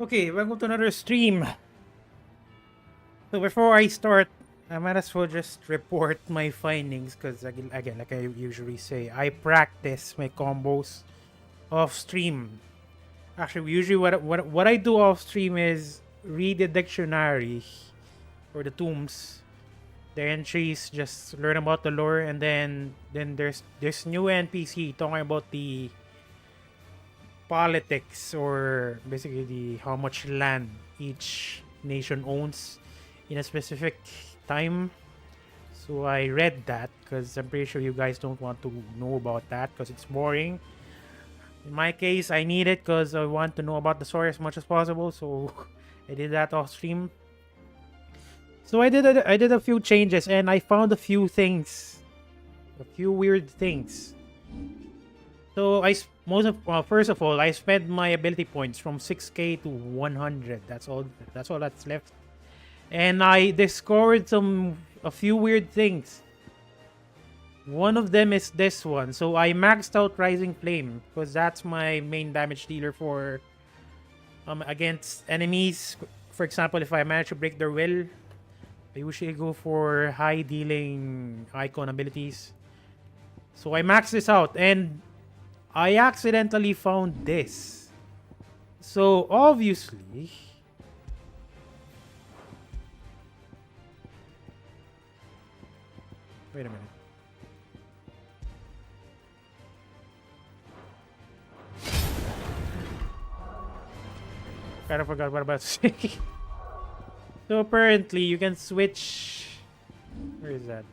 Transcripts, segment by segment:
Okay, welcome to another stream. So before I start, I might as well just report my findings because again, like I usually say, I practice my combos off stream. Actually, usually what I do off stream is read the dictionary or the tombs, the entries, just learn about the lore, and then there's new NPC talking about the politics or basically the how much land each nation owns in a specific time. So I read that because I'm pretty sure you guys don't want to know about that because it's boring. In my case, I need it because I want to know about the story as much as possible. So I did that off stream. So I did a few changes and I found a few things, a few weird things. So most of first of all, I spent my ability points from 6k to 100. That's all. That's all that's left. And I discovered a few weird things. One of them is this one. So I maxed out Rising Flame because that's my main damage dealer for against enemies. For example, if I manage to break their will, I usually go for high dealing icon abilities. So I maxed this out and I accidentally found this. So obviously, wait a minute. Kind of forgot what I'm about to say. So apparently you can switch. Where is that?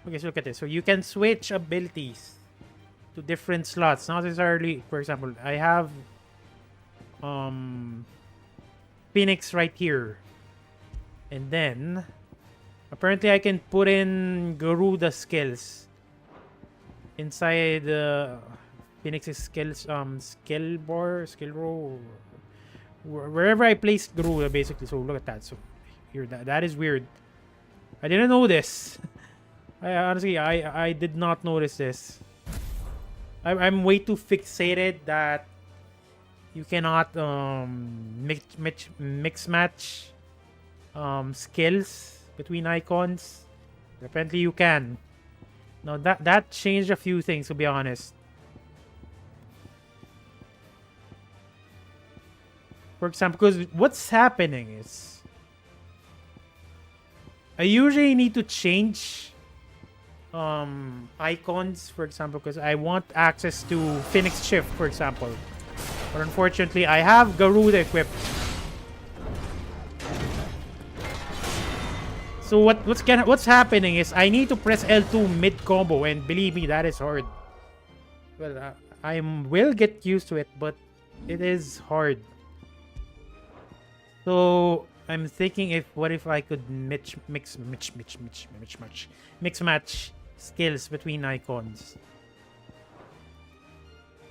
Okay, so look at this. So you can switch abilities to different slots. Not necessarily, for example, I have Phoenix right here. And then apparently I can put in Garuda skills inside Phoenix's skills skill bar, skill row, wherever I placed Garuda basically. So look at that. So here that is weird. I didn't know this. I honestly I did not notice this. I'm way too fixated that you cannot mix match skills between icons. Apparently you can. Now that changed a few things, to be honest. For example, because what's happening is I usually need to change icons, for example, because I want access to Phoenix Shift, for example. But unfortunately, I have Garuda equipped. So what's happening is I need to press L2 mid combo, and believe me, that is hard. Well, I will get used to it, but it is hard. So I'm thinking what if I could mix match skills between icons.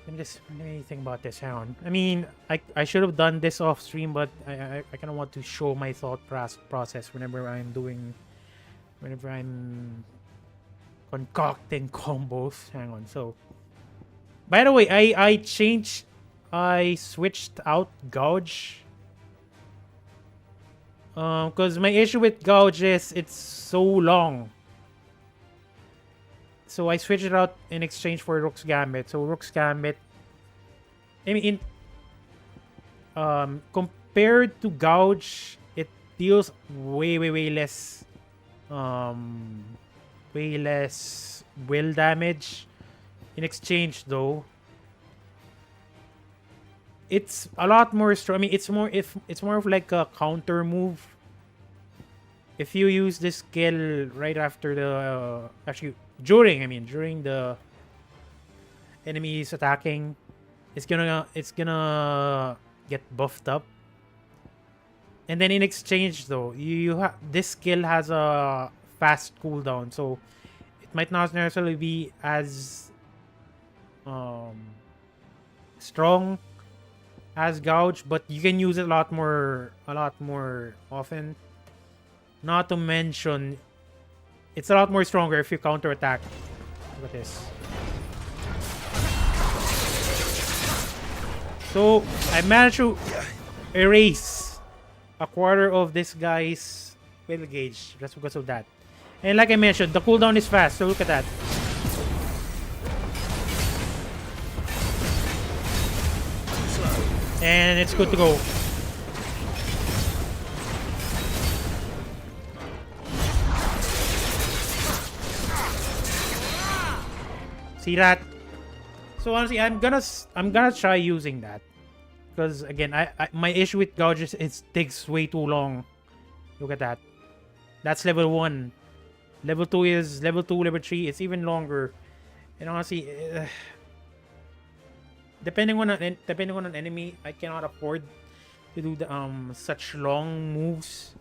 Let me think about this. Hang on. I mean, I should have done this off stream, but I kind of want to show my thought process whenever I'm concocting combos. Hang on. So, by the way, I switched out Gouge. Because my issue with Gouge is it's so long. So I switched it out in exchange for Rook's Gambit. So Rook's Gambit, I mean, compared to Gouge, it deals way less, way less will damage. In exchange, though, it's a lot more strong. I mean, it's more of like a counter move. If you use this skill right after the during the enemies attacking, it's gonna get buffed up. And then in exchange, though, this skill has a fast cooldown, so it might not necessarily be as strong as Gouge, but you can use it a lot more often. Not to mention, it's a lot more stronger if you counterattack. Look at this. So I managed to erase a quarter of this guy's will gauge just because of that. And like I mentioned, the cooldown is fast, so look at that. And it's good to go. See that? So honestly, I'm gonna try using that, because again, my issue with Gouge is it takes way too long. Look at that. That's level 1. Level 2 is level 2, level 3. It's even longer. And honestly, depending on an enemy, I cannot afford to do the such long moves.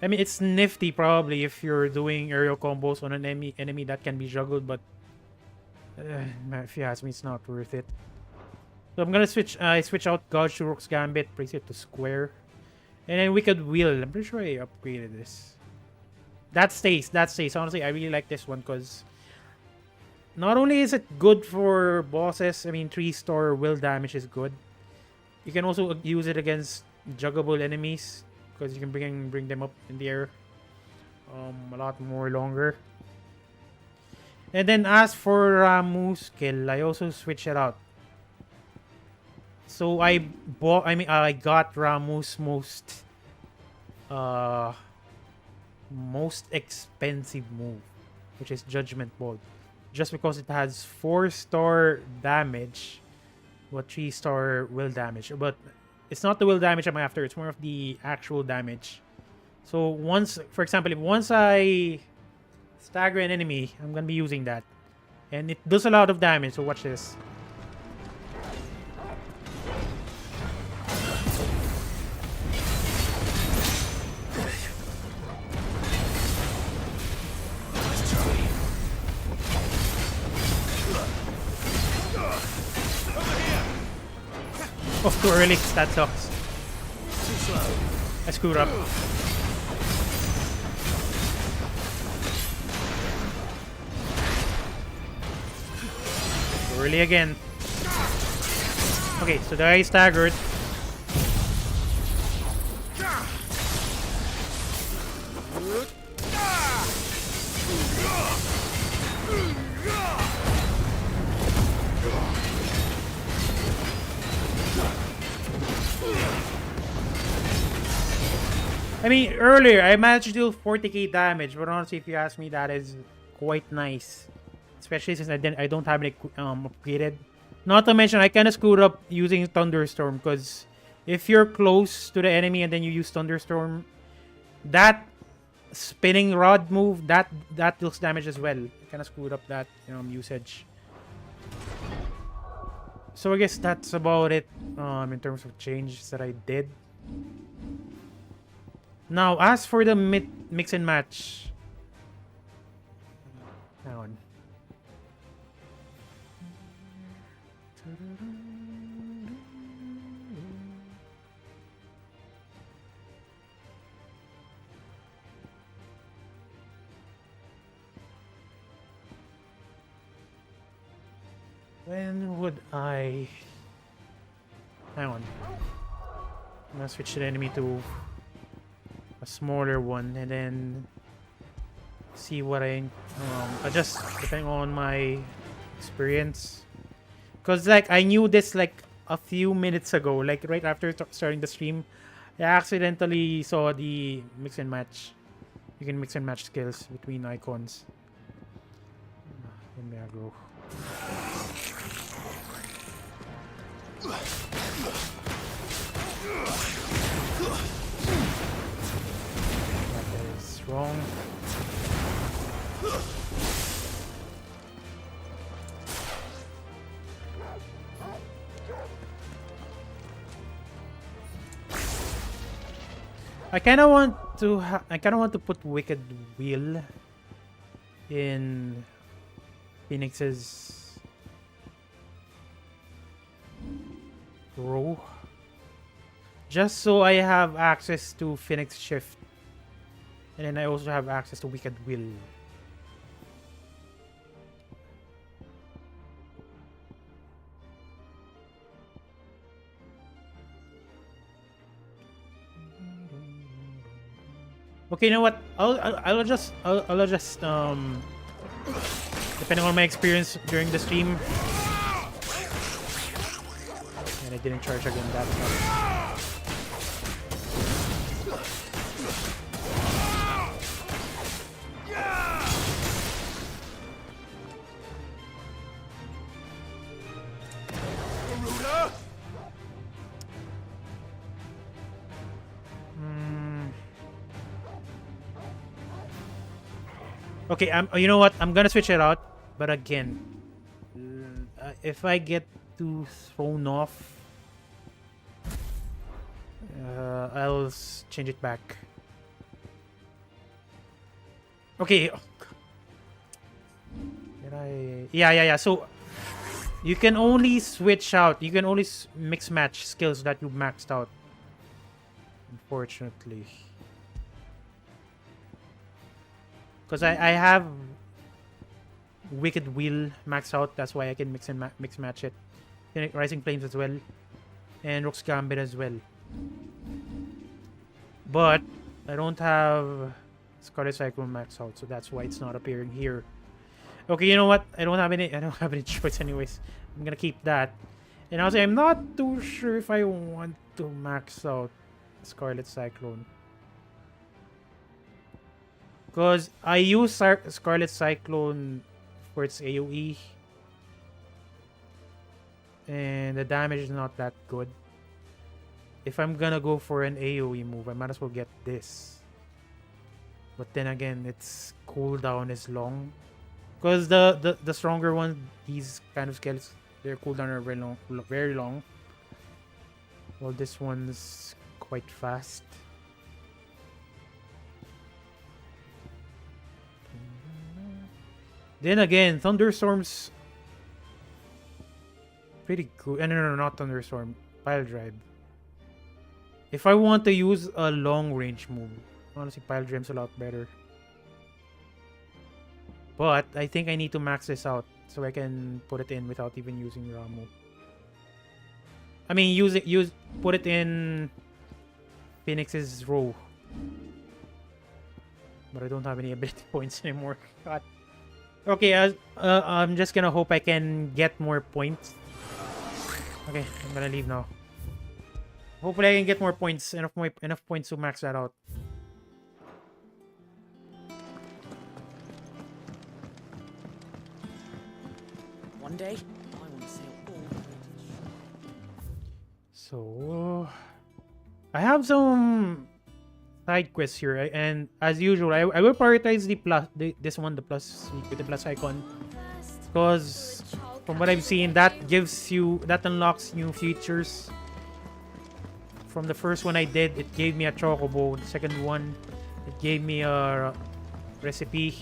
I mean, it's nifty probably if you're doing aerial combos on an enemy that can be juggled, but if you ask me, it's not worth it. So I'm gonna switch. I switch out Gouge to Rook's Gambit, place it to square, and then Wicked Wheel. I'm pretty sure I upgraded this. That stays. That stays. Honestly, I really like this one because not only is it good for bosses. I mean, 3-star will damage is good. You can also use it against juggable enemies because you can bring them up in the air a lot more longer. And then as for Ramu's skill, I also switch it out. So I got Ramu's most expensive move, which is Judgment Bolt. Just because it has 4-star damage, but 3-star will damage. But it's not the will damage I'm after, it's more of the actual damage. So once, for example, once I stagger an enemy, I'm gonna be using that. And it does a lot of damage, so watch this. Oh, too early. That sucks. I screwed up. Too early again. Okay, so the guy staggered. I mean, earlier I managed to do 40k damage, but honestly, if you ask me, that is quite nice. Especially since I don't have it upgraded. Not to mention, I kind of screwed up using Thunderstorm because if you're close to the enemy and then you use Thunderstorm, that spinning rod move that deals damage as well. I kind of screwed up that usage. So I guess that's about it in terms of changes that I did. Now, as for the mix and match, hang on. When would I... Hang on. I'm gonna switch the enemy to a smaller one and then see what I adjust depending on my experience. Because like I knew this like a few minutes ago, like right after starting the stream, I accidentally saw the mix and match. You can mix and match skills between icons. There I go. That is wrong. I kind of want to put Wicked Wheel in Phoenix's row, just so I have access to Phoenix Shift, and then I also have access to Wicked Wheel. Okay, you know what? I'll adjust depending on my experience during the stream. And I didn't charge again that time. Okay, you know what? I'm gonna switch it out, but again, if I get too thrown off, I'll change it back. Okay. Did I? Yeah. So You can only switch out. You can only mix match skills that you maxed out. Unfortunately. Because I have Wicked Wheel maxed out. That's why I can mix match it. Rising Flames as well. And Rook's Gambit as well. But I don't have Scarlet Cyclone maxed out, so that's why it's not appearing here. Okay, you know what? I don't have any choice anyways. I'm gonna keep that. And also, I'm not too sure if I want to max out Scarlet Cyclone. Because I use Scarlet Cyclone for its AoE. And the damage is not that good. If I'm gonna go for an AoE move, I might as well get this. But then again, its cooldown is long. Because the stronger one, these kind of skills, their cooldown are very long. Well, this one's quite fast. Then again, Thunderstorm's pretty good. No, not Thunderstorm. Pile Drive. If I want to use a long range move, honestly, Pile Drive's a lot better. But I think I need to max this out so I can put it in without even using Ramu. I mean, put it in Phoenix's row. But I don't have any ability points anymore. God. Okay, I'm just gonna hope I can get more points. Okay, I'm gonna leave now. Hopefully I can get more points, enough points to max that out. One day, I want to sail all the way to the shore. So, I have some side quests here, and as usual, I will prioritize this one, the plus with the plus icon, because from what I've seen, that unlocks new features. From the first one I did, it gave me a chocobo. The second one, it gave me a recipe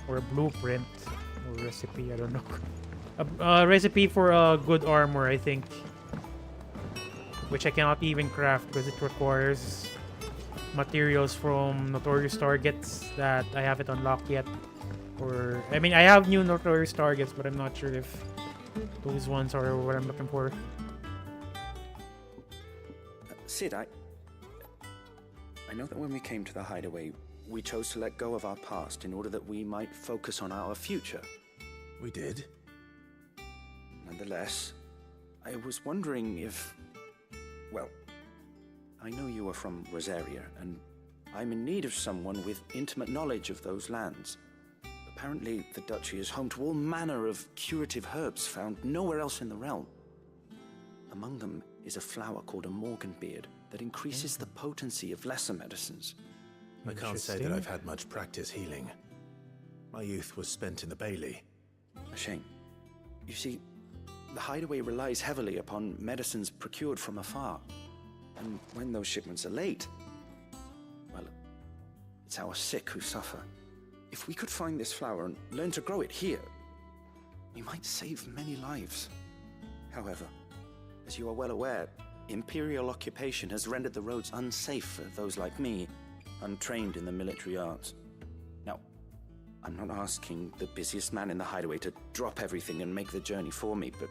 or a blueprint or recipe. I don't know. A recipe for a good armor, I think, which I cannot even craft because it requires materials from notorious targets that I haven't unlocked yet. Or I mean, I have new notorious targets, but I'm not sure if those ones are what I'm looking for. Sid, I know that when we came to the hideaway, we chose to let go of our past in order that we might focus on our future. We did? Nonetheless, I was wondering if... Well, I know you are from Rosaria, and I'm in need of someone with intimate knowledge of those lands. Apparently, the duchy is home to all manner of curative herbs found nowhere else in the realm. Among them is a flower called a morganbeard that increases the potency of lesser medicines. I can't say that I've had much practice healing. My youth was spent in the Bailey. A shame. You see, the hideaway relies heavily upon medicines procured from afar. And when those shipments are late, well, it's our sick who suffer. If we could find this flower and learn to grow it here, we might save many lives. However, as you are well aware, Imperial occupation has rendered the roads unsafe for those like me, untrained in the military arts. Now, I'm not asking the busiest man in the hideaway to drop everything and make the journey for me, but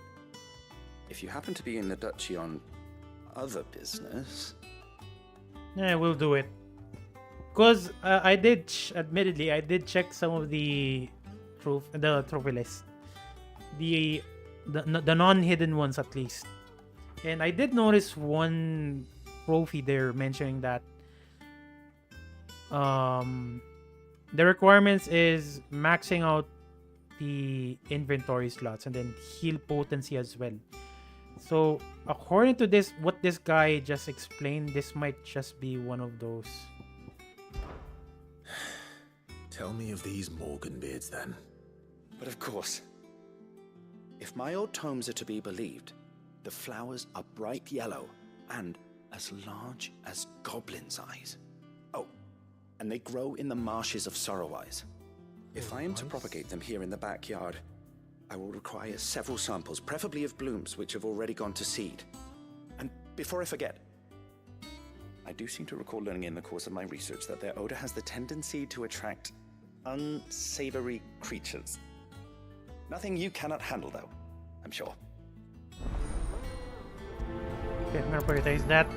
if you happen to be in the duchy on other business... Yeah, we'll do it. Because admittedly, I did check some of the trophy list. The non-hidden ones at least. And I did notice one trophy there mentioning that the requirements is maxing out the inventory slots and then heal potency as well. So according to this, what this guy just explained, this might just be one of those. Tell me of these morganbeards then. But of course, if my old tomes are to be believed, the flowers are bright yellow and as large as goblins' eyes. Oh, and they grow in the marshes of Sorrowise. If I am to propagate them here in the backyard, I will require several samples, preferably of blooms which have already gone to seed. And before I forget, I do seem to recall learning in the course of my research that their odor has the tendency to attract unsavory creatures. Nothing you cannot handle, though, I'm sure. Okay, I'm gonna prioritize that.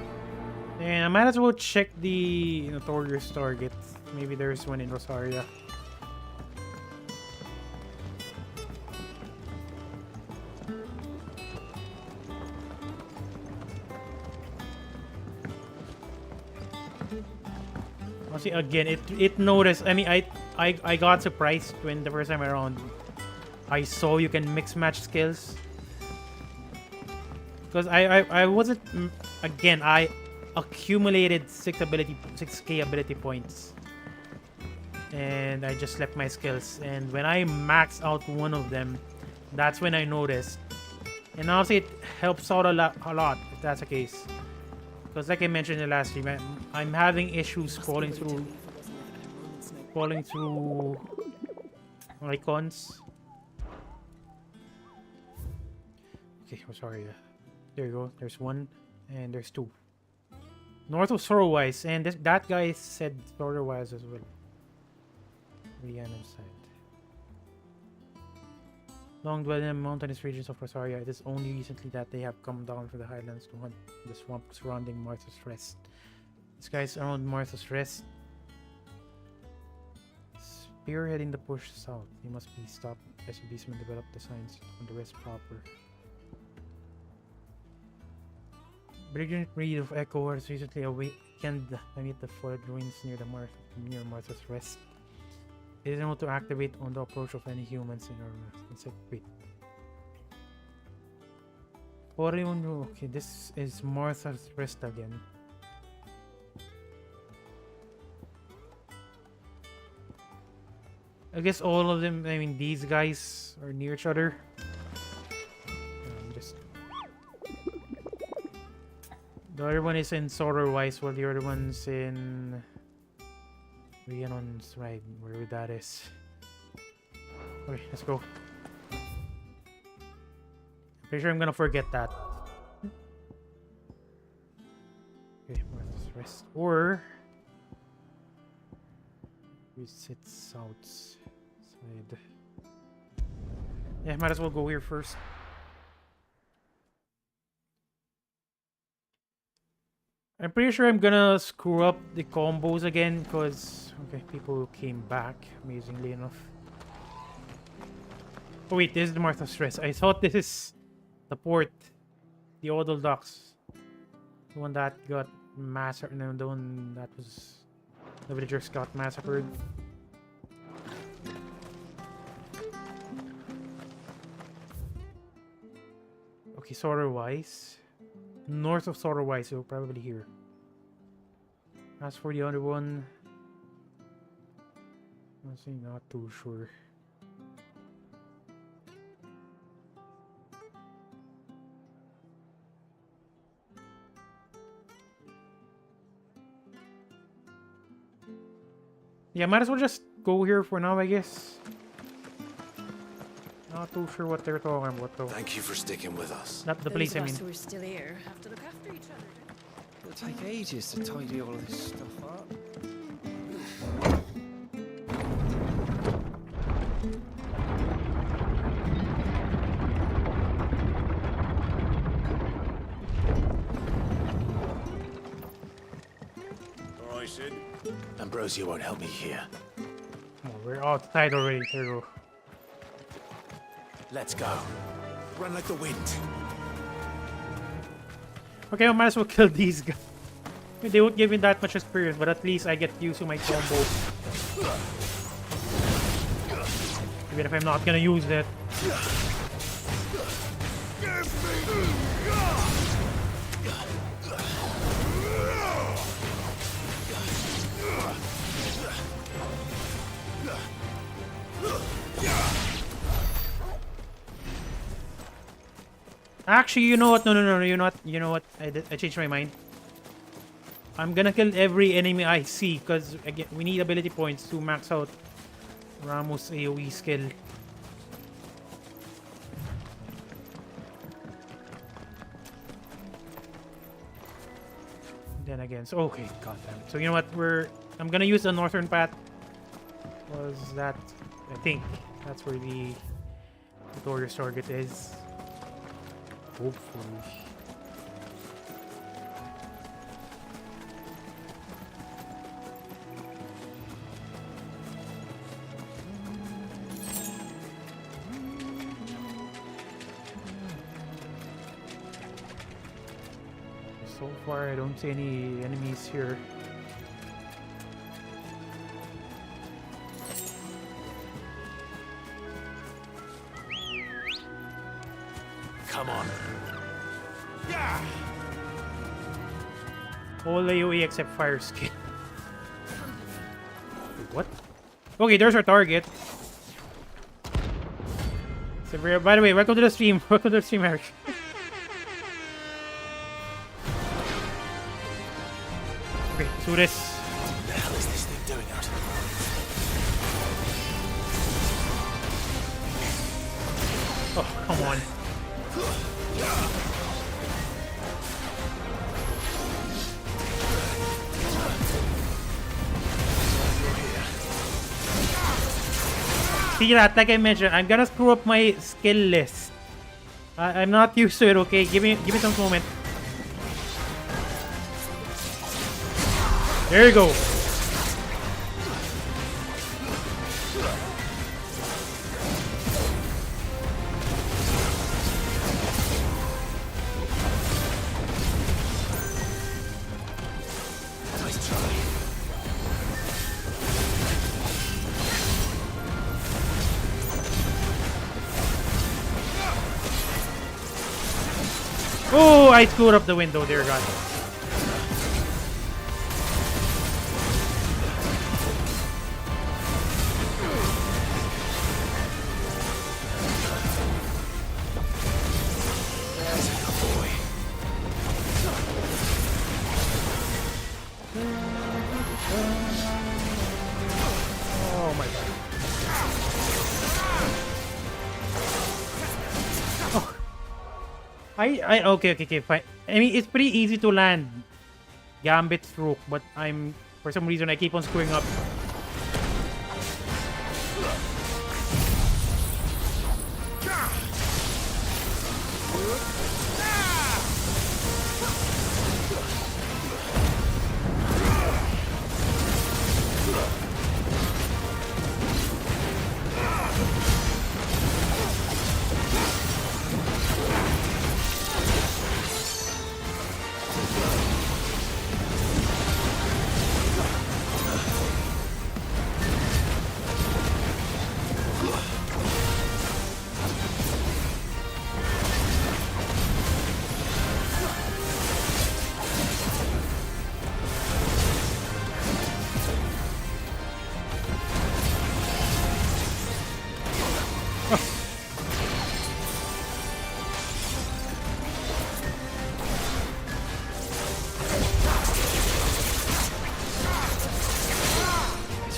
And I might as well check the notorious target. Maybe there's one in Rosaria. See, again, it noticed. I mean, I got surprised when the first time around I saw you can mix match skills, because I wasn't, again, I accumulated 6k ability points, and I just left my skills, and when I maxed out one of them, that's when I noticed. And honestly, it helps out a lot if that's the case. Because like I mentioned in the last stream, I'm having issues scrolling through icons. Okay, I'm sorry. There you go. There's one, and there's two. North of Sorrowwise, and that guy said Sorrowwise as well. Rhiannon side. Long dwelling in mountainous regions of Rosaria. It is only recently that they have come down from the highlands to hunt the swamp surrounding Martha's Rest. These guys around Martha's Rest, spearheading the push south. They must be stopped as the beastmen develop the signs on the rest proper. Brilliant breed of Echo has recently awakened amid the flood ruins near Martha's Rest. It is able to activate on the approach of any humans in our wait. Okay, this is Martha's Rest again. I guess all of them, I mean, these guys are near each other. The other one is in Sorrowwise, while the other one's in Rhiannon's Ride, wherever that is. Okay, let's go. Pretty sure I'm gonna forget that. Okay, Martha's Rest. Or we sit south side. Yeah, might as well go here first. I'm pretty sure I'm gonna screw up the combos again because, okay, people came back, amazingly enough. Oh wait, this is the Martha's Rest. I thought this is the port, the Odal Docks. The one that got massacred, no, the one that was, the villagers got massacred. Okay, Sorrowwise. North of Sorrowwise, so probably here. As for the other one, I'm not too sure. Yeah, might as well just go here for now, I guess. Not too sure what they're talking about though. Thank you for sticking with us. Not the place, I mean. Those of us who are still here have to look after each other. It'll take ages to tidy all of this stuff up. All right, Sid. Ambrosia won't help me here. Oh, we're outside already. There you go. Let's go. Run like the wind. Okay, I might as well kill these guys. They won't give me that much experience, but at least I get used to my combos. Even if I'm not gonna use that. Actually, you know what? No. You know what? I changed my mind. I'm gonna kill every enemy I see because again, we need ability points to max out Ramos' AoE skill. Then again, so okay, goddamn it. So you know what? I'm gonna use the northern path. Was that? I think that's where the tutorial target is. Hopefully. So far, I don't see any enemies here. Come on. All AoE except fire skill. Wait, what? Okay, there's our target. So, by the way, welcome to the stream. Welcome to the stream, Eric. Okay, let's do this. What the hell is this thing doing out here? Oh, come on. See that, like I mentioned, I'm gonna screw up my skill list. I'm not used to it, okay? Give me some moment. There you go. Nice try. Oh, I screwed up the window, dear God. Oh my God. Oh. Okay, fine. I mean, it's pretty easy to land Gambit Stroke, but for some reason, I keep on screwing up.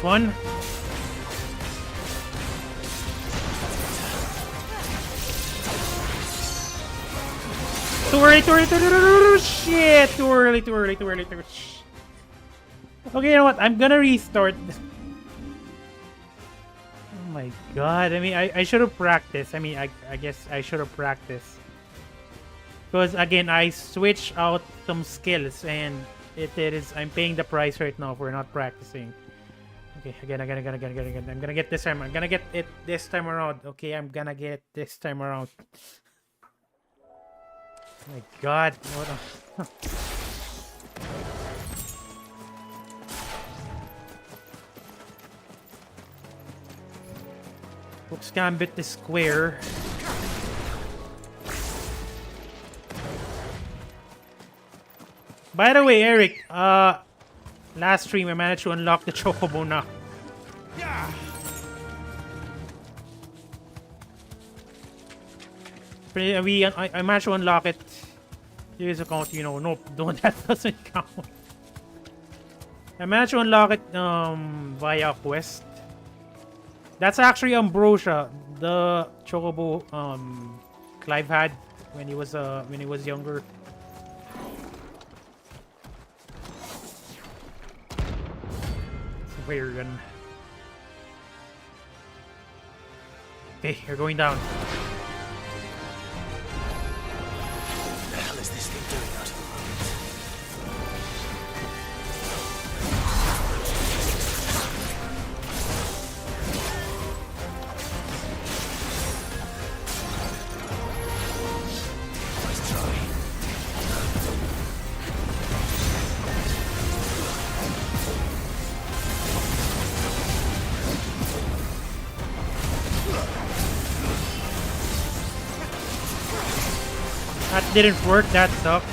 One. Too early. Shit, too early. Okay, you know what? I'm gonna restart. Oh my God. I mean, I should have practiced. I mean, I guess I should have practiced. Because again, I switched out some skills and I'm paying the price right now for not practicing. Okay, again. I'm gonna get this time. I'm gonna get it this time around. Okay, I'm gonna get it this time around. Oh my God, what a... Oops, Gambit is square. By the way, Eric, last stream I managed to unlock the Chocobo na. I managed to unlock it. Here's account, you know, nope, that doesn't count. I managed to unlock it via quest. That's actually Ambrosia, the Chocobo Clive had when he was younger. flare gun. Okay, you're going down. What the hell is this thing doing out of the road? Nice try. That didn't work, that sucked.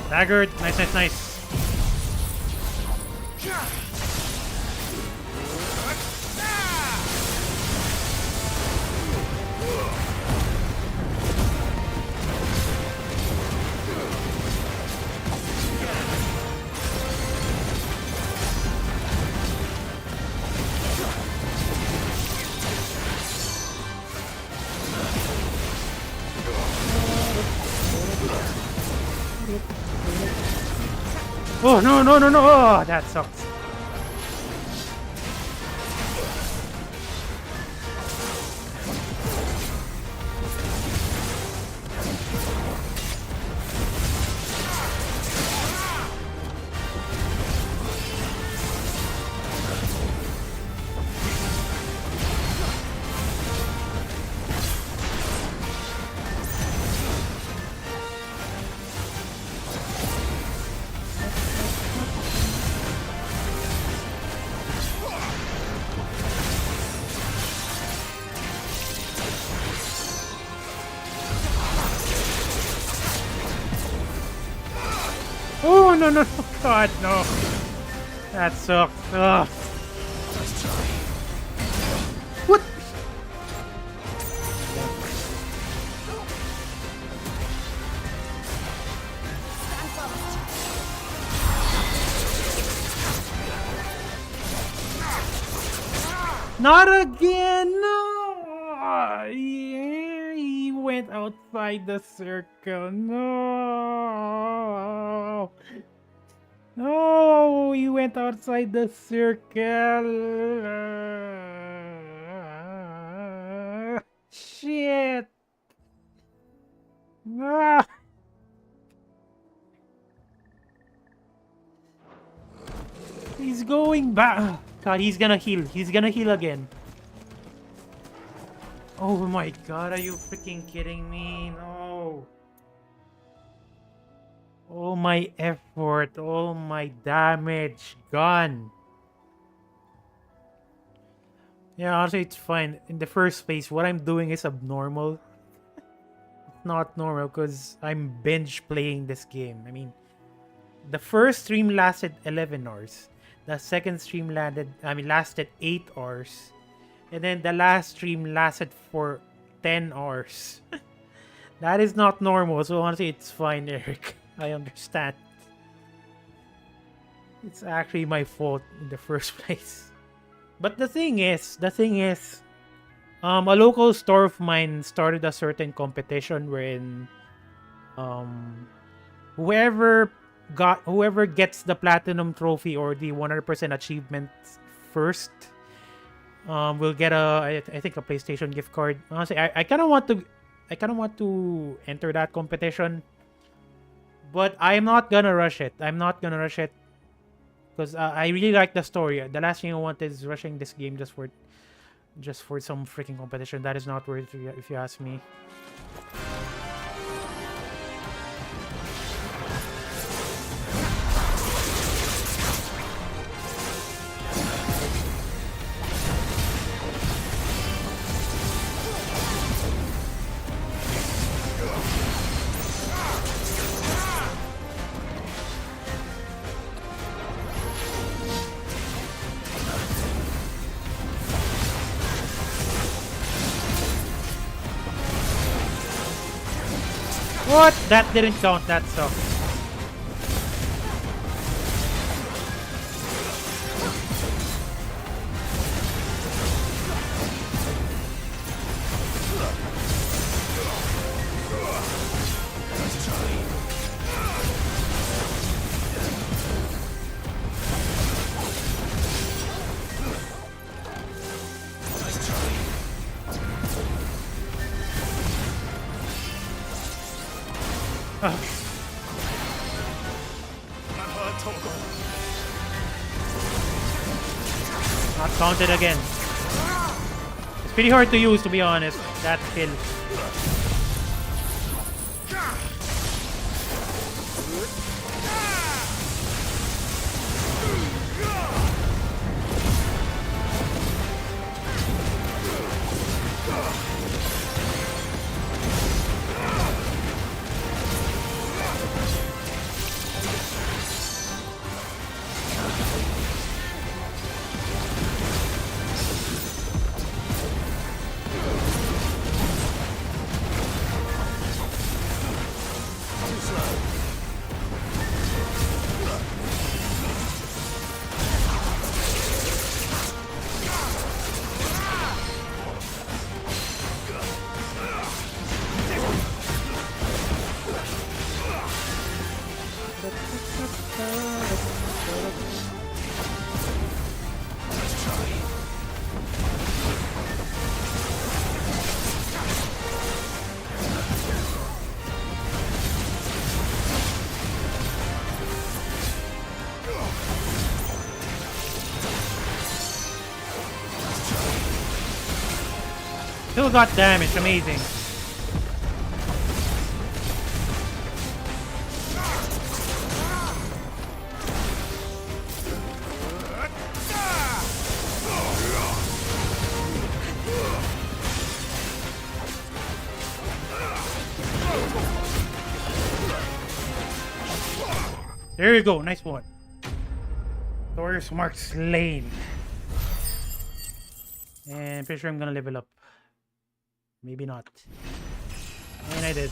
Staggered. Nice, nice, nice. Oh, no, no, no, no. Oh, that sucks. Oh, no, no, no. God, no. That sucked. Ugh. What? Not again! No! He went outside the circle. No! No! He went outside the circle. Shit! Ah! He's going back. God, he's gonna heal. He's gonna heal again. Oh my god, are you freaking kidding me? No. All my effort, all my damage gone. Yeah, honestly, it's fine. In the first place, what I'm doing is abnormal. It's not normal because I'm binge playing this game. I mean, the first stream lasted 11 hours. The second stream lasted 8 hours. And then the last stream lasted for 10 hours. That is not normal. So honestly, it's fine, Eric. I understand. It's actually my fault in the first place. But the thing is, a local store of mine started a certain competition wherein whoever gets the platinum trophy or the 100% achievement first will get I think a PlayStation gift card. Honestly, I kind of want to enter that competition, but I'm not gonna rush it. Because I really like the story. The last thing I want is rushing this game just for some freaking competition. That is not worth it if you ask me. What? That didn't count. That sucks. Not counted again. It's pretty hard to use, to be honest. That skill. Still got damage, amazing. There you go, nice one. Taurus mark slain. And pretty sure I'm gonna level up. Maybe not. And I did.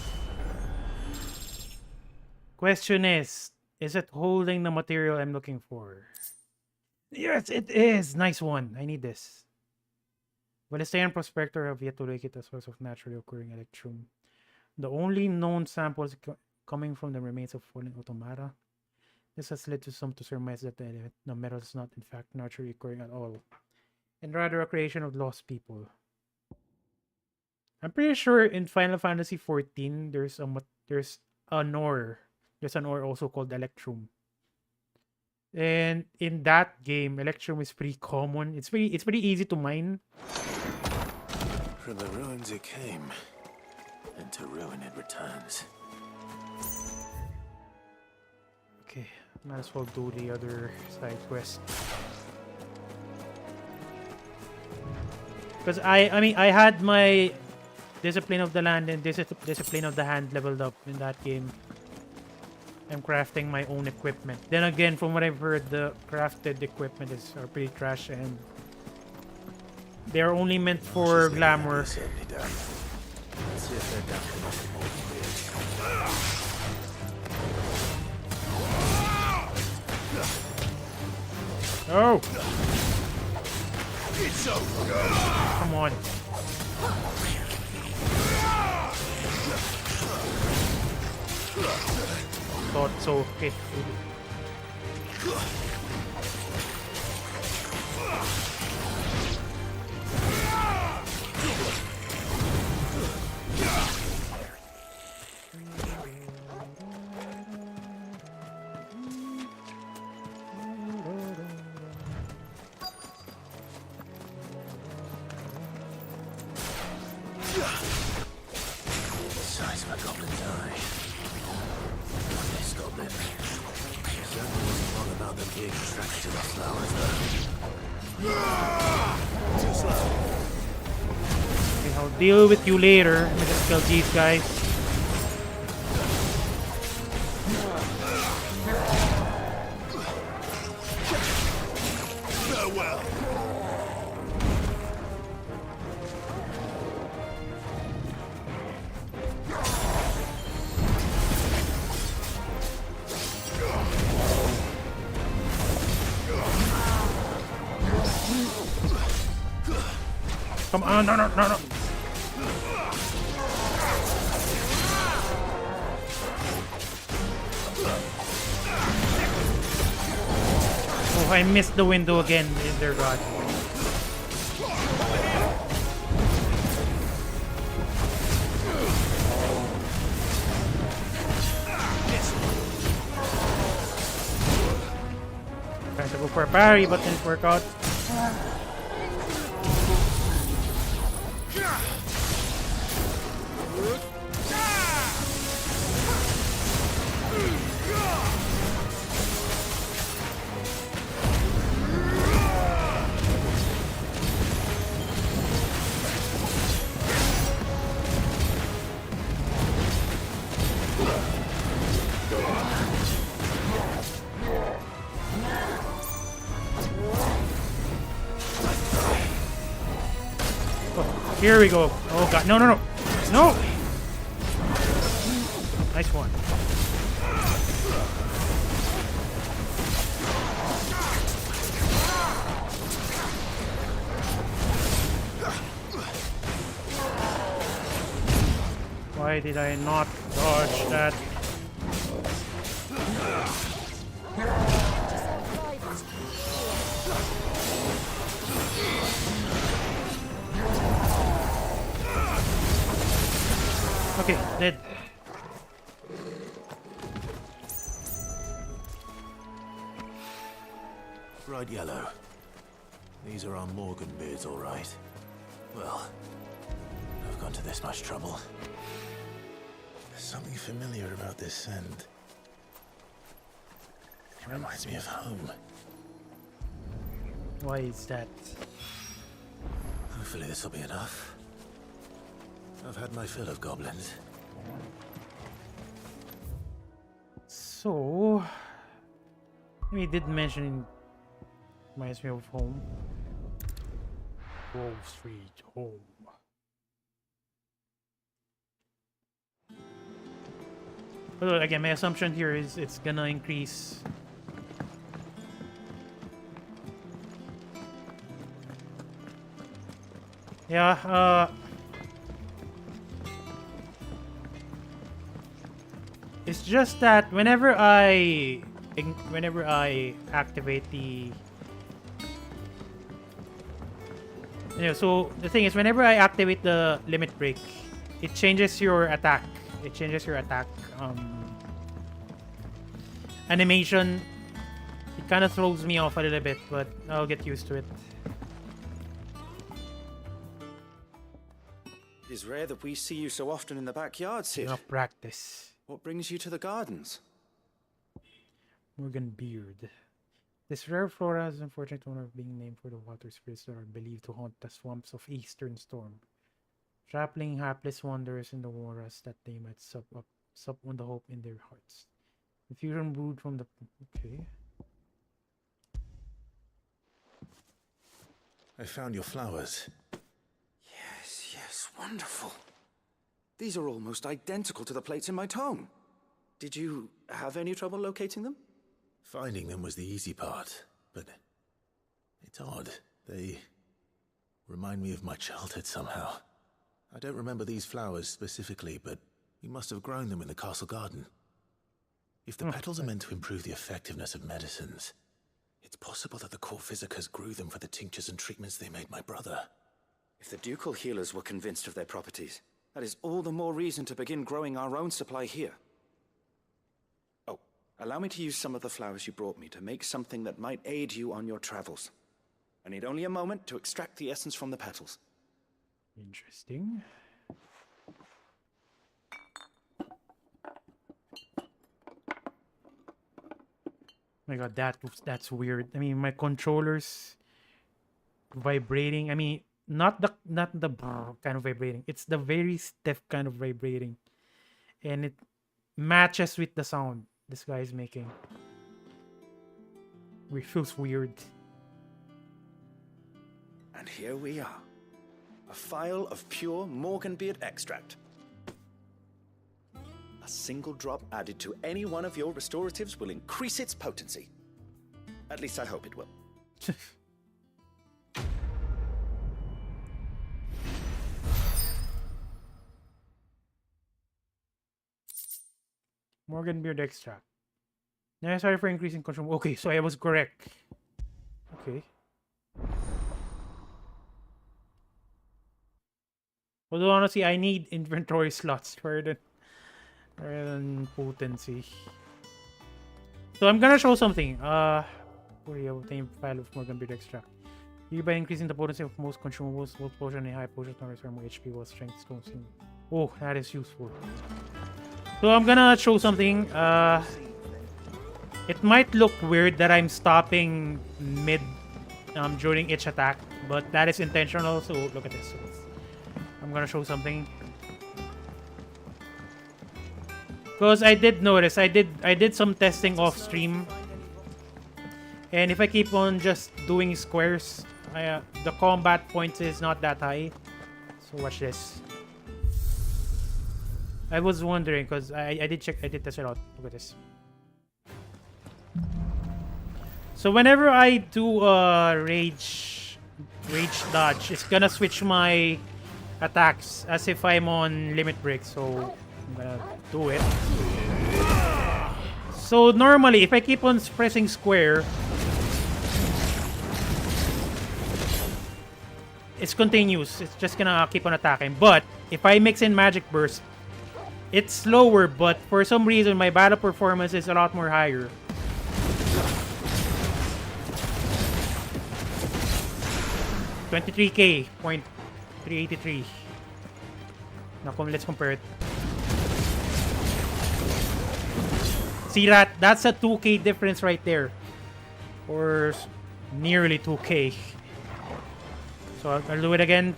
Question is it holding the material I'm looking for? Yes, it is. Nice one. I need this. Valistayan Prospector have yet to locate a source of naturally occurring electrum. The only known samples coming from the remains of fallen automata. This has led to some to surmise that the metal is not in fact naturally occurring at all, and rather a creation of lost people. I'm pretty sure in Final Fantasy XIV there's an ore. There's an ore also called Electrum. And in that game, Electrum is pretty common. It's pretty easy to mine. From the ruins it came, and to ruin it returns. Okay, might as well do the other side quest. Because I had my Discipline of the Land and Discipline of the Hand leveled up in that game. I'm crafting my own equipment. Then again, from what I've heard, the crafted equipment are pretty trash and they're only meant for glamour. Let's see if they're down Oh! Come on. Thought so. Okay. size of a goblin's eye. This goblin certainly wasn't wrong about them being attracted to the flowers, though. Too slow. Okay, I'll deal with you later. Let me just kill these guys. Farewell. come on, no, no, no, no. Oh, I missed the window again, dear God. Trying to go for a parry, but didn't work out. Here we go. Oh god, no, no, no. No! Nice one. Why did I not dodge that? Okay, dead. Bright yellow. These are our Morgan beards, all right. Well, I've gone to this much trouble. There's something familiar about this scent. It reminds me of home. Why is that? Hopefully this will be enough. I've had my fill of goblins. So, we did mention reminds me of home. Grove Street, home. But again, my assumption here is it's gonna increase. Yeah, it's just that whenever I activate the so the thing is whenever I activate the limit break, it changes your attack. It changes your attack animation. It kind of throws me off a little bit, but I'll get used to it. It is rare that we see you so often in the backyard, Sid. Enough practice. What brings you to the gardens? Morgan Beard. This rare flora has the unfortunate honor of being named for the water spirits that are believed to haunt the swamps of Eastern Storm, trapping hapless wanderers in the waters that they might sup on the hope in their hearts. The fusion brewed from the... Okay. I found your flowers. Yes, wonderful. These are almost identical to the plates in my tome. Did you have any trouble locating them? Finding them was the easy part, but it's odd. They remind me of my childhood somehow. I don't remember these flowers specifically, but we must have grown them in the castle garden. If the petals are meant to improve the effectiveness of medicines, it's possible that the court physicers grew them for the tinctures and treatments they made my brother. If the ducal healers were convinced of their properties, that is all the more reason to begin growing our own supply here. Oh, allow me to use some of the flowers you brought me to make something that might aid you on your travels. I need only a moment to extract the essence from the petals. Interesting. Oh my god, that's weird. I mean, my controller's vibrating. I mean, not the kind of vibrating. It's the very stiff kind of vibrating, and it matches with the sound this guy is making. It feels weird. And here we are. A phial of pure Morganbeard extract. A single drop added to any one of your restoratives will increase its potency. At least I hope it will. Morgan beard extract. Necessary for increasing consumption. Okay, so I was correct. Okay. Although honestly, I need inventory slots rather than potency. So I'm gonna show something. Obtain file of Morgan beard extract. You by increasing the potency of most consumables, both potion and high potions don't restore more HP while strength stones. Oh, that is useful. So I'm gonna show something. It might look weird that I'm stopping mid during each attack, but that is intentional. So look at this. I'm gonna show something. Because I did notice, I did some testing off stream, and if I keep on just doing squares, the combat points is not that high. So watch this. I was wondering because I did test it out. Look at this. So whenever I do rage dodge, it's gonna switch my attacks as if I'm on limit break. So I'm gonna do it. So normally, if I keep on pressing square, it's continuous. It's just gonna keep on attacking. But if I mix in magic burst, it's slower. But for some reason, my battle performance is a lot more higher. $23K, 383. Now, let's compare it. See that? That's a 2K difference right there. Or nearly 2K. So I'll do it again.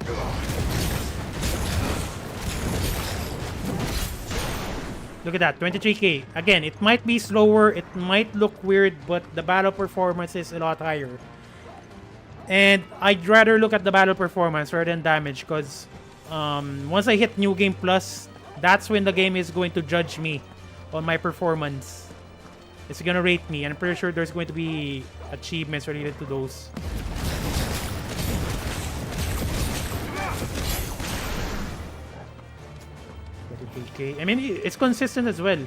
Look at that, 23K. Again, it might be slower, it might look weird, but the battle performance is a lot higher. And I'd rather look at the battle performance rather than damage, because once I hit New Game Plus, that's when the game is going to judge me on my performance. It's gonna rate me, and I'm pretty sure there's going to be achievements related to those. I mean, it's consistent as well.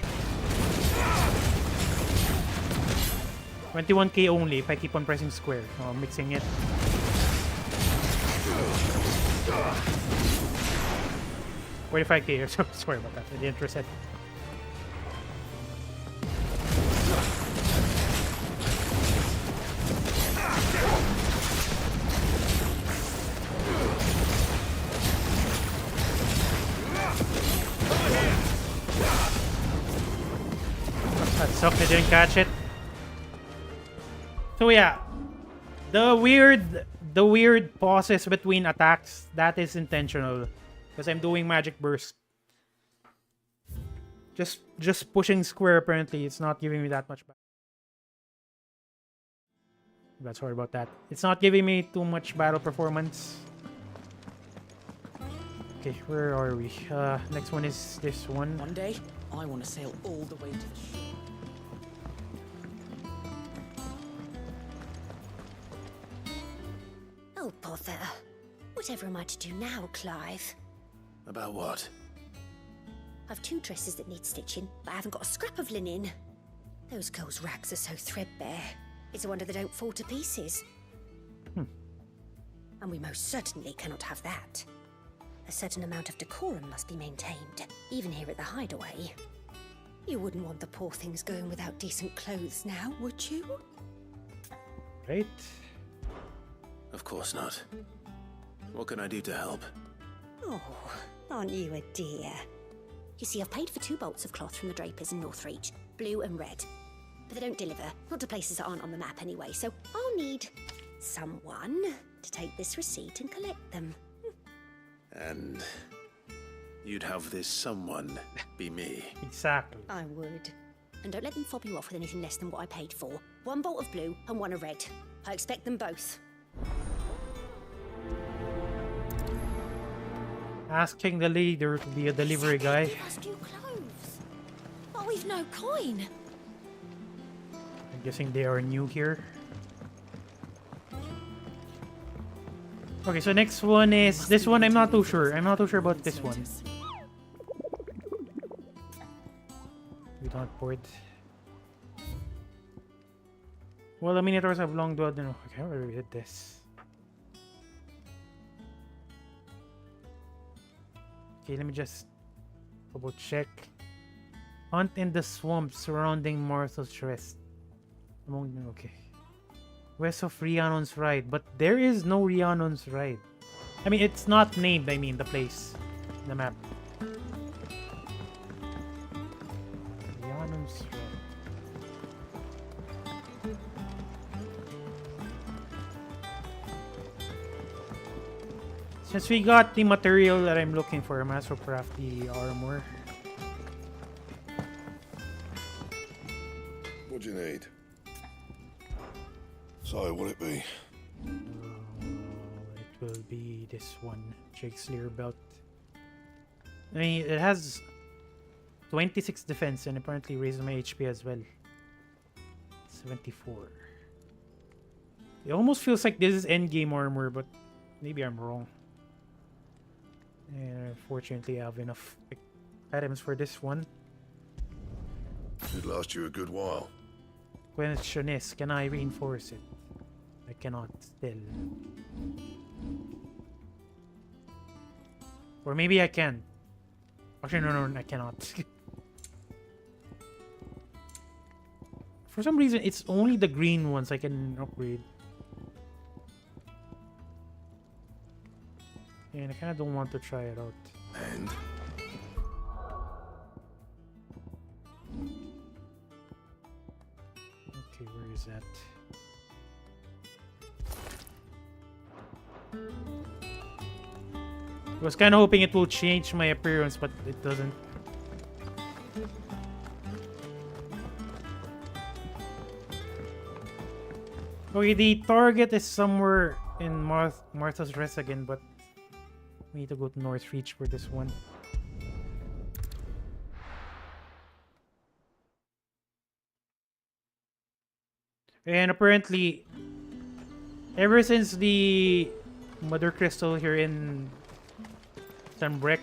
21K only if I keep on pressing square. Mixing it. $45K. Sorry about that. I didn't reset. That sucked. I didn't catch it. So yeah, the weird pauses between attacks, that is intentional, because I'm doing magic burst. Just pushing square, apparently it's not giving me that much back. But sorry about that. It's not giving me too much battle performance. Okay, where are we? Next one is this one. One day, I want to sail all the way to the shore. Oh, bother. Whatever am I to do now, Clive? About what? I've 2 dresses that need stitching, but I haven't got a scrap of linen. Those girls' rags are so threadbare. It's a wonder they don't fall to pieces. And we most certainly cannot have that. A certain amount of decorum must be maintained, even here at the hideaway. You wouldn't want the poor things going without decent clothes now, would you? Right. Of course not. What can I do to help? Oh, aren't you a dear? You see, I've paid for 2 bolts of cloth from the drapers in Northreach, blue and red. But they don't deliver, not to places that aren't on the map anyway, so I'll need someone to take this receipt and collect them. And you'd have this someone be me. Exactly. I would. And don't let them fob you off with anything less than what I paid for. 1 bolt of blue and 1 of red. I expect them both. Asking the leader to be a delivery guy. Give us new clothes. But we've no coin. I'm guessing they are new here. Okay, so next one is this one. I'm not too sure. I'm not too sure about this one. We don't board. Well, the Minotaurs have long dwelled in... Okay, I already did this. Okay, let me just double check. Hunt in the swamps surrounding Martha's Rest. Okay. West of Rhiannon's Ride. But there is no Rhiannon's Ride. I mean, it's not named, I mean, the place. The map. Rhiannon's Ride. Since we got the material that I'm looking for, I might as well craft the armor. What do you need? So, what'll it be? It will be this one, Jake's Lear belt. I mean, it has 26 defense and apparently raises my HP as well. 74. It almost feels like this is endgame armor, but maybe I'm wrong. And unfortunately, I have enough items for this one. Should last you a good while. Question is, can I reinforce it? I cannot still. Or maybe I can. Actually, no, I cannot. For some reason, it's only the green ones I can upgrade. And I kind of don't want to try it out. And? Okay, where is that? I was kind of hoping it will change my appearance, but it doesn't. Okay, the target is somewhere in Martha's Rest again, but we need to go to North Reach for this one. And apparently, ever since the Mother Crystal here in Sunbreak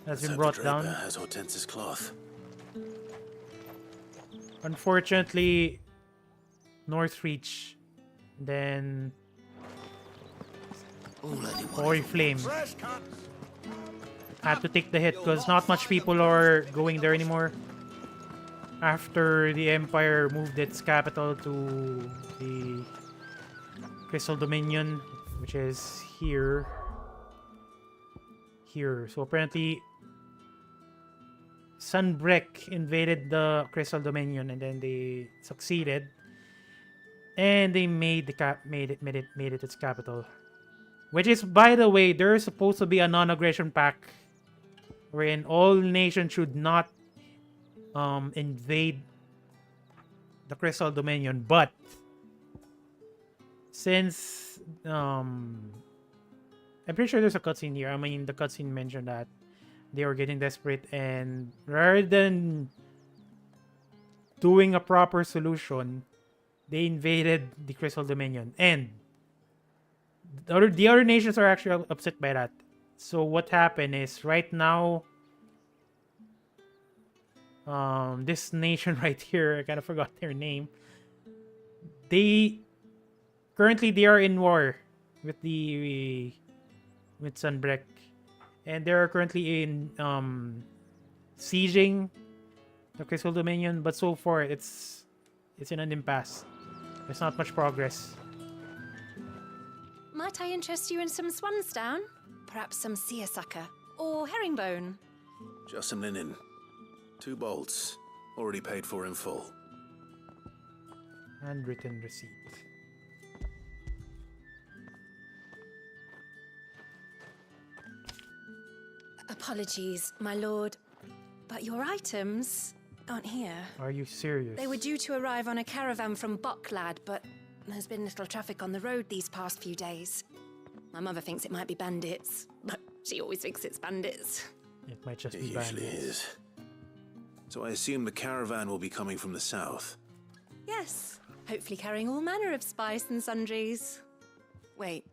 has been brought down, has Hortense's cloth. unfortunately, North Reach, then Oriflame had to take the hit because not much people are going there anymore after the Empire moved its capital to the Crystal Dominion, which is here. So apparently Sunbreak invaded the Crystal Dominion and then they succeeded and they made it its capital. Which is, by the way, there's supposed to be a non-aggression pact wherein all nations should not invade the Crystal Dominion. But since I'm pretty sure there's a cutscene here. I mean, the cutscene mentioned that they were getting desperate, and rather than doing a proper solution, they invaded the Crystal Dominion, and the other nations are actually upset by that. So what happened is right now, this nation right here, I kind of forgot their name. They are in war with Sunbreak, and they are currently in sieging the Crystal Dominion. But so far, it's in an impasse. There's not much progress. Might I interest you in some swansdown? Perhaps some seersucker or herringbone? Just some linen. 2 bolts. Already paid for in full. Handwritten receipt. Apologies, my lord, but your items aren't here. Are you serious? They were due to arrive on a caravan from Bucklad, but there's been little traffic on the road these past few days. My mother thinks it might be bandits, but she always thinks it's bandits. It might just It be usually bandits. is. So I assume the caravan will be coming from the south. Yes, hopefully carrying all manner of spice and sundries. Wait,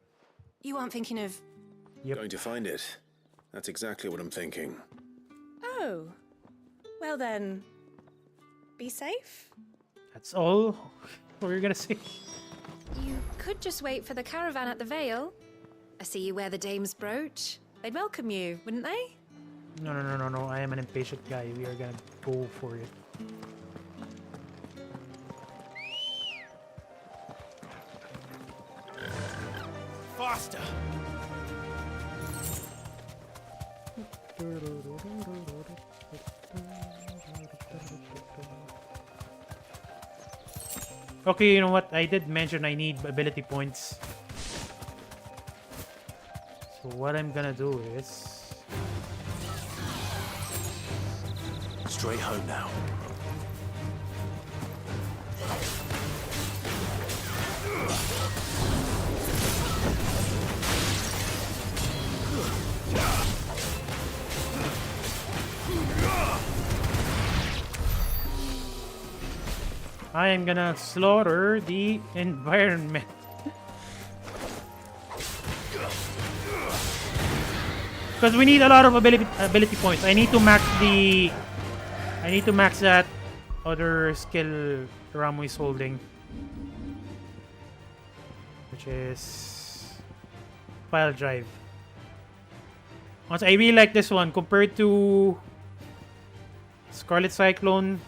you aren't thinking of... Yep. Going to find it. That's exactly what I'm thinking. Oh, well then, be safe. That's all. What were you gonna say? You could just wait for the caravan at the Vale. I see you wear the dame's brooch. They'd welcome you, wouldn't they? No. I am an impatient guy. We are gonna go for it. Faster! Okay, you know what? I did mention I need ability points. So what I'm gonna do is... Straight home now. I am gonna slaughter the environment. Because we need a lot of ability points. I need to max that other skill Ramo is holding, which is file drive. Once I really like this one compared to Scarlet Cyclone.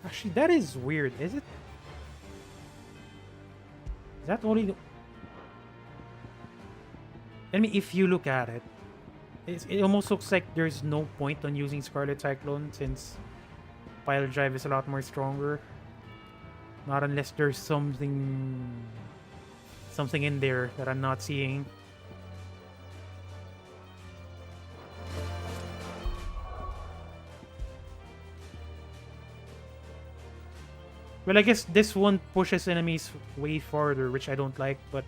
Actually, that is weird. Is it? Is that only the... I mean, if you look at it, it almost looks like there's no point on using Scarlet Cyclone since Pile Drive is a lot more stronger. Not unless there's something in there that I'm not seeing. Well, I guess this one pushes enemies way farther, which I don't like, but...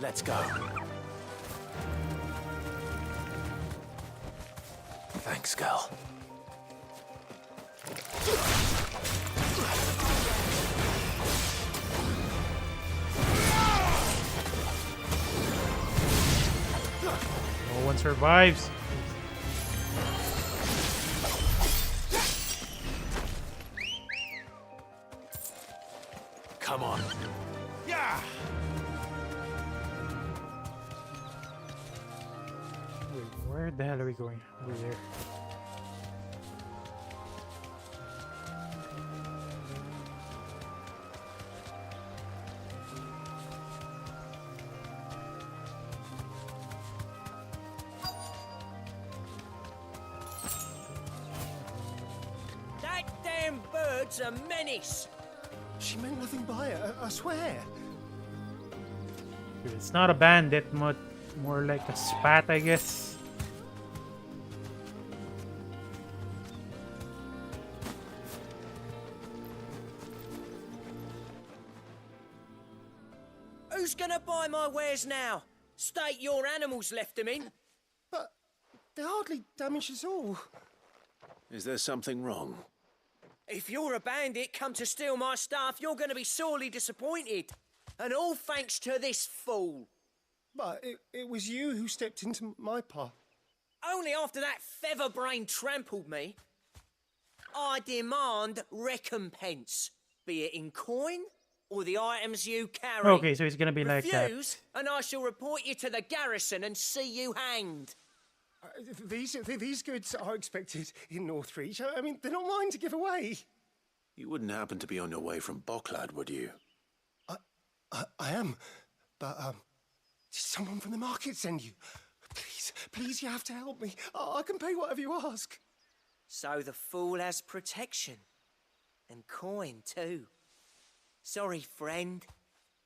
Let's go. Thanks, girl. No one survives. Come on. Yeah! Wait, where the hell are we going? Over there. That damn bird's a menace. She meant nothing by it, I swear. It's not a bandit, but more like a spat, I guess. Who's gonna buy my wares now? State your animals left them in. But they hardly damaged us all. Is there something wrong? If you're a bandit come to steal my stuff, you're gonna be sorely disappointed. And all thanks to this fool. But it was you who stepped into my path. Only after that feather-brain trampled me. I demand recompense, be it in coin or the items you carry. Okay, so it's gonna be like that. Refuse, and I shall report you to the garrison and see you hanged. These goods are expected in Northreach. I mean, they're not mine to give away. You wouldn't happen to be on your way from Bocklad, would you? I am, but did someone from the market send you? Please, you have to help me. I can pay whatever you ask. So the fool has protection. And coin, too. Sorry, friend,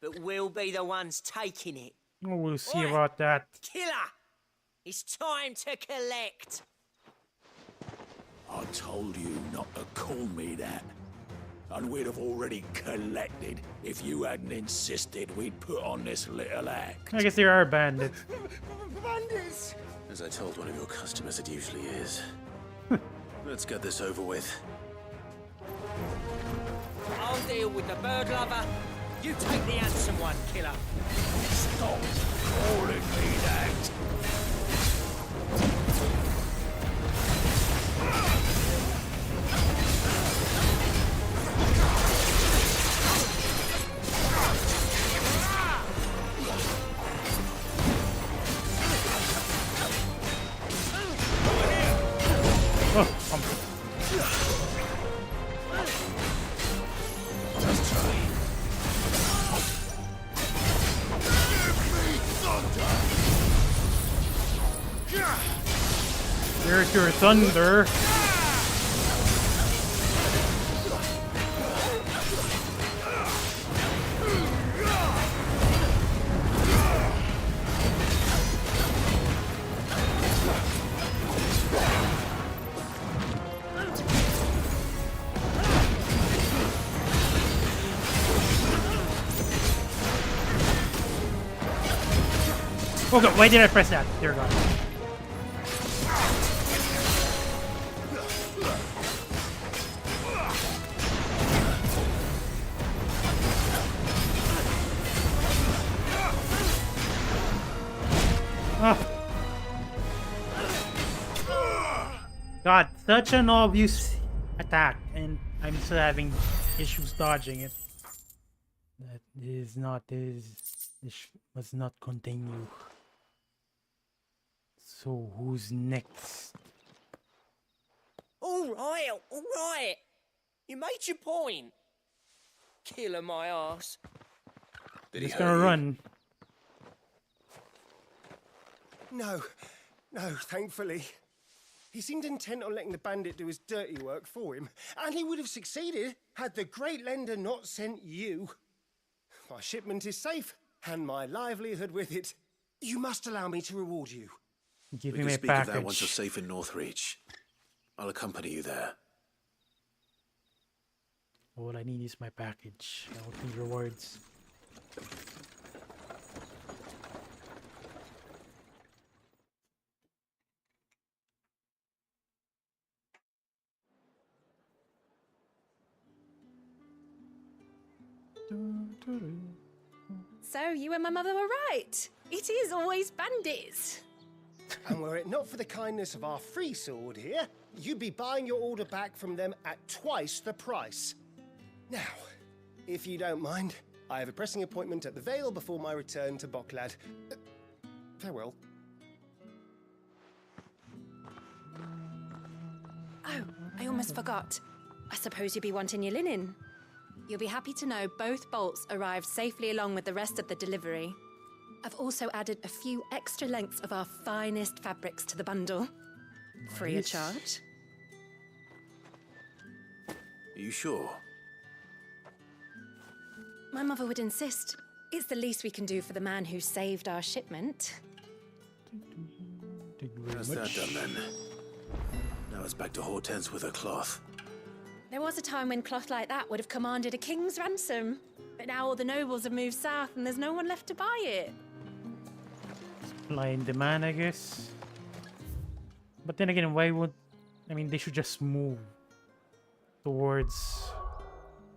but we'll be the ones taking it. Oh, we'll see Oi, about that. Killer! It's time to collect. I told you not to call me that. And we'd have already collected if you hadn't insisted we'd put on this little act. I guess there are bandits. Bandits! As I told one of your customers, it usually is. Let's get this over with. deal with the bird lover. You take the handsome one, killer. Stop calling me that. Oh, Just try. there's your thunder. Oh god, why did I press that? Dear god. Ah. God, such an obvious attack, and I'm still having issues dodging it. That is not this must not continue. So who's next? All right. You made your point. Killer my ass. Did he Just gonna hurt you? run. No, thankfully. He seemed intent on letting the bandit do his dirty work for him, and he would have succeeded had the great lender not sent you. My shipment is safe, and my livelihood with it. You must allow me to reward you. Give We me can my speak of that once you're package. safe in Northreach. I'll accompany you there. All I need is my package. I don't need rewards. So you and my mother were right. It is always bandits. And were it not for the kindness of our free sword here, you'd be buying your order back from them at twice the price. Now, if you don't mind, I have a pressing appointment at the Vale before my return to Boklad. Farewell. Oh, I almost forgot. I suppose you'll be wanting your linen. You'll be happy to know both bolts arrived safely along with the rest of the delivery. I've also added a few extra lengths of our finest fabrics to the bundle. Free of Nice. charge. Are you sure? My mother would insist. It's the least we can do for the man who saved our shipment. Thank you very How's that much. done then? Now it's back to Hortense with her cloth. There was a time when cloth like that would have commanded a king's ransom. But now all the nobles have moved south and there's no one left to buy it. Supply and demand, I guess. But then again, why would... I mean, they should just move towards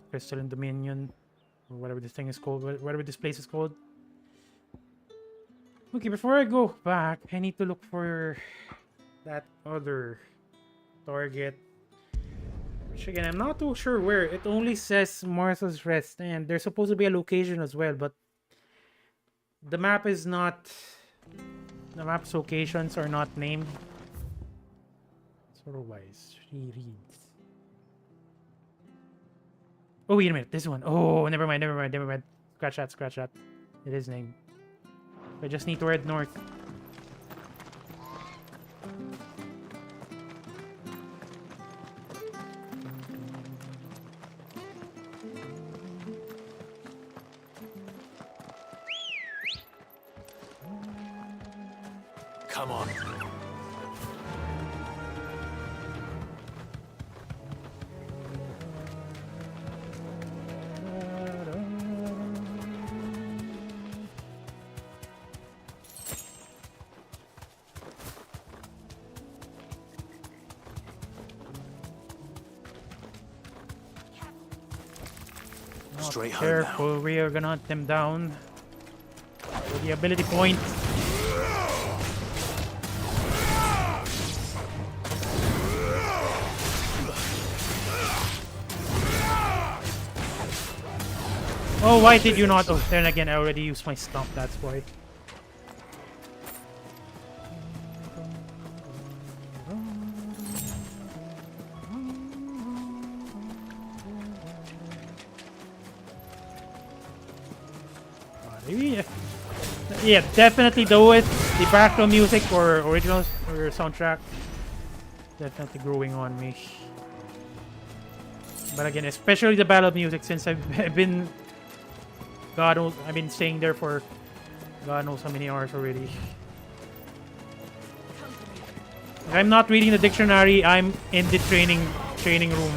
Crystalline Dominion, or whatever this thing is called, whatever this place is called. Okay, before I go back, I need to look for that other target. Which again, I'm not too sure where. It only says Martha's Rest, and there's supposed to be a location as well, but the map is not... The map's locations are not named. Otherwise, she reads. Oh, wait a minute. This one. Oh, never mind. Scratch that. It is named. I just need to head north. Come on. straight home now. Careful, we are gonna hunt them down. For the ability point. Oh, why did you not? Oh, then again, I already used my stomp, that's why. Yeah, definitely do it. The background music or original or soundtrack definitely growing on me. But again, especially the battle music, since I've been God knows I've been staying there for God knows how many hours already. If I'm not reading the dictionary, I'm in the training room.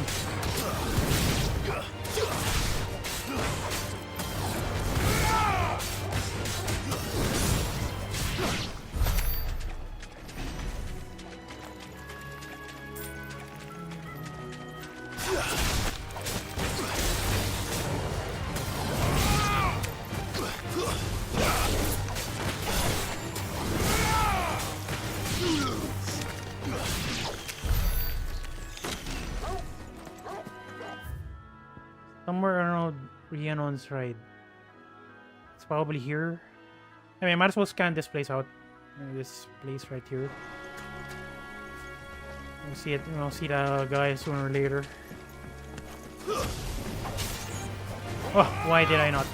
Somewhere around Rhiannon's ride. It's probably here. I mean, I might as well scan this place out. This place right here. We'll see it. We'll see the guy sooner or later. Oh, why did I not?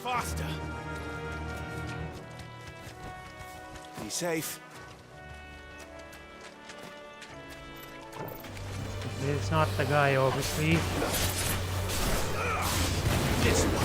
Faster. Be safe. It's not the guy, obviously. This one.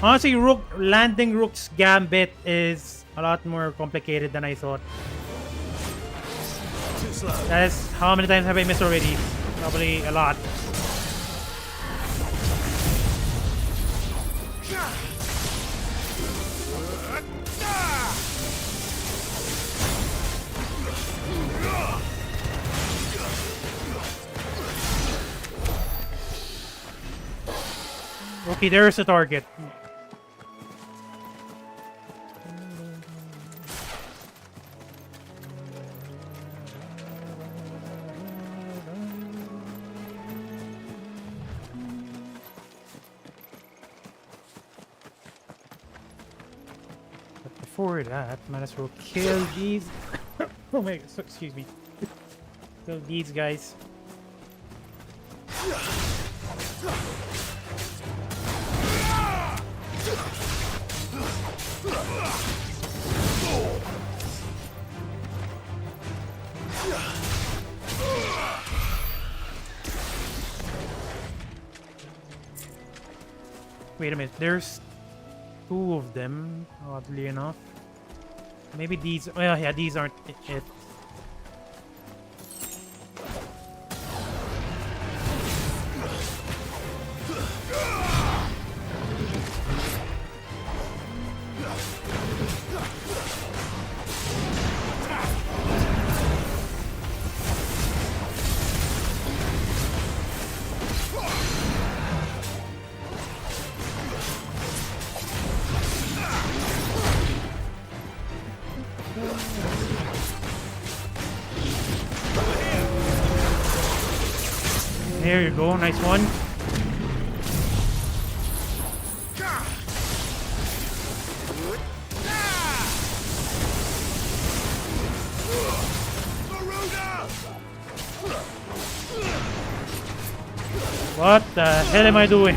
Honestly, landing Rook's Gambit is a lot more complicated than I thought. Too slow. That is, how many times have I missed already? Probably a lot. Okay, there's a target. But before that, might as well kill these. Oh my, excuse me. Kill these guys. Wait a minute, there's two of them, oddly enough. Maybe these, oh yeah, these aren't it. There you go, nice one. What the hell am I doing?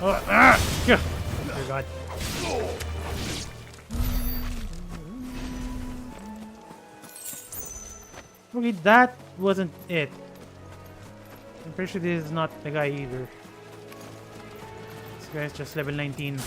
Oh, yeah. Dear God. Okay, that wasn't it. I'm pretty sure this is not the guy either. This guy's just level 19.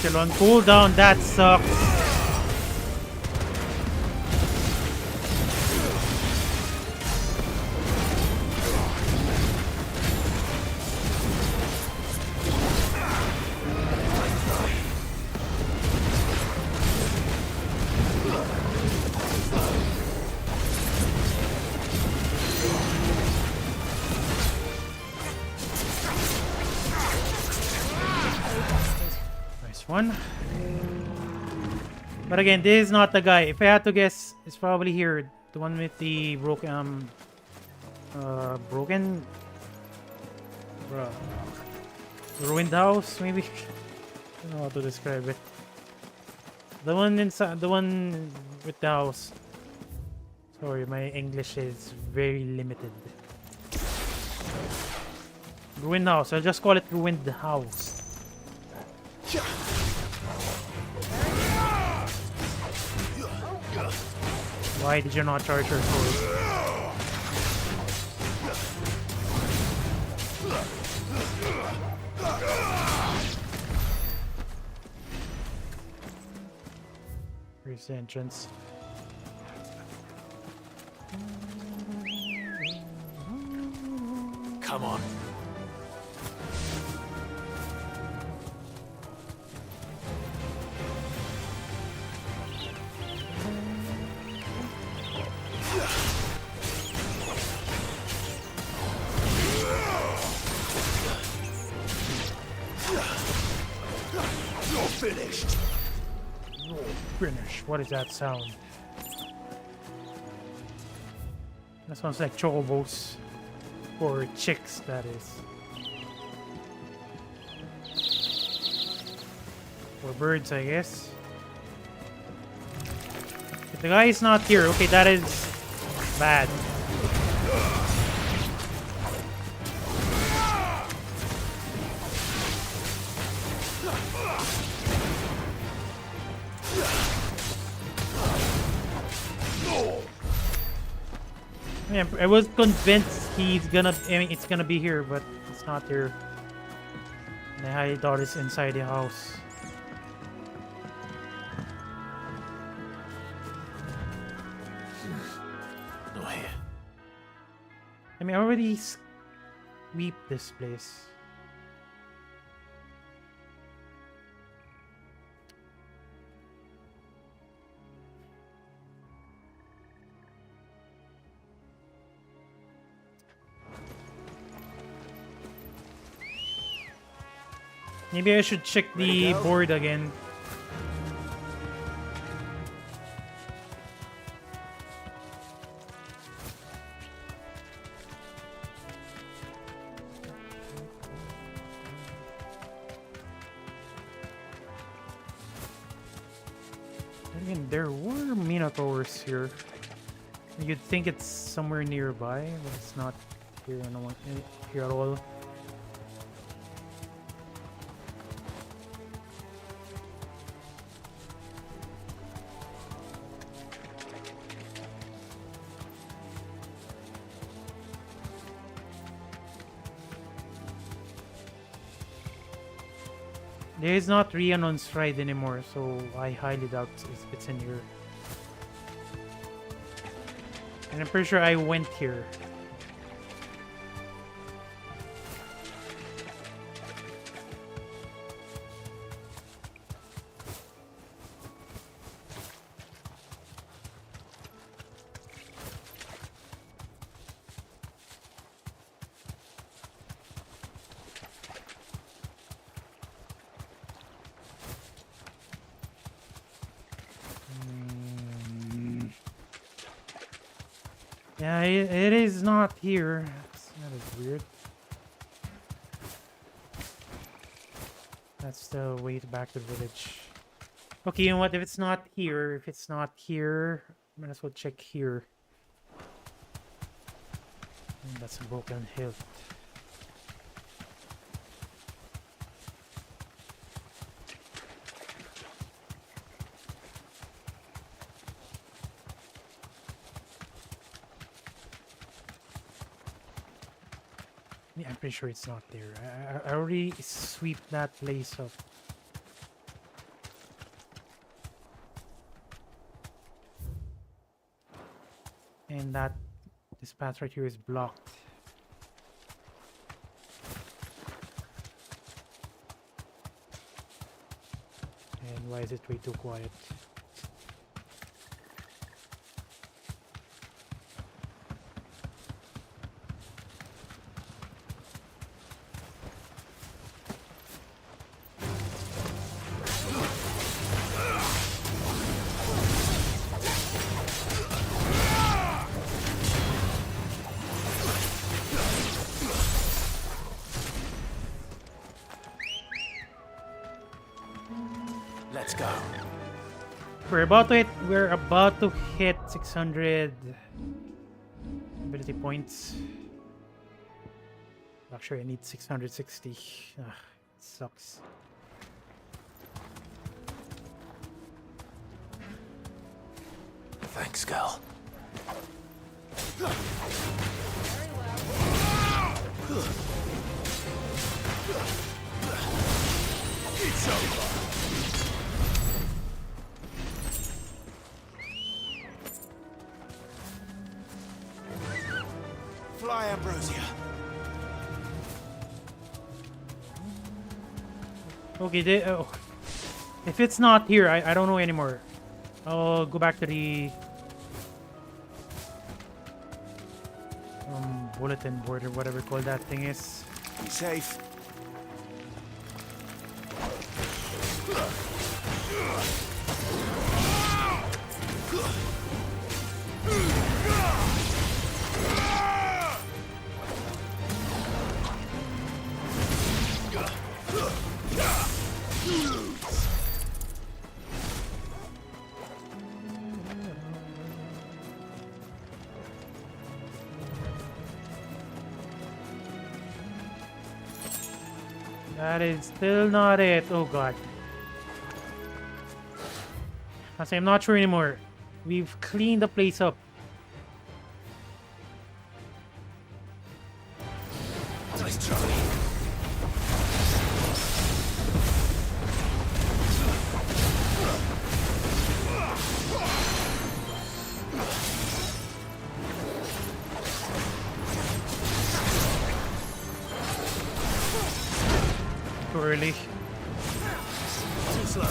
Still on cooldown, that sucks. One. But again, this is not the guy. If I had to guess, it's probably here. The one with the broken ruined house, maybe? I don't know how to describe it. The one inside, the one with the house. Sorry, my English is very limited. Ruined house. I'll just call it ruined house. Why did you not charge your sword? Where's the entrance? Come on. Finished. Finish. What is that sound? That sounds like chocobos. Or chicks, that is. Or birds, I guess. If the guy is not here, okay, that is bad. Yeah, I was convinced he's gonna. I mean, it's gonna be here, but it's not here. And I thought it's inside the house. No here. I mean, I already sweep this place. Maybe I should check the board again. Again, there were minotaurs here. You'd think it's somewhere nearby, but it's not here, here at all. There is not Rhiannon's Ride anymore, so I highly doubt it's in here. And I'm pretty sure I went here. Yeah, it is not here. That is weird. That's the way back to the village. Okay, you know what? If it's not here, might as well check here. That's a broken hill. Yeah, I'm pretty sure it's not there. I already sweep that place up. And this path right here is blocked. And why is it way too quiet? Let's go. We're about to hit 600 ability points. Actually, I need 660. Ugh, sucks. Thanks, girl. It's over. Fly, Ambrosia. Okay, if it's not here, I don't know anymore. I'll go back to the bulletin board or whatever called that thing is. Be safe. That is still not it. Oh god. I'm not sure anymore. We've cleaned the place up. Nice try. Too early. Too slow.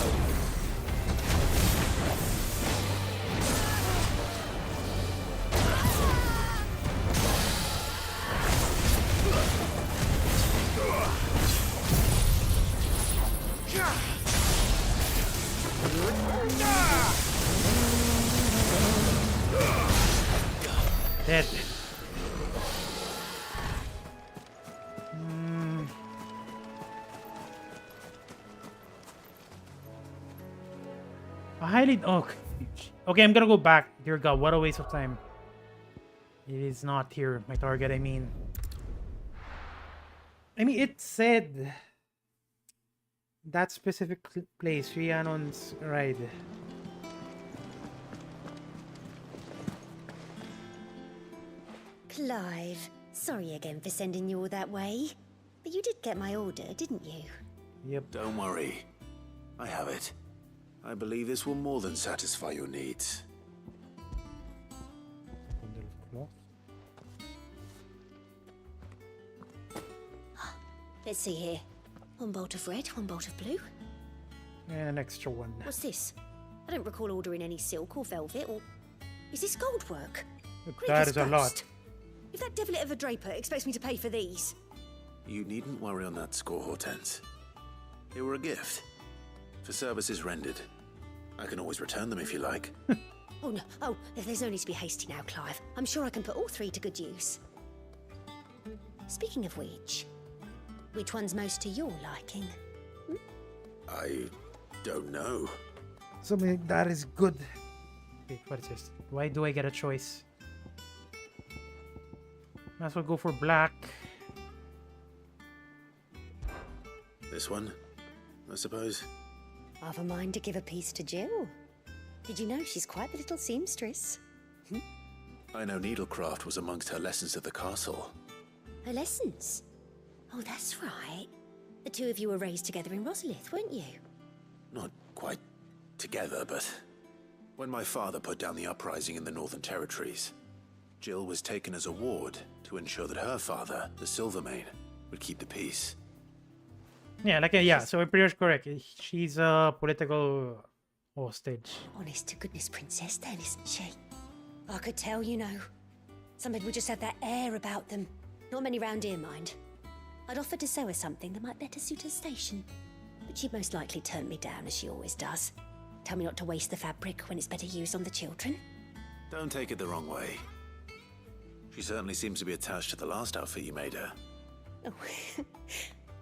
Dead. Okay, I'm gonna go back. Dear God, what a waste of time. It is not here, my target, I mean, it said that specific place, Rhiannon's ride. Clive, sorry again for sending you all that way. But you did get my order, didn't you? Yep. Don't worry. I have it. I believe this will more than satisfy your needs. Let's see here. One bolt of red, one bolt of blue. And an extra one. What's this? I don't recall ordering any silk or velvet or... Is this gold work? Look, that is a lot. If that devilet of a draper expects me to pay for these... You needn't worry on that score, Hortense. They were a gift. For services rendered. I can always return them if you like. Oh, no. Oh, there's no need to be hasty now, Clive. I'm sure I can put all three to good use. Speaking of which one's most to your liking? I don't know. Something that is good. Wait, what is this? Why do I get a choice? Might as well go for black. This one, I suppose. I've a mind to give a piece to Jill. Did you know she's quite the little seamstress? I know needlecraft was amongst her lessons at the castle. Her lessons? Oh, that's right. The two of you were raised together in Rosalith, weren't you? Not quite together, but when my father put down the uprising in the Northern Territories, Jill was taken as a ward to ensure that her father, the Silvermane, would keep the peace. Yeah, yeah. So I'm pretty much correct. She's a political hostage. Honest to goodness princess then, isn't she? I could tell, you know. Some people just have that air about them. Not many round here, mind. I'd offered to sew her something that might better suit her station. But she'd most likely turn me down, as she always does. Tell me not to waste the fabric when it's better used on the children. Don't take it the wrong way. She certainly seems to be attached to the last outfit you made her. Oh,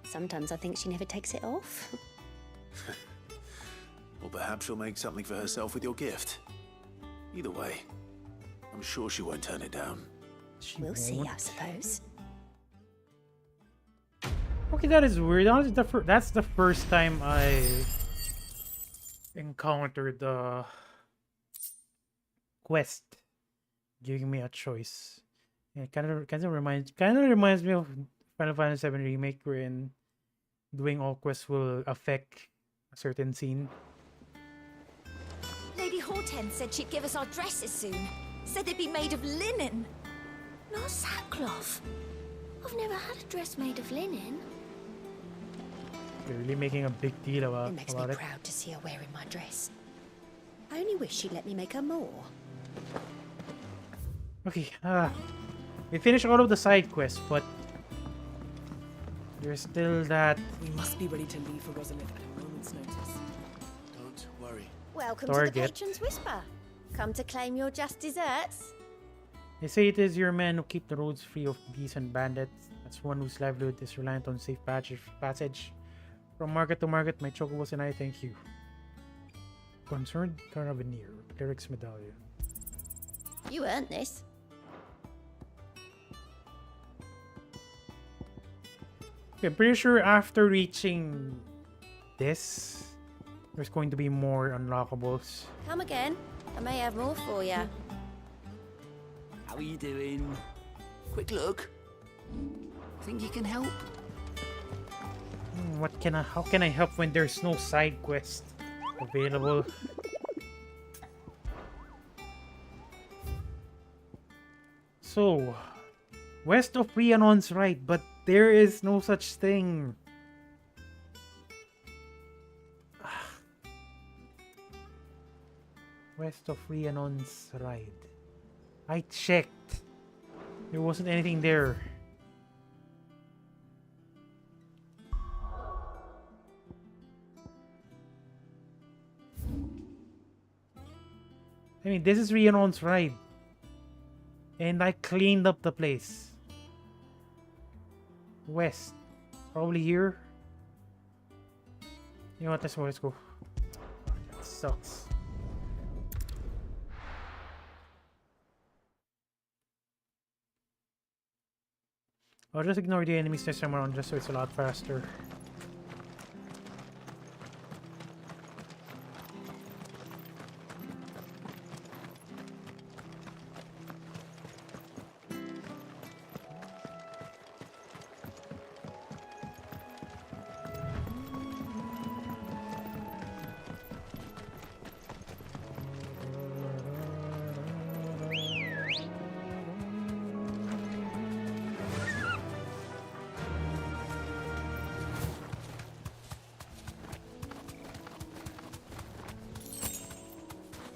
sometimes I think she never takes it off. Or perhaps she'll make something for herself with your gift. Either way, I'm sure she won't turn it down. We'll see, I suppose. Okay, that is weird. Honestly, that's the first time I encountered the quest giving me a choice. Yeah, it kind of reminds me of Final Fantasy VII Remake, wherein doing all quests will affect a certain scene. Lady Hortense said she'd give us our dresses soon. Said they'd be made of linen. Not sackcloth. I've never had a dress made of linen. They're really making a big deal about It makes me proud to see her wearing my dress. I only wish she'd let me make her more. Okay, we finished all of the side quests, but there's still that. We must be ready to leave for Rosalith at a moment's notice. Don't worry. Welcome to the Patron's Whisper. Come to claim your just desserts. They say it is your men who keep the roads free of beasts and bandits. As one whose livelihood is reliant on safe passage from market to market, my chocobos and I thank you. Concerned Carabinier, Cleric's Medallion. You earned this. Okay, I'm pretty sure after reaching this, there's going to be more unlockables. Come again. I may have more for you. How are you doing? Quick look. Think you can help? How can I help when there's no side quest available? So, west of Rhiannon's right, but there is no such thing. West of Rhiannon's right. I checked. There wasn't anything there. I mean, this is Rhiannon's ride. And I cleaned up the place. West. Probably here. You know what? Let's go. That sucks. I'll just ignore the enemies this time around just so it's a lot faster.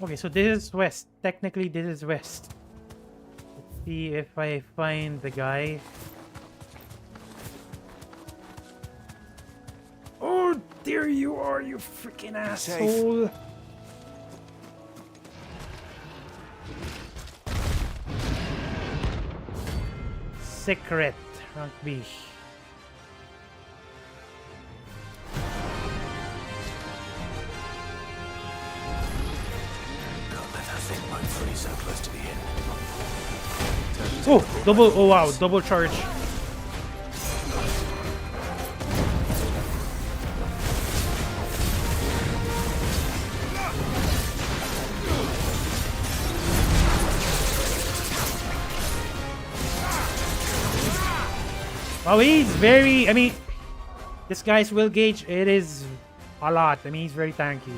Okay, so this is west. Technically, this is west. Let's see if I find the guy. Oh, there you are, you freaking asshole! Secret. Rank B. Can't let that thing run free so close to the end. Oh, double. Oh wow, double charge. Oh, he's very. I mean, this guy's will gauge. It is a lot. I mean, he's very tanky.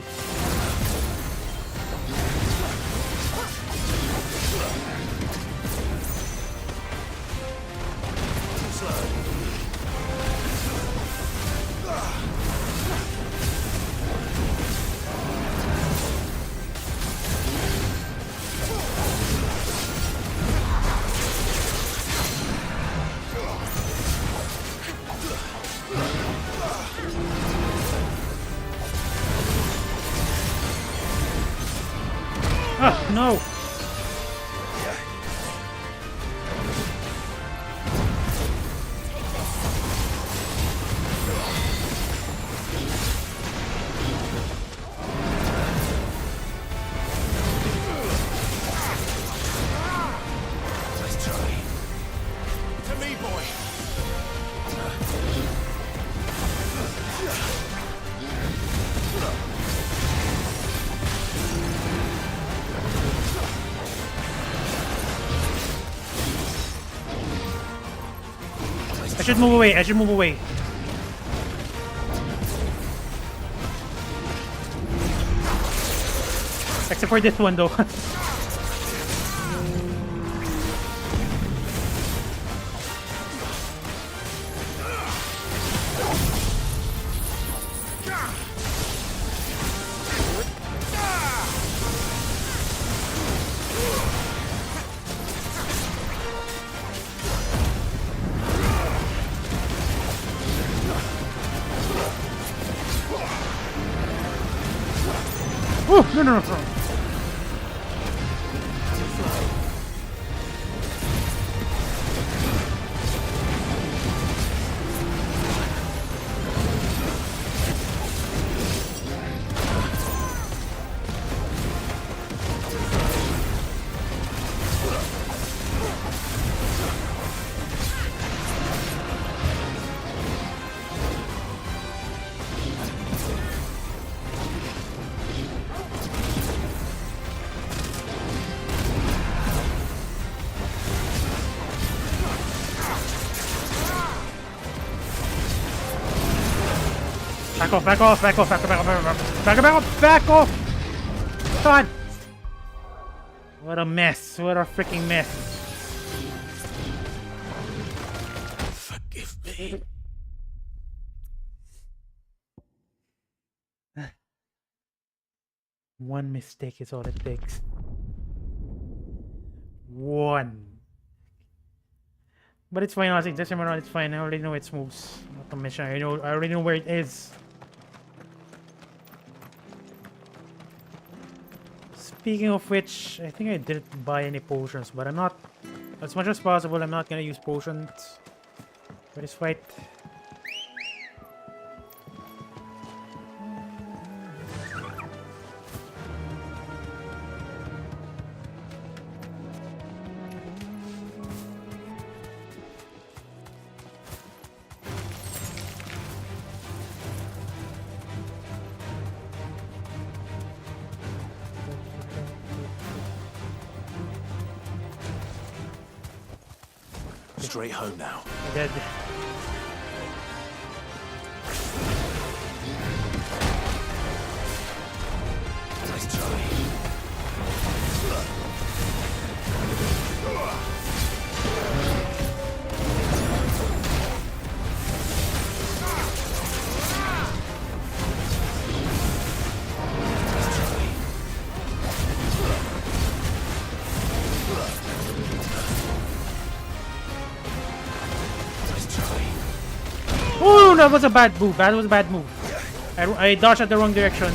Ah, no! Let's try. To me, boy. I should move away. I should move away. Except for this one, though. Oh, no, no, no. Back off, back off, back off, back off, back off, back off, back off, back off, back off! God! What a mess, what a freaking mess. Forgive me. One mistake is all it takes. One. But it's fine, honestly. This time around, it's fine. I already know its moves. Not the mission. I already know where it is. Speaking of which, I think I didn't buy any potions, but I'm not, as much as possible, I'm not gonna use potions for this fight. Straight home now. Dead. Let's try. Oh, that was a bad move. That was a bad move. I dodged at the wrong direction.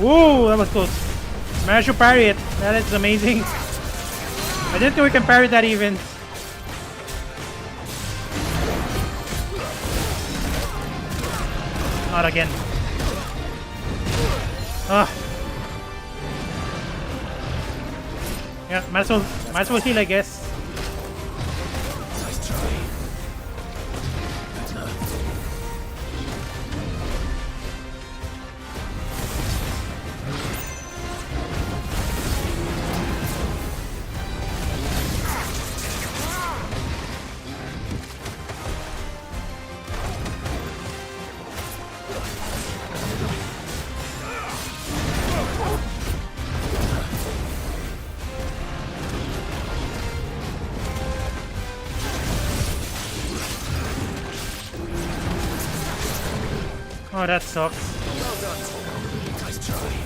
Ooh, that was close. Managed to parry it. That is amazing. I didn't think we can parry that even. Not again. Ah. Yeah, might as well heal, I guess. Nice try. Oh, that sucks. Well done. Nice try.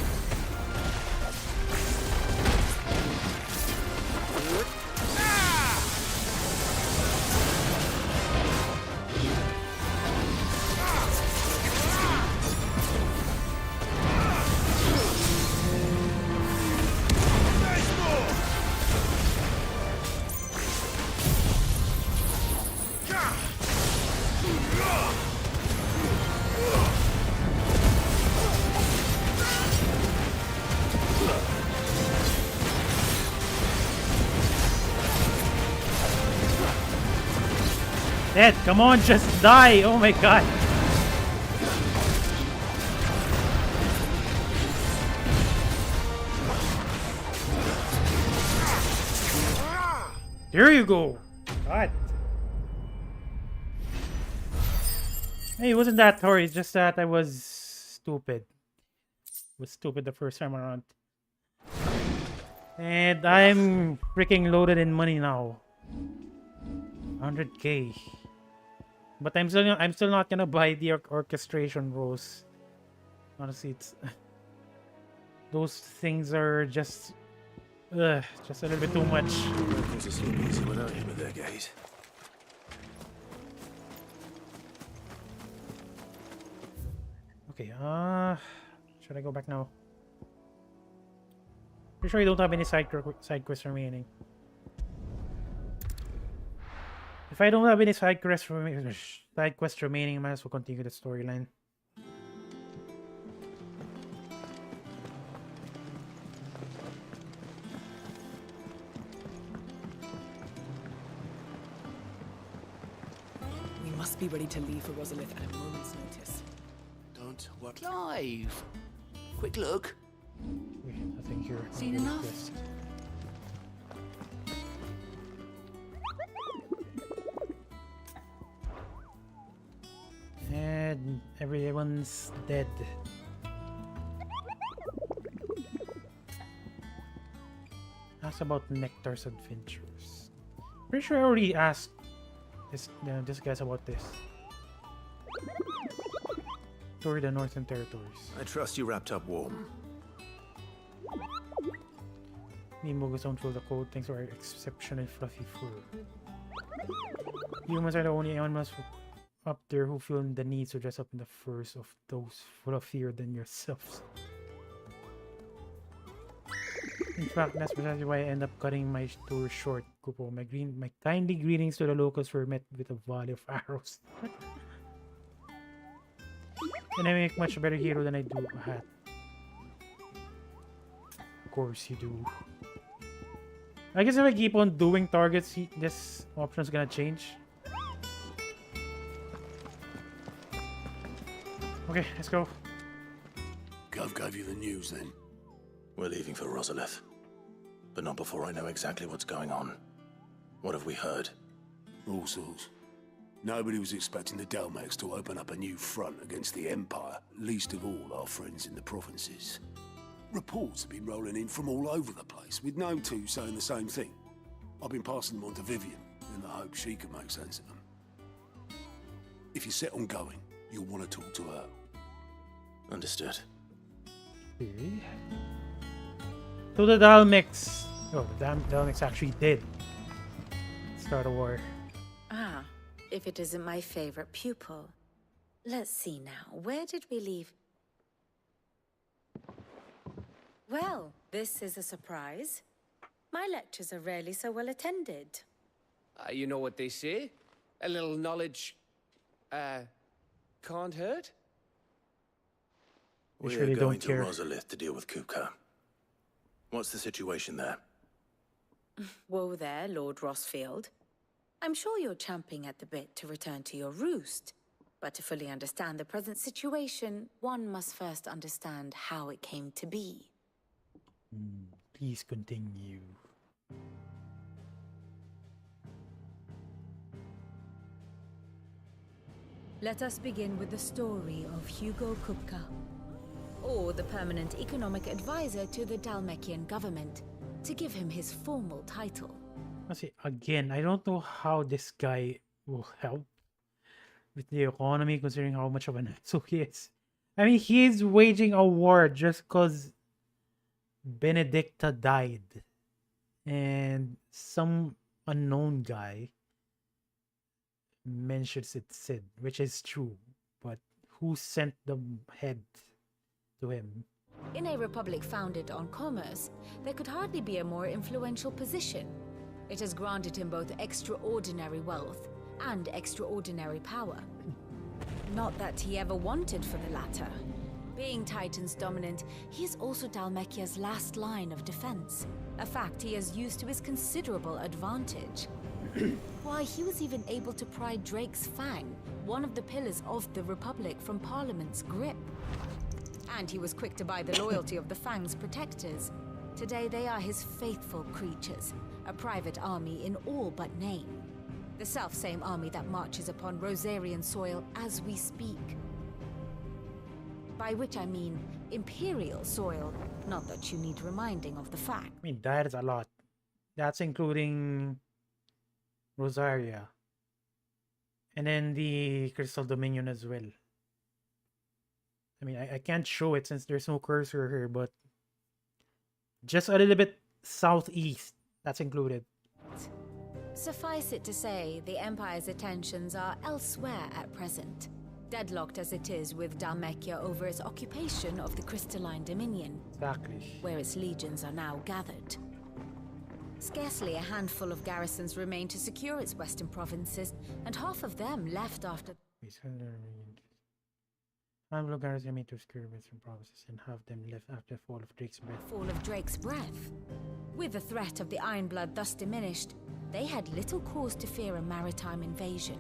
Dead, come on, just die! Oh my god! There you go! God! Hey, it wasn't that hard, it's just that I was stupid. Was stupid the first time around. And I'm freaking loaded in money now. 100k. But I'm still not gonna buy the orchestration rolls. Honestly, it's those things are just a little bit too much. Things are sleep easy without him at their gate. Okay, should I go back now? Pretty sure you don't have any side quests remaining. If I don't have any side quests remaining, I might as well continue the storyline. We must be ready to leave for Rosalith at a moment's notice. Don't worry. Clive! Quick look. Wait, I think you're Seen enough? quest. And everyone's dead. Ask about Nectar's adventures. Pretty sure I already asked this guys about this. Story the Northern Territories. I trust you wrapped up warm. Nimogas don't feel the cold thanks to our exceptional fluffy fur. Humans are the only animals up there who feel the need to dress up in the furs of those fluffier than yourselves. In fact, that's precisely why I end up cutting my tour short, Kupo. My kindly greetings to the locals were met with a volley of arrows. And I make much better hero than I do a hat. Of course you do. I guess if I keep on doing targets, this option's gonna change. Okay, let's go. Gov gave you the news then? We're leaving for Rosalith. But not before I know exactly what's going on. What have we heard? All sorts. Nobody was expecting the Delmex to open up a new front against the Empire, least of all our friends in the provinces. Reports have been rolling in from all over the place, with no two saying the same thing. I've been passing them on to Vivian, in the hope she can make sense of them. If you're set on going, you'll want to talk to her. Understood. Okay. So the Dalmex... Oh, the Dalmex actually did start a war. Ah, if it isn't my favorite pupil. Let's see now, where did we leave? Well, this is a surprise. My lectures are rarely so well attended. You know what they say? A little knowledge, can't hurt? We Sure are they going don't to care. Rosalith to deal with KUPKA. What's the situation there? Whoa there, Lord Rossfield. I'm sure you're champing at the bit to return to your roost. But to fully understand the present situation, one must first understand how it came to be. Please continue. Let us begin with the story of Hugo KUPKA, or the permanent economic advisor to the Dalmekian government, to give him his formal title. Again, I don't know how this guy will help with the economy, considering how much of an asshole he is. I mean, he's waging a war just because Benedicta died. And some unknown guy mentions it's Sid, which is true. But who sent the head to him? In a republic founded on commerce, there could hardly be a more influential position. It has granted him both extraordinary wealth and extraordinary power. Not that he ever wanted for the latter. Being Titan's dominant, he is also Dalmekia's last line of defense, a fact he has used to his considerable advantage. Why, he was even able to pry Drake's Fang, one of the pillars of the Republic, from Parliament's grip. And he was quick to buy the loyalty of the Fang's protectors. Today they are his faithful creatures, a private army in all but name. The self-same army that marches upon Rosarian soil as we speak. By which I mean Imperial soil, not that you need reminding of the fact. I mean, that is a lot. That's including Rosaria. And then the Crystal Dominion as well. I mean, I can't show it since there's no cursor here, but just a little bit southeast, that's included. Suffice it to say, the Empire's attentions are elsewhere at present, deadlocked as it is with Dalmekia over its occupation of the Crystalline Dominion, Exactly. where its legions are now gathered. Scarcely a handful of garrisons remain to secure its western provinces, and half of them left after... Handful guards remain to secure western provinces and have them left after the fall of Drake's breath. Fall of Drake's breath. With the threat of the Ironblood thus diminished, they had little cause to fear a maritime invasion.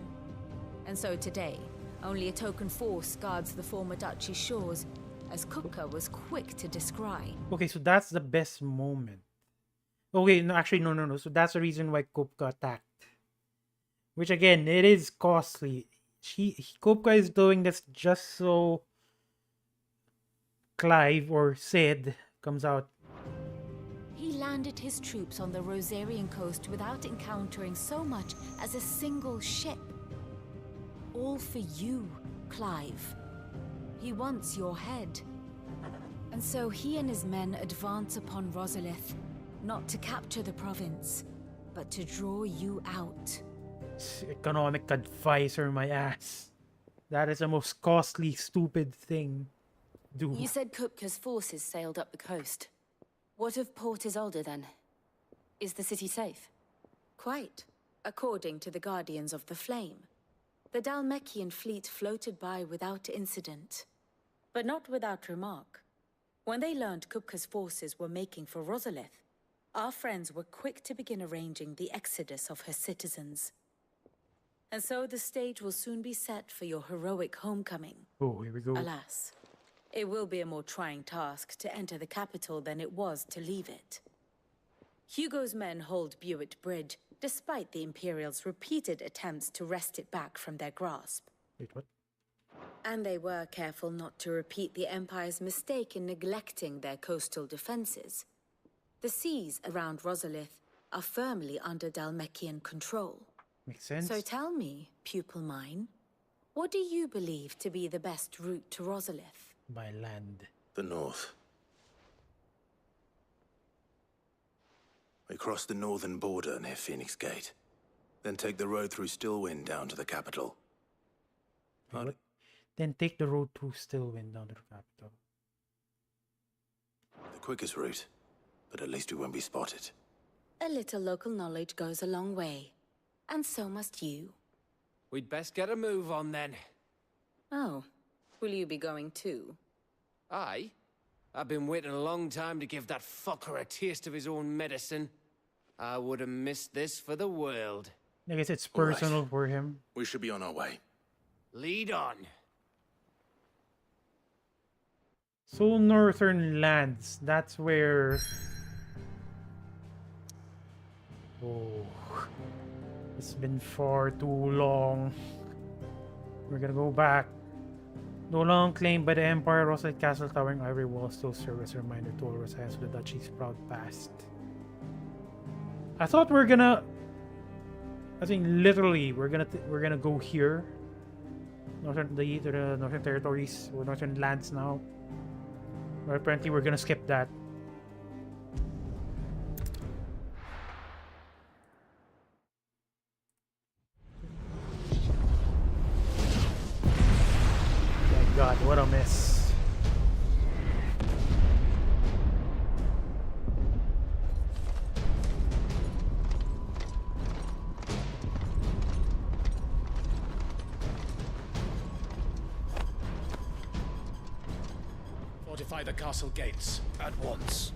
And so today, only a token force guards the former duchy's shores, as KUPKA was quick to descry. Okay, so that's the best moment. Okay, no, actually, no. So that's the reason why KUPKA attacked. Which again, it is costly. KUPKA is doing this just so Clive or Sid comes out. He landed his troops on the Rosarian coast without encountering so much as a single ship. All for you, Clive. He wants your head. And so he and his men advance upon Rosalith, not to capture the province, but to draw you out. Economic advisor, my ass. That is the most costly, stupid thing. Do. You said KUPKA's forces sailed up the coast. What of Port Isolde then? Is the city safe? Quite, according to the Guardians of the Flame. The Dalmekian fleet floated by without incident, but not without remark. When they learned KUPKA's forces were making for Rosalith, our friends were quick to begin arranging the exodus of her citizens. And so the stage will soon be set for your heroic homecoming. Oh, here we go. Alas, it will be a more trying task to enter the capital than it was to leave it. Hugo's men hold Buett Bridge, despite the Imperials' repeated attempts to wrest it back from their grasp. Wait, what? And they were careful not to repeat the Empire's mistake in neglecting their coastal defenses. The seas around Rosalith are firmly under Dalmekian control. Makes sense. So tell me, pupil mine, what do you believe to be the best route to Rosalith? By land. The north. We cross the northern border near Phoenix Gate. Then take the road through Stillwind down to the capital. Then take the road through Stillwind down to the capital. The quickest route, but at least we won't be spotted. A little local knowledge goes a long way. And so must you. We'd best get a move on then. Oh, will you be going too? Aye. I've been waiting a long time to give that fucker a taste of his own medicine. I would have missed this for the world. I guess it's personal for him. We should be on our way. Lead on. So northern lands, that's where... Oh, it's been far too long. We're gonna go back. No long claimed by the Empire, Roselit Castle towering ivory walls still serve as a reminder to all residents of the duchy's proud past. I thought we're gonna... I think literally we're gonna go here. To the northern territories or northern lands now. But apparently we're gonna skip that. My God, what a mess. Fortify the castle gates at once.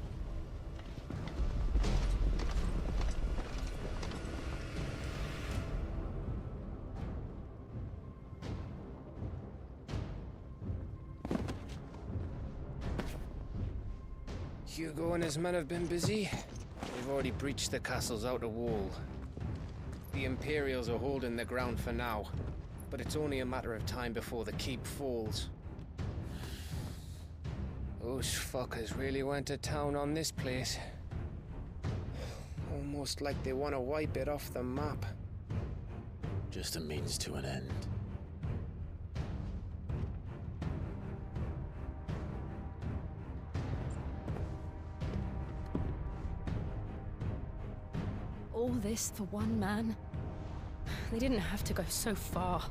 Hugo and his men have been busy. They've already breached the castle's outer wall. The Imperials are holding the ground for now, but it's only a matter of time before the keep falls. Those fuckers really went to town on this place. Almost like they want to wipe it off the map. Just a means to an end. All this for one man? They didn't have to go so far.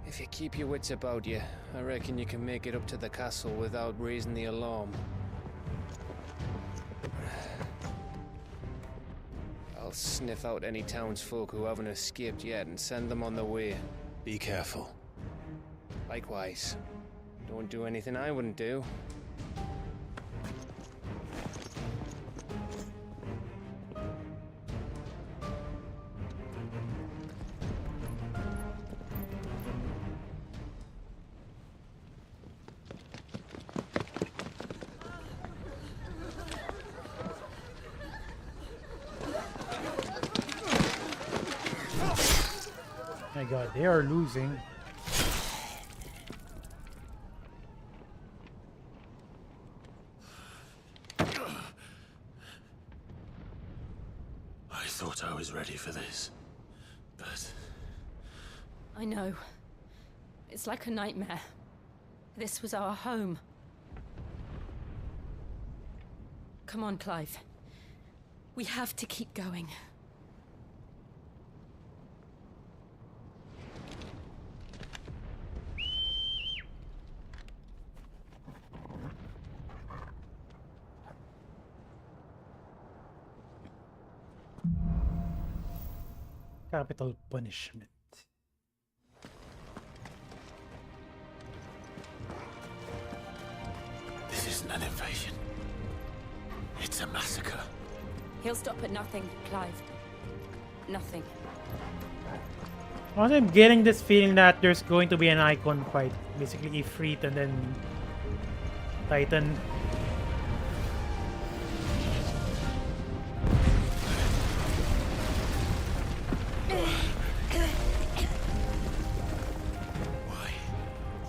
If you keep your wits about you, I reckon you can make it up to the castle without raising the alarm. I'll sniff out any townsfolk who haven't escaped yet and send them on their way. Be careful. Likewise. Don't do anything I wouldn't do. My God, they are losing. I thought I was ready for this, but... I know. It's like a nightmare. This was our home. Come on, Clive. We have to keep going. Capital punishment. This isn't an invasion. It's a massacre. He'll stop at nothing, Clive. Nothing. Also, I'm getting this feeling that there's going to be an icon fight. Basically, Ifrit and then Titan.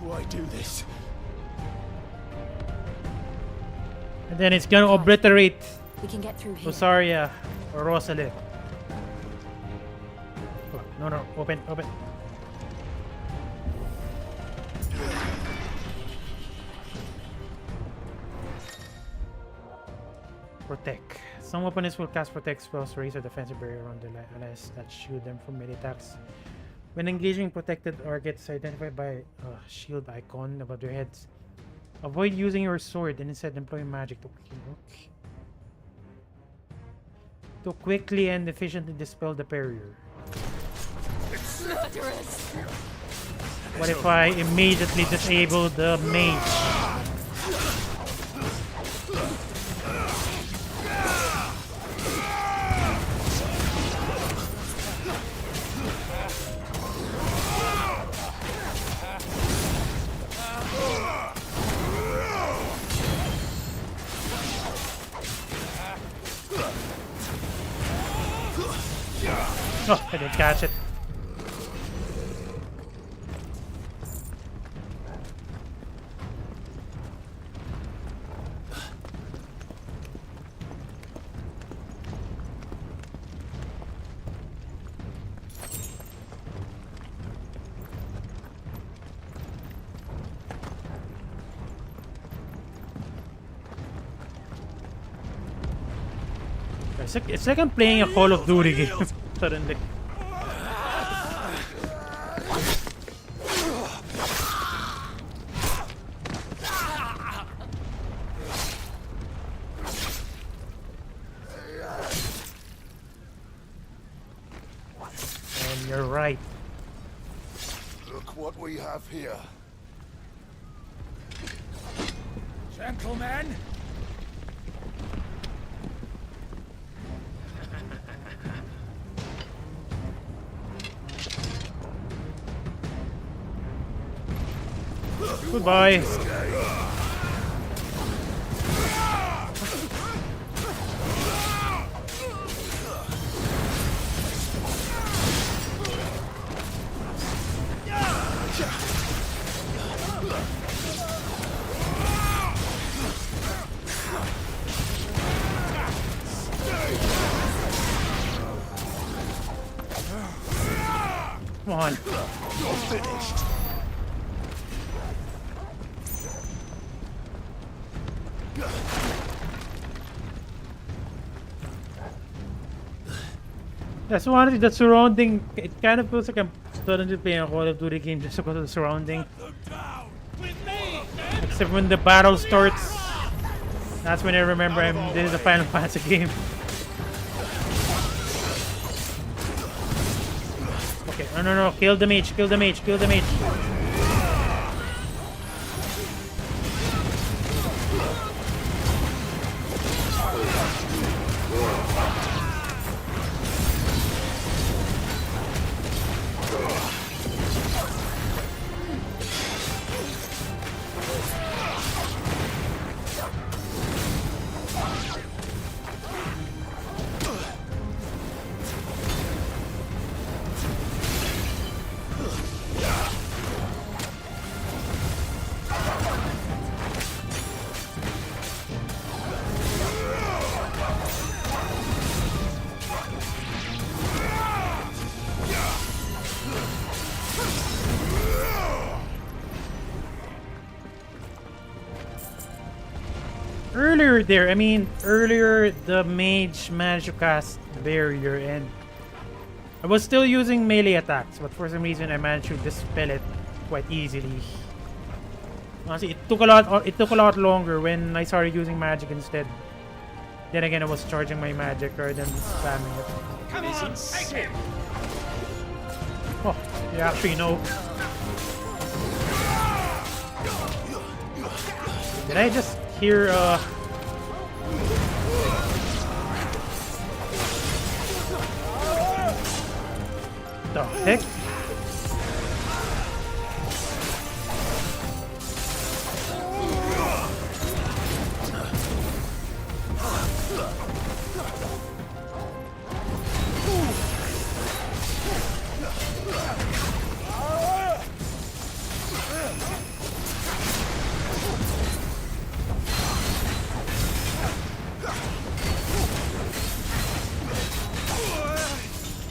Why do this? And then it's gonna obliterate We can get through here. Rosaria or Rosalit. Oh, no, open. Protect. Some opponents will cast protect spells, raise a defensive barrier around the allies that shield them from melee attacks. When engaging protected targets identified by a shield icon above their heads, Avoid using your sword and instead employ magic to quickly and efficiently dispel the barrier. It's murderous. What if I immediately disable the mage? Oh, I didn't catch it. It's like I'm playing a Call of Duty game suddenly. And you're right. Look what we have here. Gentlemen! Goodbye. Come on. You're finished. That's one. The surrounding. It kind of feels like I'm suddenly playing a Call of Duty game just because of the surrounding. Except when the battle starts, that's when I remember this is a Final Fantasy game. Okay, no, kill the mage, kill the mage, kill the mage. Earlier the mage managed to cast the barrier and I was still using melee attacks, but for some reason I managed to dispel it quite easily. Honestly, it took a lot longer when I started using magic instead. Then again, I was charging my magic rather than spamming it. Come on, take him! Oh, you actually know. Did I just hear the heck?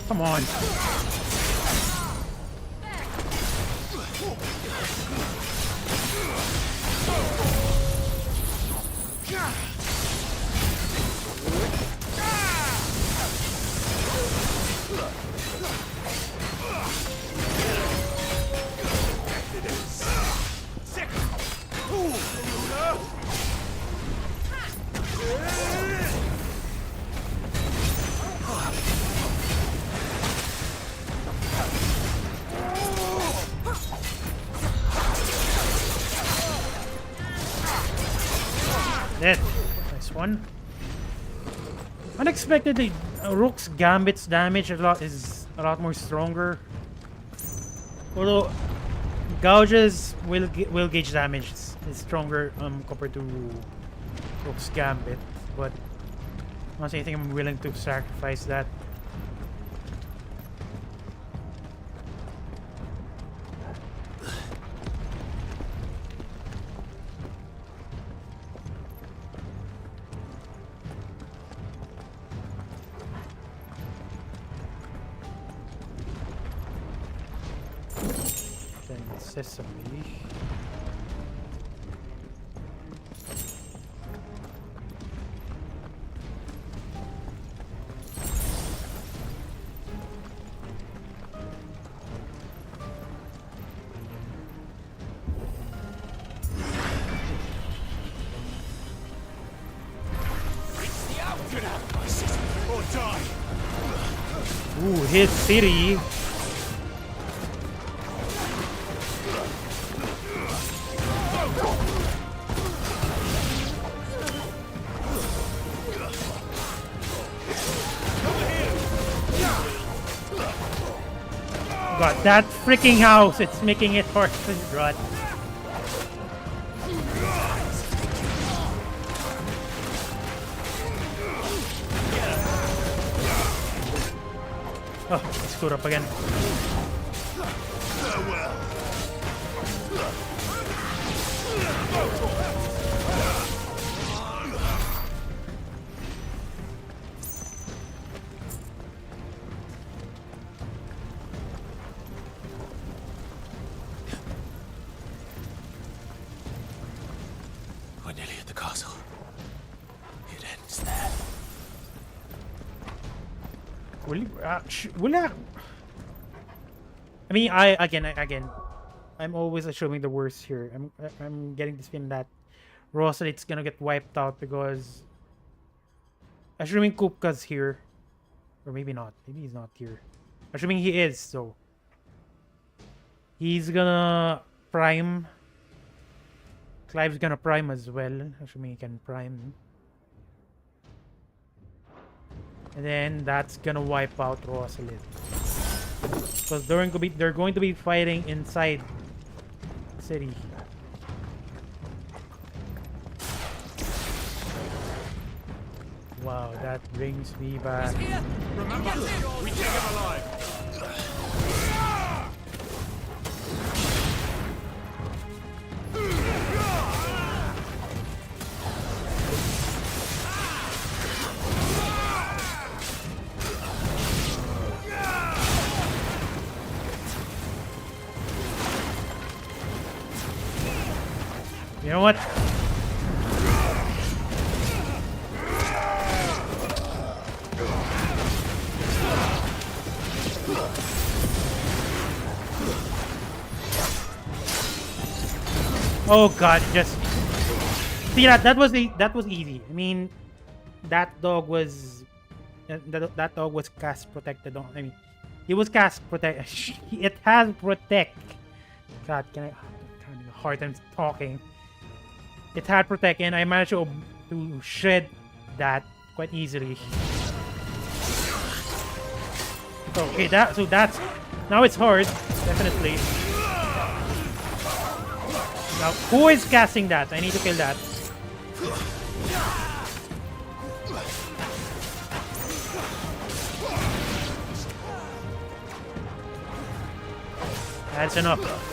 Come on. Dead. Nice one. Unexpectedly, Rook's Gambit's damage is a lot more stronger. Although Gouge's will gauge damage is stronger compared to Rook's Gambit, but honestly, I think I'm willing to sacrifice that. Sesame. Ooh, hit city. God, that freaking house, it's making it hard to run. Oh, I screwed up again. We're nearly at the castle. It ends there. Will I mean, again, I'm always assuming the worst here. I'm getting this feeling that Rosalith's gonna get wiped out because assuming KUPKA's here, or maybe not. Maybe he's not here. Assuming he is, so he's gonna prime. Clive's gonna prime as well. Assuming he can prime. And then that's gonna wipe out Rosalith. Because they're going to be fighting inside the city. Wow, that brings me back. Remember, we take him alive. You know what? Oh god, just see that was easy. I mean, that dog was cast protected on. I mean, he was cast protect. It has protect. God, I'm having a hard time talking. It had protect, and I managed to shred that quite easily. Okay, that's now it's hard, definitely. Now, who is casting that? I need to kill that. That's enough.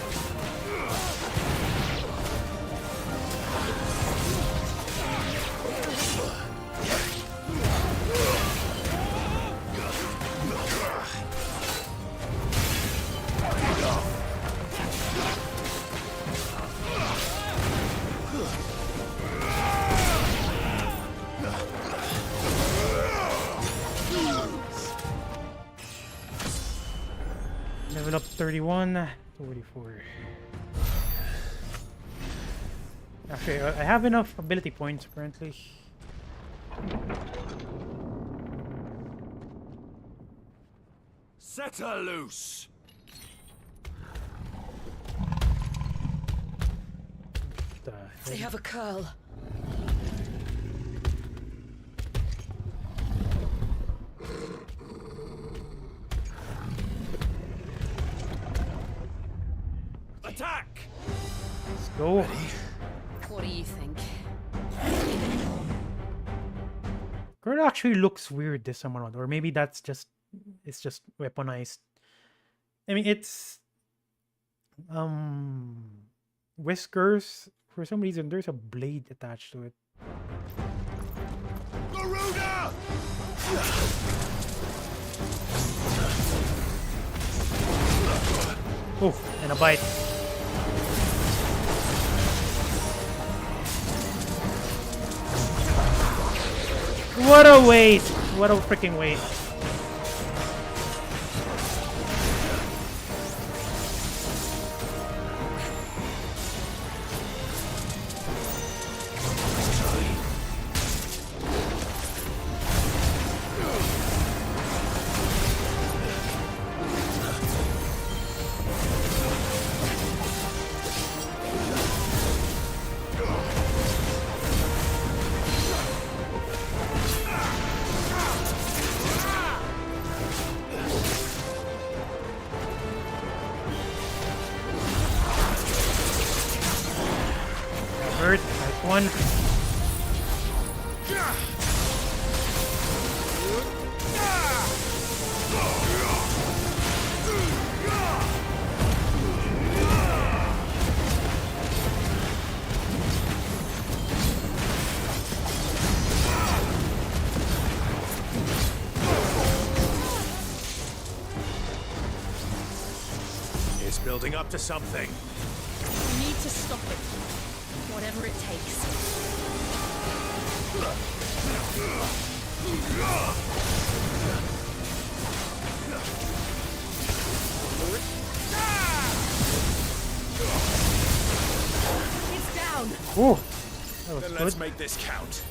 Level up 31, 44. Actually, I have enough ability points currently. Set her loose. They have a curl. Attack! Let's go. What do you think? Girl actually looks weird this time around, or maybe that's just it's just weaponized. I mean, it's whiskers. For some reason, there's a blade attached to it. Garuda! Oh, and a bite. What a waste! What a freaking waste! Hurt. Nice one. It's building up to something. We need to stop it. Whatever it takes. It's down. Oh, that was Then good. let's make this count.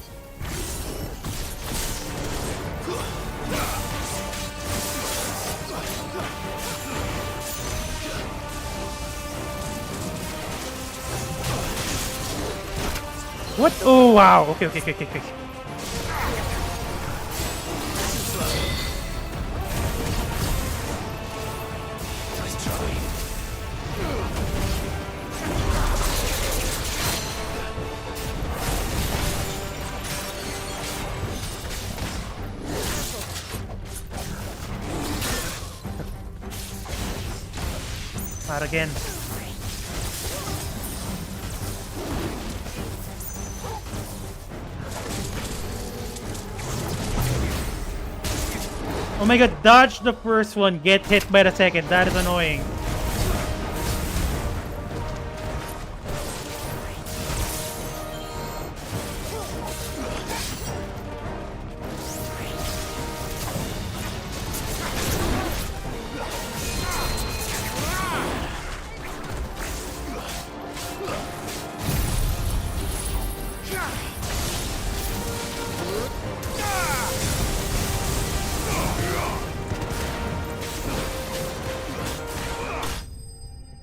What? Oh wow. Okay. Not again. Oh my god, dodge the first one, get hit by the second. That is annoying.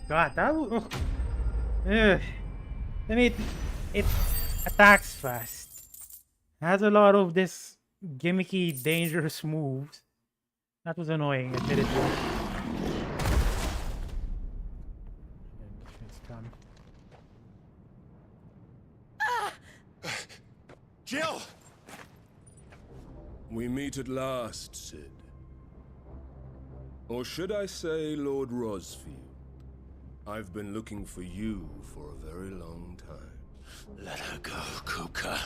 God, that was... I mean, it attacks fast. Has a lot of this gimmicky, dangerous moves. That was annoying, admittedly. It's done. Jill! We meet at last, Sid. Or should I say, Lord Rosfield? I've been looking for you for a very long time. Let her go, KUPKA.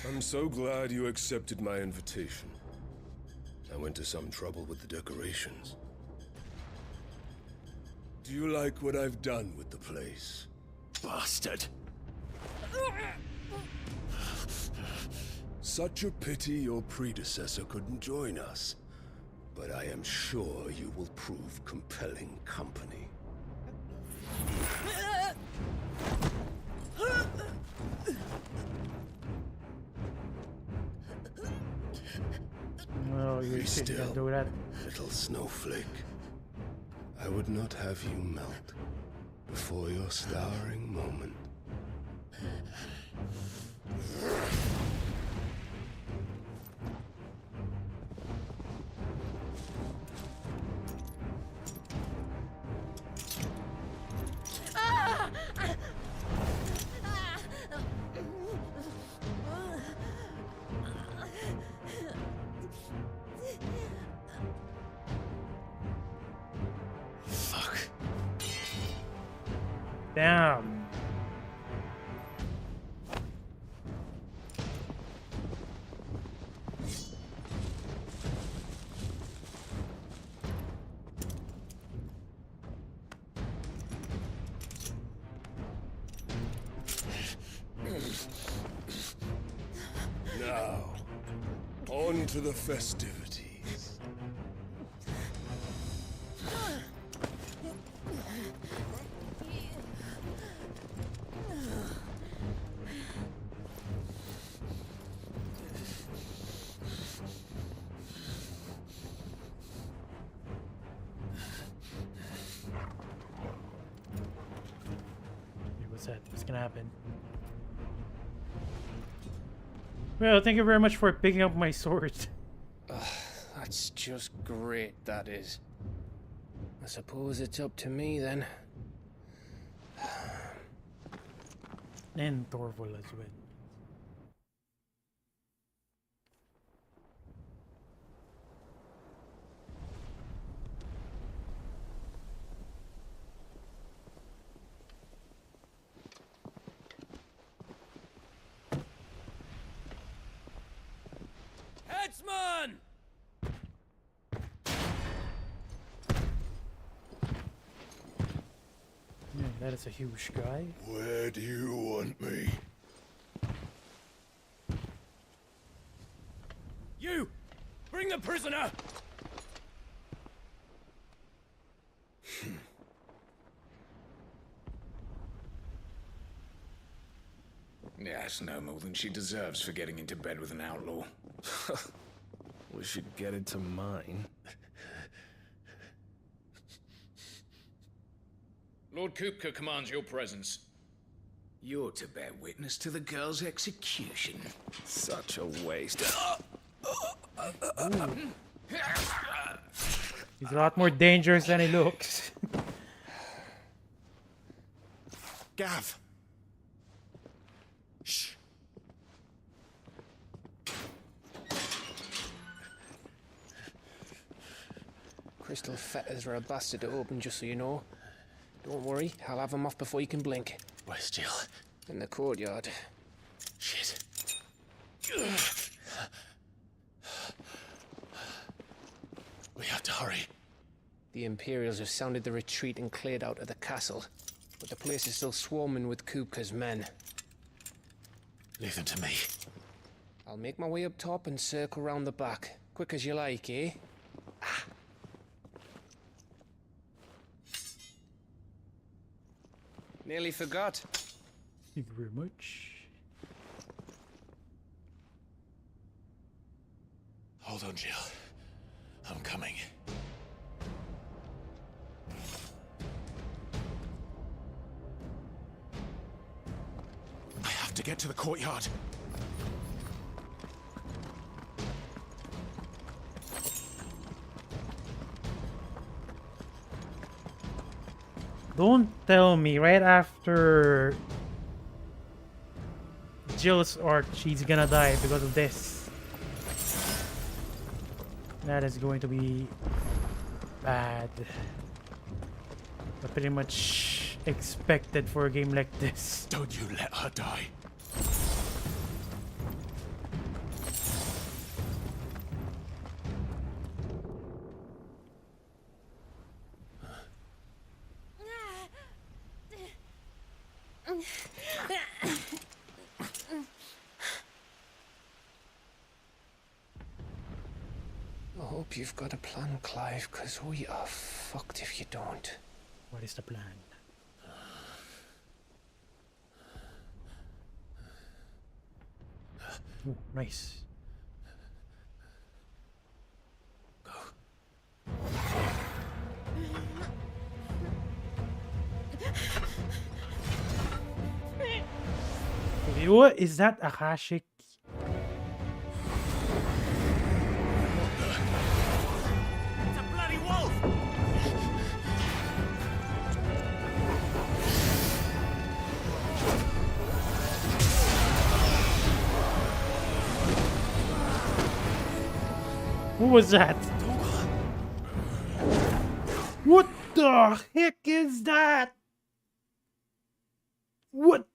I'm so glad you accepted my invitation. I went to some trouble with the decorations. Do you like what I've done with the place? Bastard. Such a pity your predecessor couldn't join us. But I am sure you will prove compelling company. Oh, Be you shouldn't still, do that. little snowflake. I would not have you melt before your starring moment. Damn. Now, on to the festivities. What's that? What's gonna happen? Well, thank you very much for picking up my sword. That's just great, that is. I suppose it's up to me then. And Torval as well. Headsman! Yeah, that is a huge guy. Where do you want me? You! Bring the prisoner! Yes, no more than she deserves for getting into bed with an outlaw. We should get it to mine. Lord KUPKA commands your presence. You're to bear witness to the girl's execution. Such a waste. He's a lot more dangerous than he looks. Gav! Shh. Crystal fetters are a bastard to open, just so you know. Don't worry, I'll have them off before you can blink. Where's Jill? In the courtyard. Shit. We have to hurry. The Imperials have sounded the retreat and cleared out of the castle. But the place is still swarming with KUPKA's men. Leave them to me. I'll make my way up top and circle round the back. Quick as you like, eh? Nearly forgot. Thank you very much. Hold on, Jill. I'm coming. I have to get to the courtyard. Don't tell me right after Jill's arc she's gonna die because of this. That is going to be bad. But pretty much expected for a game like this. Don't you let her die. I hope you've got a plan, Clive, because we are fucked if you don't. What is the plan? Ooh, nice. What is that? Akashic? It's a bloody wolf! Who was that? What the heck is that? What?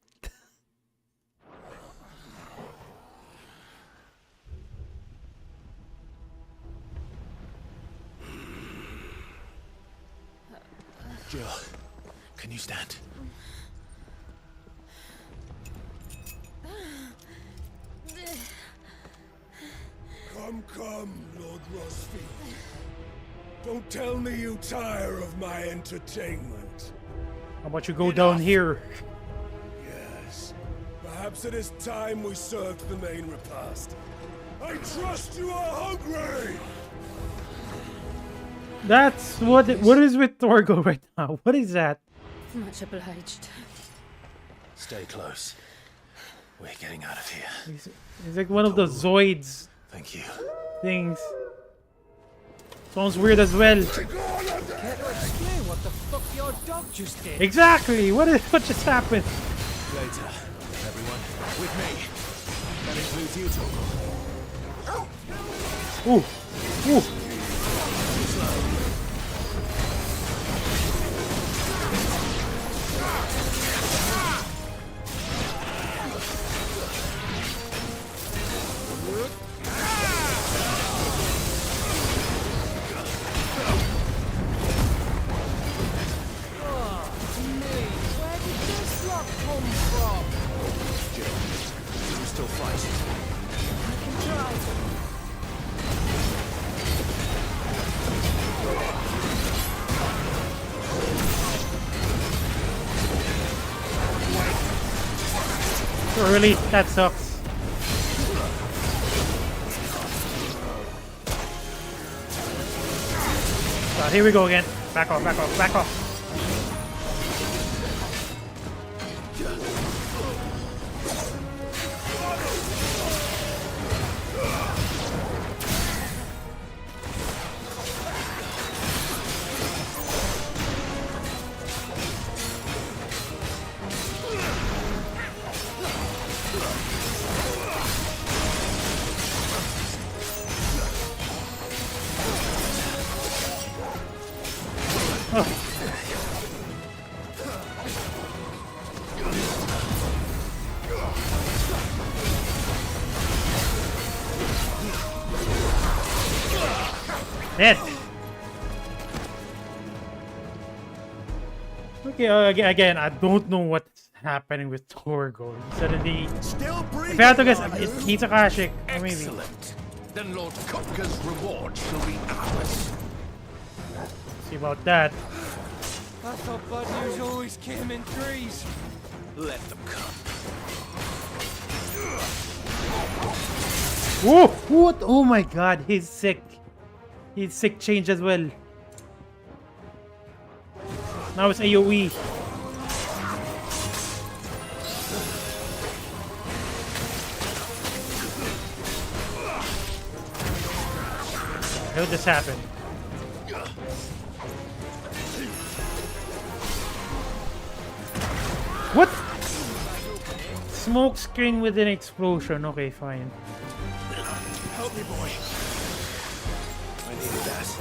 Jill, can you stand? Come, Lord Rosfield. Don't tell me you tire of my entertainment. How about you go down here? Yes. Perhaps it is time we served the main repast. I trust you are hungry! That's what is with Torgo right now? What is that? Much obliged. Stay close. We're getting out of here. It's like one of the Zoids. Thank you. Things. Sounds weird as well. Care to explain what the fuck your dog just did? Exactly. What just happened? Later, everyone. With me. That includes you, Torgo. Ooh. Ooh. Really? That sucks. God, here we go again. Back off, back off, back off. Dead. Okay, again, I don't know what's happening with Torgo. Suddenly, if I had to guess, he's a Kashik, or maybe. Excellent. Then Lord KUPKA's reward shall be ours. See about that. I thought bad news always came in threes. Let them come. Whoa! What? Oh my god, he's sick. He's sick change as well. Now it's AoE. How did this happen? What? Smoke screen with an explosion. Okay, fine. Help me, boy. I needed that.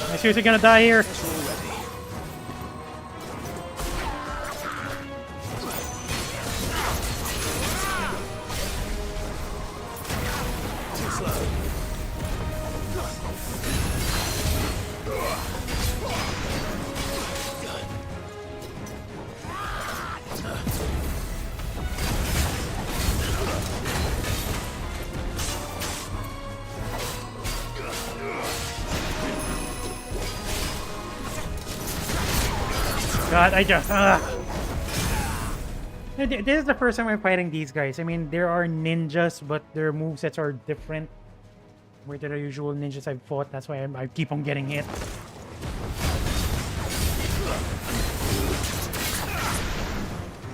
Am I seriously gonna die here? God, I just... This is the first time I'm fighting these guys. I mean, there are ninjas, but their movesets are different. Compared to the usual ninjas I've fought. That's why I keep on getting hit.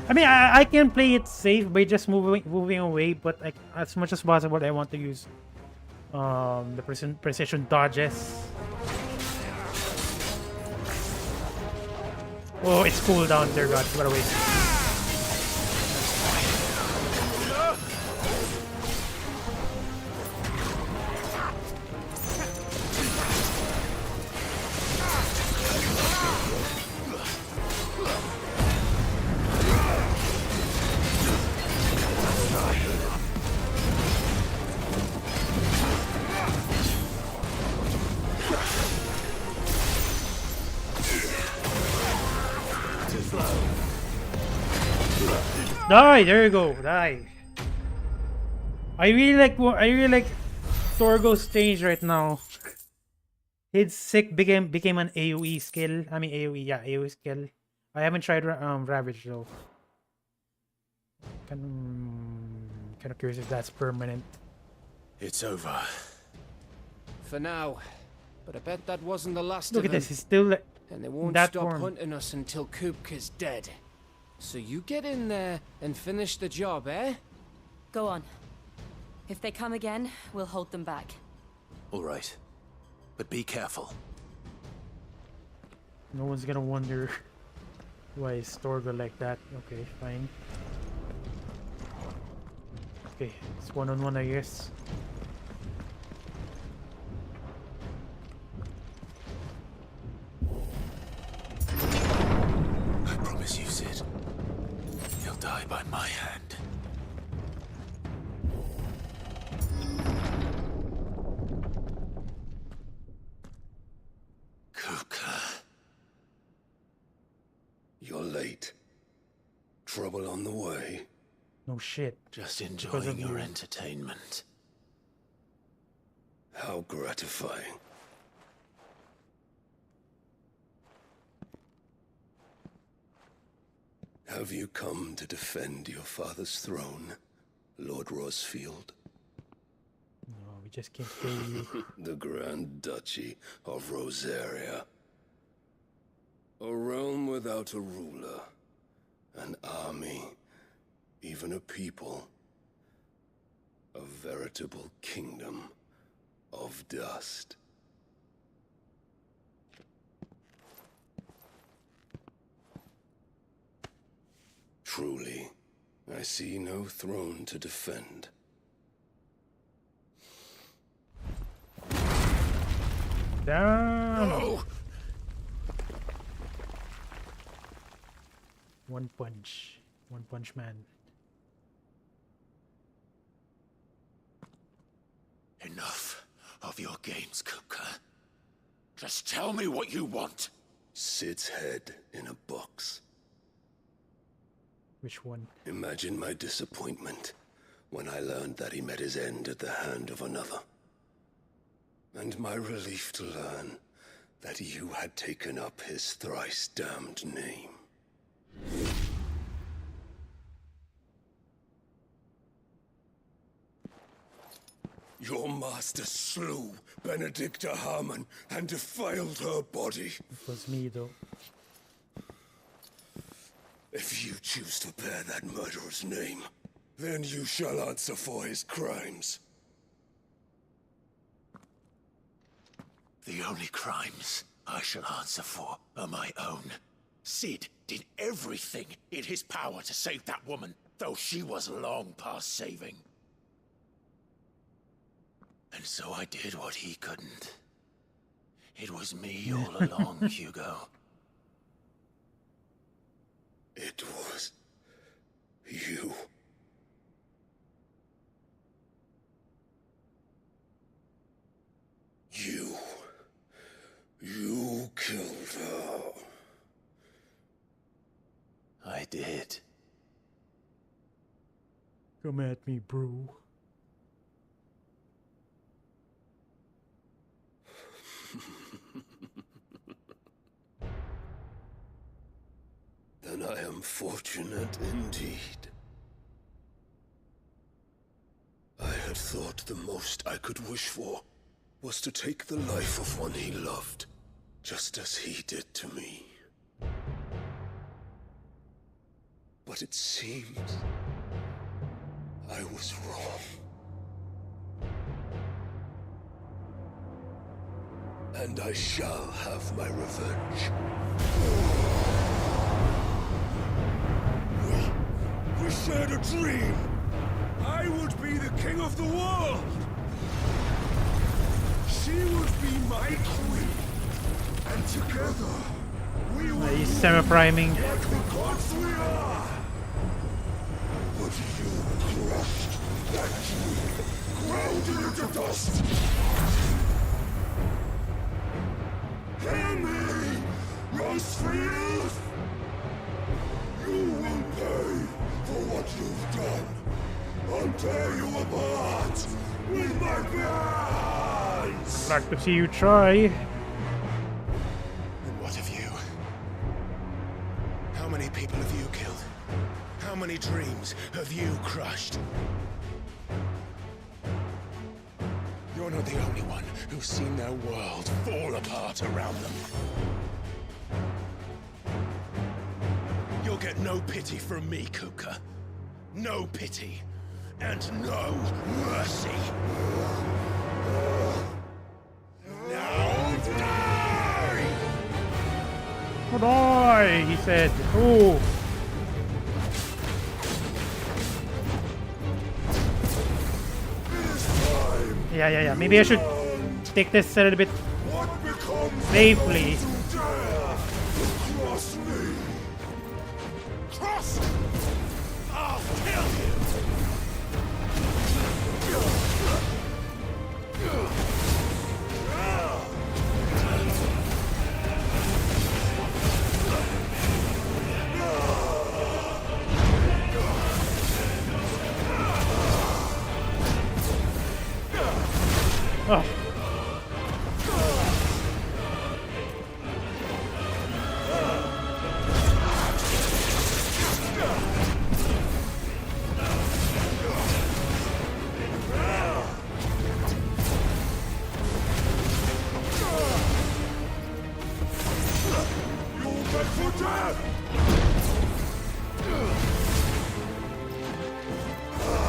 I mean, I can play it safe by just moving away, but as much as possible, I want to use the precision dodges. Oh, it's cool down there, God. By the way. Die! There you go. Die. I really like Torgo's change right now. His sick became an AoE skill. I mean AoE, yeah, AoE skill. I haven't tried Ravage though. Kind of curious if that's permanent. It's over. For now. But I bet that wasn't the last Look of at them. this. He's still And they won't that stop form. hunting us until KUPKA's dead. So you get in there and finish the job, eh? Go on. If they come again, we'll hold them back. All right. But be careful. No one's gonna wonder why is Torgo like that. Okay, fine. Okay, it's one-on-one, I guess. I promise you, Sid. He'll die by my hand. KUPKA. You're late. Trouble on the way. No shit. Just Because enjoying of your you. entertainment. How gratifying. Have you come to defend your father's throne, Lord Rosfield? No, we just can't kill you. The Grand Duchy of Rosaria. A realm without a ruler. An army. Even a people. A veritable kingdom of dust. Truly, I see no throne to defend. Damn! No! One punch. One punch man. Enough of your games, KUPKA. Just tell me what you want. Sid's head in a box. Which one? Imagine my disappointment when I learned that he met his end at the hand of another. And my relief to learn that you had taken up his thrice damned name. Your master slew Benedicta Harmon and defiled her body. It was me though. If you choose to bear that murderer's name, then you shall answer for his crimes. The only crimes I shall answer for are my own. Sid did everything in his power to save that woman, though she was long past saving. And so I did what he couldn't. It was me all along, Hugo. It was you. You killed her. I did. Come at me, bro. Then I am fortunate indeed. I had thought the most I could wish for was to take the life of one he loved, just as he did to me. But it seems I was wrong. And I shall have my revenge. We shared a dream. I would be the king of the world. She would be my queen. And together, we would He's semi-priming. like the gods we are. But you crushed that dream, ground it into dust. Hear me, Rosefield! You will pay for what you've done. I'll tear you apart with my hands! Like to see you try. And what of you? How many people have you killed? How many dreams have you crushed? You're not the only one who's seen their world fall apart around them. You'll get no pity from me, KUPKA. No pity. And no mercy. Now die! Oh, die, he said. Oh. Yeah. Maybe I should take this a little bit safely. Cross me! Cross! I'll kill you! Oh.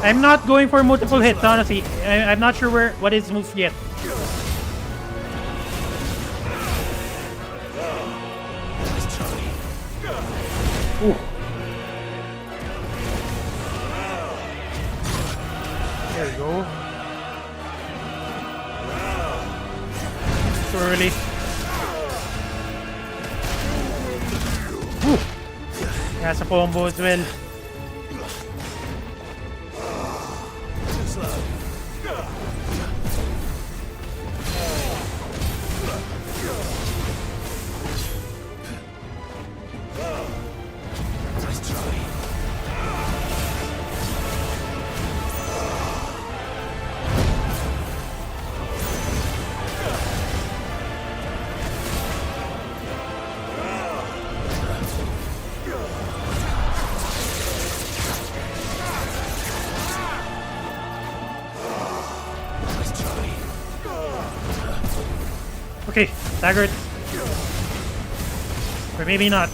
I'm not going for multiple hits, honestly. I'm not sure what his moves yet. Ooh. There we go. Too early. Ooh. That's a combo as well. Okay, staggered. Or maybe not.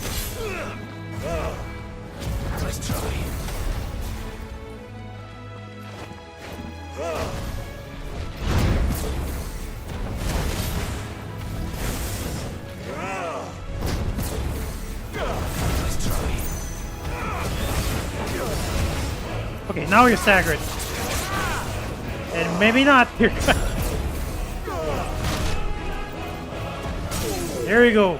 Let's try. Okay, now you're staggered. And maybe not. There we go.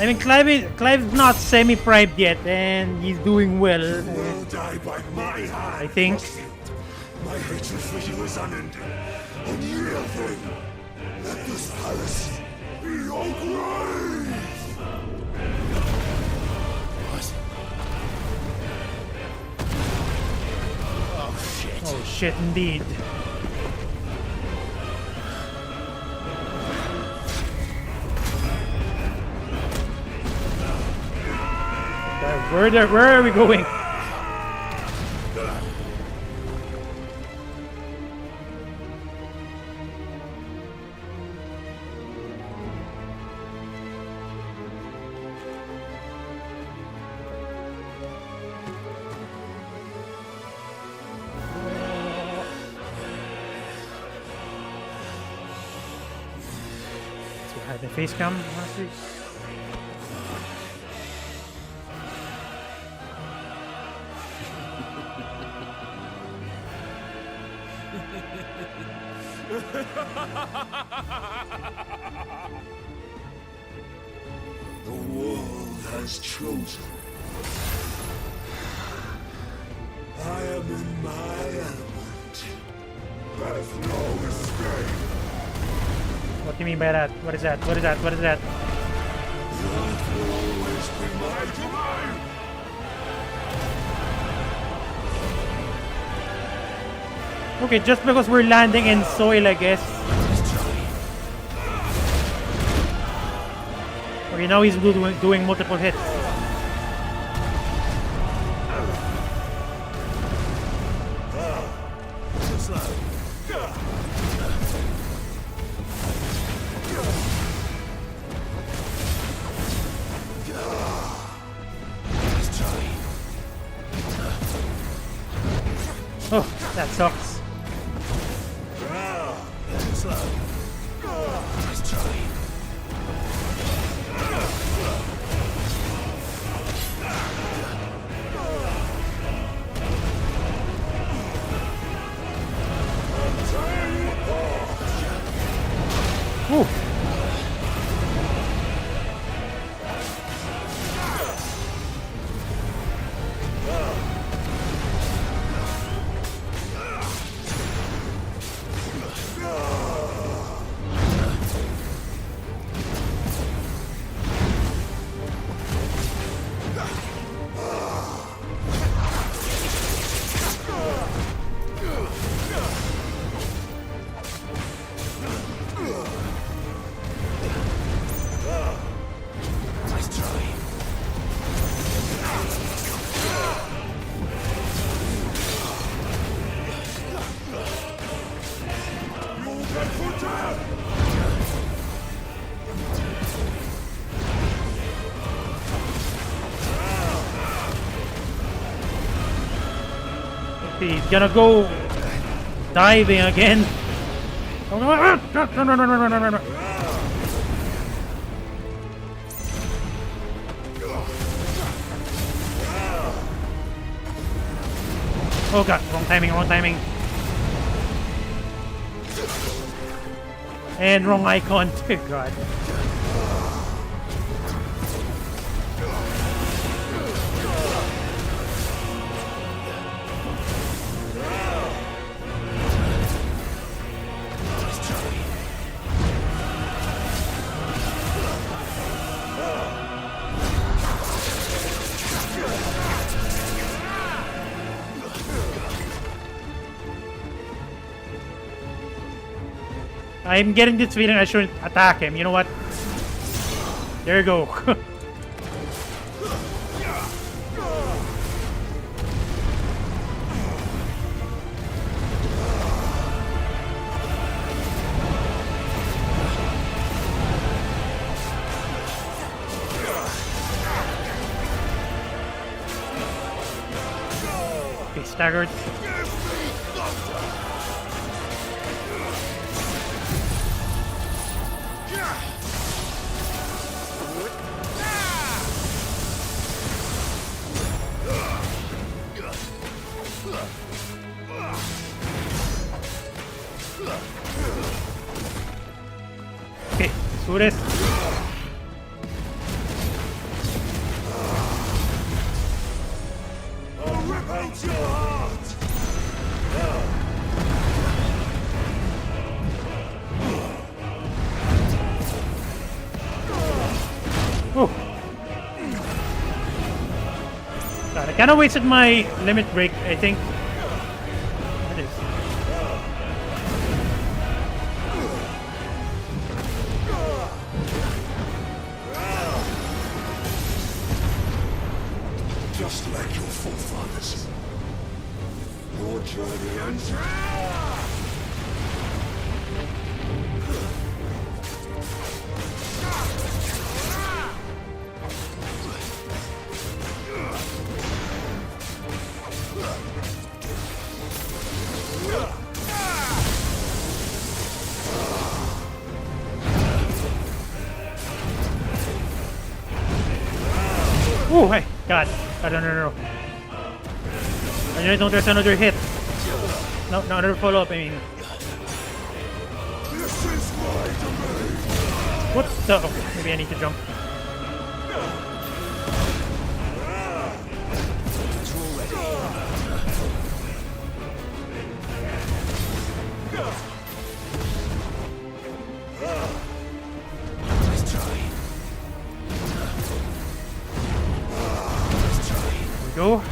I mean, Clive's not semi-primed yet, and he's doing well. Will die by my hand. I think. My hatred for you is unending. Unyielding. Let this palace be your grave. What? shit indeed. Where are we going? So I had the face cam last week. The world has chosen. I am in my element. There's no escape. What do you mean by that? What is that? What is that? What is that? That will always be my domain. Okay, just because we're landing in soil, I guess. Okay, now he's doing multiple hits. Oh, that sucks. Ooh. He's gonna go diving again. Oh, no. Oh god, wrong timing, wrong timing. And wrong icon too, god. I'm getting this feeling I shouldn't attack him. You know what? There you go. Okay, staggered. Okay, do this. I'll rip out your heart. Oh. God, I kind of wasted my limit break, I think. What is? Just like your forefathers. Your journey ends now! Oh, hey, God. No. I know there's another hit. No, another follow-up, I mean. What the? Okay, maybe I need to jump. Go.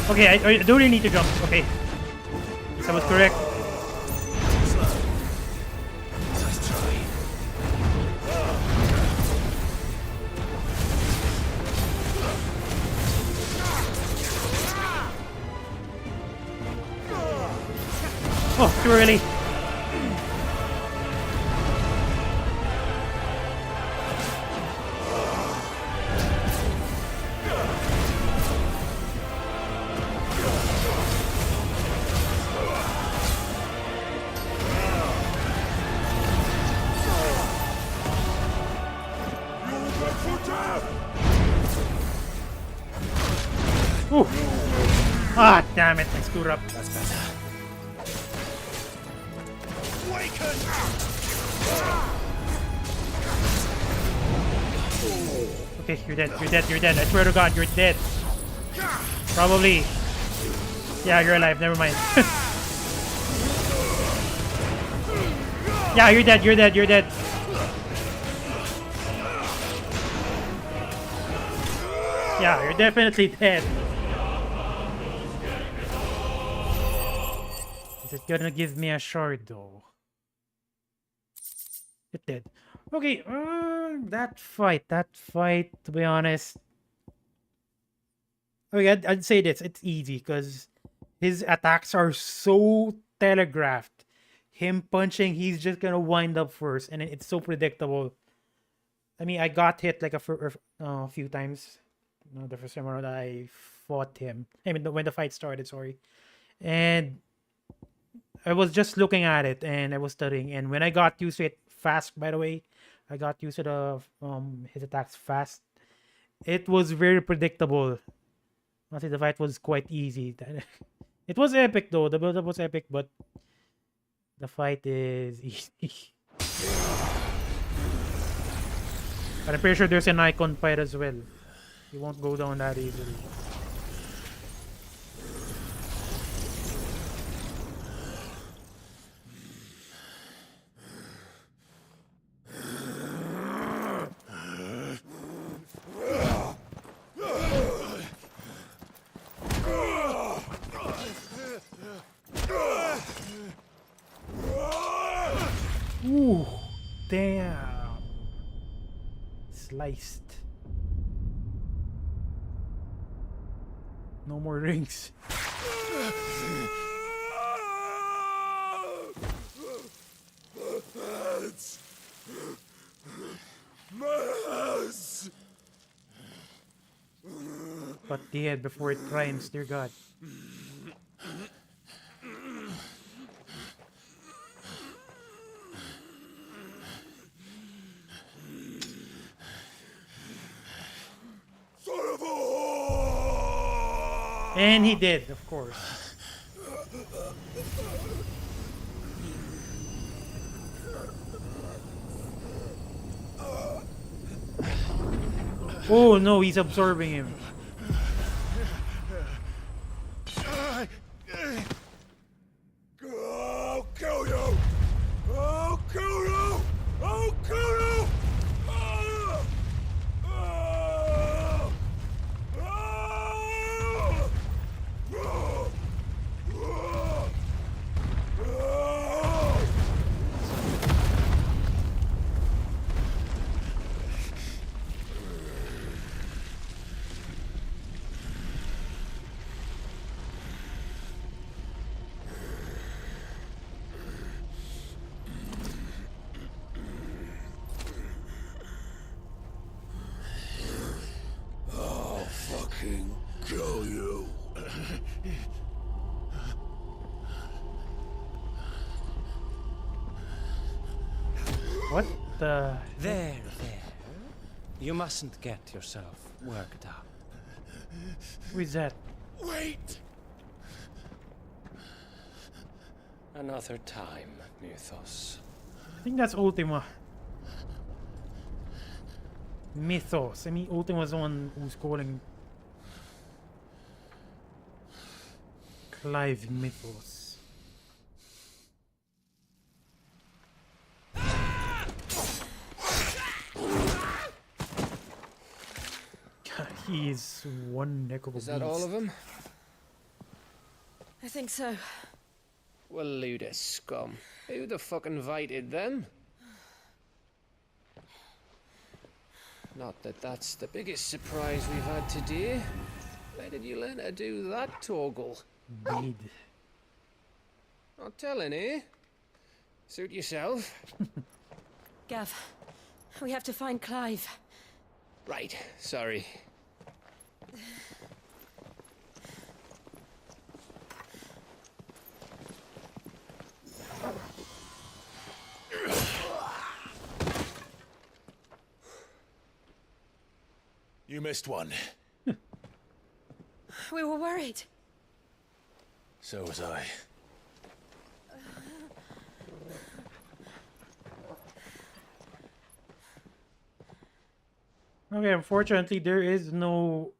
Okay, I don't really need to jump. Okay. That was correct. Oh, too early. Ooh. Ah, damn it, I screwed up. That's better. Okay, you're dead. I swear to God, you're dead. Probably. Yeah, you're alive, never mind. Yeah, you're dead. Yeah, you're definitely dead. Is it gonna give me a shard though? It did. Okay, that fight, to be honest. Okay, I'd say this, it's easy because his attacks are so telegraphed. Him punching, he's just gonna wind up first, and it's so predictable. I mean, I got hit like a few times. No, the first time around I fought him. I mean, when the fight started, sorry. And I was just looking at it, and I was studying. And when I got used to it fast, by the way, I got used to his attacks fast. It was very predictable. Honestly, the fight was quite easy. It was epic though. The build-up was epic, but the fight is easy. But I'm pretty sure there's an icon fight as well. You won't go down that easily. Ooh, damn. Sliced. No more rings. But the head before it triumphs, dear God. And he did, of course. Oh no, he's absorbing him. What the? There. You mustn't get yourself worked up. Who is that? Wait! Another time, Mythos. I think that's Ultima. Mythos. I mean, Ultima's the one who's calling Clive Mythos. He's one neck of a Is that beast. all of them? I think so. Well, load of scum. Who the fuck invited them? Not that that's the biggest surprise we've had today. Where did you learn to do that, Torgal? Indeed. Not telling, eh? Suit yourself. Gav, we have to find Clive. Right, sorry. You missed one. We were worried. So was I. Okay, unfortunately, there is no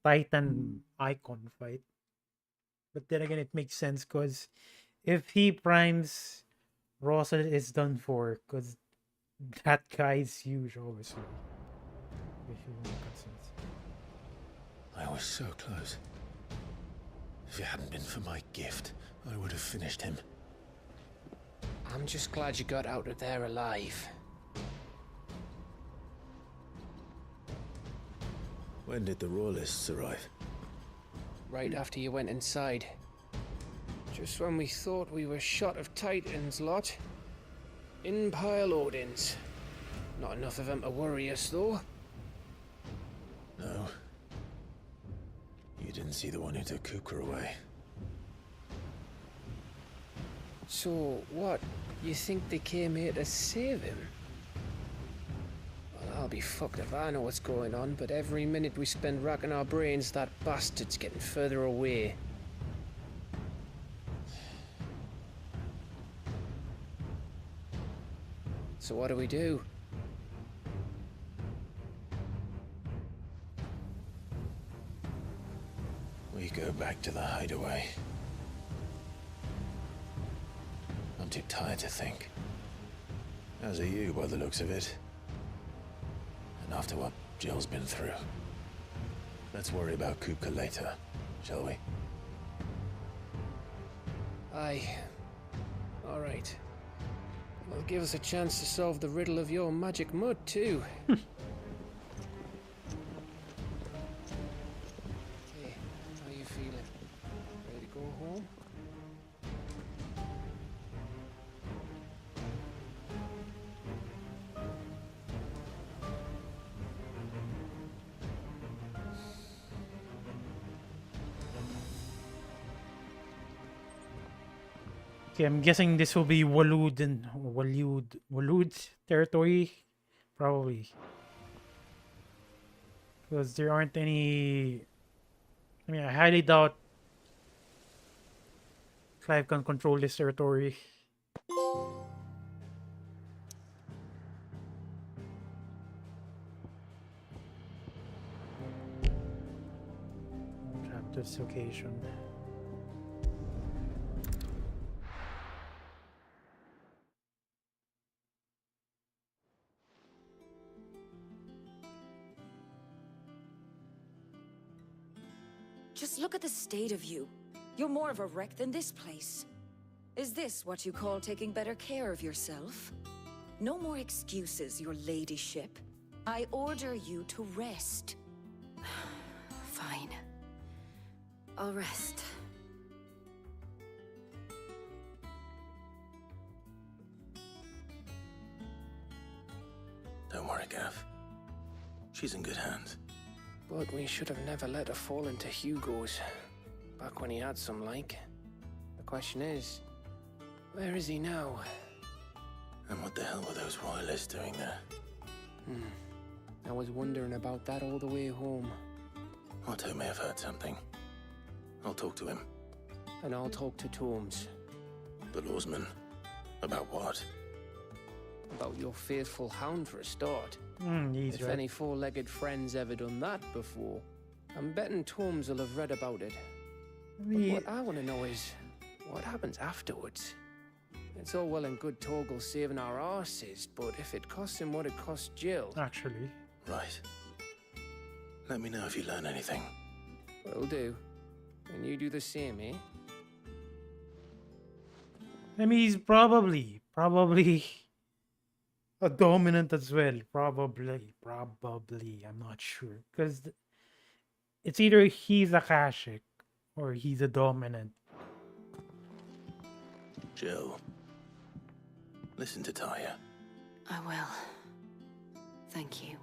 Titan icon fight. But then again, it makes sense because if he primes, Rosalind is done for because that guy is huge, obviously. If you want cutscenes. I was so close. If it hadn't been for my gift, I would have finished him. I'm just glad you got out of there alive. When did the Royalists arrive? Right after you went inside. Just when we thought we were shot of Titans, lot. In pile Odins. Not enough of them to worry us, though. No. You didn't see the one who took KUPKA away. So, what? You think they came here to save him? Well, I'll be fucked if I know what's going on, but every minute we spend racking our brains, that bastard's getting further away. So what do we do? We go back to the hideaway. I'm too tired to think. As are you, by the looks of it. And after what Jill's been through. Let's worry about KUPKA later, shall we? Aye. All right. It'll give us a chance to solve the riddle of your magic mud, too. Hey, how you feeling? Ready to go home? Okay, I'm guessing this will be Walud and Walud territory, probably, because there aren't any. I mean, I highly doubt Clive can control this territory. Travel to this location. Just look at the state of you. You're more of a wreck than this place. Is this what you call taking better care of yourself? No more excuses, your ladyship. I order you to rest. Fine. I'll rest. Don't worry, Gav. She's in good hands. But we should have never let her fall into Hugo's. Back when he had some like. The question is, Where is he now? And what the hell were those royalists doing there? I was wondering about that all the way home. Otto may have heard something. I'll talk to him. And I'll talk to Torms. The lawsman? About what? About your faithful hound for a start. He's If right. any four-legged friend's ever done that before, I'm betting Torms will have read about it. But what I want to know is, what happens afterwards? It's all well and good Torgal saving our arses, but if it costs him what it cost Jill... Actually. Right. Let me know if you learn anything. Will do. And you do the same, eh? I mean, he's probably a dominant as well. Probably. I'm not sure. Because it's either he's a Kashik or he's a dominant. Jill, listen to Taya. I will. Thank you.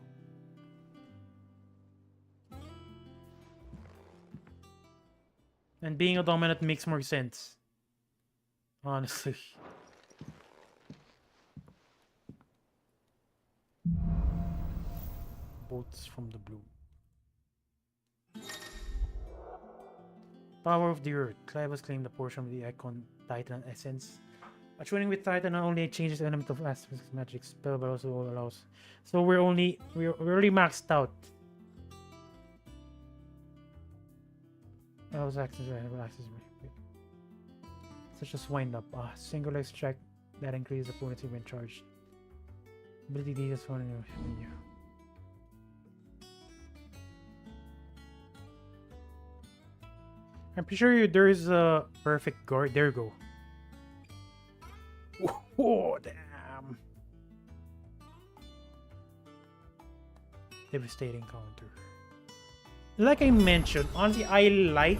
And being a dominant makes more sense. Honestly. Bolts from the blue. Power of the Earth. Clive claimed a portion of the icon Titan essence. Attuning with Titan not only changes the element of aspects magic spell, but also allows. So we're already maxed out. Allows access such as wind up. Single leg strike that increases opponent's when charged. Ability data found in the menu. I'm pretty sure there is a perfect guard. There you go. Oh, damn. Devastating counter. Like I mentioned, honestly, I like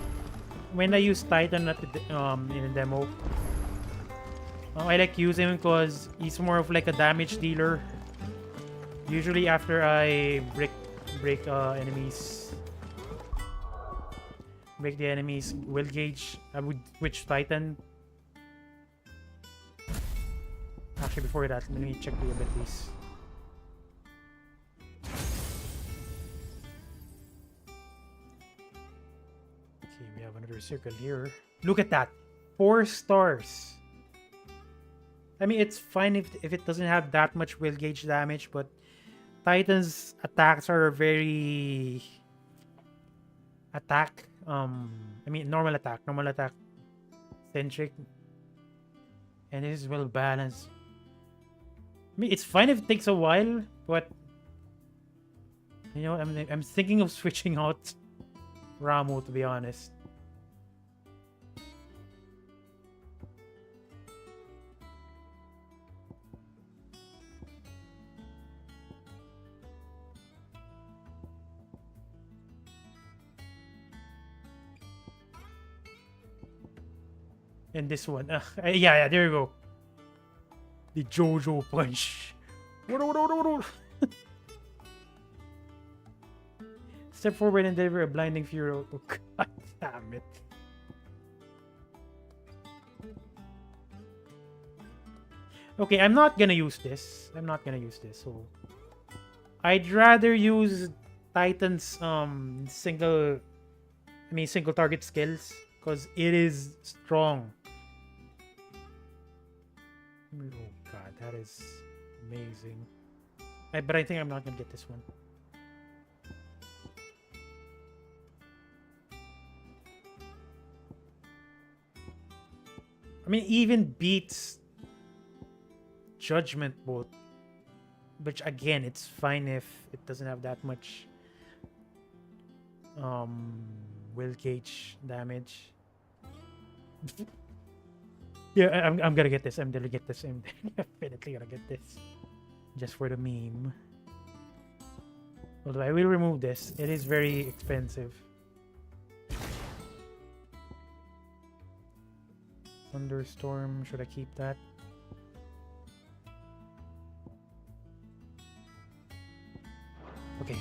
when I use Titan at the, in a demo. I like using him because he's more of like a damage dealer. Usually after I break the enemy's will gauge, I would switch Titan. Actually, before that, let me check the abilities. Okay, we have another circle here. Look at that! 4 stars! I mean, it's fine if it doesn't have that much will gauge damage, but Titan's attacks are very... normal attack centric, and this is well balanced. I mean, it's fine if it takes a while, but you know, I'm thinking of switching out Ramu, to be honest. And this one, yeah, there you go. The JoJo punch. Step forward and deliver a blinding fury. Oh, God damn it. Okay, I'm not gonna use this. So I'd rather use Titan's single target skills because it is strong. Oh God, that is amazing. But I think I'm not gonna get this one. I mean, even beats Judgment Bolt, which again, it's fine if it doesn't have that much will gauge damage. Yeah, I'm gonna get this. I'm definitely gonna get this. Just for the meme. Although I will remove this. It is very expensive. Thunderstorm. Should I keep that? Okay.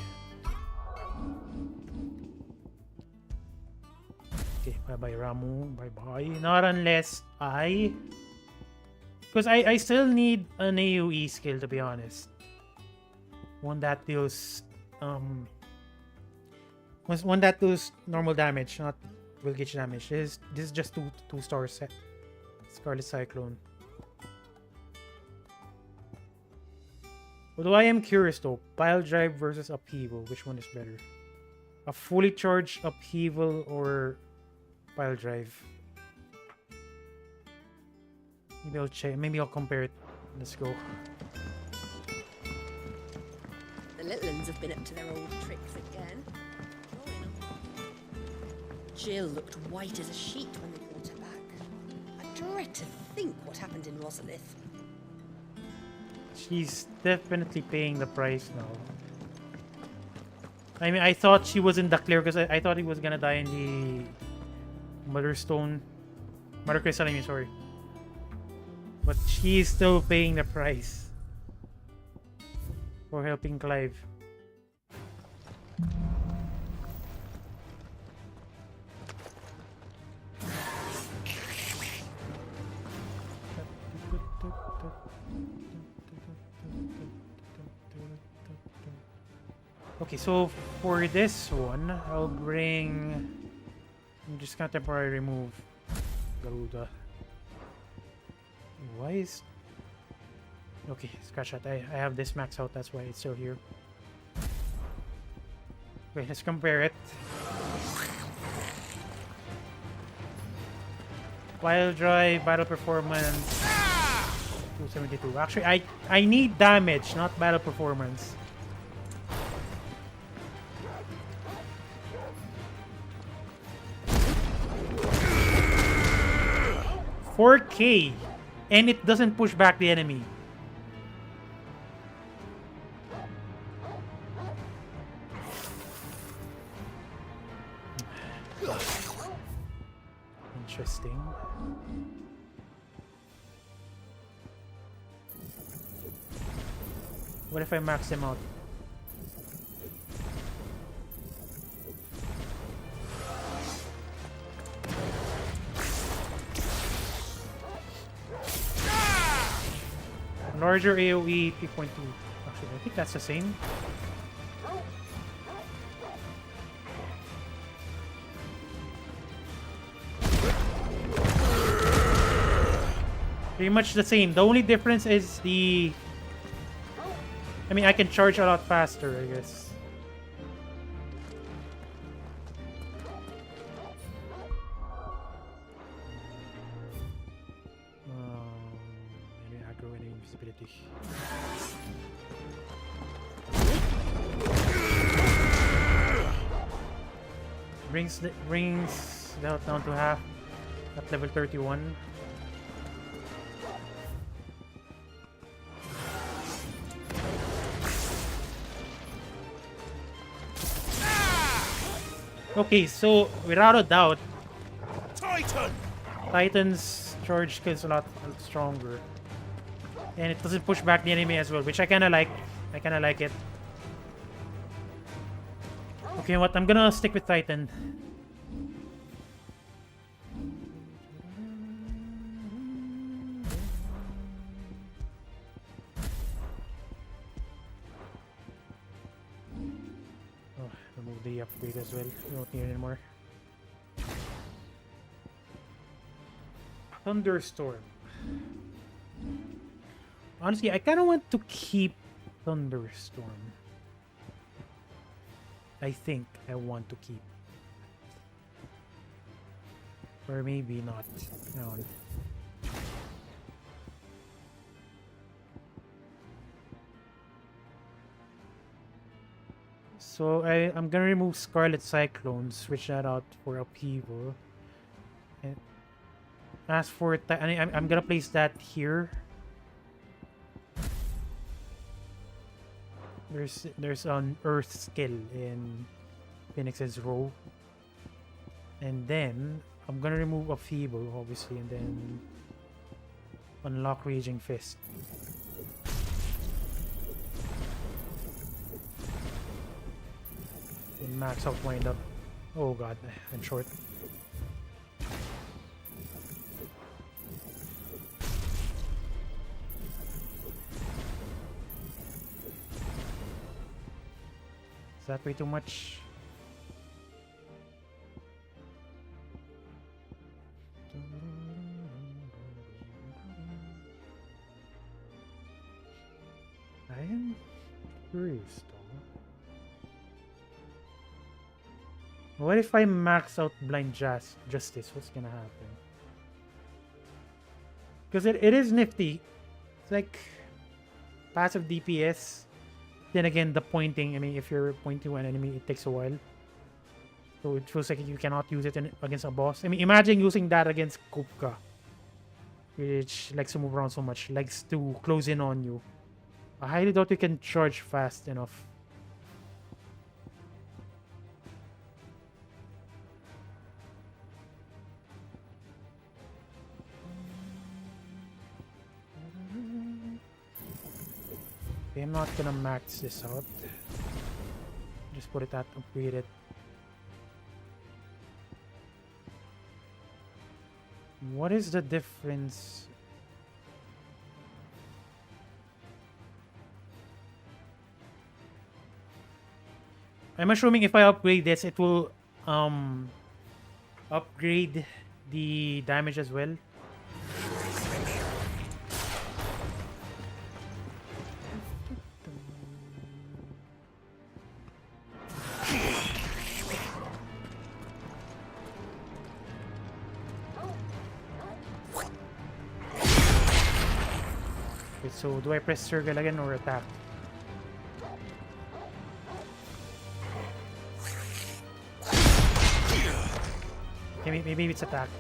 Okay, bye-bye Ramu. Bye-bye. Not unless I Because I still need an AoE skill, to be honest. One that deals one that does normal damage, not will gauge damage. This is just two star set. Scarlet Cyclone. Although I am curious though, Pile Drive versus Upheaval, which one is better? A fully charged Upheaval or Pile Drive? Maybe I'll check. Maybe I'll compare it. Let's go. The little ones have been up to their old tricks again. Jill looked white as a sheet when they brought her back. I dread to think what happened in Rosalith. She's definitely paying the price now. I mean, I thought she was in the clear because I thought he was gonna die in the Mother Crystal, I mean, sorry. But she's still paying the price for helping Clive. Okay, so for this one, I'll bring... I'm just gonna temporarily remove Garuda. Why is... Okay, scratch that. I have this maxed out, that's why it's still here. Okay, let's compare it. Wild Drive, Battle Performance, 272. Actually, I need damage, not Battle Performance. $4K, and it doesn't push back the enemy. Interesting. What if I max him out? Larger AoE 3.2. Actually, I think that's the same. Pretty much the same. The only difference is the... I mean, I can charge a lot faster, I guess. Brings the health down to half at level 31. Okay, so without a doubt, Titan's charge skill is a lot stronger, and it doesn't push back the enemy as well, which I kind of like. I kind of like it. Okay, what? I'm gonna stick with Titan. Oh, remove the upgrade as well. We don't need it anymore. Thunderstorm. Honestly, I kind of want to keep Thunderstorm. I think I want to keep. Or maybe not. No. So I'm gonna remove Scarlet Cyclone, switch that out for Upheaval. And as for I'm gonna place that here. There's an Earth skill in Phoenix's row, and then I'm gonna remove Upheaval, obviously, and then unlock Raging Fist. And max out Wind Up. Oh god, I'm short. Is that way too much? I am curious though. What if I max out blind justice? What's gonna happen? Because it is nifty. It's like passive DPS. Then again, the pointing. I mean, if you're pointing to an enemy, it takes a while. So it feels like you cannot use it against a boss. I mean, imagine using that against KUPKA, which likes to move around so much, likes to close in on you. I highly doubt you can charge fast enough. Okay, I'm not gonna max this out. Just put it at upgraded. What is the difference? I'm assuming if I upgrade this, it will upgrade the damage as well. Okay, so do I press circle again or attack? Okay, maybe it's attack.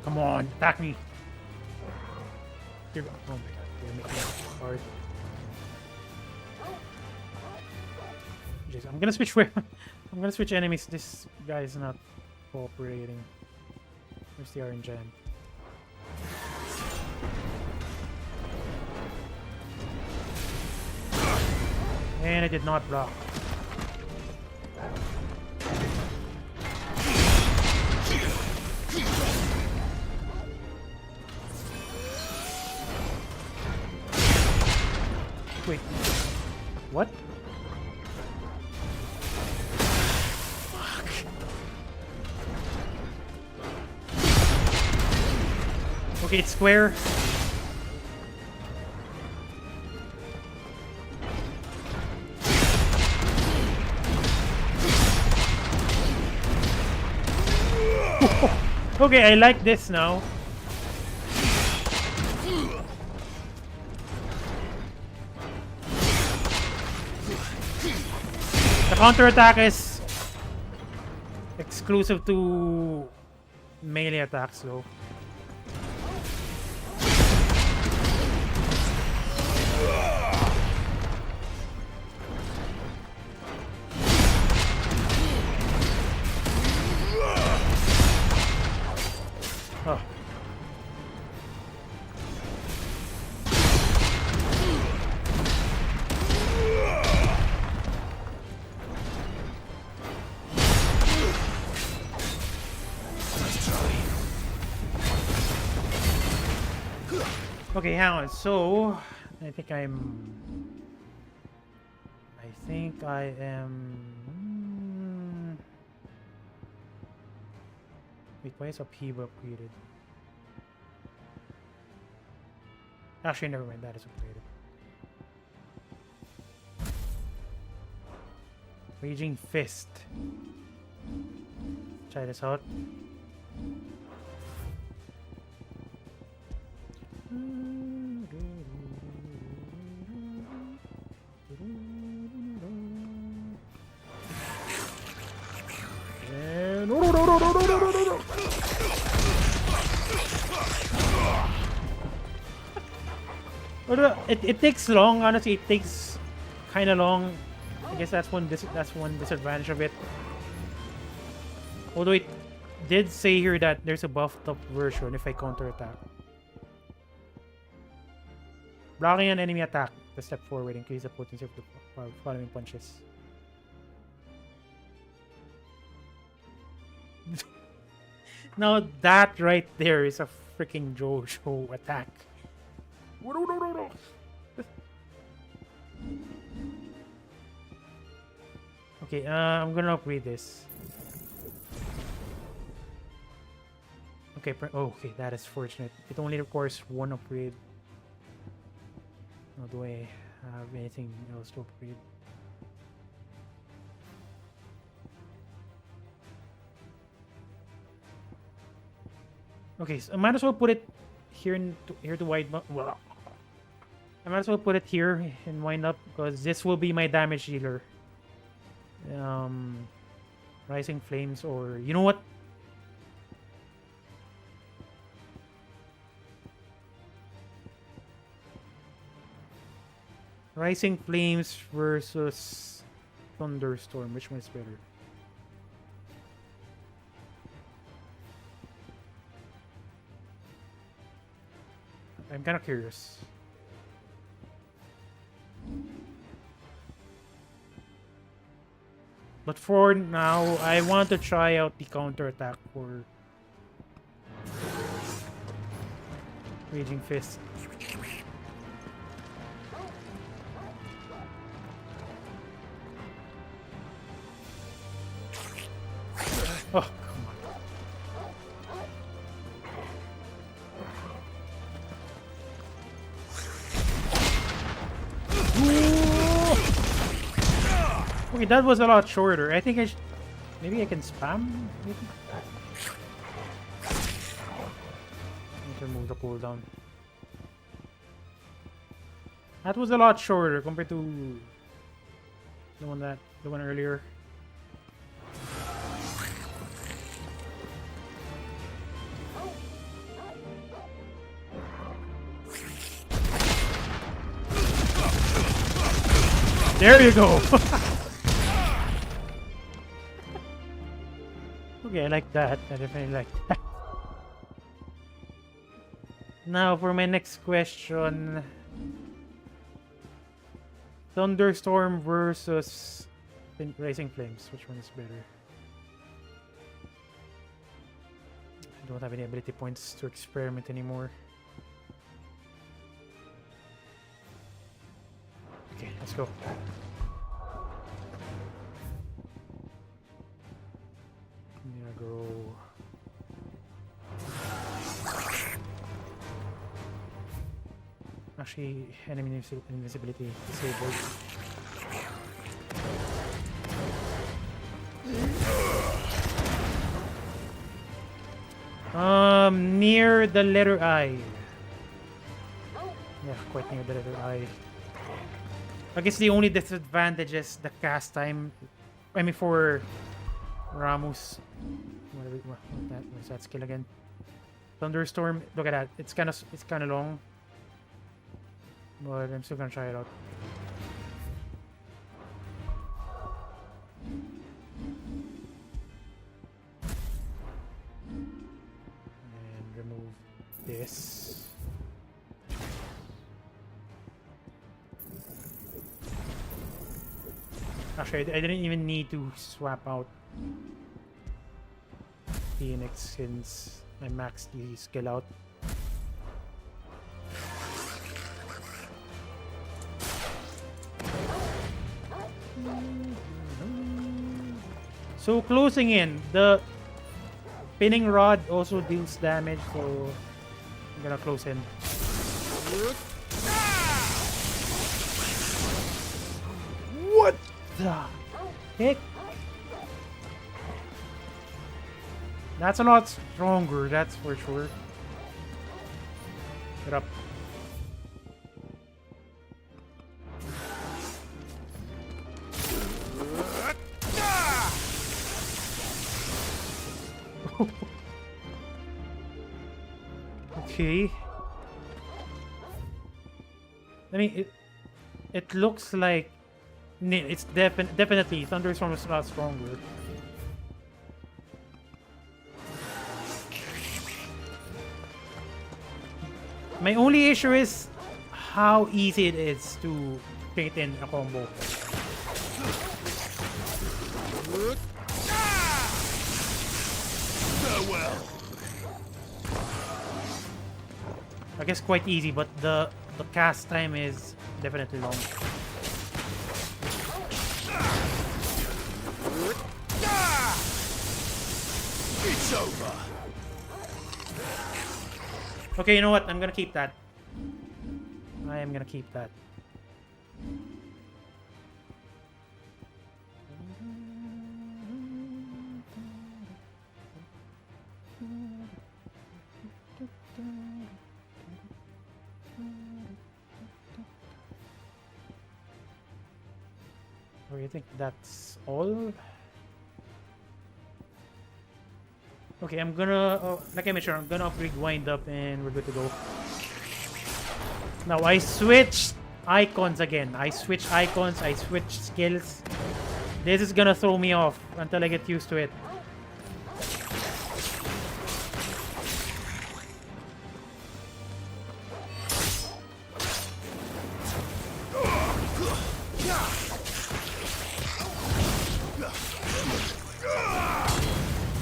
Come on, attack me. Oh my god, you're making it hard. Jeez, I'm gonna switch where I'm gonna switch enemies. This guy is not cooperating. Where's the orange gem? And I did not block. Wait. What? Fuck. Okay, it's square. Okay, I like this now. The counter-attack is exclusive to melee attacks though. Oh. Okay, hang on. So, I think I am. Wait, why is upheaval upgraded? Actually, never mind. That is upgraded. Raging Fist. Try this out. And it takes long. Honestly, it takes kind of long. I guess that's one disadvantage of it. Although it did say here that there's a buffed up version if I counterattack. Blocking an enemy attack to step forward increase the potency of the following punches. Now that right there is a freaking JoJo attack. No. Okay, I'm gonna upgrade this. Okay, okay, that is fortunate. It only requires one upgrade. Now, do I have anything else to upgrade? Okay, so I might as well put it here to wind up. Well, I might as well put it here and wind up because this will be my damage dealer. Rising Flames, or you know what? Rising Flames versus Thunderstorm. Which one is better? I'm kind of curious. But for now, I want to try out the counterattack for Raging Fist. Oh, come on. Okay, that was a lot shorter. I think maybe I can spam? Maybe? Let's remove the cooldown. That was a lot shorter compared to the one earlier. There you go. Okay, I like that. I definitely like that. Now for my next question. Thunderstorm versus Rising Flames. Which one is better? I don't have any ability points to experiment anymore. Okay, let's go. I'm gonna go. Actually, enemy invisibility disabled. Near the letter I. Yeah, quite near the letter I. I guess the only disadvantage is the cast time. I mean, for Ramus. What's that skill again? Thunderstorm. Look at that. It's kind of long. But I'm still gonna try it out. And remove this. Actually, I didn't even need to swap out Phoenix since I maxed the skill out. So closing in, the pinning rod also deals damage, so I'm gonna close in. What the heck? That's a lot stronger, that's for sure. Get up. Okay. I mean, it looks like it's definitely Thunderstorm is a lot stronger. My only issue is how easy it is to create in a combo. Farewell. I guess quite easy, but the the cast time is definitely long. It's over. Okay, you know what? I'm gonna keep that. I am gonna keep that. Oh, you think that's all? Okay, I'm gonna, like I mentioned, I'm gonna upgrade Wind Up and we're good to go. Now, I switched icons again. I switched icons, I switched skills. This is gonna throw me off until I get used to it.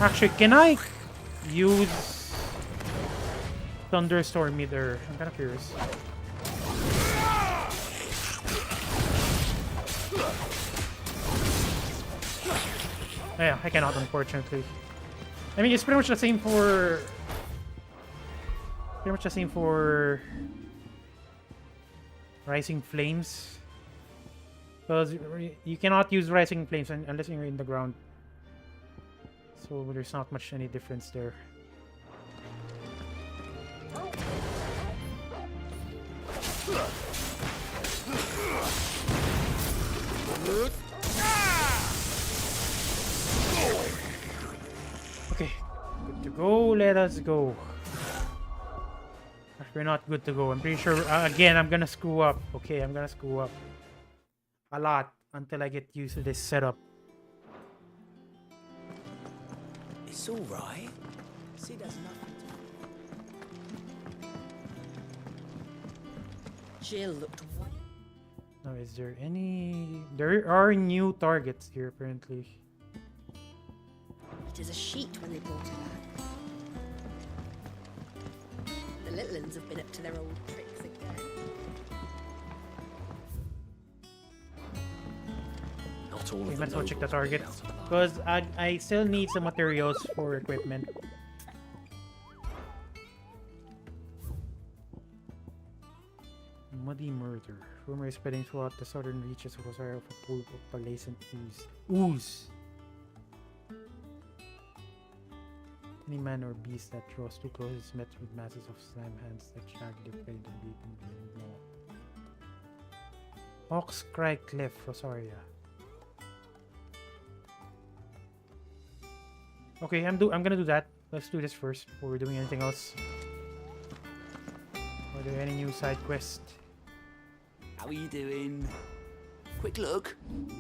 Actually, can I use Thunderstorm either? I'm kind of curious. Yeah, I cannot, unfortunately. I mean, it's pretty much the same for... Pretty much the same for... Rising Flames. Because you cannot use Rising Flames unless you're in the ground. So there's not much any difference there. Okay, good to go. Let us go. We're not good to go. I'm pretty sure, again, I'm gonna screw up. Okay, I'm gonna screw up a lot until I get used to this setup. It's all right. See, there's nothing to... Jill looked white. Now, is there any... There are new targets here, apparently. It is a sheet when they brought it back. The little uns have been up to their old tricks again. Not all Okay, of might as well the check the nobles target. been out of the line. Because I still need some materials for equipment. Muddy murder. Rumor is spreading throughout the southern reaches of Rosario of a pool of pearlescent ooze. Any man or beast that draws too close is met with masses of slime hands that shag their prey and leave them bleeding more. Hawk's Cry Cliff, Rosaria. Okay, I'm gonna do that. Let's do this first before we're doing anything else. Are there any new side quests? How are you doing? Quick look.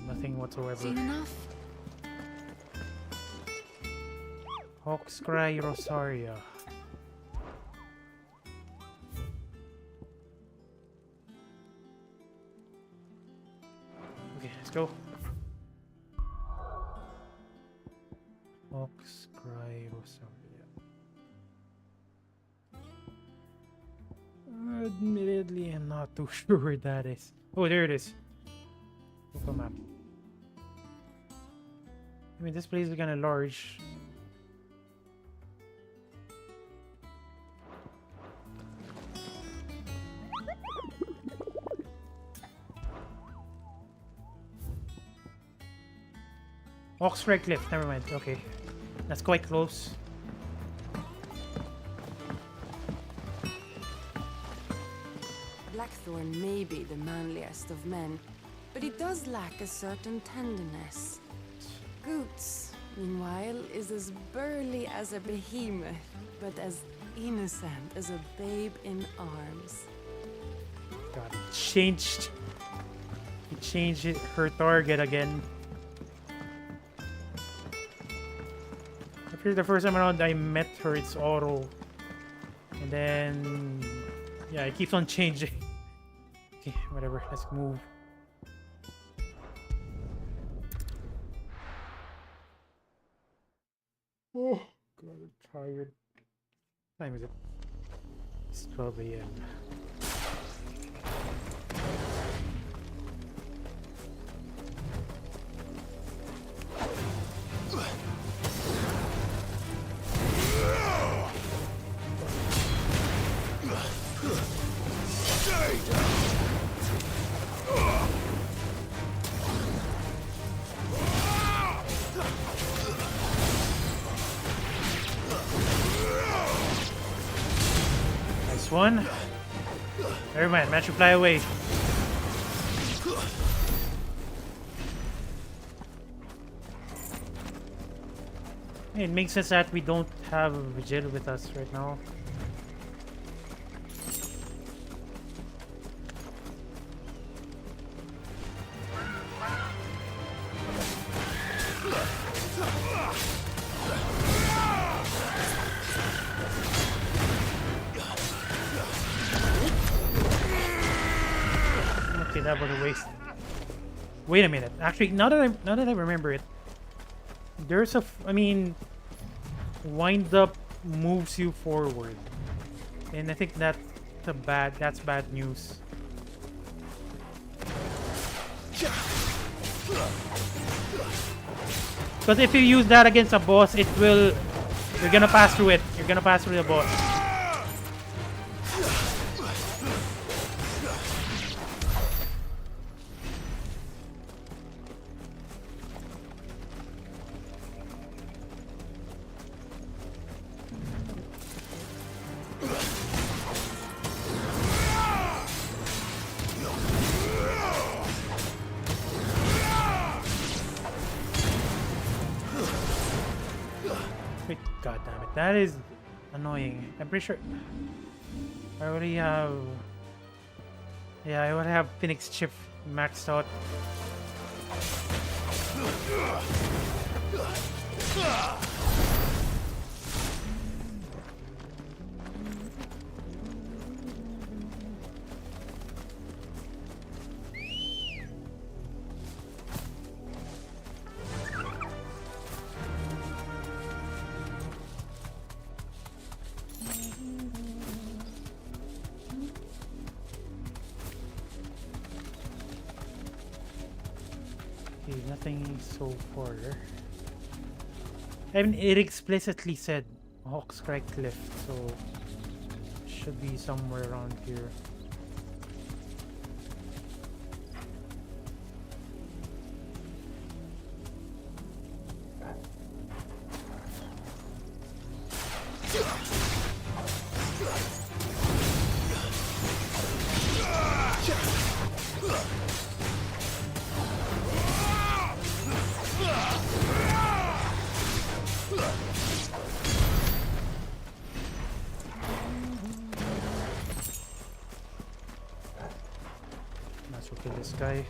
Nothing whatsoever. Seen enough? Hawk's Cry, Rosaria. Okay, let's go. Hawk's Cry, Rosaria. Admittedly, I'm not too sure where that is. Oh, there it is. Look on map. I mean, this place is kind of large. Oxford Cliff, never mind. Okay, that's quite close. Blackthorn may be the manliest of men, but he does lack a certain tenderness. Goots, meanwhile, is as burly as a behemoth, but as innocent as a babe in arms. God, it changed. It changed her target again. After the first time around I met her, it's auto. And then... yeah, it keeps on changing. Okay, whatever. Let's move. Oh, God, I'm tired. What time is it? It's 12 a.m. Nice one. Never mind, man should fly away. It makes sense that we don't have Vigil with us right now. Okay, that was a waste. Wait a minute. Actually, now that I remember it, there's I mean, wind up moves you forward, and I think that's bad news. Because if you use that against a boss, you're gonna pass through it. You're gonna pass through the boss. God damn it, that is annoying. I'm pretty sure I already have. Yeah, I would have Phoenix Chip maxed out. Okay, nothing so far. I mean, it explicitly said Hawkscry Cliff, so should be somewhere around here. Let's look at this guy.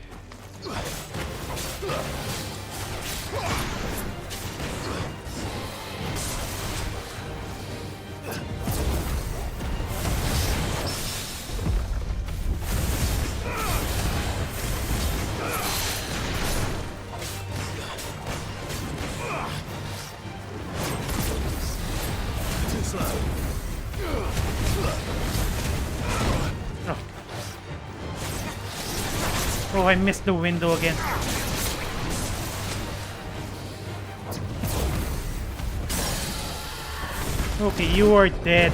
Oh, I missed the window again. Okay, you are dead.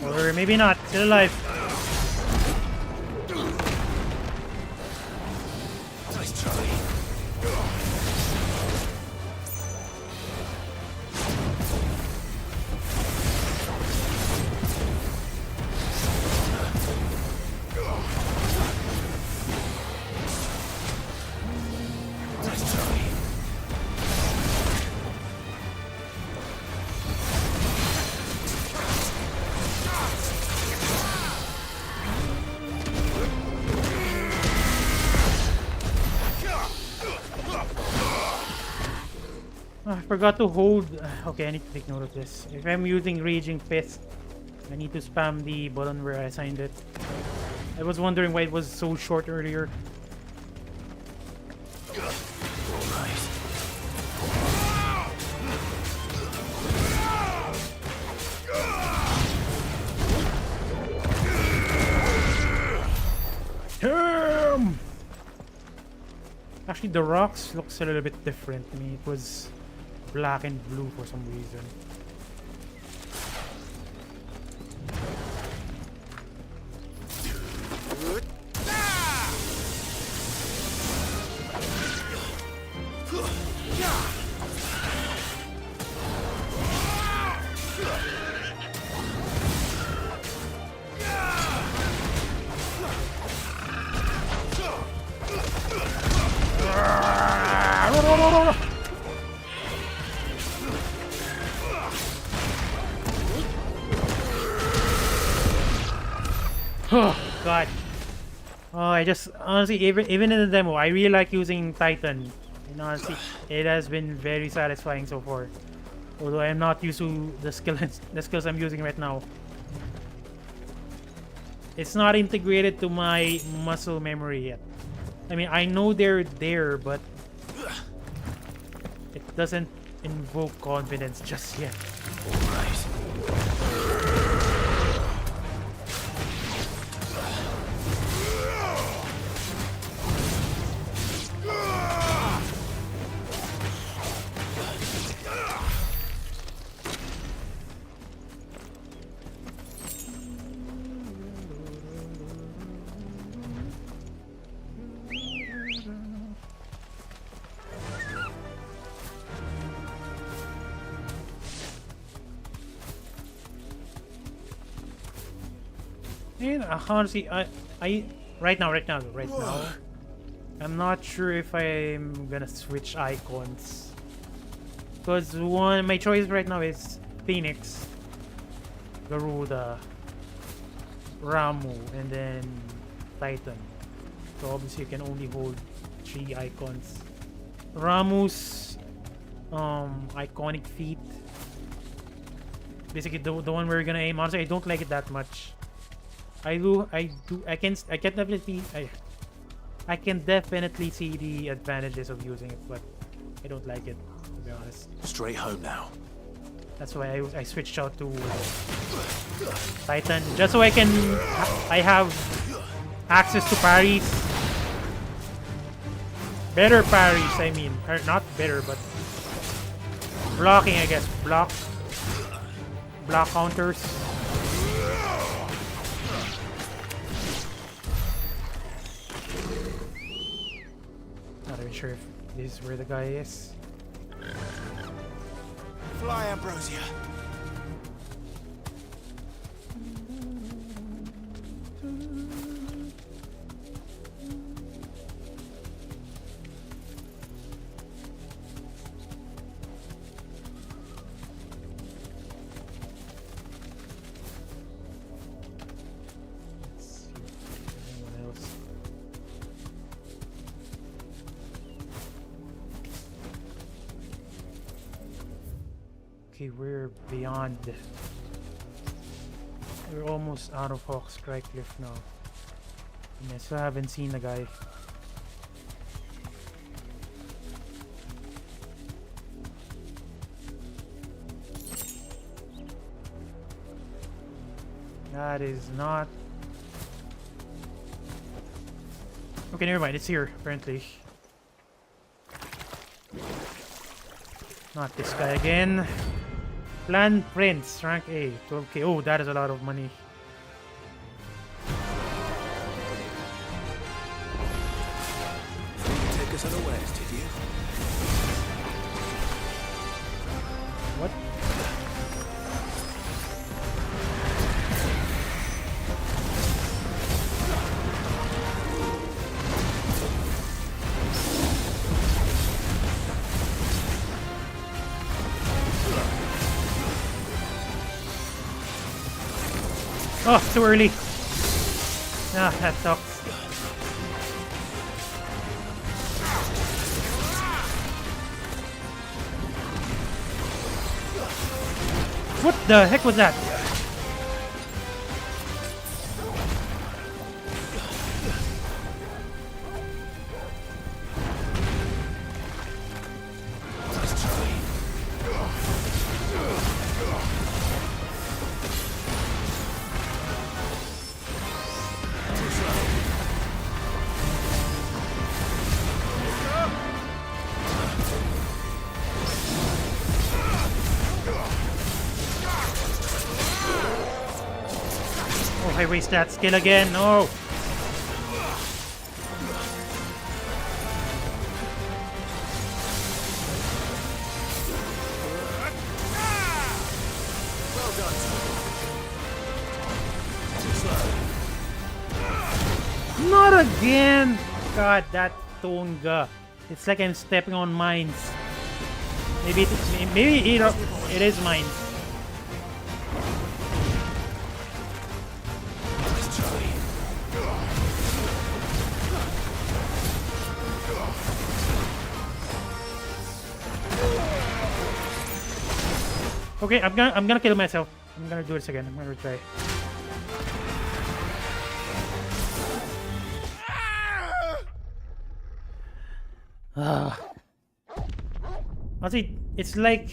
Or maybe not, still alive. Nice try. I forgot to hold. Okay, I need to take note of this. If I'm using Raging Fist, I need to spam the button where I assigned it. I was wondering why it was so short earlier. Alright. Actually, the rocks looks a little bit different. I mean, it was black and blue for some reason. Oh god. Oh, I just honestly, even in the demo, I really like using Titan. And honestly, it has been very satisfying so far. Although I am not used to the skills I'm using right now. It's not integrated to my muscle memory yet. I mean, I know they're there, but it doesn't invoke confidence just yet. Alright. And honestly, I right now, I'm not sure if I'm gonna switch icons. Because my choice right now is Phoenix, Garuda, Ramu, and then Titan. So obviously you can only hold 3 icons. Ramu's iconic feat. Basically the one we're gonna aim. Honestly, I don't like it that much. I can definitely see the advantages of using it, but I don't like it, to be honest. Straight home now. That's why I switched out to Titan, just so I have access to parries. Better parries, I mean. Or not better, but blocking, I guess. Block counters. Not even sure if this is where the guy is. Fly, Ambrosia. Okay, we're beyond. We're almost out of Hawk Strike Cliff now. And I still haven't seen the guy. That is not... Okay, never mind. It's here, apparently. Not this guy again. Plan Prince, rank A, 12k. Oh, that is a lot of money. Take us unawares, did you? What? Oh, too early. Ah, that sucks. What the heck was that? I waste that skill again. No. Not again! God, that Tonga. It's like I'm stepping on mines. Maybe it is mines. Okay, I'm gonna kill myself. I'm gonna do this again. I'm gonna try. Honestly, it's like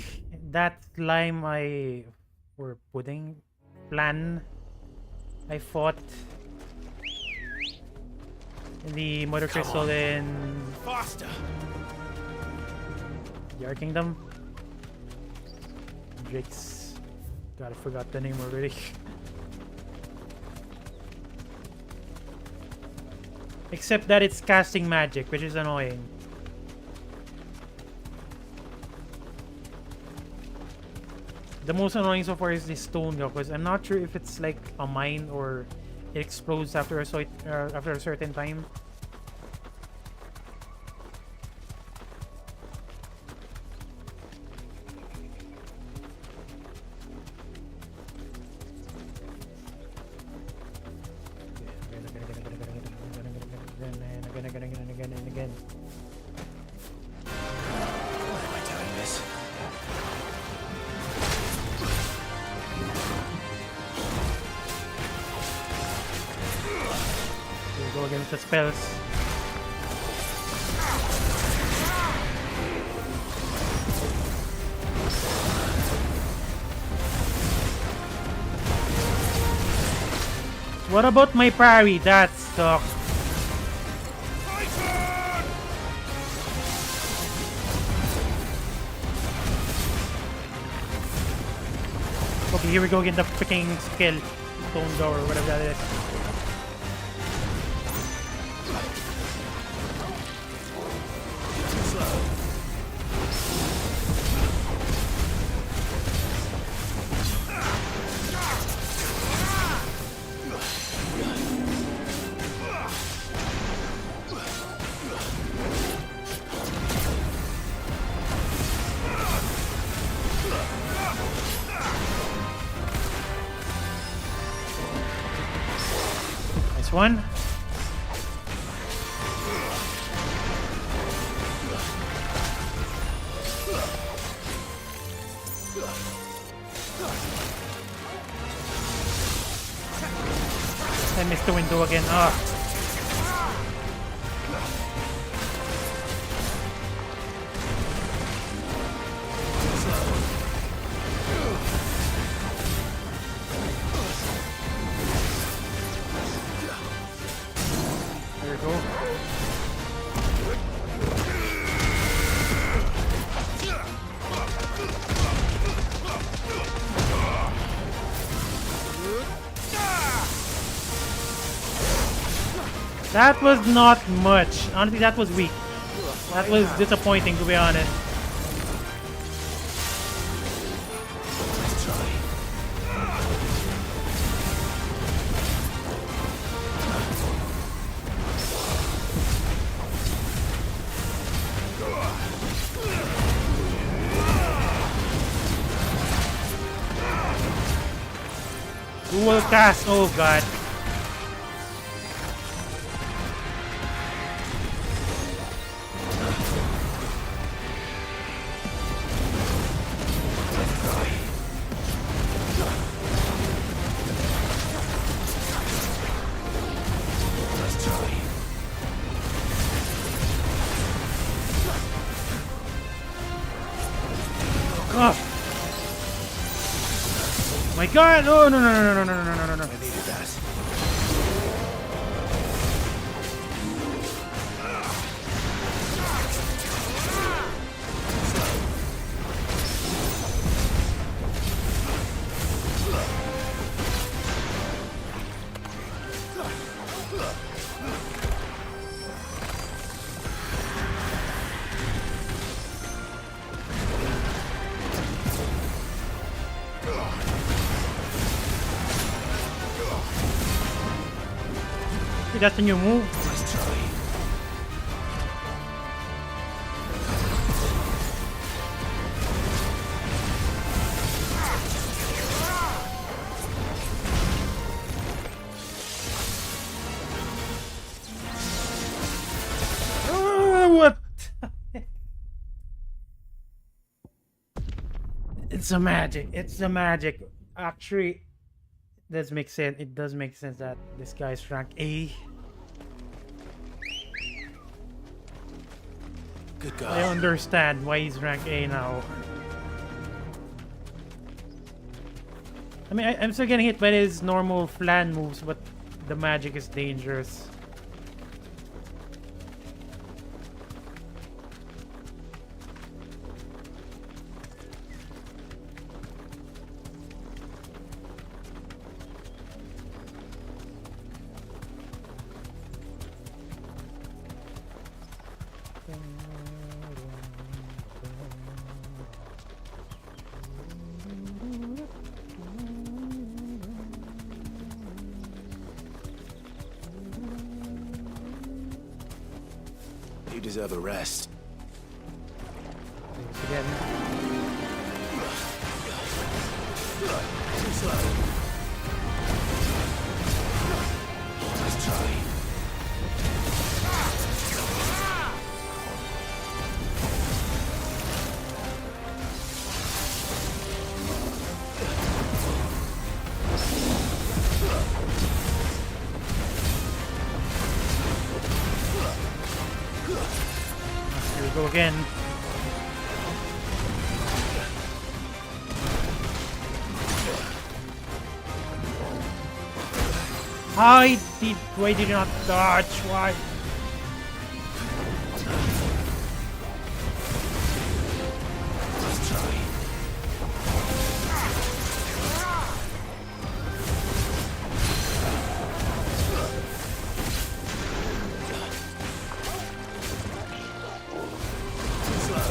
that slime or pudding plan I fought in the Mother Crystal in Faster. Yar Kingdom. Drake's. God, I forgot the name already. Except that it's casting magic, which is annoying. The most annoying so far is this stone though, because I'm not sure if it's like a mine or it explodes after a certain time. Again. Why am I doing this? We'll go against the spells. What about my parry? That sucks. Okay, here we go again, the freaking skill. Stone door or whatever that is. One. I missed the window again. Ah. That was not much. Honestly, that was weak. That was disappointing, to be honest. Dual cast, oh god. My god! Oh no no no no no no no no no! I needed that. See, that's the new move. Let's try. What? It's a magic. It's a magic. Actually, it does make sense. It does make sense that this guy's rank A. Good I guy. understand why he's rank A now. I mean, I'm still getting hit by his normal flan moves, but the magic is dangerous. You deserve a rest. Thanks again. Too slow. Let's try. Here we go again. Why did you not dodge? Why? Let's try. Too slow.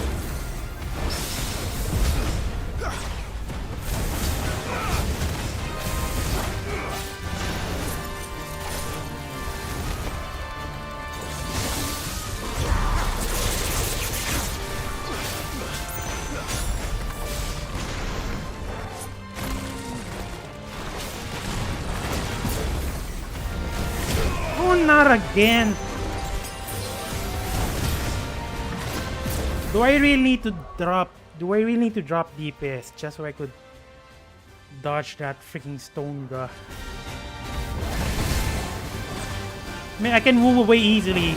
Oh, not again. Do I really need to drop DPS just so I could dodge that freaking stone guy? I mean, I can move away easily.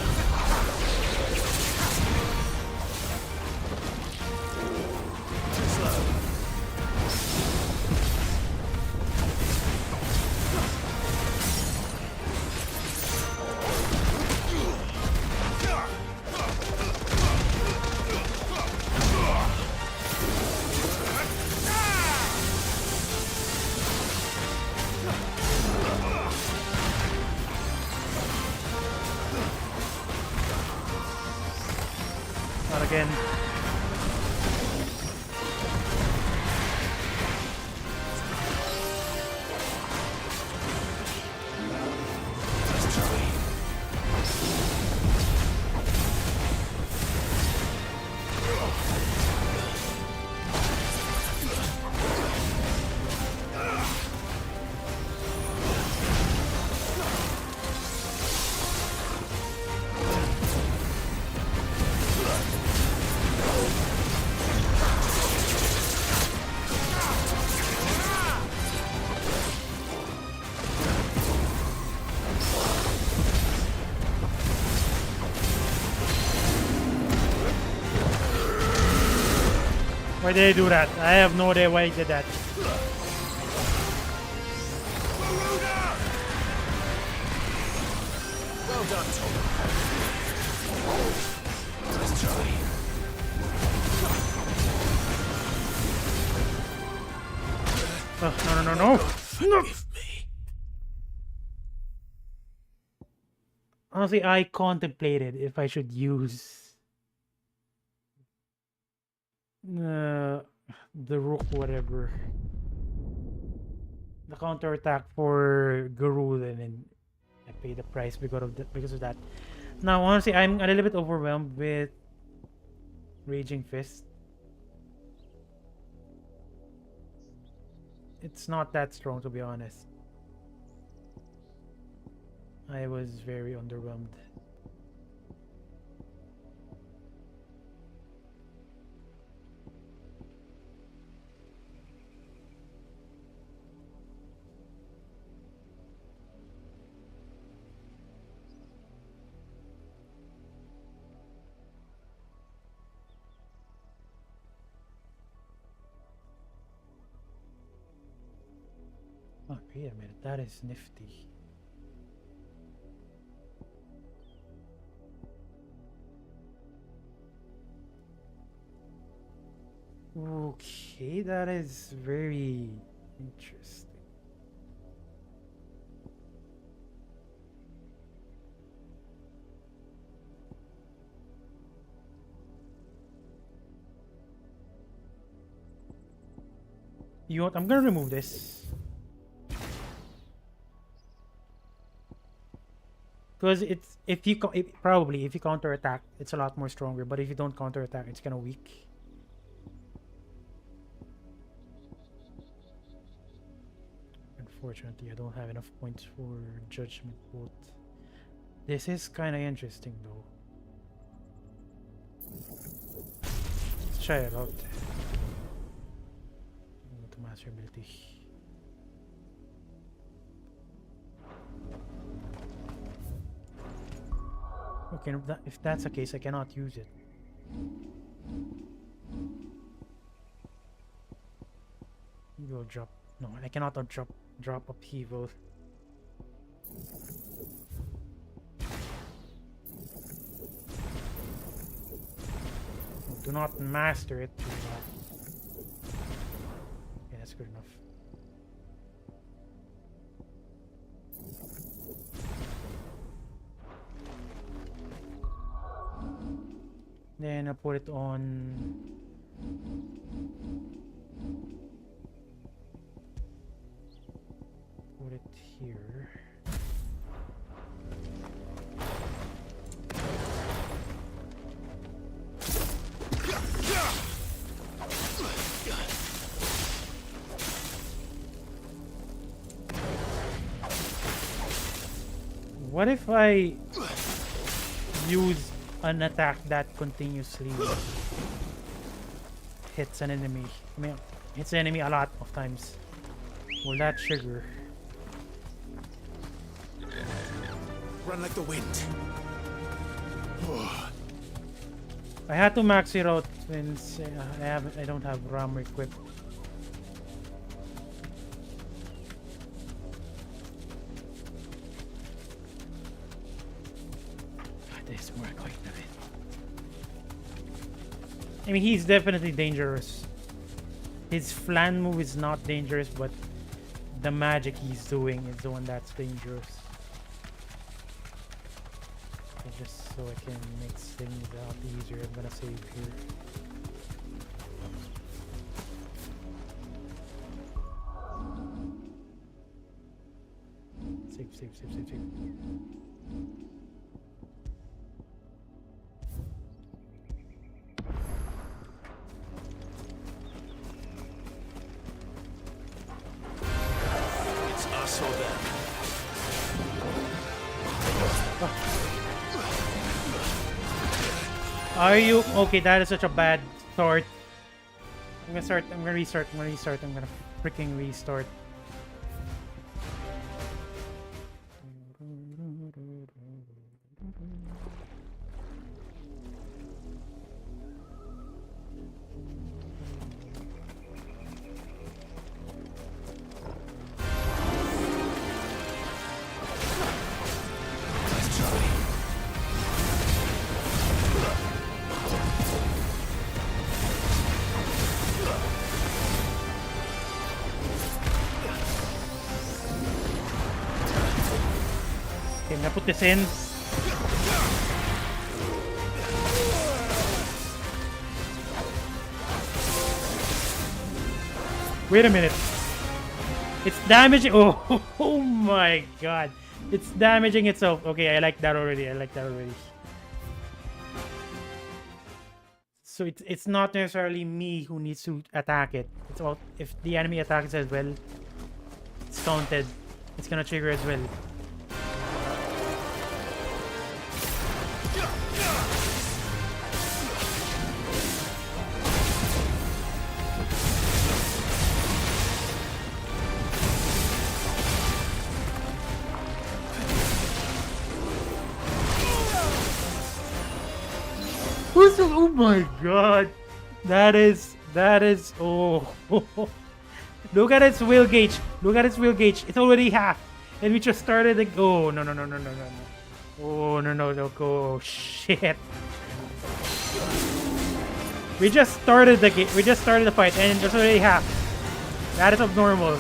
Too slow. Not again. Let's try. Why did I do that? I have no idea why I did that. Well done, Tom. Let's try. Oh, no. No. Honestly, I contemplated if I should use the rook, whatever, the counterattack for Garud, and then pay the price because of that. Now, honestly, I'm a little bit overwhelmed with Raging Fist. It's not that strong, to be honest. I was very underwhelmed. Oh, wait a minute, that is nifty. Okay, that is very interesting. You know what? I'm gonna remove this. Because it's if you probably if you counter attack, it's a lot more stronger. But if you don't counter attack, it's kind of weak. Unfortunately, I don't have enough points for Judgment Bolt. This is kind of interesting, though. Let's try it out. Go to master ability. Okay, if that's the case, I cannot use it. Go drop. No, I cannot drop upheaval. Do not master it. Yeah, that's good enough. Then I put it on. Put it here. What if I use an attack that continuously hits an enemy? I mean, hits an enemy a lot of times. Will that trigger? Run like the wind. I had to max it out since I don't have RAM equipped. This work quite a bit. I mean, he's definitely dangerous. His flan move is not dangerous, but the magic he's doing is the one that's dangerous. Okay, just so I can make things out easier, I'm gonna save here. Save. Are you okay? That is such a bad start. I'm gonna restart. I'm gonna freaking restart. Okay, I'm gonna put this in. Wait a minute. It's damaging. Oh my god. It's damaging itself. Okay, I like that already. So it's not necessarily me who needs to attack it. It's about if the enemy attacks as well, it's counted. It's gonna trigger as well. Oh my god. That is oh. Look at its will gauge. It's already half. And we just started the oh no. Oh no, go shit. We just started the fight and it's already half. That is abnormal.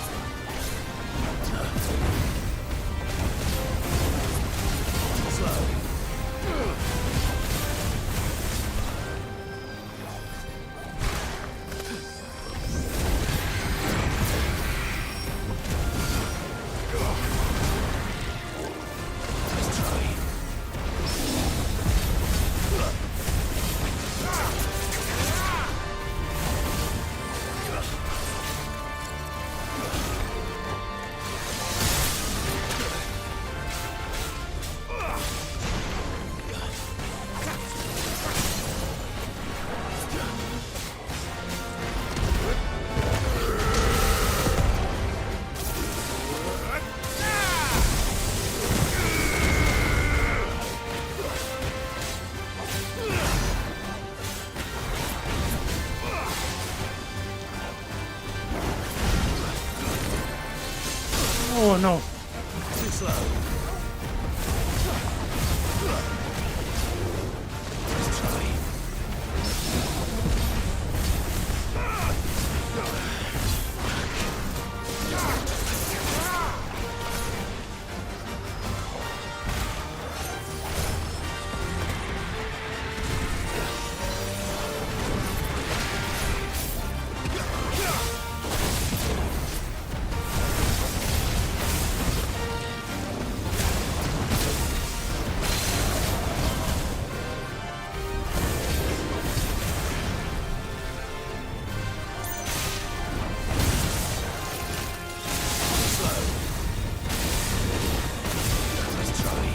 Oh no. Too slow. Let's try.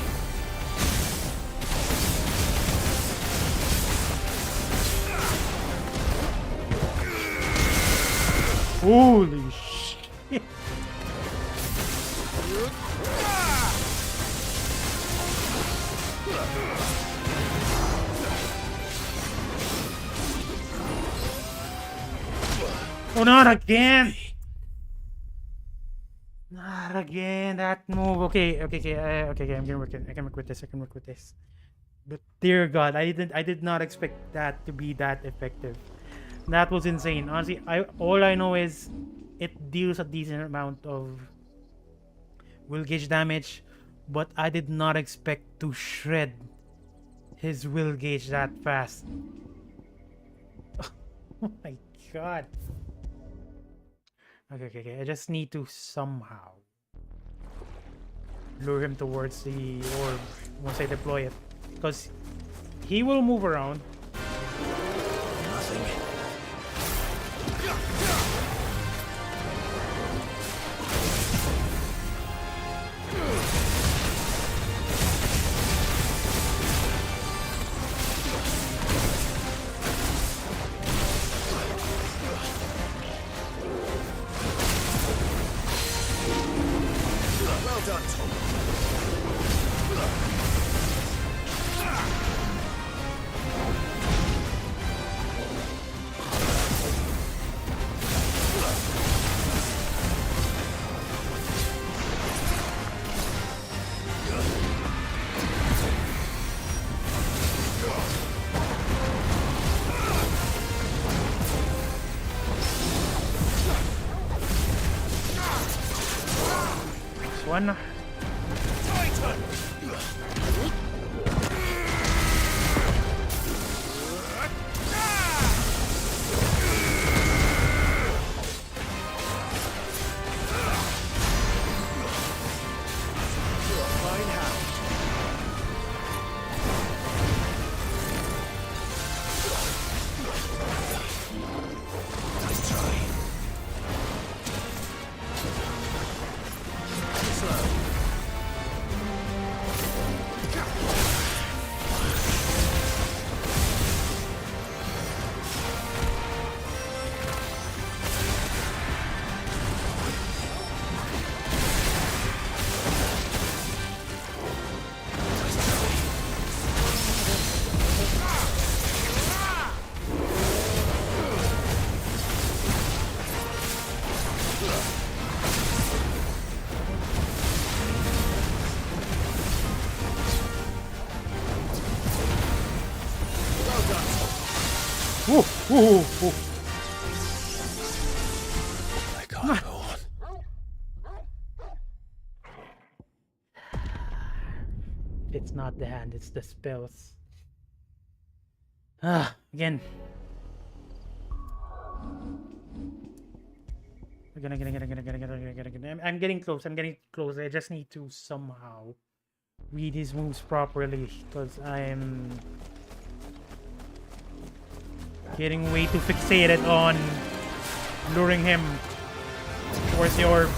Holy shit. Oh, not again! Not again, that move. Okay, I'm gonna work it. I can work with this. But dear God, I did not expect that to be that effective. That was insane. Honestly, all I know is it deals a decent amount of will gauge damage, but I did not expect to shred his will gauge that fast. Oh my God. Okay. I just need to somehow lure him towards the orb once I deploy it, because he will move around. Nothing. Well done, Tom. One. Titan! Ooh, ooh, ooh. I can't go on. It's not the hand, it's the spells. Again. Again. I'm getting close. I'm getting close. I just need to somehow read his moves properly because I'm getting way too fixated on luring him towards the orb.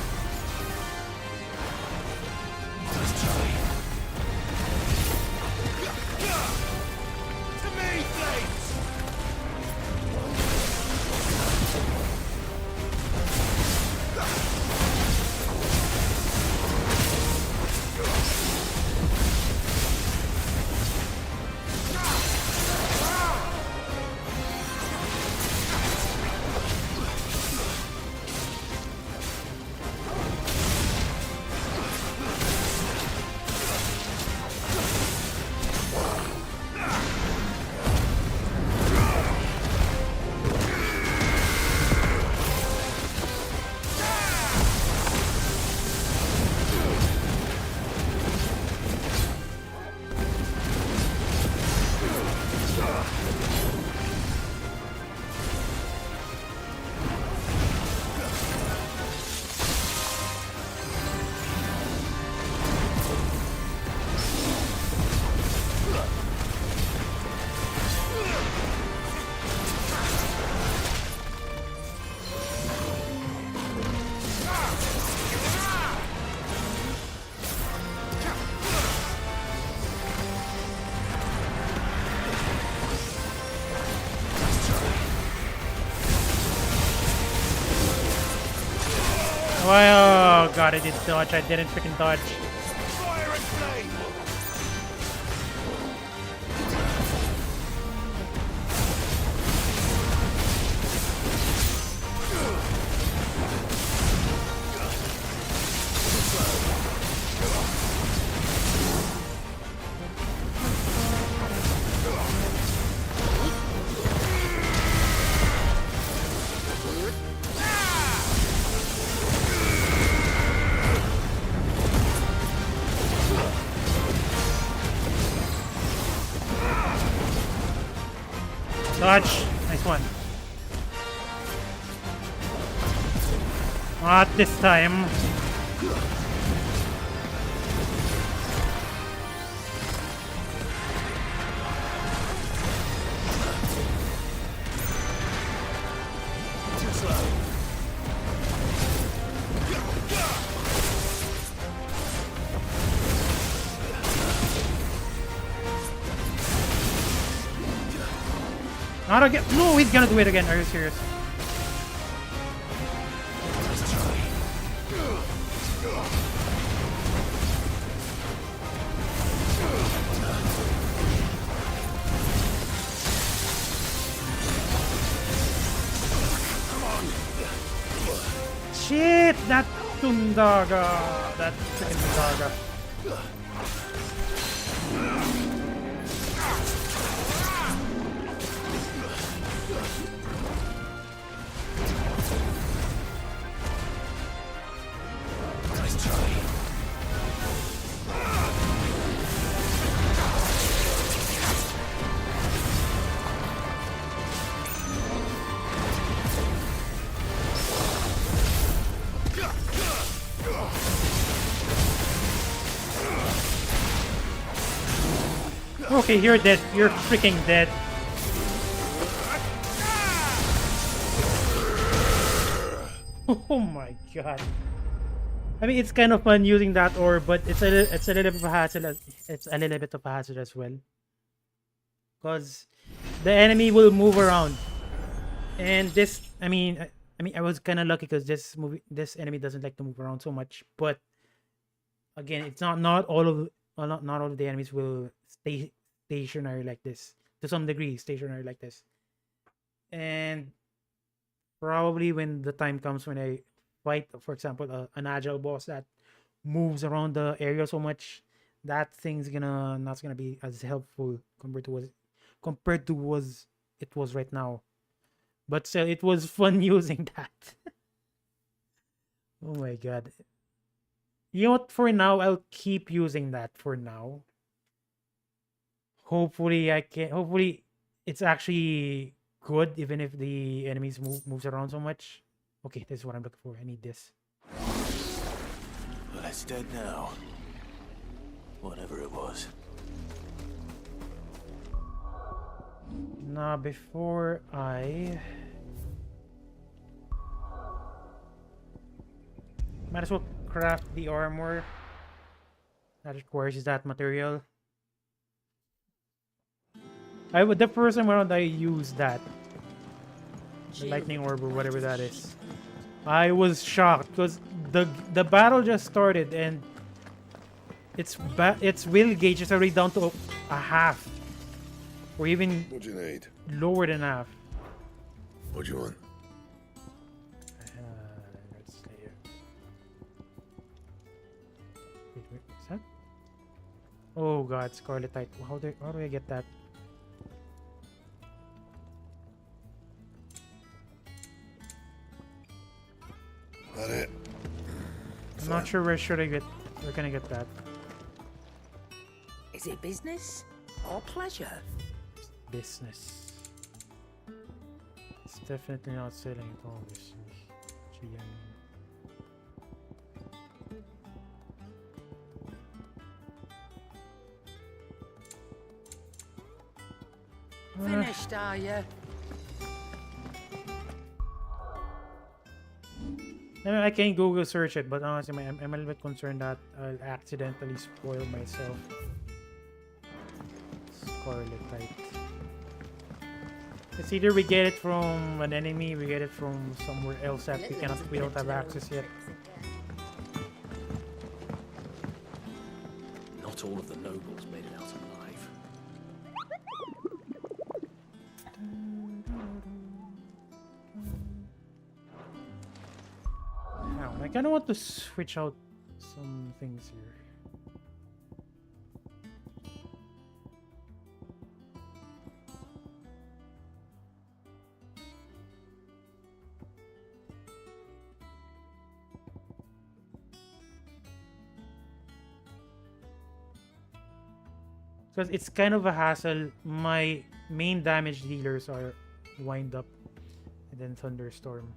Oh god, I didn't dodge. I didn't freaking dodge. Fire and flame! Dodge. Nice one. Not this time. Too slow. Not again. No, he's gonna do it again. Are you serious? Shit! That Tundaga! That freaking Tundaga. Nice try. Okay, you're dead. You're freaking dead. Oh my god. I mean, it's kind of fun using that orb, but it's a little bit of a hassle. It's a little bit of a hassle as well, because the enemy will move around, and this. I mean, I was kind of lucky because this enemy doesn't like to move around so much. But again, it's not all of not all of the enemies will stay stationary like this. To some degree, stationary like this, and probably when the time comes when I fight, for example, an agile boss that moves around the area so much, that thing's not gonna be as helpful compared to was it was right now. But still, it was fun using that. Oh my god. You know what? For now, I'll keep using that for now. Hopefully, I can. Hopefully, it's actually good, even if the enemies moves around so much. Okay, this is what I'm looking for. I need this. Well, it's dead now. Whatever it was. Now, before I... Might as well craft the armor that requires that material. The first time around I used that. The lightning orb or whatever that is. I was shocked because the battle just started and its will gauge is already down to a half. Or even what do you need? Lower than half. What do you want? Let's see here. Wait, is that? Oh god, Scarletite. How do I get that? That it? I'm not sure where can I get that? Is it business or pleasure? Business. It's definitely not selling it, obviously. Gee, I mean... Finished, are you? I can Google search it, but honestly, I'm a little bit concerned that I'll accidentally spoil myself. Scarletite. It's either we get it from an enemy, we get it from somewhere else that we don't have access yet. Not all of the nobles made it out alive. Now, I kind of want to switch out some things here. Because it's kind of a hassle. My main damage dealers are Wind Up and then Thunderstorm.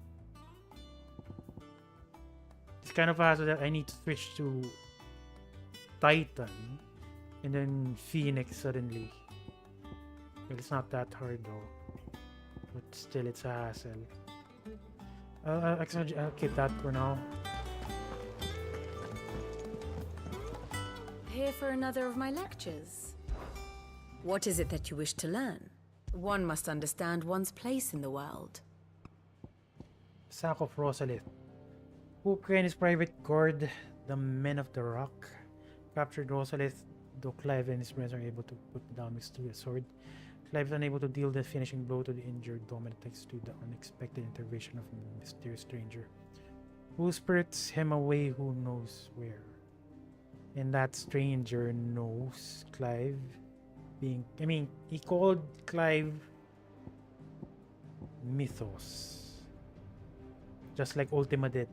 It's kind of a hassle that I need to switch to Titan and then Phoenix suddenly. But it's not that hard though. But still, it's a hassle. Actually, I'll keep that for now. Here for another of my lectures. What is it that you wish to learn? One must understand one's place in the world. Sack of Rosalith. KUPKA and his private guard, the Men of the Rock, captured Rosalith, though Clive and his friends are able to put down his sword. Clive is unable to deal the finishing blow to the injured Dominant thanks to the unexpected intervention of a mysterious stranger, who spirits him away who knows where. And that stranger knows Clive. He called Clive Mythos, just like Ultima did.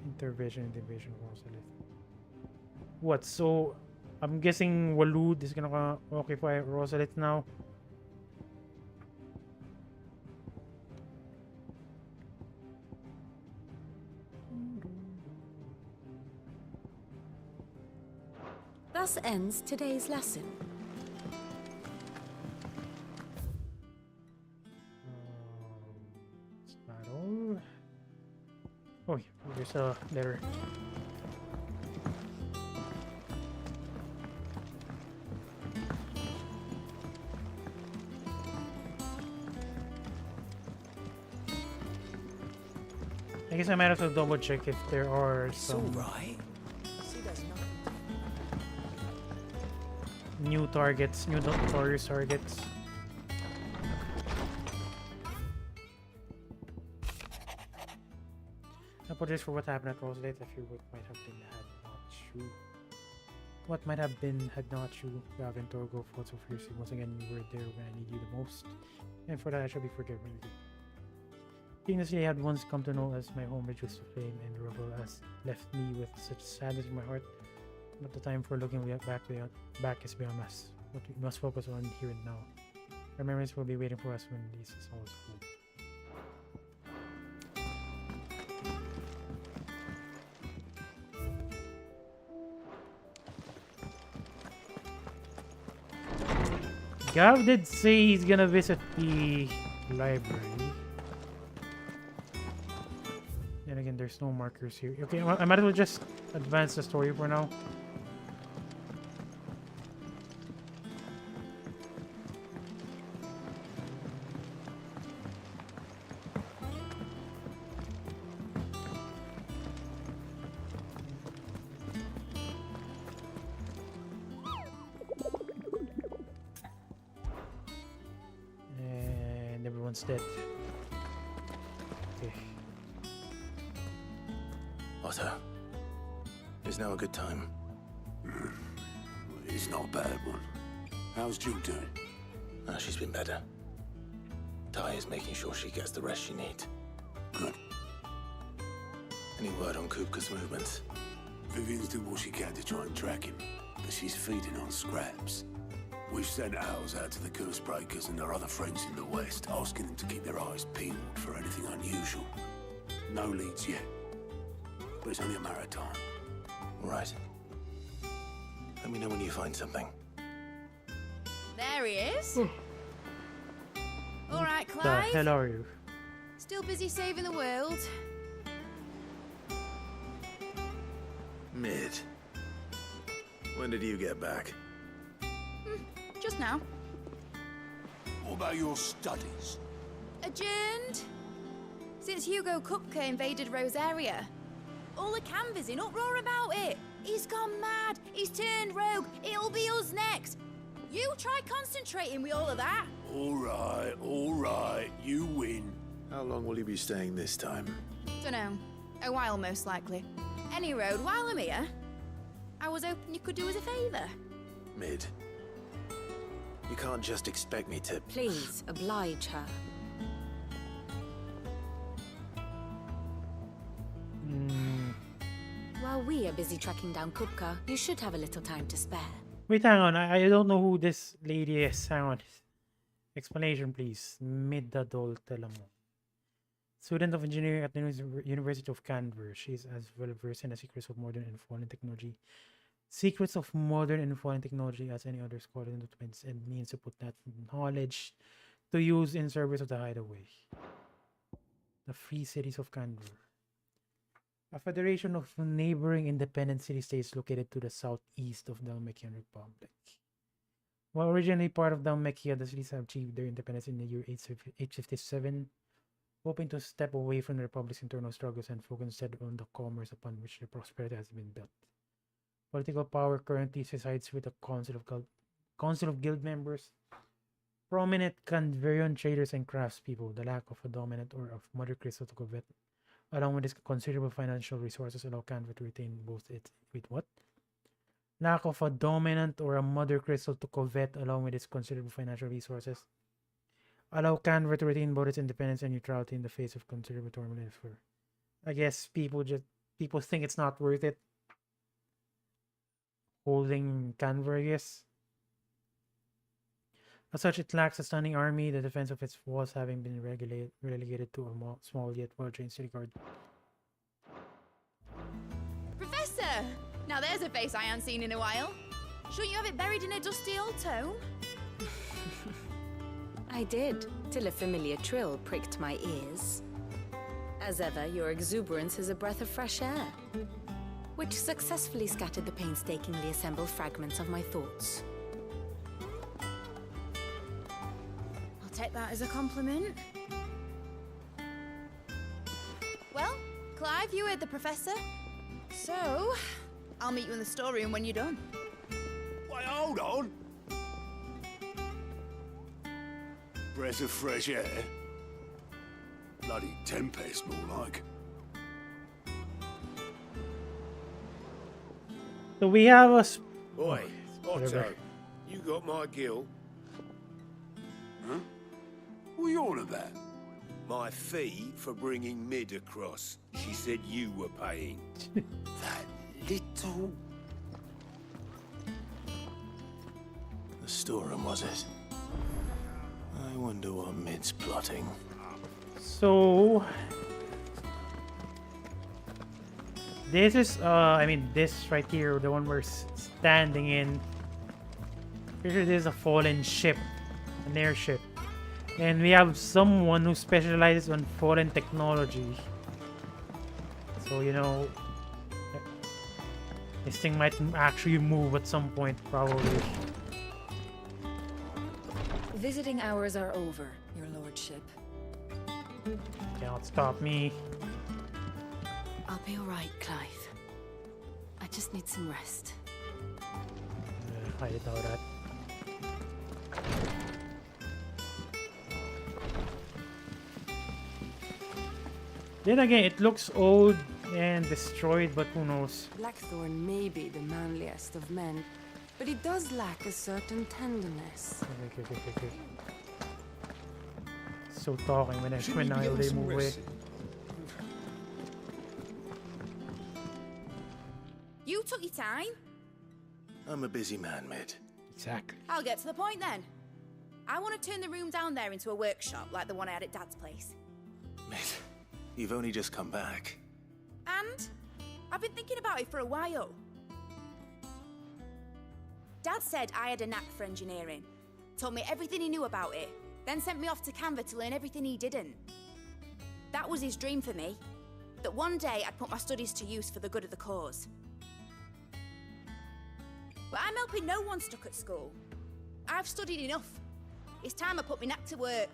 Intervention of Rosalith. What? So, I'm guessing Walud is gonna occupy Rosalith now. Thus ends today's lesson. Is that all? Oh, there's a letter. I guess I might have to double check if there are some new targets, new notorious targets. Apologies for what happened at Rosalith. I fear what might have been had not true. what might have been had not you, Gav and Torgo, fought so fiercely. Once again, you were there when I need you the most, and for that I shall be forgiven. Being the city I had once come to know as my home reduced to flame and rubble has left me with such sadness in my heart. But the time for looking back is beyond us. What we must focus on here and now. Our memories will be waiting for us when this is all over. Gav did say he's gonna visit the library. And again, there's no markers here. Okay, I might as well just advance the story for now. And everyone's dead. Okay. Otto, is now a good time? It's not a bad one. How's Jill doing? She's been better. Ty is making sure she gets the rest she needs. Good. Any word on KUPKA's movements? Vivian's doing what she can to try and track him, but she's feeding on scraps. We've sent ours out to the curse breakers and their other friends in the west, asking them to keep their eyes peeled for anything unusual. No leads yet, but it's only a matter of time. Right. Let me know when you find something. There he is. All right, The Clive. hell are you? Still busy saving the world. Mid. When did you get back? Just now. What about your studies? Adjourned. Since Hugo KUPKA invaded Rosaria. All the canvas in uproar about it. He's gone mad. He's turned rogue. It'll be us next. You try concentrating with all of that. All right, you win. How long will you be staying this time? Dunno. A while, most likely. Any road, while I'm here, I was hoping you could do us a favour. Mid. You can't just expect me to... Please, oblige her. While we are busy tracking down KUPKA, you should have a little time to spare. Wait, hang on. I don't know who this lady is. Hang on. Explanation, please. Mid-adult, tell mo. Student of engineering at the University of Canberra. She is as well versed in the secrets of modern and fallen technology. Secrets of modern and fallen technology as any other scholar in the and means to put that knowledge to use in service of the hideaway. The Free Cities of Canberra. A federation of neighboring independent city-states located to the southeast of the Dalmekian Republic. While originally part of Dalmekia, the cities have achieved their independence in the year 857, hoping to step away from the Republic's internal struggles and focus instead on the commerce upon which their prosperity has been built. Political power currently resides with the Council of Guild members, prominent Canverian traders and craftspeople. The lack of a dominant or of Mother Crystal to covet, along with its considerable financial resources, allow Canva to retain both its... Wait, what? Lack of a dominant or a Mother Crystal to covet, along with its considerable financial resources, allow Canva to retain both its independence and neutrality in the face of considerable turmoil. I guess people think it's not worth it holding Canva, I guess. As such, it lacks a standing army, the defense of its walls having been relegated to a small yet well-trained city guard. Professor! Now there's a face I haven't seen in a while. Shouldn't you have it buried in a dusty old tome? I did, till a familiar trill pricked my ears. As ever, your exuberance is a breath of fresh air, which successfully scattered the painstakingly assembled fragments of my thoughts. I'll take that as a compliment. Well, Clive, you heard the professor. So, I'll meet you in the storeroom when you're done. Wait, hold on! Breath of fresh air? Bloody tempest, more like. So we have Oi, whatever. Otto, you got my gill? Huh? What are you on about? My fee for bringing Mid across. She said you were paying. That little... The storeroom, was it? I wonder what Mid's plotting. So this is I mean this right here, the one we're standing in. Pretty sure this is a fallen ship, an airship, and we have someone who specializes on fallen technology. So you know, this thing might actually move at some point, probably. Visiting hours are over, your lordship. Cannot stop me. I'll be alright, Clive. I just need some rest. I didn't know that. Then again, it looks old and destroyed, but who knows? Blackthorn may be the manliest of men, but he does lack a certain tenderness. Okay. So talking when they move away. You took your time. I'm a busy man, Mid. Exactly. I'll get to the point then. I want to turn the room down there into a workshop like the one I had at Dad's place. Mid, you've only just come back. And I've been thinking about it for a while. Dad said I had a knack for engineering, told me everything he knew about it, then sent me off to Canva to learn everything he didn't. That was his dream for me, that one day I'd put my studies to use for the good of the cause. But I'm helping no one stuck at school. I've studied enough. It's time I put my knack to work.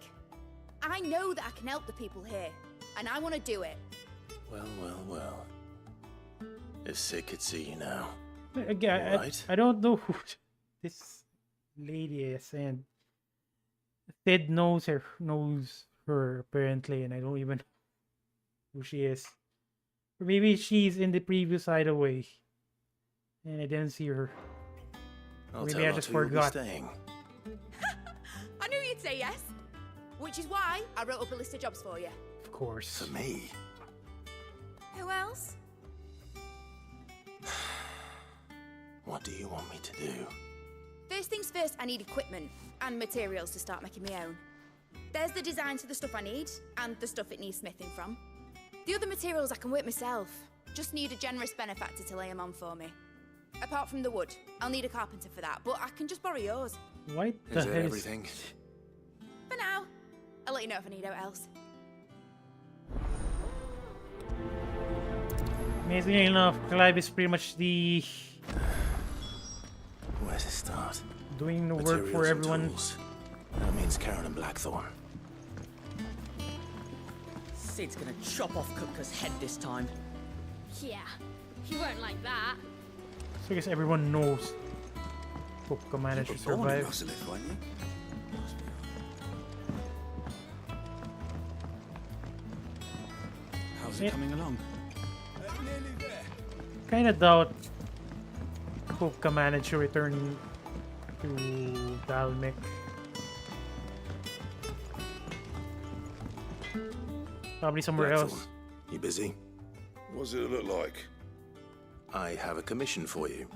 I know that I can help the people here, and I want to do it. Well. If Sid could see you now. Again, right? I don't know who this lady is, and Sid knows her apparently, and I don't even know who she is. Or maybe she's in the previous hideaway, and I didn't see her. Maybe I just forgot. I knew you'd say yes, which is why I wrote up a list of jobs for you. Of course. For me? Who else? What do you want me to do? First things first, I need equipment and materials to start making my own. There's the designs for the stuff I need and the stuff it needs smithing from. The other materials I can work myself. Just need a generous benefactor to lay them on for me. Apart from the wood, I'll need a carpenter for that, but I can just borrow yours. What the Is that hell everything? For now. I'll let you know if I need out else. Amazingly enough, Clive is pretty much the Where to start? doing the work for Materials and everyone. tools. That means Karen and Blackthorn. Sid's gonna chop off KUPKA's head this time. Yeah, he won't like that. So I guess everyone knows KUPKA managed to survive. How's it coming along? Kinda doubt KUPKA managed to return to Dalmec. Probably somewhere Blackthorn, else. You busy? What does it look like? I have a commission for you.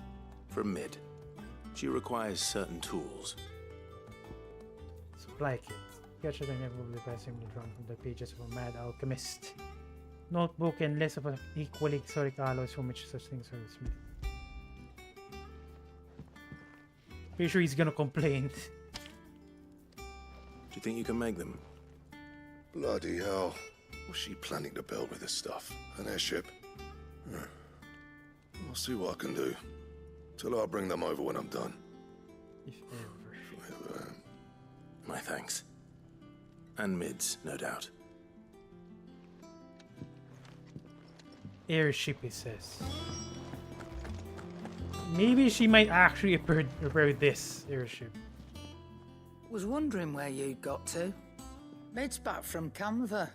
From Mid. She requires certain tools. Supply kit. Catch the never of the passing drawn from the pages of a mad alchemist. Notebook and list of equally exotic alloys from which such things are smith. Pretty sure he's gonna complain. Do you think you can make them? Bloody hell. What's she planning to build with this stuff? An airship? I'll see what I can do. Till I'll bring them over when I'm done. If ever. My thanks. And Mid's, no doubt. Airship, he says. Maybe she might actually repair this airship. Was wondering where you'd got to. Mid's back from Canva.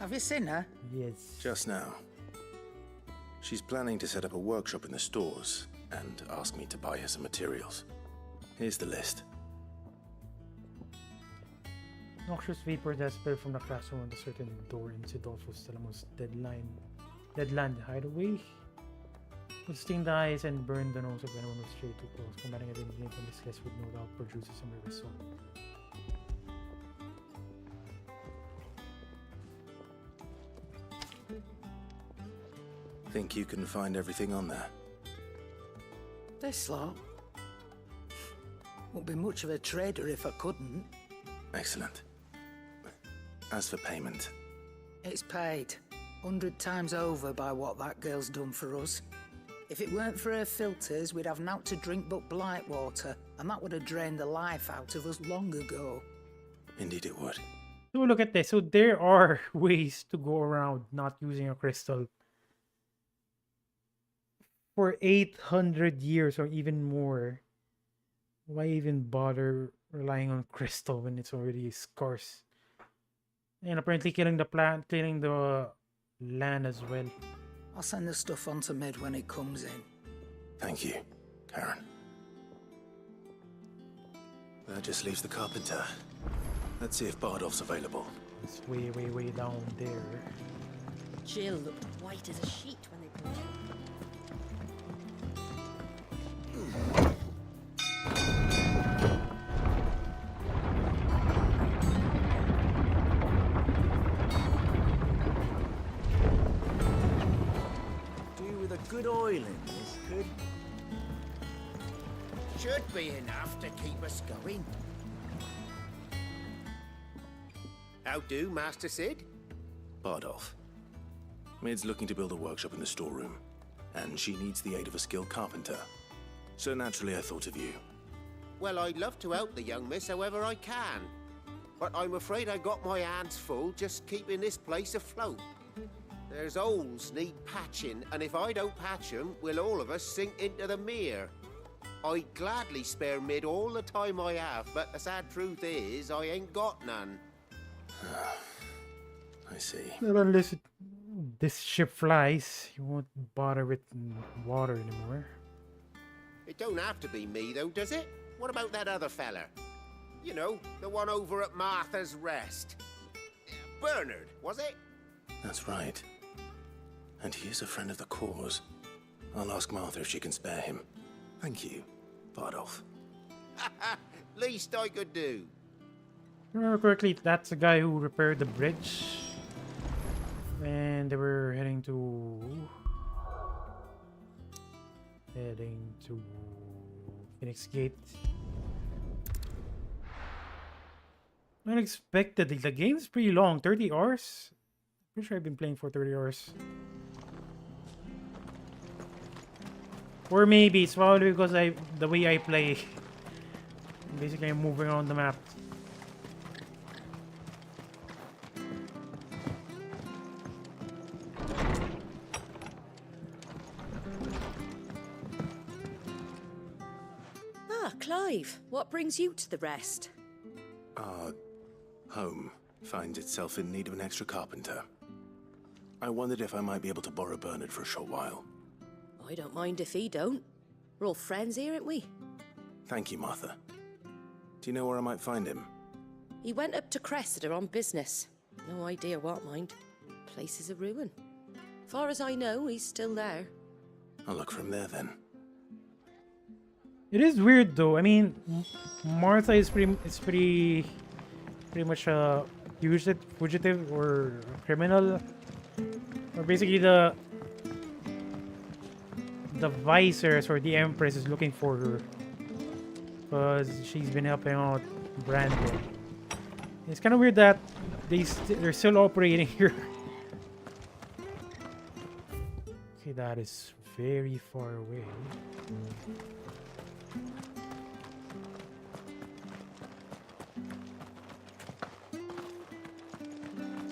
Have you seen her? Yes. Just now. She's planning to set up a workshop in the stores, and asked me to buy her some materials. Here's the list. Noxious vapor that spilled from the classroom at a certain door in Sidolfo's Telemos Deadland hideaway would sting the eyes and burn the nose of anyone who strayed too close. Combating a name from this list would no doubt produce a similar result. Think you can find everything on there? This lot? Won't be much of a trader if I couldn't. Excellent. As for payment... It's paid. 100 times over by what that girl's done for us. If it weren't for her filters, we'd have naught to drink but blight water, and that would have drained the life out of us long ago. Indeed it would. So look at this. So there are ways to go around not using a crystal for 800 years or even more. Why even bother relying on crystal when it's already scarce? And apparently killing the plant, killing the land as well. I'll send the stuff on to Mid when it comes in. Thank you, Karen. That just leaves the carpenter. Let's see if Bardolph's available. It's way, way, way down there. Jill looked white as a sheet when they brought her. Good oil in this, could? Should be enough to keep us going. How do, Master Sid? Bardolph. Mid's looking to build a workshop in the storeroom, and she needs the aid of a skilled carpenter. So naturally I thought of you. Well, I'd love to help the young miss however I can. But I'm afraid I got my hands full just keeping this place afloat. There's holes need patching, and if I don't patch them, will all of us sink into the mere. I'd gladly spare Mid all the time I have, but the sad truth is, I ain't got none. I see. Well, unless this ship flies, you won't bother with water anymore. It don't have to be me, though, does it? What about that other fella? You know, the one over at Martha's Rest. Bernard, was it? That's right. And he is a friend of the cause. I'll ask Martha if she can spare him. Thank you, Bardolph. Least I could do. If I remember correctly, that's the guy who repaired the bridge. And they were heading to Phoenix Gate. Unexpectedly, the game's pretty long, 30 hours. Pretty sure I've been playing for 30 hours. Or maybe it's probably because the way I play. Basically, I'm moving around the map. Ah, Clive, what brings you to the Rest? Our home finds itself in need of an extra carpenter. I wondered if I might be able to borrow Bernard for a short while. I don't mind if he don't. We're all friends here, aren't we? Thank you, Martha. Do you know where I might find him? He went up to Cressida on business. No idea what, mind. Place is a ruin. Far as I know, he's still there. I'll look for him there then. It is weird though. I mean, Martha is pretty much a fugitive or a criminal, or basically the Viceroy or the Empress is looking for her because she's been helping out Brandon. It's kind of weird that they're still operating here. Okay, that is very far away.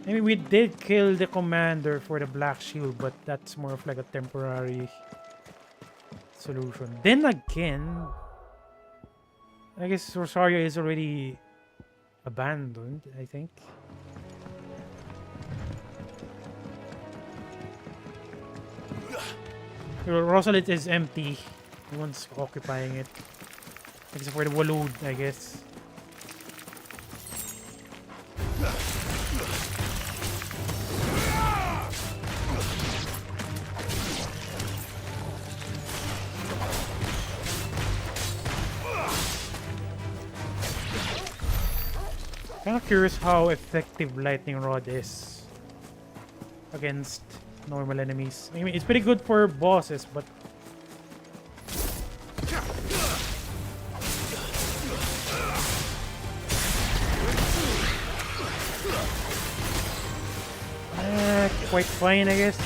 I mean, we did kill the commander for the Black Shield, but that's more of like a temporary solution. Then again, I guess Rosario is already abandoned, I think. Rosalit is empty. No one's occupying it. Except for the Walud, I guess. Kind of curious how effective lightning rod is against normal enemies. I mean, it's pretty good for bosses, but quite fine, I guess.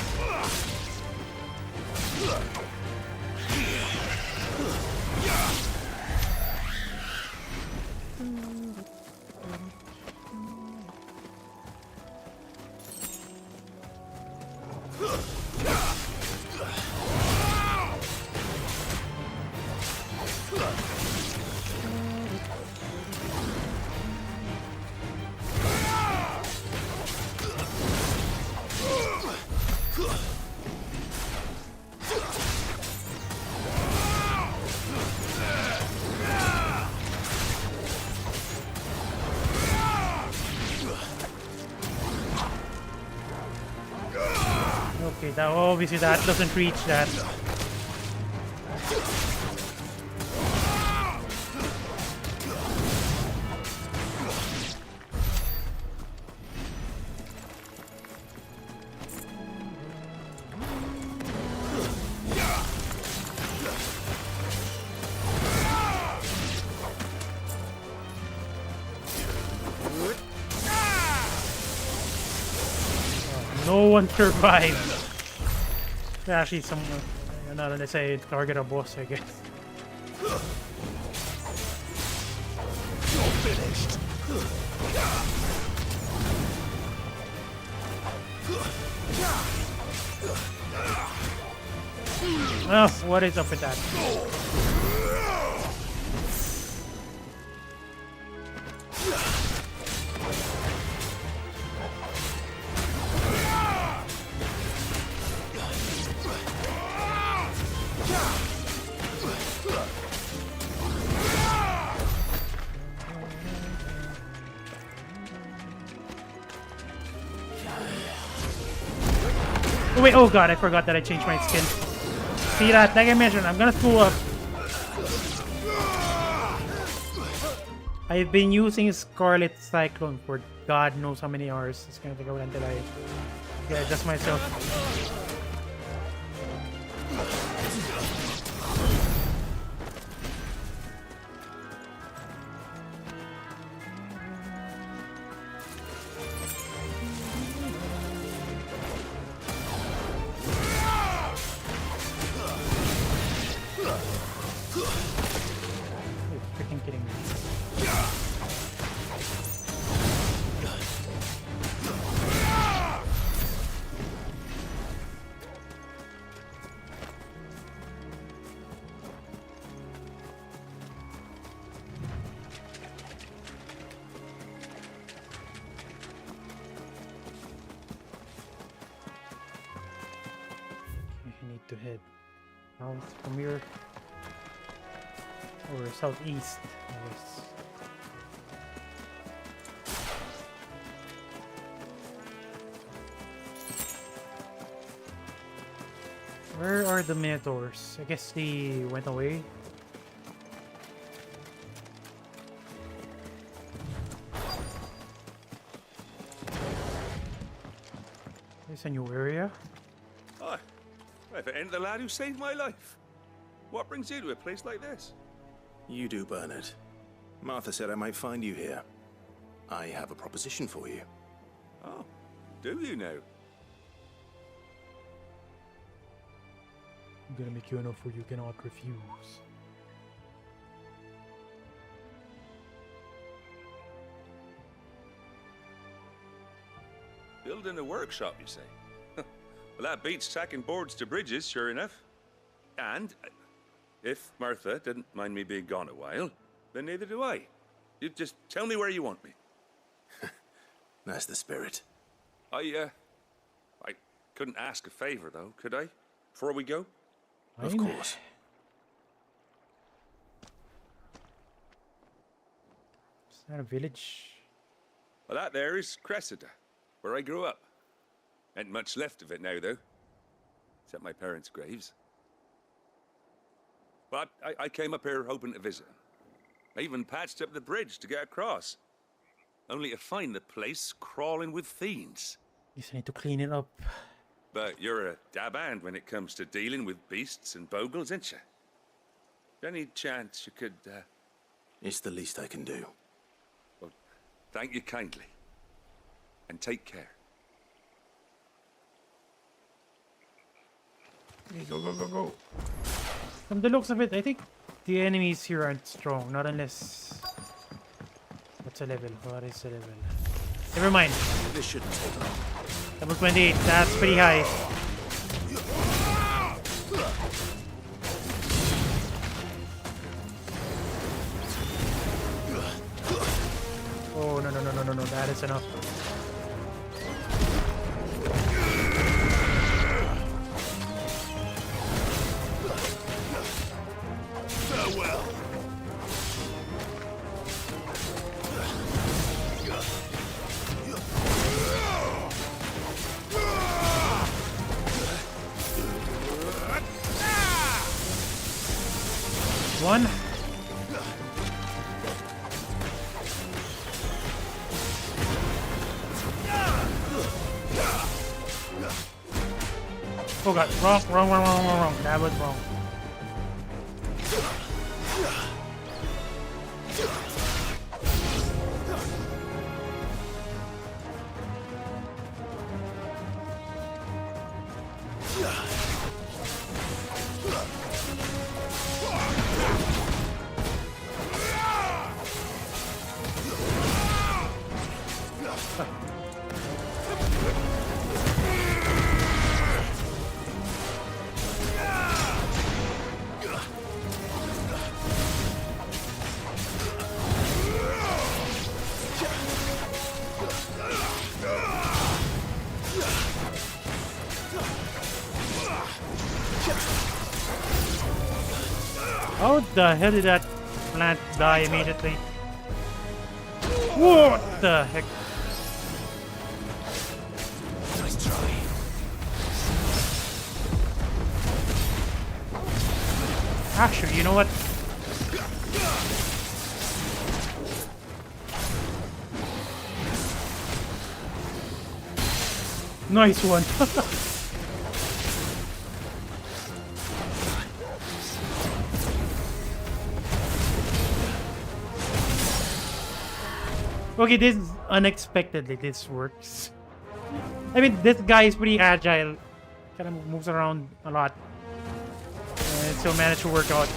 Okay, that obviously that doesn't reach that. No one survived. Actually, someone, not let's say target a boss, I guess. You're finished. Oh, what is up with that? Oh, wait, oh god, I forgot that I changed my skin. See that? Like I mentioned, I'm gonna screw up. I've been using Scarlet Cyclone for God knows how many hours. It's gonna take a while until I adjust myself. To head south from here or southeast, I guess. Where are the Minotaurs? I guess they went away. There's a new area. Hi. If it ain't the lad who saved my life. What brings you to a place like this? You do, Bernard. Martha said I might find you here. I have a proposition for you. Oh, do you now? I'm gonna make you an offer you cannot refuse. Building a workshop, you say? Well, that beats tacking boards to bridges, sure enough. And if Martha didn't mind me being gone a while, then neither do I. You just tell me where you want me. That's the spirit. I couldn't ask a favor, though, could I? Before we go? Of course. Not a village. Well, that there is Cressida, where I grew up. Ain't much left of it now, though. Except my parents' graves. But I came up here hoping to visit. I even patched up the bridge to get across. Only to find the place crawling with fiends. You just need to clean it up. But you're a dab hand when it comes to dealing with beasts and bogles, ain't you? Any chance you could, It's the least I can do. Well, thank you kindly. And take care. Okay, go. From the looks of it, I think the enemies here aren't strong. Not unless... What's a level? What is a level? Never mind. This shouldn't take long. Level 28. That's pretty high. Oh, no. That is enough. Farewell. One. Oh god, wrong. That was wrong. How the hell did that plant die immediately? What the heck? Nice try. Actually, you know what? Nice one. Okay, this unexpectedly this works. I mean, this guy is pretty agile. Kind of moves around a lot. And still managed to work out.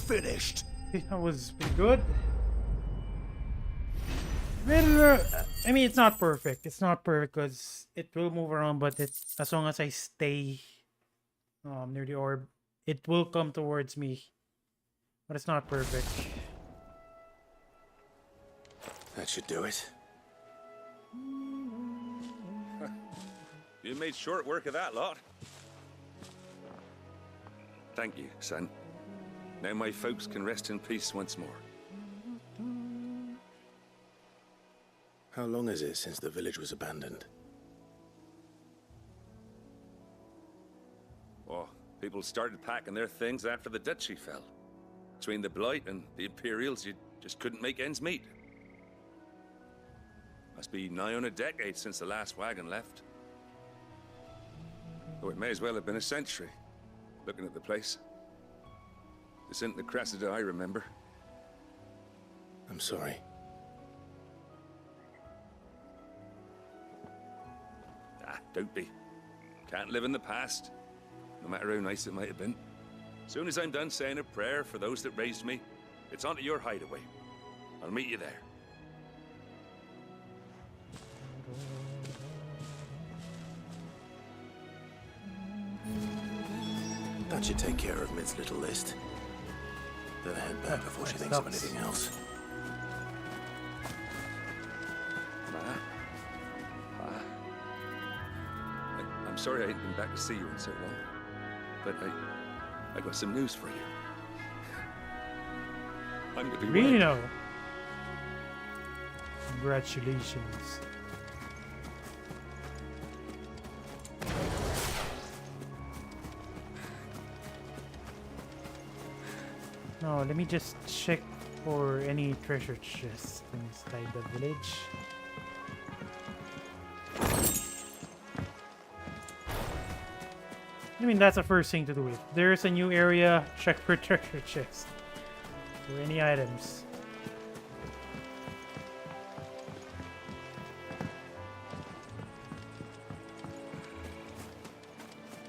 Finished. That was pretty good. Well, I mean, it's not perfect. It's not perfect because it will move around, but as long as I stay near the orb, it will come towards me. But it's not perfect. That should do it. You made short work of that lot. Thank you, son. Now my folks can rest in peace once more. How long is it since the village was abandoned? Oh, people started packing their things after the duchy fell. Between the Blight and the Imperials, you just couldn't make ends meet. Must be nigh on a decade since the last wagon left. Oh, it may as well have been a century, looking at the place. This isn't the Cressida I remember. I'm sorry. Ah, don't be. Can't live in the past, no matter how nice it might have been. Soon as I'm done saying a prayer for those that raised me, it's onto your hideaway. I'll meet you there. That should take care of Mid's little list. Then head back before she thinks of anything else. I'm sorry I ain't been back to see you in so long, but I got some news for you. I'm gonna be Reno! Congratulations. No, let me just check for any treasure chests inside the village. I mean, that's the first thing to do. If there's a new area, check for treasure chests. For any items.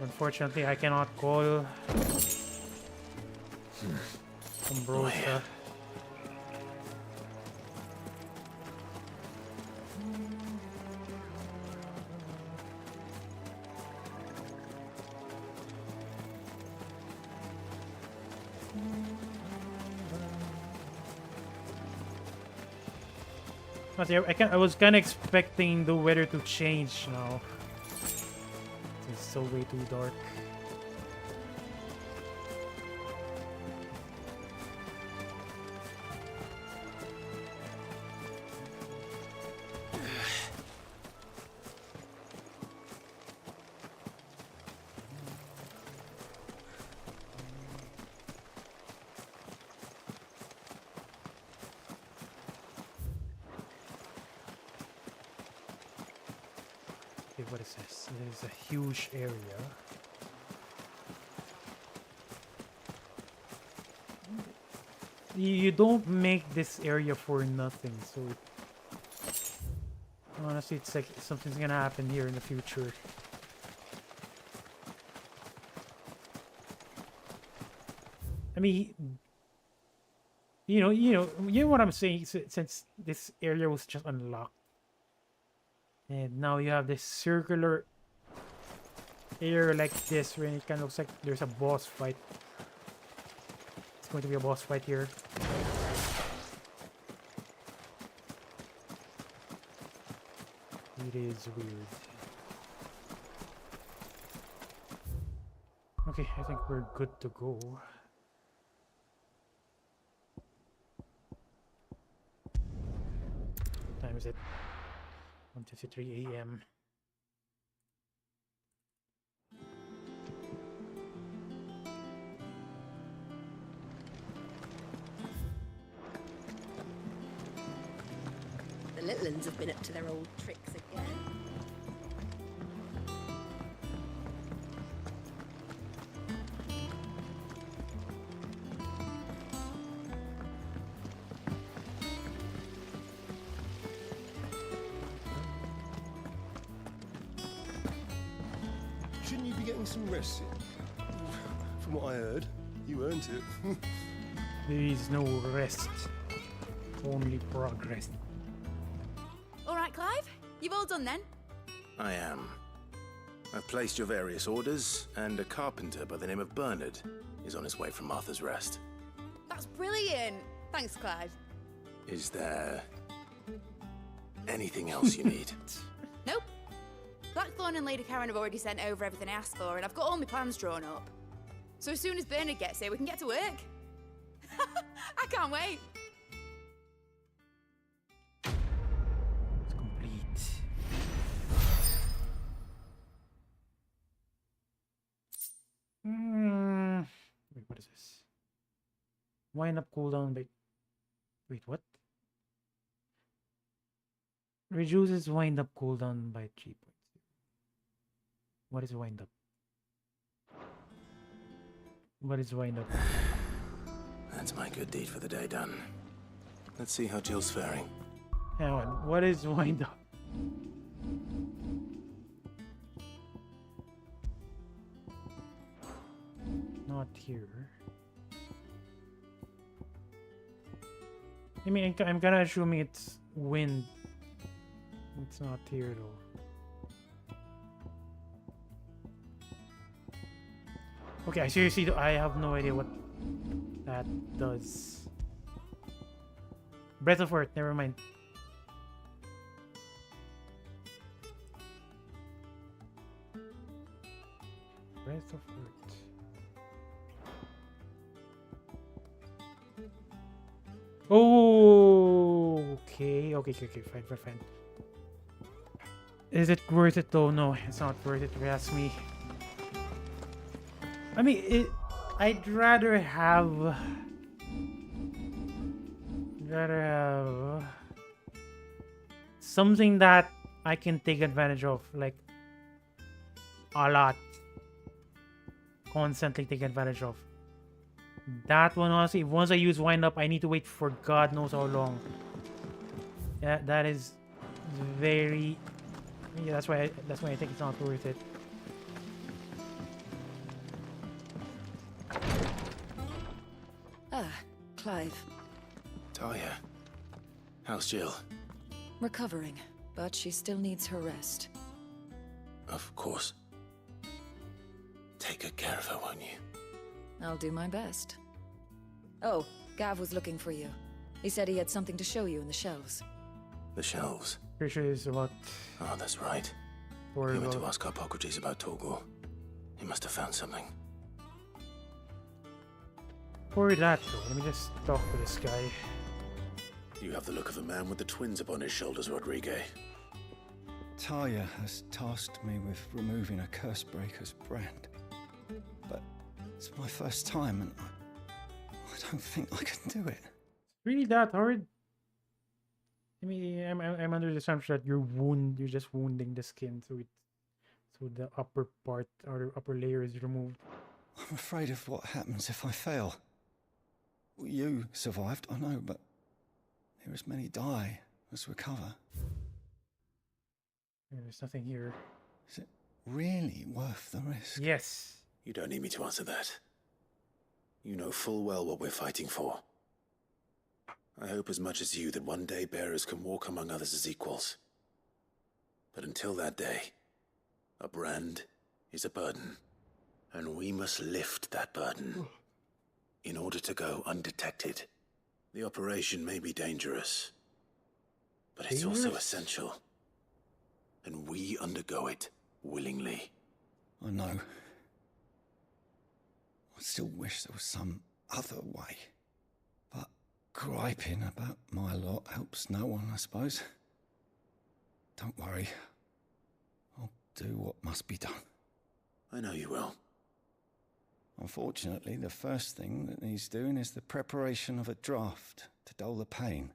Unfortunately, I cannot call Ambrosia. I was kind of expecting the weather to change now. It's so way too dark. What is this? It is a huge area. You don't make this area for nothing, so honestly, it's like something's gonna happen here in the future. I mean, you know what I'm saying. Since this area was just unlocked. And now you have this circular area like this, where it kind of looks like there's a boss fight. It's going to be a boss fight here. It is weird. Okay, I think we're good to go. What time is it? 1:53 a.m. The little ones have been up to their old tricks again. Shouldn't you be getting some rest? From what I heard, you earned it. There is no rest, only progress. All right, Clive, you've all done then? I am. I've placed your various orders, and a carpenter by the name of Bernard is on his way from Martha's Rest. That's brilliant. Thanks, Clive. Is there anything else you need? Nope. Blackthorn and Lady Karen have already sent over everything I asked for, and I've got all my plans drawn up. So as soon as Bernard gets here, we can get to work. I can't wait. It's complete. Wait, what is this? Wind up cooldown by... Wait, what? Reduces wind up cooldown by 3 points. What is wind up? What is wind up? That's my good deed for the day done. Let's see how Jill's faring. Hang on, what is wind up? Not here. I mean, I'm kind of assuming it's wind. It's not here though. Okay, I seriously, I have no idea what that does. Breath of Earth, never mind. Breath of Earth. Oh, okay, fine. Is it worth it though? No, it's not worth it if you ask me. I mean, I'd rather have something that I can take advantage of, like a lot, constantly take advantage of. That one, honestly, once I use wind up, I need to wait for God knows how long. Yeah, that is very. Yeah, that's why I think it's not worth it. Ah, Clive. Talia, how's Jill? Recovering, but she still needs her rest. Of course. Take good care of her, won't you? I'll do my best. Oh, Gav was looking for you. He said he had something to show you in the shelves. The shelves? Pretty sure it's about... Oh, that's right. We went to ask Hippocrates about Torgor. He must have found something. For that though, let me just talk to this guy. You have the look of a man with the twins upon his shoulders, Rodrigue. Talia has tasked me with removing a Cursebreaker's brand. But it's my first time and I don't think I can do it. Really that hard? I mean, I'm under the assumption that you're just wounding the skin so the upper part or the upper layer is removed. I'm afraid of what happens if I fail. You survived, I know, but there as many die as recover. There's nothing here. Is it really worth the risk? Yes. You don't need me to answer that. You know full well what we're fighting for. I hope as much as you that one day bearers can walk among others as equals. But until that day, a brand is a burden, and we must lift that burden in order to go undetected. The operation may be dangerous, but it's also essential, and we undergo it willingly. I know. I still wish there was some other way. But griping about my lot helps no one, I suppose. Don't worry. I'll do what must be done. I know you will. Unfortunately, the first thing that needs doing is the preparation of a draft to dull the pain.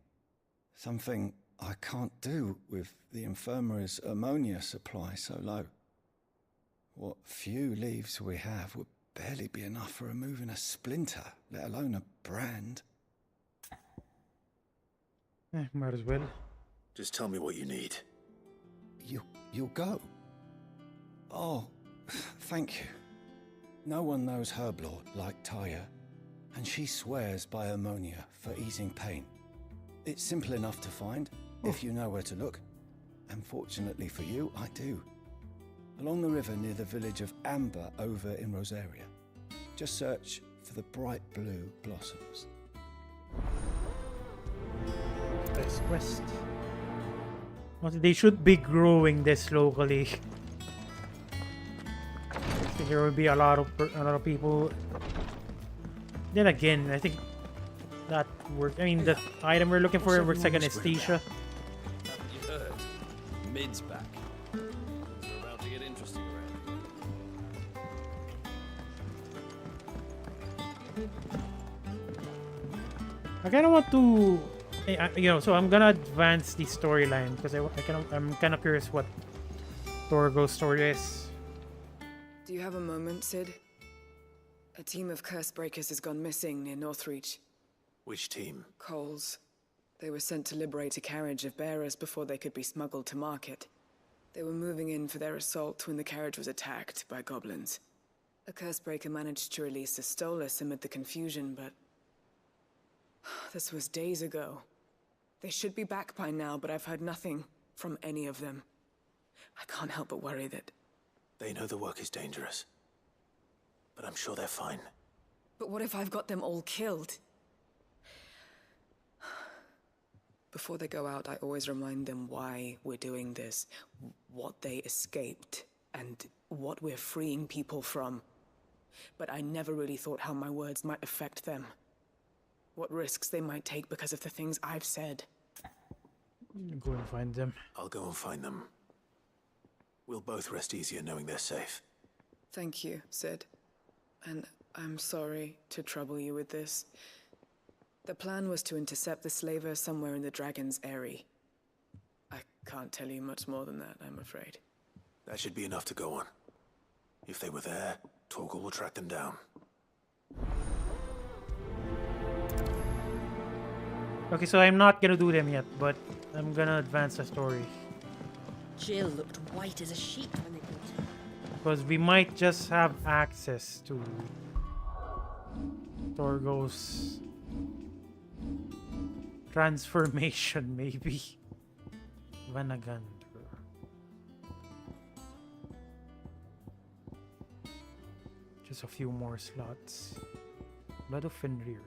Something I can't do with the infirmary's ammonia supply so low. What few leaves we have would barely be enough for removing a splinter, let alone a brand. Might as well. Just tell me what you need. You'll go? Oh, thank you. No one knows Herblord like Taya, and she swears by ammonia for easing pain. It's simple enough to find, if you know where to look. And fortunately for you, I do. Along the river near the village of Amber over in Rosaria. Just search for the bright blue blossoms. Nice quest. Well, they should be growing this locally. think there will be a lot of people. Then again, I think that works. I mean, the item we're looking for works like anesthesia. Haven't you heard? Mid's back. Things are about to get interesting around here. I kind of want to, so I'm gonna advance the storyline because I'm kind of curious what Torgo's story is. Do you have a moment, Sid? A team of curse breakers has gone missing near Northreach. Which team? Coles. They were sent to liberate a carriage of bearers before they could be smuggled to market. They were moving in for their assault when the carriage was attacked by goblins. A curse breaker managed to release a Stolas amid the confusion, but this was days ago. They should be back by now, but I've heard nothing from any of them. I can't help but worry that... They know the work is dangerous. But I'm sure they're fine. But what if I've got them all killed? Before they go out, I always remind them why we're doing this, what they escaped, and what we're freeing people from. But I never really thought how my words might affect them. What risks they might take because of the things I've said. Go and find them. I'll go and find them. We'll both rest easier knowing they're safe. Thank you, Sid. And I'm sorry to trouble you with this. The plan was to intercept the slaver somewhere in the Dragon's Eyrie. I can't tell you much more than that, I'm afraid. That should be enough to go on. If they were there, Torgal will track them down. Okay, so I'm not gonna do them yet, but I'm gonna advance the story. Jill looked white as a sheet when they brought her. Because we might just have access to Torgo's transformation, maybe. Vanagan. Just a few more slots. Blood of Fenrir.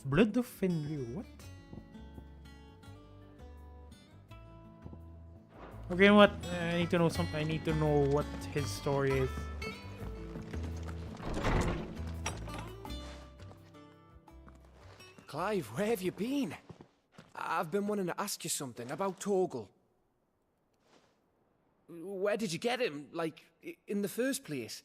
Blood of Fenrir, what? Okay, you know what? I need to know something. I need to know what his story is. Clive, where have you been? I've been wanting to ask you something about Torgal. Where did you get him, like, in the first place?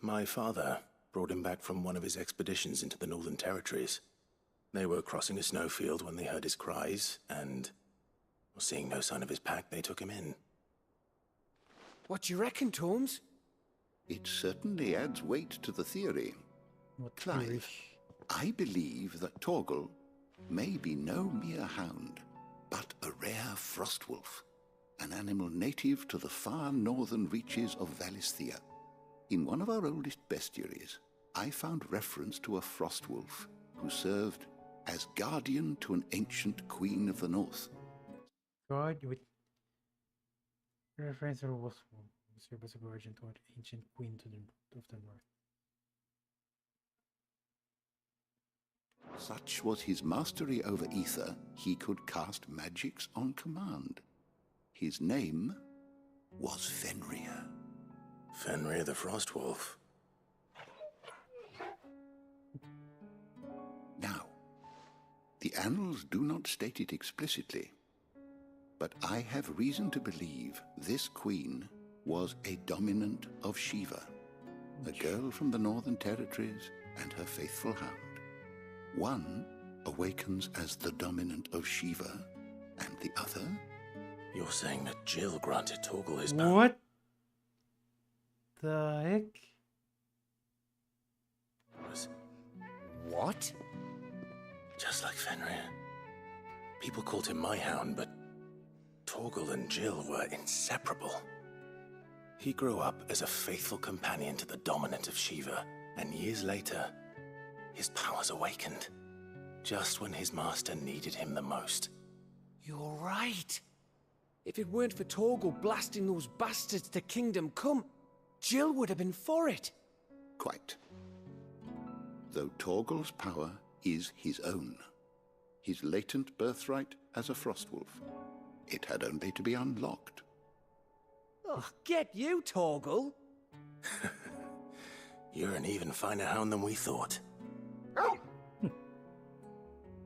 My father brought him back from one of his expeditions into the Northern Territories. They were crossing a snowfield when they heard his cries, and... seeing no sign of his pack, they took him in. What do you reckon, Torms? It certainly adds weight to the theory. What Clive, theory? I believe that Torgal may be no mere hound, but a rare frostwolf, an animal native to the far northern reaches of Valisthea. In one of our oldest bestiaries, I found reference to a frostwolf who served as guardian to an ancient queen of the north. God with reference or was served as a guardian to an ancient queen of the north. Such was his mastery over ether, he could cast magics on command. His name was Fenrir. Fenrir the Frostwolf. Now, the annals do not state it explicitly, but I have reason to believe this queen was a dominant of Shiva, a girl from the Northern Territories and her faithful hound. One awakens as the dominant of Shiva, and the other... You're saying that Jill granted Torgal his power? What the heck? What? Just like Fenrir. People called him my hound, but Torgal and Jill were inseparable. He grew up as a faithful companion to the dominant of Shiva, and years later, his powers awakened, just when his master needed him the most. You're right. If it weren't for Torgal blasting those bastards to Kingdom Come, Jill would have been for it. Quite. Though Torgal's power is his own, his latent birthright as a Frostwolf, it had only to be unlocked. Oh, get you, Torgal. You're an even finer hound than we thought.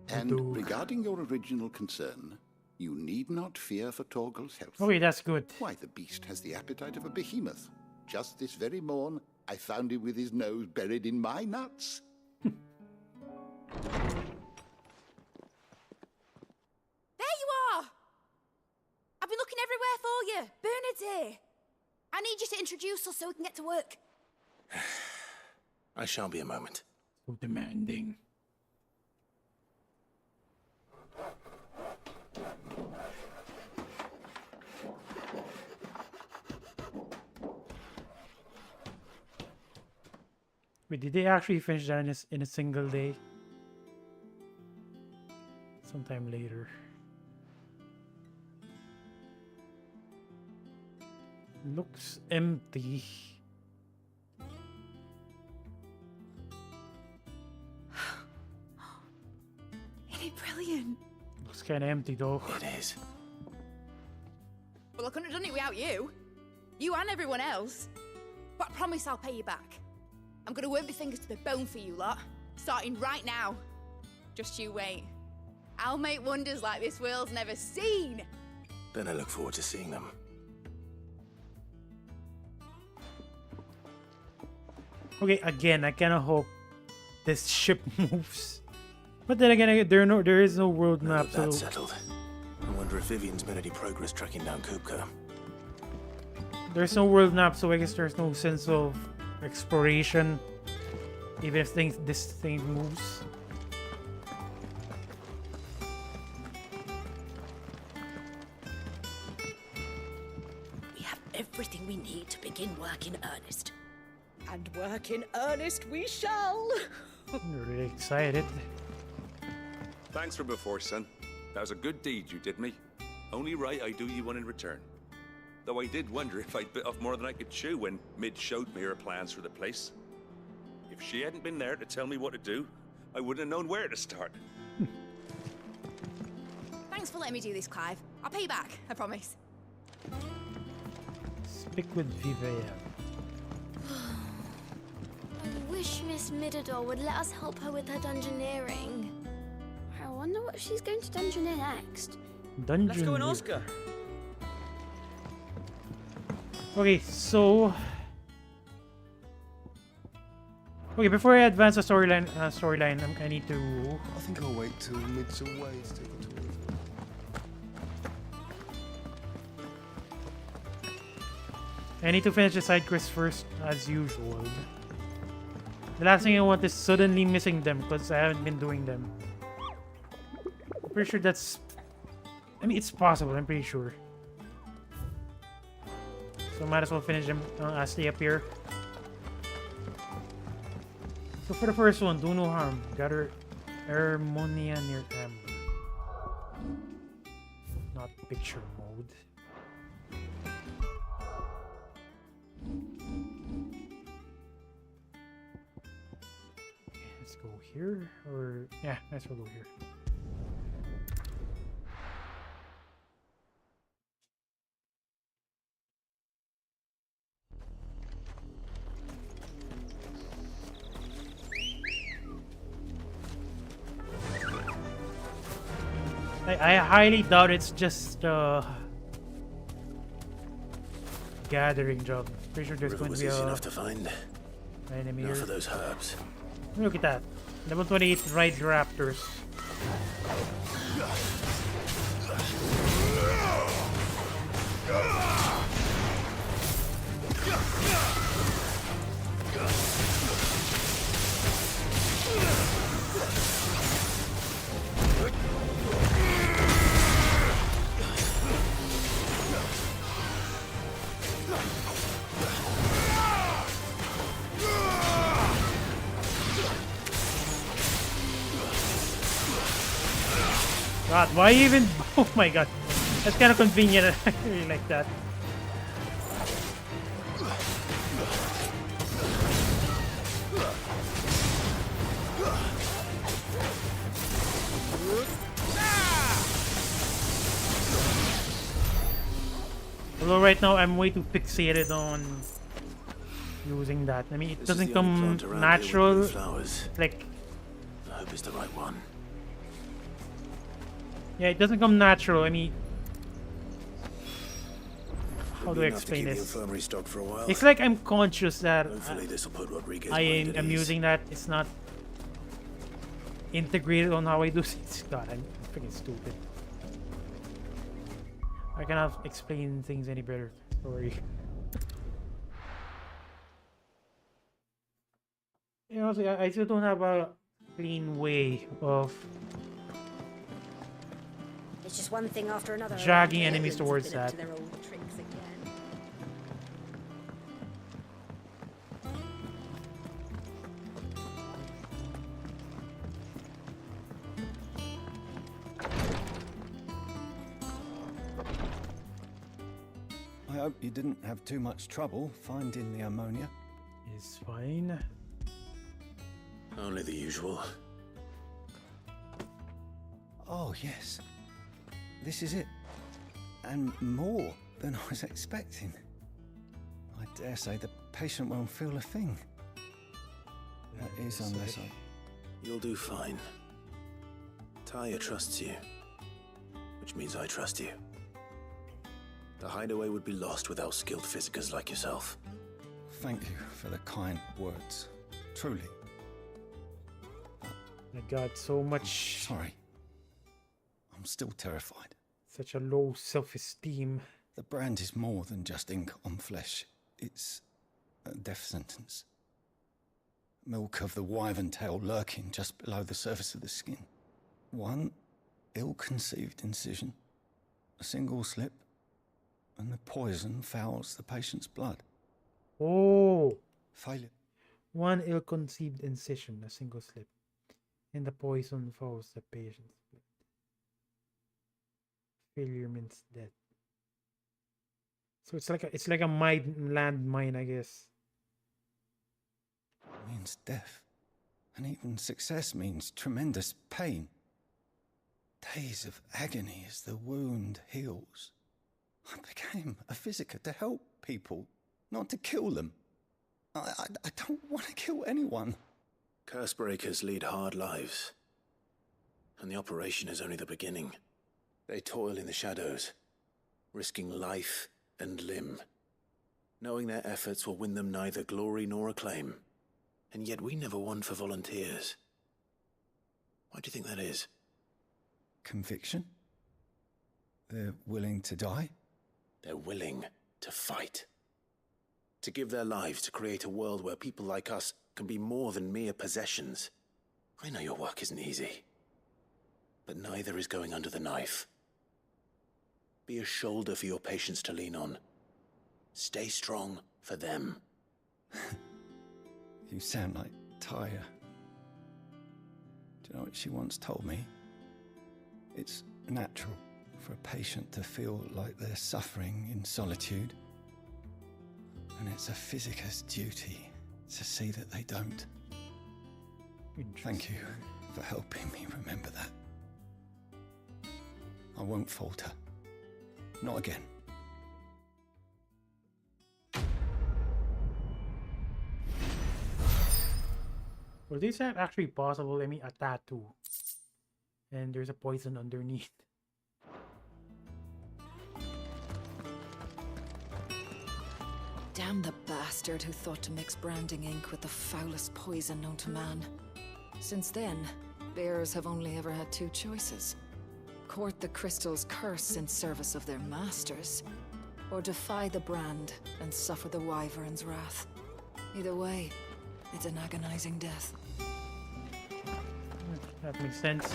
And regarding your original concern, you need not fear for Torgal's health. Okay, that's good. Why, the beast has the appetite of a behemoth. Just this very morn, I found him with his nose buried in my nuts. There you are! I've been looking everywhere for you. Bernard's here. I need you to introduce us so we can get to work. I shan't be a moment. So demanding. Wait, did they actually finish that in a single day? Sometime later. Looks empty. Isn't it brilliant? Looks kind of empty though. It is. Well, I couldn't have done it without you. You and everyone else. But I promise I'll pay you back. I'm gonna work my fingers to the bone for you lot, starting right now. Just you wait. I'll make wonders like this world's never seen. Then I look forward to seeing them. Okay, again, I kind of hope this ship moves. But then again, there is no world map, so... That's settled. I wonder if Vivian's made any progress tracking down KUPKA. There's no world map, so I guess there's no sense of exploration, even if this thing moves. We have everything we need to begin work in earnest. And work in earnest we shall! I'm really excited. Thanks for before, son. That was a good deed you did me. Only right I do you one in return. Though I did wonder if I'd bit off more than I could chew when Mid showed me her plans for the place. If she hadn't been there to tell me what to do, I wouldn't have known where to start. Thanks for letting me do this, Clive. I'll pay you back, I promise. Speak with Vivian. I wish Miss Midador would let us help her with her dungeoneering. I wonder what she's going to dungeoneer next. Let's go and ask her. Okay, so... Okay, before I advance the storyline, I need to... I think I'll wait till Mid's away to take a tour. I need to finish the side quest first, as usual. The last thing I want is suddenly missing them, because I haven't been doing them. Pretty sure that's... I mean, it's possible, I'm pretty sure. So might as well finish them as they appear. So for the first one, do no harm. Gather Harmonia near Amber. Not picture mode. Okay, let's go here. Or yeah, let's go here. I highly doubt it's just gathering job. Pretty sure there's River going to was be easy a enough to find. enemy Enough here. of those herbs. Look at that. Level 28 Ride Raptors. God, why even? Oh my god. That's kind of convenient. I really like that. Although right now I'm way too fixated on using that. I mean, it This is doesn't the only come plant around here with natural. blue flowers. Like, I hope it's the right one. yeah, it doesn't come natural. I mean, how do I Enough to explain keep the this? infirmary stocked for a while. It's like I'm conscious that Hopefully this will put Rodriguez I mind at am ease. using that. It's not integrated on how I do things. God, I'm freaking stupid. I cannot explain things any better. Sorry. You know, see, I still don't have a clean way of It's just one thing after another. dragging around enemies here. towards Been up that. to their old tricks again. I hope you didn't have too much trouble finding the ammonia. It's fine. Only the usual. Oh, yes. This is it. And more than I was expecting. I dare say the patient won't feel a thing. That is unless I... You'll do fine. Taya trusts you. Which means I trust you. The hideaway would be lost without skilled physicers like yourself. Thank you for the kind words. Truly. I got so much. Sorry. I'm still terrified. Such a low self-esteem. The brand is more than just ink on flesh. It's a death sentence. Milk of the wyvern tail lurking just below the surface of the skin. One ill-conceived incision, a single slip, and the poison fouls the patient's blood. Oh! Failure. One ill-conceived incision, a single slip, and the poison fouls the patient's blood. Failure means death. So it's like a landmine, I guess. Means death. And even success means tremendous pain. Days of agony as the wound heals. I became a physiker to help people, not to kill them. I don't want to kill anyone. Cursebreakers lead hard lives. And the operation is only the beginning. They toil in the shadows, risking life and limb, knowing their efforts will win them neither glory nor acclaim. And yet we never won for volunteers. Why do you think that is? Conviction? They're willing to die? They're willing to fight. To give their lives to create a world where people like us can be more than mere possessions. I know your work isn't easy. But neither is going under the knife. Be a shoulder for your patients to lean on. Stay strong for them. You sound like Taya. Do you know what she once told me? It's natural for a patient to feel like they're suffering in solitude. And it's a physiker's duty to see that they don't. Thank you for helping me remember that. I won't falter. Not again. Well, this is actually possible. I mean, a tattoo. And there's a poison underneath. Damn the bastard who thought to mix branding ink with the foulest poison known to man. Since then, bearers have only ever had two choices. Court the crystal's curse in service of their masters, or defy the brand and suffer the wyvern's wrath. Either way, it's an agonizing death. That makes sense.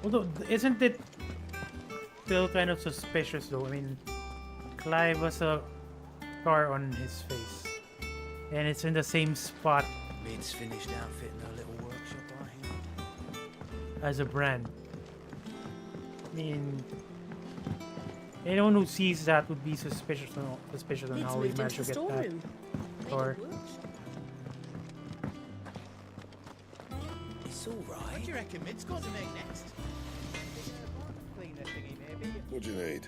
Although, isn't it still kind of suspicious though? I mean, Clive has a scar on his face. And it's in the same spot Mid's finished outfitting her little workshop, I hear. as a brand. I mean, anyone who sees that would be suspicious on how we managed to get that. Or It's all right. What do you reckon Mid's got to make next? Cleaner thingy, maybe. What do you need?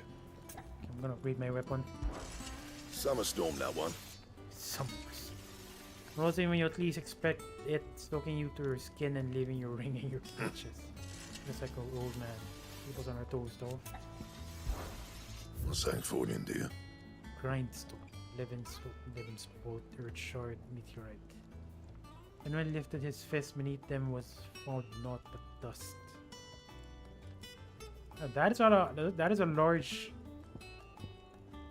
come I'm gonna upgrade my weapon. Summer storm, that one. Summers. Also, when you at least expect it soaking you to your skin and leaving your ring in your stitches. Just like an old man. He was on our toes though. What's that for you, dear? Grindstone. Living spot, earth shard, meteorite. And when lifted his fist beneath them was found naught but dust. That is a large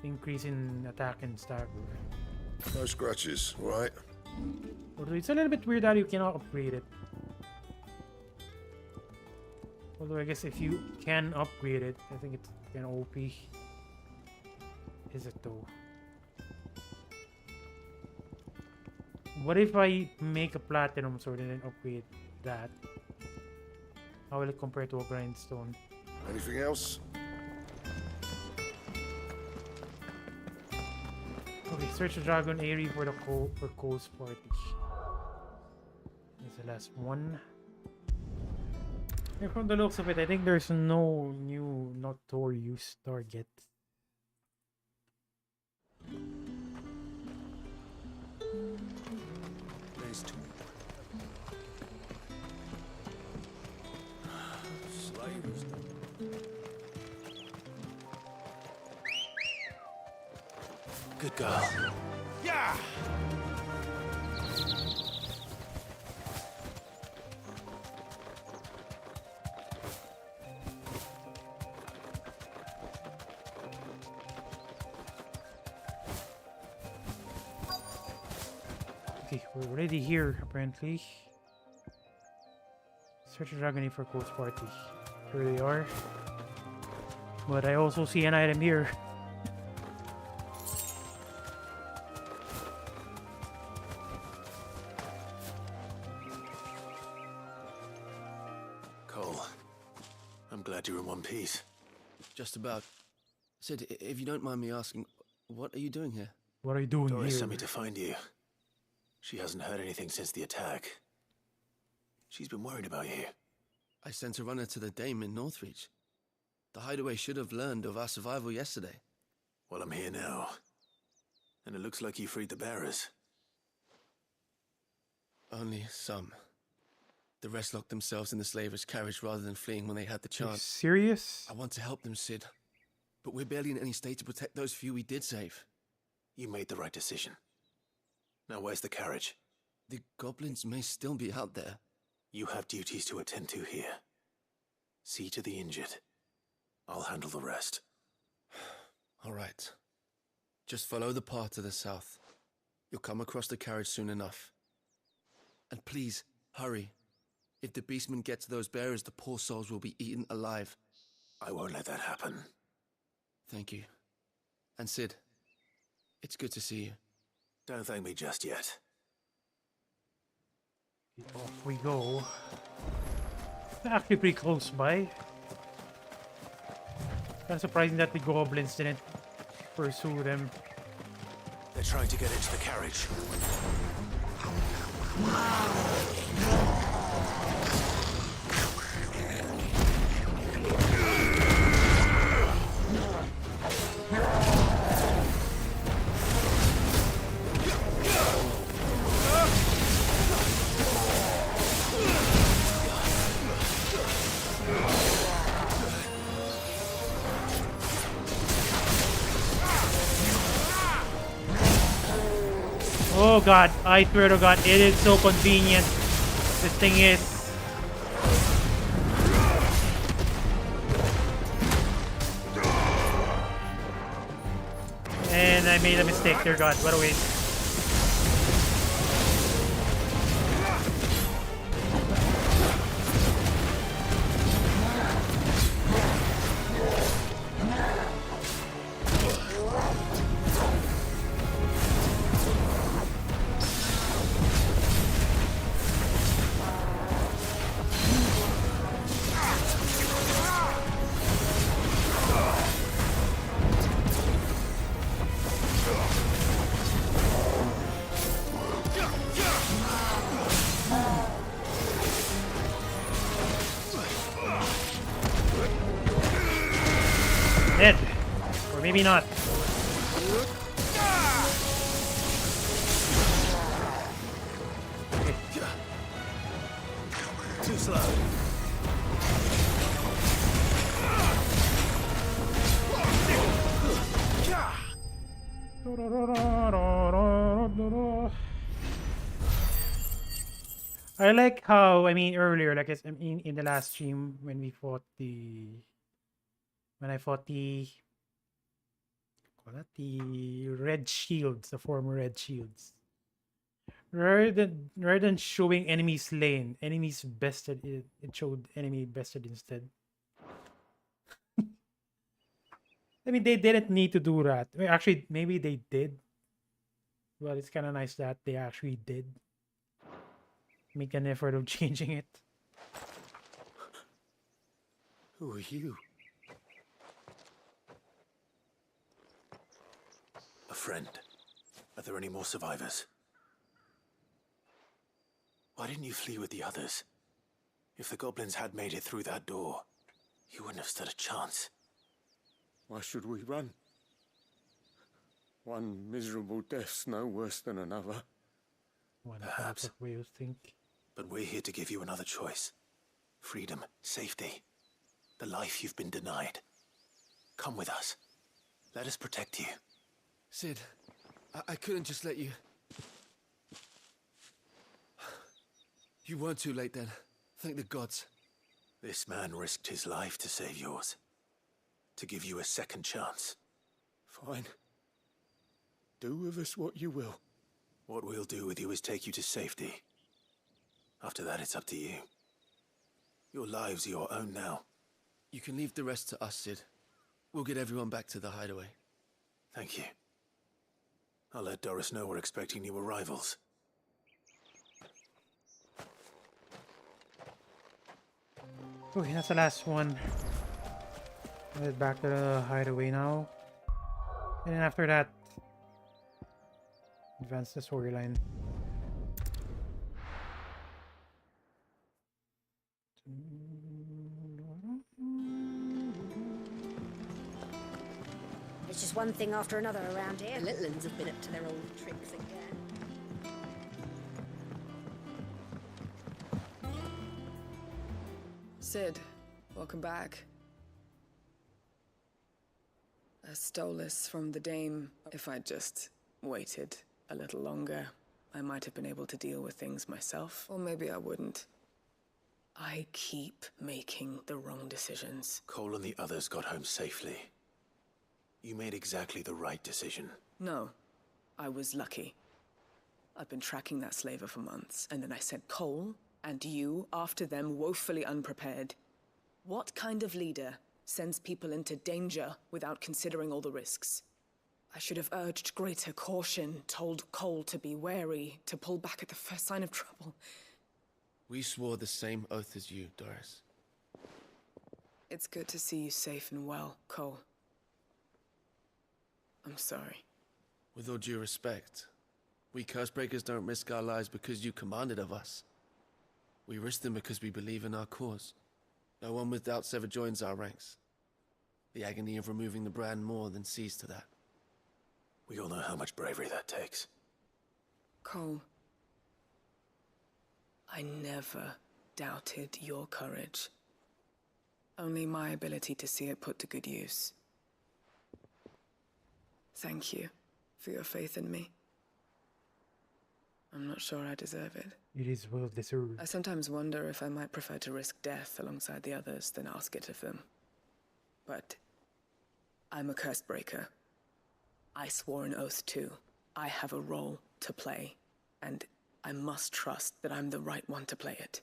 increase in attack and stagger. No scratches, right? Although it's a little bit weird that you cannot upgrade it. Although I guess if you can upgrade it, I think it's kind of OP. Is it though? What if I make a platinum sword and then upgrade that? How will it compare to a grindstone? Anything else? Okay, search the dragon area for the Cole's party. That's the last one. And from the looks of it, I think there's no new notorious target. There's two. Sliders. Good girl. Yeah! Okay, we're already here, apparently. Search the dragon for Cole's party. Here they are. But I also see an item here. Cole, I'm glad you're in one piece. Just about. Sid, if you don't mind me asking, what are you doing here? What are you doing Doris here? sent me to find you. She hasn't heard anything since the attack. She's been worried about you. I sent a runner to the Dame in Northreach. The hideaway should have learned of our survival yesterday. Well, I'm here now. And it looks like you freed the bearers. Only some. The rest locked themselves in the slaver's carriage rather than fleeing when they had the Are you chance. serious? I want to help them, Sid. But we're barely in any state to protect those few we did save. You made the right decision. Now where's the carriage? The goblins may still be out there. You have duties to attend to here. See to the injured. I'll handle the rest. All right. Just follow the path to the south. You'll come across the carriage soon enough. And please, hurry. If the beastmen get to those bearers, the poor souls will be eaten alive. I won't let that happen. Thank you. And Sid, it's good to see you. Don't thank me just yet. Off we go. Actually pretty close by. Kind of surprising that the goblins didn't pursue them. They're trying to get into the carriage. Oh god, I swear to god, it is so convenient. This thing is. And I made a mistake, dear god, what a waste. maybe not. Okay. Too slow. I like how, I mean, earlier, like in the last stream when I fought the red shields, the former red shields. Rather than showing enemies slain, enemies bested, it showed enemy bested instead. I mean, they didn't need to do that. I mean, actually, maybe they did, but it's kind of nice that they actually did make an effort of changing it. Who are you? A friend. Are there any more survivors? Why didn't you flee with the others? If the goblins had made it through that door, you wouldn't have stood a chance. Why should we run? One miserable death's no worse than another. Perhaps. Way you think. But we're here to give you another choice. Freedom, safety, the life you've been denied. Come with us. Let us protect you. Sid, I couldn't just let you... You weren't too late then. Thank the gods. This man risked his life to save yours. To give you a second chance. Fine. Do with us what you will. What we'll do with you is take you to safety. After that, it's up to you. Your lives are your own now. You can leave the rest to us, Sid. We'll get everyone back to the hideaway. Thank you. I'll let Doris know we're expecting new arrivals. Okay, that's the last one. Head back to the hideaway now. And then after that, advance the storyline. It's just one thing after another around here. The little ones have been up to their old tricks again. Sid, welcome back. I stole this from the dame. If I'd just waited a little longer, I might have been able to deal with things myself, or maybe I wouldn't. I keep making the wrong decisions. Cole and the others got home safely. You made exactly the right decision. No, I was lucky. I've been tracking that slaver for months, and then I sent Cole and you after them, woefully unprepared. What kind of leader sends people into danger without considering all the risks? I should have urged greater caution, told Cole to be wary, to pull back at the first sign of trouble. We swore the same oath as you, Doris. It's good to see you safe and well, Cole. I'm sorry. With all due respect, we Cursebreakers don't risk our lives because you commanded of us. We risk them because we believe in our cause. No one with doubts ever joins our ranks. The agony of removing the brand more than sees to that. We all know how much bravery that takes. Cole, I never doubted your courage. Only my ability to see it put to good use. Thank you for your faith in me. I'm not sure I deserve it. It is well deserved. I sometimes wonder if I might prefer to risk death alongside the others than ask it of them. But I'm a curse breaker. I swore an oath too. I have a role to play, and I must trust that I'm the right one to play it.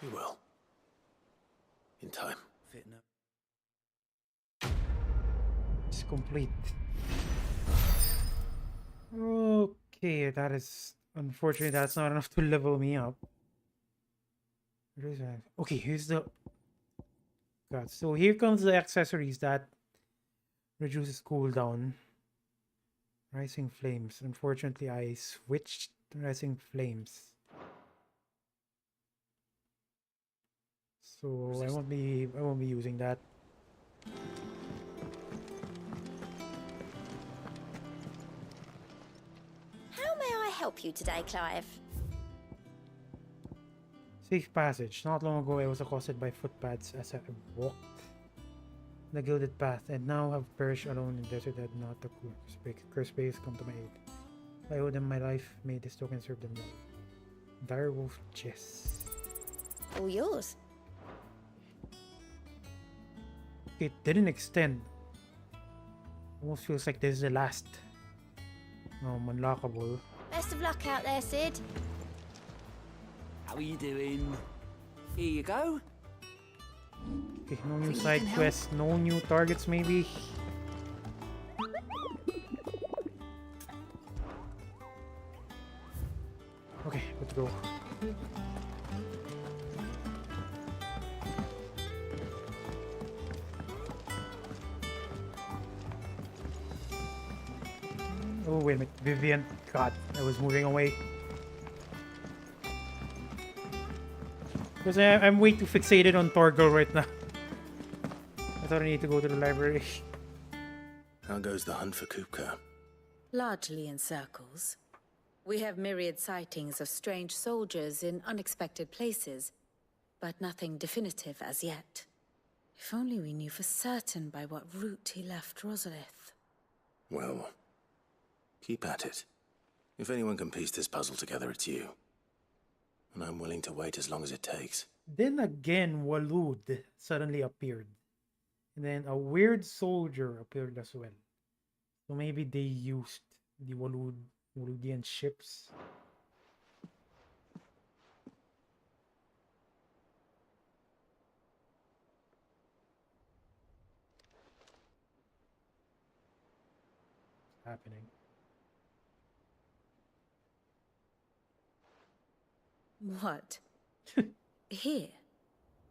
You will. In time. It's complete. Okay, that is unfortunately that's not enough to level me up. Okay, here's the God. So here comes the accessories that reduces cooldown. Rising Flames. Unfortunately, I switched to Rising Flames. So I won't be using that. help you today, Clive? Safe passage. Not long ago, I was accosted by footpads as I walked the gilded path, and now have perished alone in desert that not the curse base come to my aid. I owe them my life. May this token serve them well. Direwolf chess. All yours. It didn't extend. Almost feels like this is the last. Unlockable. Best of luck out there, Sid. How are you doing? Here you go. Okay, no new side quests, no new targets maybe. Okay, let's go. Oh, wait a minute. Vivian. God, I was moving away. Because I'm way too fixated on Torgal right now. I thought I need to go to the library. How goes the hunt for KUPKA? Largely in circles. We have myriad sightings of strange soldiers in unexpected places, but nothing definitive as yet. If only we knew for certain by what route he left Rosalith. Well, keep at it. If anyone can piece this puzzle together, it's you. And I'm willing to wait as long as it takes. Then again, Walud suddenly appeared. And then a weird soldier appeared as well. So maybe they used the Waludian ships. What's happening? What? Here?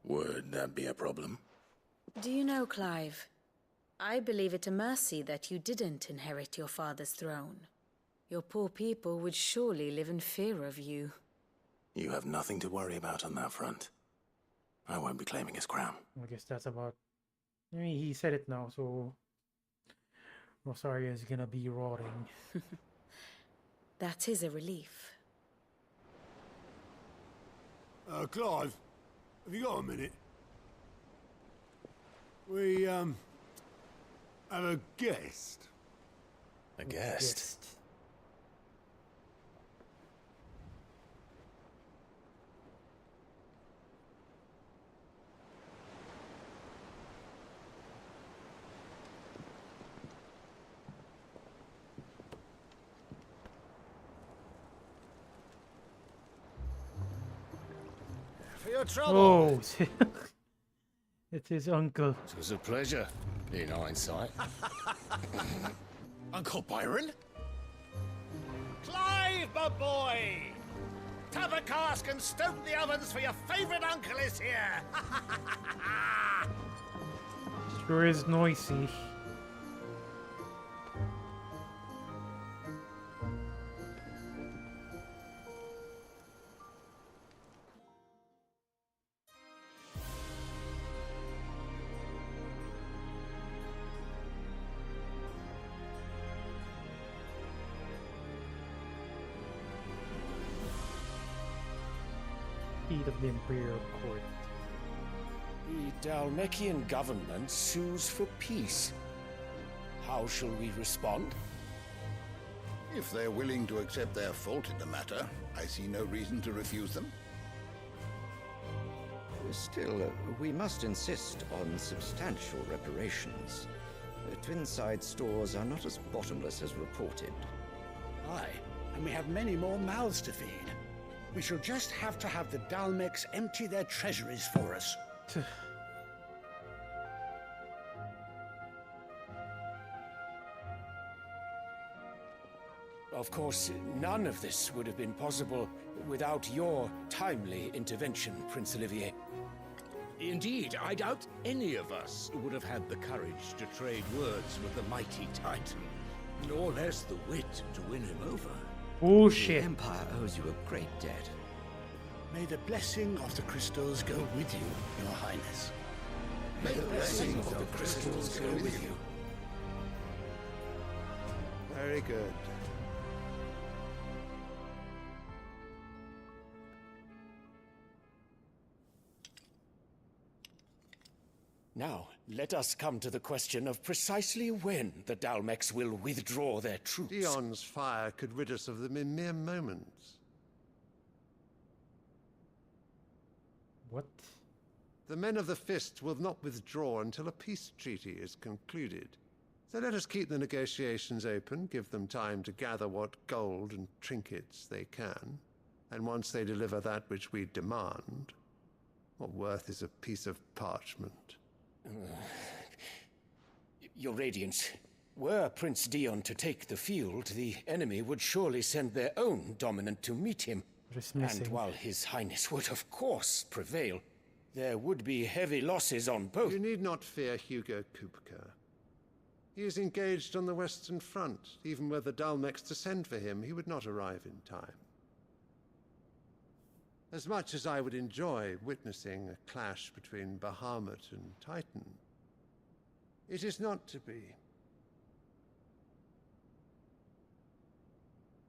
Would that be a problem? Do you know, Clive? I believe it a mercy that you didn't inherit your father's throne. Your poor people would surely live in fear of you. You have nothing to worry about on that front. I won't be claiming his crown. I guess that's about... I mean, he said it now, so... Rosaria is gonna be rotting. That is a relief. Clive, have you got a minute? We, have a guest. A guest? For your trouble. Oh, it's his uncle. It was a pleasure, in hindsight. Uncle Byron? Clive, my boy! Tub a cask and stoke the ovens for your favourite uncle is here! Sure is noisy. Of the Imperial Court. The Dalmekian government sues for peace. How shall we respond? If they're willing to accept their fault in the matter, I see no reason to refuse them. Still, we must insist on substantial reparations. Twinside stores are not as bottomless as reported. Aye, and we have many more mouths to feed. We shall just have to have the Dalmecs empty their treasuries for us. Of course, none of this would have been possible without your timely intervention, Prince Olivier. Indeed, I doubt any of us would have had the courage to trade words with the mighty Titan, nor less the wit to win him over. Bullshit. The Empire owes you a great debt. May the blessing of the crystals go with you, Your Highness. May the blessing of the crystals go with you. Very good. Now, let us come to the question of precisely when the Dalmex will withdraw their troops. Dion's fire could rid us of them in mere moments. What? The men of the Fist will not withdraw until a peace treaty is concluded. So let us keep the negotiations open, give them time to gather what gold and trinkets they can, and once they deliver that which we demand, what worth is a piece of parchment? Your Radiance, were Prince Dion to take the field, the enemy would surely send their own dominant to meet him. And while His Highness would of course prevail, there would be heavy losses on both. You need not fear Hugo KUPKA. He is engaged on the Western Front. Even were the Dalmex to send for him, he would not arrive in time. As much as I would enjoy witnessing a clash between Bahamut and Titan, it is not to be.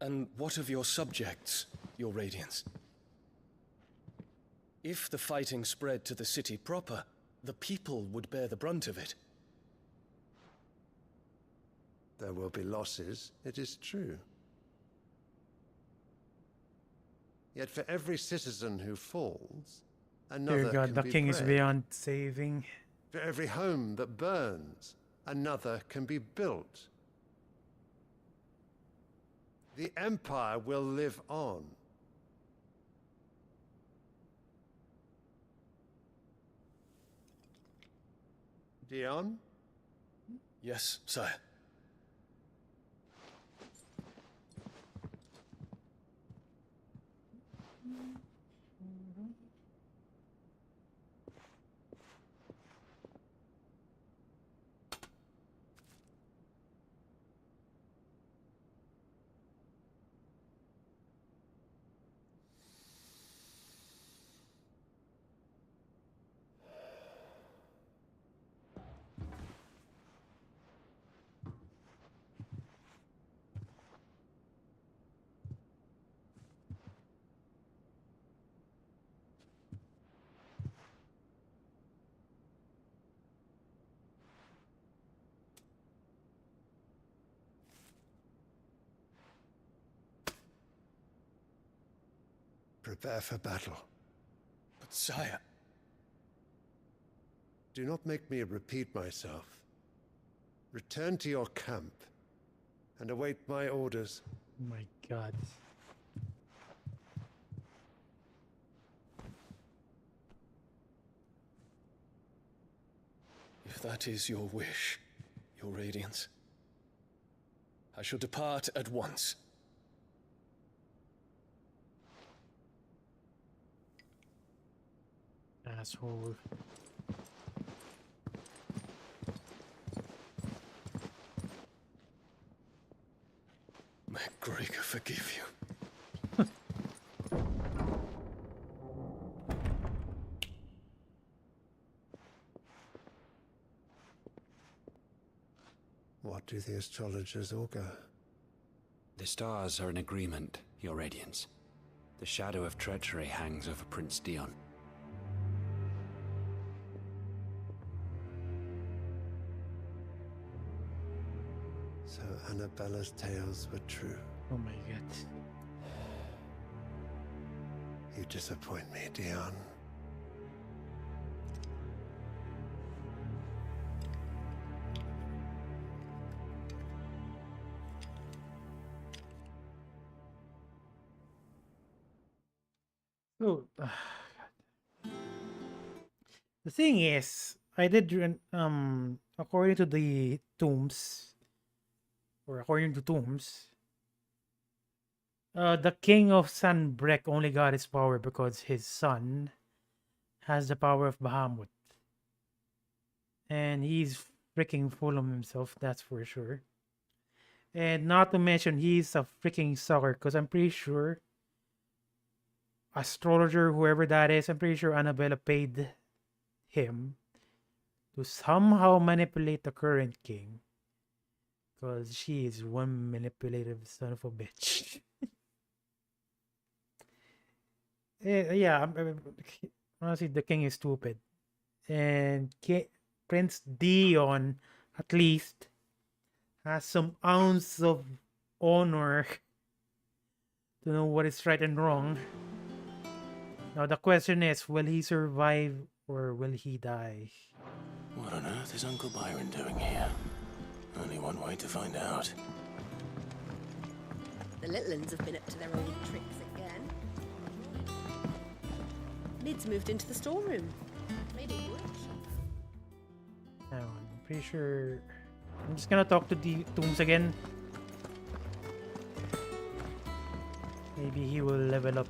And what of your subjects, your Radiance? If the fighting spread to the city proper, the people would bear the brunt of it. There will be losses, it is true. Yet for every citizen who falls, another Dear God, can the be king is bred. beyond saving. For every home that burns, another can be built. The Empire will live on. Dion? Yes, sire. Prepare for battle. But sire... Do not make me repeat myself. Return to your camp and await my orders. Oh my God. If that is your wish, your Radiance, I shall depart at once. Asshole. May Gregor forgive you. What do the astrologers augur? The stars are in agreement, your Radiance. The shadow of treachery hangs over Prince Dion. So Annabella's tales were true. Oh my God. You disappoint me, Dion. So, the thing is, I did according to the tombs, or according to tombs, the king of Sanbreque only got his power because his son has the power of Bahamut, and he's freaking full of himself, that's for sure. And not to mention, he's a freaking sucker, because I'm pretty sure astrologer, whoever that is, I'm pretty sure Annabella paid him to somehow manipulate the current king, because she is one manipulative son of a bitch. Yeah, honestly, the king is stupid, and Prince Dion at least has some ounce of honor to know what is right and wrong. Now the question is, will he survive or will he die? What on earth is Uncle Byron doing here? Only one way to find out. The little uns have been up to their old tricks again. Lid's moved into the storeroom. Made it workshop. Hang on, I'm pretty sure... I'm just gonna talk to the Tombs again. Maybe he will level up.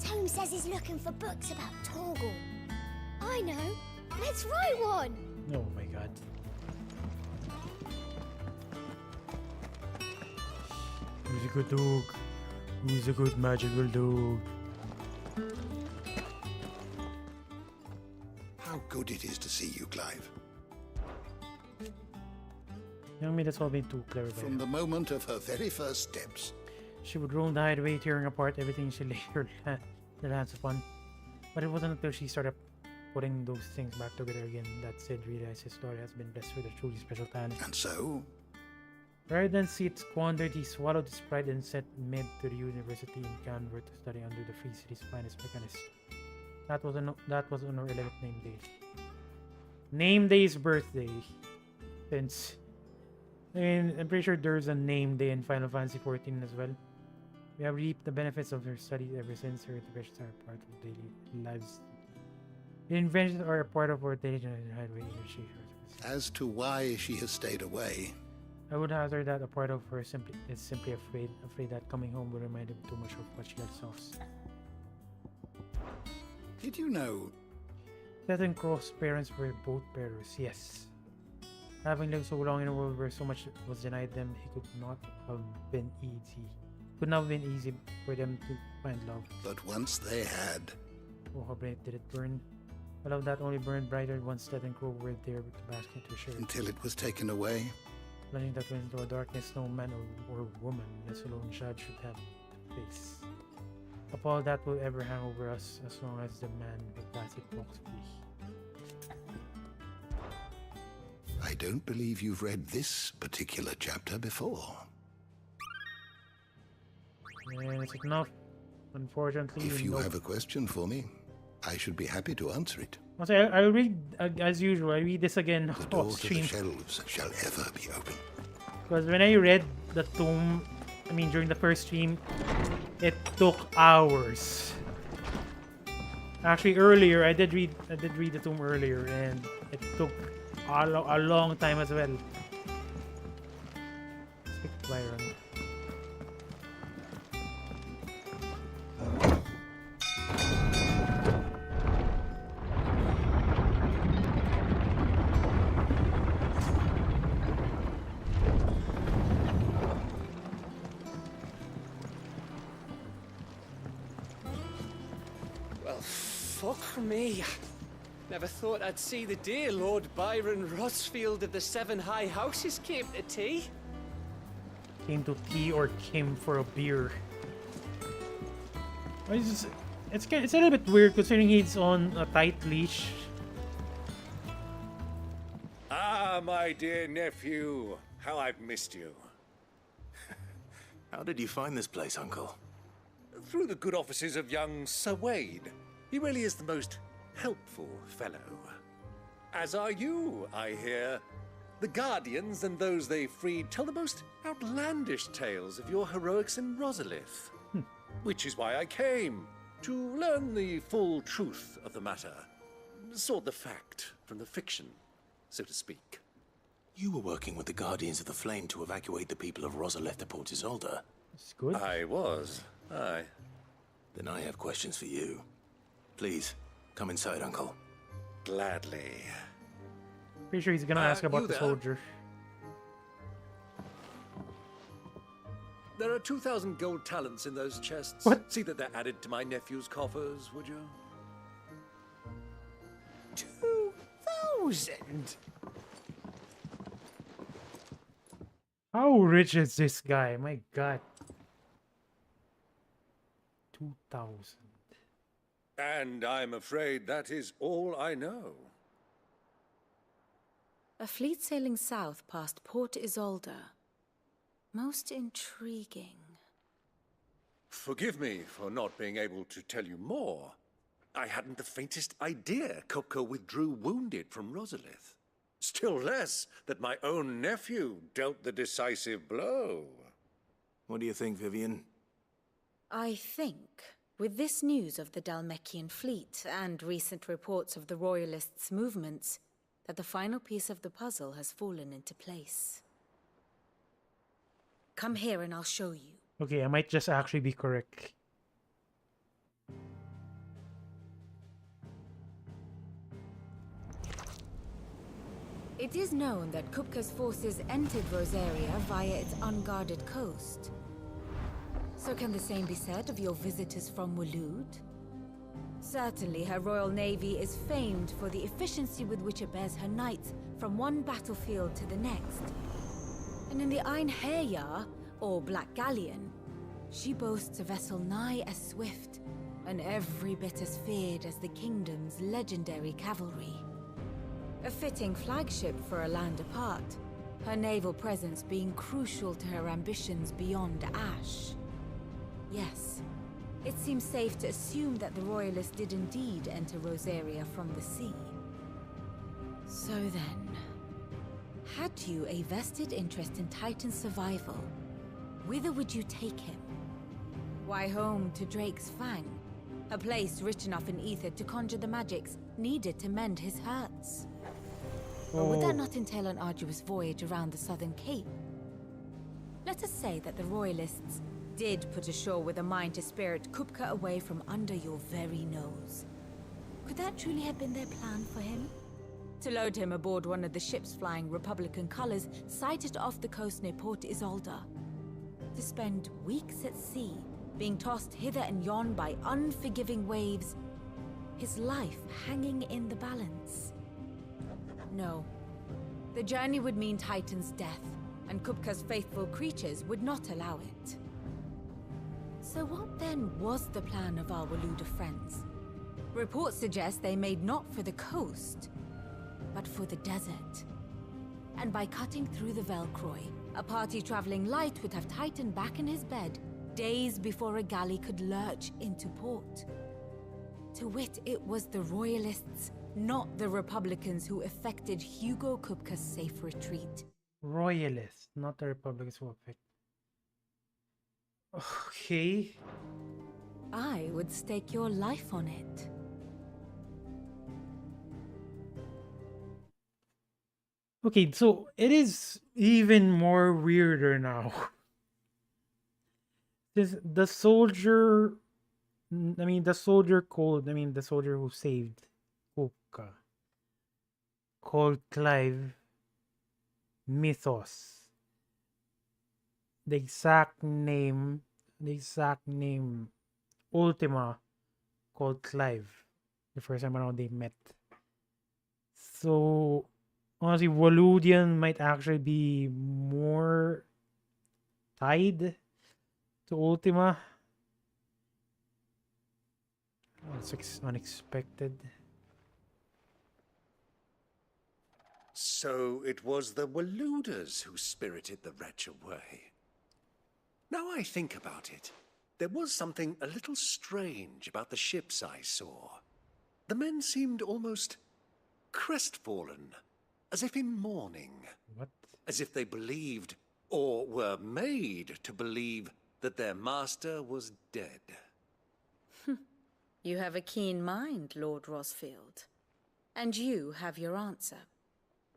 Tome says he's looking for books about Torgal. I know. Let's write one. Oh my god. Who's a good dog? Who's a good magical dog? How good it is to see you, Clive. Young me, that's all been too clever by From the moment of her very first steps. She would roam the hideaway, tearing apart everything she laid her hands upon. But it wasn't until she started putting those things back together again that Sid realized his daughter has been blessed with a truly special talent. And so? Rather than see it squandered, he swallowed his pride and set mid to the university in Canberra to study under the Free City's finest mechanist. That was on her 11th name day. Name day's birthday. Since I mean, I'm pretty sure there's a name day in Final Fantasy XIV as well. We have reaped the benefits of her studies ever since. Her inventions are part of daily lives. The inventions are a part of our daily hideaway. As to why she has stayed away, I would hazard that a part of her is simply afraid that coming home will remind him too much of what she has lost. Did you know? Seth and Crow's parents were both bearers, yes. Having lived so long in a world where so much was denied them, it could not have been easy for them to find love. But once they had... Oh, how bright did it burn? A love that only burned brighter once Seth and Crow were there with the basket to share. Until it was taken away. Plunging that went into a darkness no man or woman, let alone child, should have to face. A pall that will ever hang over us as long as the man with basket walks free. I don't believe you've read this particular chapter before. And it's enough. Unfortunately, If you have a question for me, I should be happy to answer it. I'll read, as usual, I read this again The door off to stream. the shelves shall ever be open. Because when I read the tome, during the first stream, it took hours. Actually, earlier, I did read the tome earlier, and it took a long time as well. Speak to Byron. Well, fuck me. Never thought I'd see the dear Lord Byron Rosfield of the Seven High Houses came to tea. Came to tea or came for a beer. It's a little bit weird considering he's on a tight leash. Ah, my dear nephew. How I've missed you. How did you find this place, Uncle? Through the good offices of young Sir Wade. He really is the most helpful fellow. As are you, I hear. The Guardians and those they freed tell the most outlandish tales of your heroics in Rosalith. Which is why I came, to learn the full truth of the matter. Sort the fact from the fiction, so to speak. You were working with the Guardians of the Flame to evacuate the people of Rosalith to Port Isolde. That's good. I was. Aye. Then I have questions for you. Please, come inside, Uncle. Gladly. Pretty sure he's gonna ask about you the there? soldier. There are 2,000 gold talents in those chests. What? See that they're added to my nephew's coffers, would you? 2,000? How rich is this guy? My god. 2,000. And I'm afraid that is all I know. A fleet sailing south past Port Isolde. Most intriguing. Forgive me for not being able to tell you more. I hadn't the faintest idea KUPKA withdrew wounded from Rosalith. Still less that my own nephew dealt the decisive blow. What do you think, Vivian? I think, with this news of the Dhalmekian fleet and recent reports of the Royalists' movements, that the final piece of the puzzle has fallen into place. Come here and I'll show you. Okay, I might just actually be correct. It is known that KUPKA's forces entered Rosaria via its unguarded coast. So can the same be said of your visitors from Waloed? Certainly, her Royal Navy is famed for the efficiency with which it bears her knights from one battlefield to the next. And in the Einherjar, or Black Galleon, she boasts a vessel nigh as swift and every bit as feared as the kingdom's legendary cavalry. A fitting flagship for a land apart, her naval presence being crucial to her ambitions beyond Ash. Yes, it seems safe to assume that the Royalists did indeed enter Rosaria from the sea. So then, had you a vested interest in Titan's survival, whither would you take him? Why, home to Drake's Fang, a place rich enough in ether to conjure the magics needed to mend his hurts. Or would that not entail an arduous voyage around the southern cape? Let us say that the Royalists did put ashore with a mind to spirit KUPKA away from under your very nose. Could that truly have been their plan for him? To load him aboard one of the ships flying Republican colors sighted off the coast near Port Isolde. To spend weeks at sea, being tossed hither and yon by unforgiving waves, his life hanging in the balance. No. The journey would mean Titan's death, and KUPKA's faithful creatures would not allow it. So what then was the plan of our Waloed friends? Reports suggest they made not for the coast, but for the desert. And by cutting through the Velcroy, a party traveling light would have Titan back in his bed days before a galley could lurch into port. To wit, it was the Royalists, not the Republicans, who effected Hugo KUPKA's safe retreat. Royalists, not the Republicans who effect. Okay. I would stake your life on it. Okay, so it is even more weirder now. The soldier who saved KUPKA, called Clive Mythos. The exact name Ultima, called Clive, the first time around they met. So honestly, Waludian might actually be more tied to Ultima. It's unexpected. So it was the Walooders who spirited the wretch away. Now I think about it, there was something a little strange about the ships I saw. The men seemed almost crestfallen, as if in mourning. What? As if they believed, or were made to believe, that their master was dead. You have a keen mind, Lord Rosfield. And you have your answer.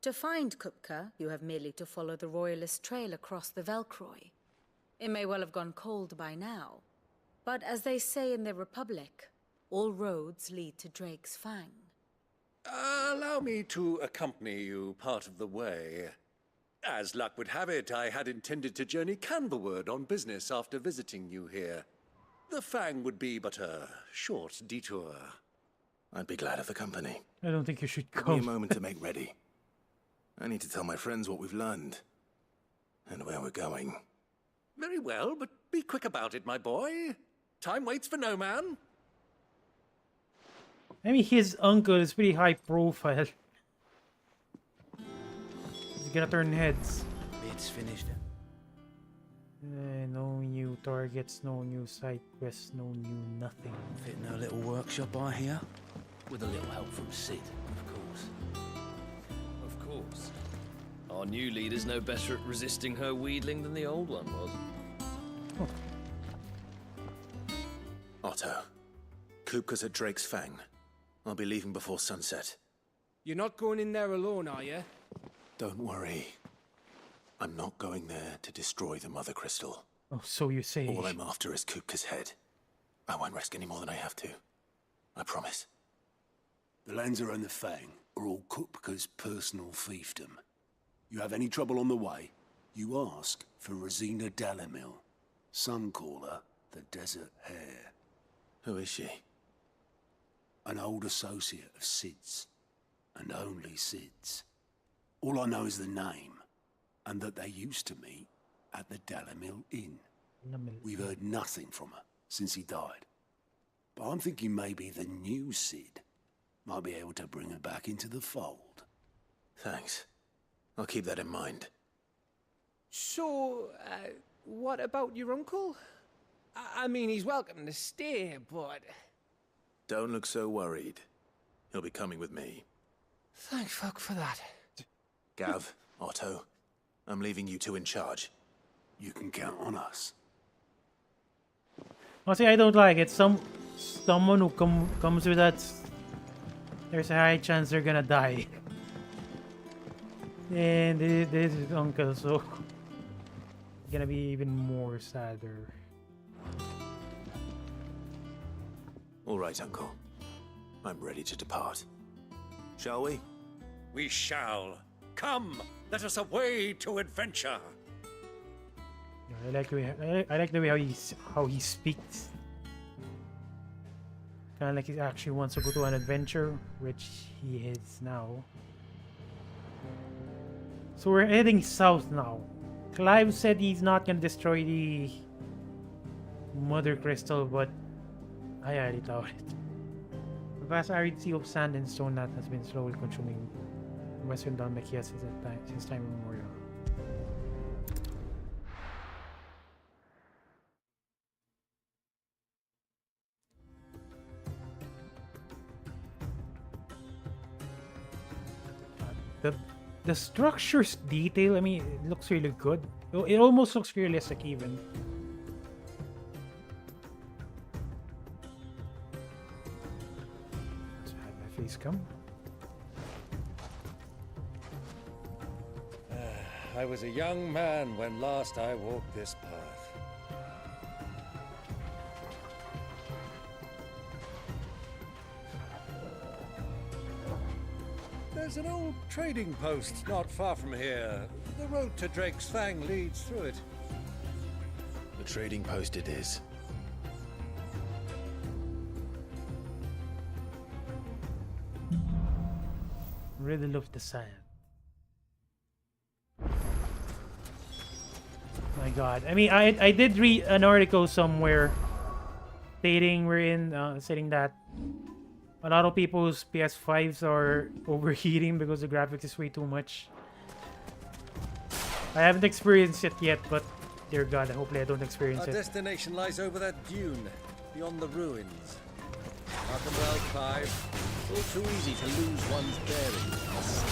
To find KUPKA, you have merely to follow the Royalist trail across the Velcroy. It may well have gone cold by now, but as they say in the Republic, all roads lead to Drake's Fang. Allow me to accompany you part of the way. As luck would have it, I had intended to journey Canberward on business after visiting you here. The Fang would be but a short detour. I'd be glad of the company. I don't think you should Give come. me a moment to make ready. I need to tell my friends what we've learned and where we're going. Very well, but be quick about it, my boy. Time waits for no man. I mean, his uncle is pretty high profile. He's gonna turn heads. It's finished. No new targets, no new side quests, no new nothing. Fitting her little workshop, I hear. With a little help from Sid, of course. Of course. Our new leader's no better at resisting her wheedling than the old one was. Otto, KUPKA's at Drake's Fang. I'll be leaving before sunset. You're not going in there alone, are you? Don't worry. I'm not going there to destroy the Mother Crystal. Oh, so you say. All I'm after is KUPKA's head. I won't risk any more than I have to. I promise. The Lancer and the Fang are all KUPKA's personal fiefdom. You have any trouble on the way, you ask for Rosina Dalamil. Some call her the Desert Hare. Who is she? An old associate of Sid's, and only Sid's. All I know is the name, and that they used to meet at the Dalamil Inn. We've heard nothing from her since he died. But I'm thinking maybe the new Sid might be able to bring her back into the fold. Thanks. I'll keep that in mind. So, what about your uncle? I mean, he's welcome to stay, but... Don't look so worried. He'll be coming with me. Thank fuck for that. Gav, Otto, I'm leaving you two in charge. You can count on us. Honestly, I don't like it. Someone who comes with that, there's a high chance they're gonna die. And this is uncle, so gonna be even more sadder. All right, Uncle. I'm ready to depart. Shall we? We shall. Come, let us away to adventure. I like the way how he speaks. Kind of like he actually wants to go to an adventure, which he is now. So we're heading south now. Clive said he's not gonna destroy the Mother Crystal, but I highly doubt it. The vast arid sea of sand and stone that has been slowly consuming Western Dalmatia since time immemorial. The structure's detail, I mean, it looks really good. It almost looks realistic even. Let's have my face come. I was a young man when last I walked this path. There's an old trading post not far from here. The road to Drake's Fang leads through it. The trading post it is. Really love the sand. My god. I mean, I did read an article somewhere stating saying that a lot of people's PS5s are overheating because the graphics is way too much. I haven't experienced it yet, but dear god, hopefully I don't experience Our it. destination lies over that dune, beyond the ruins. Welcome well, Clive. All too easy to lose one's bearings.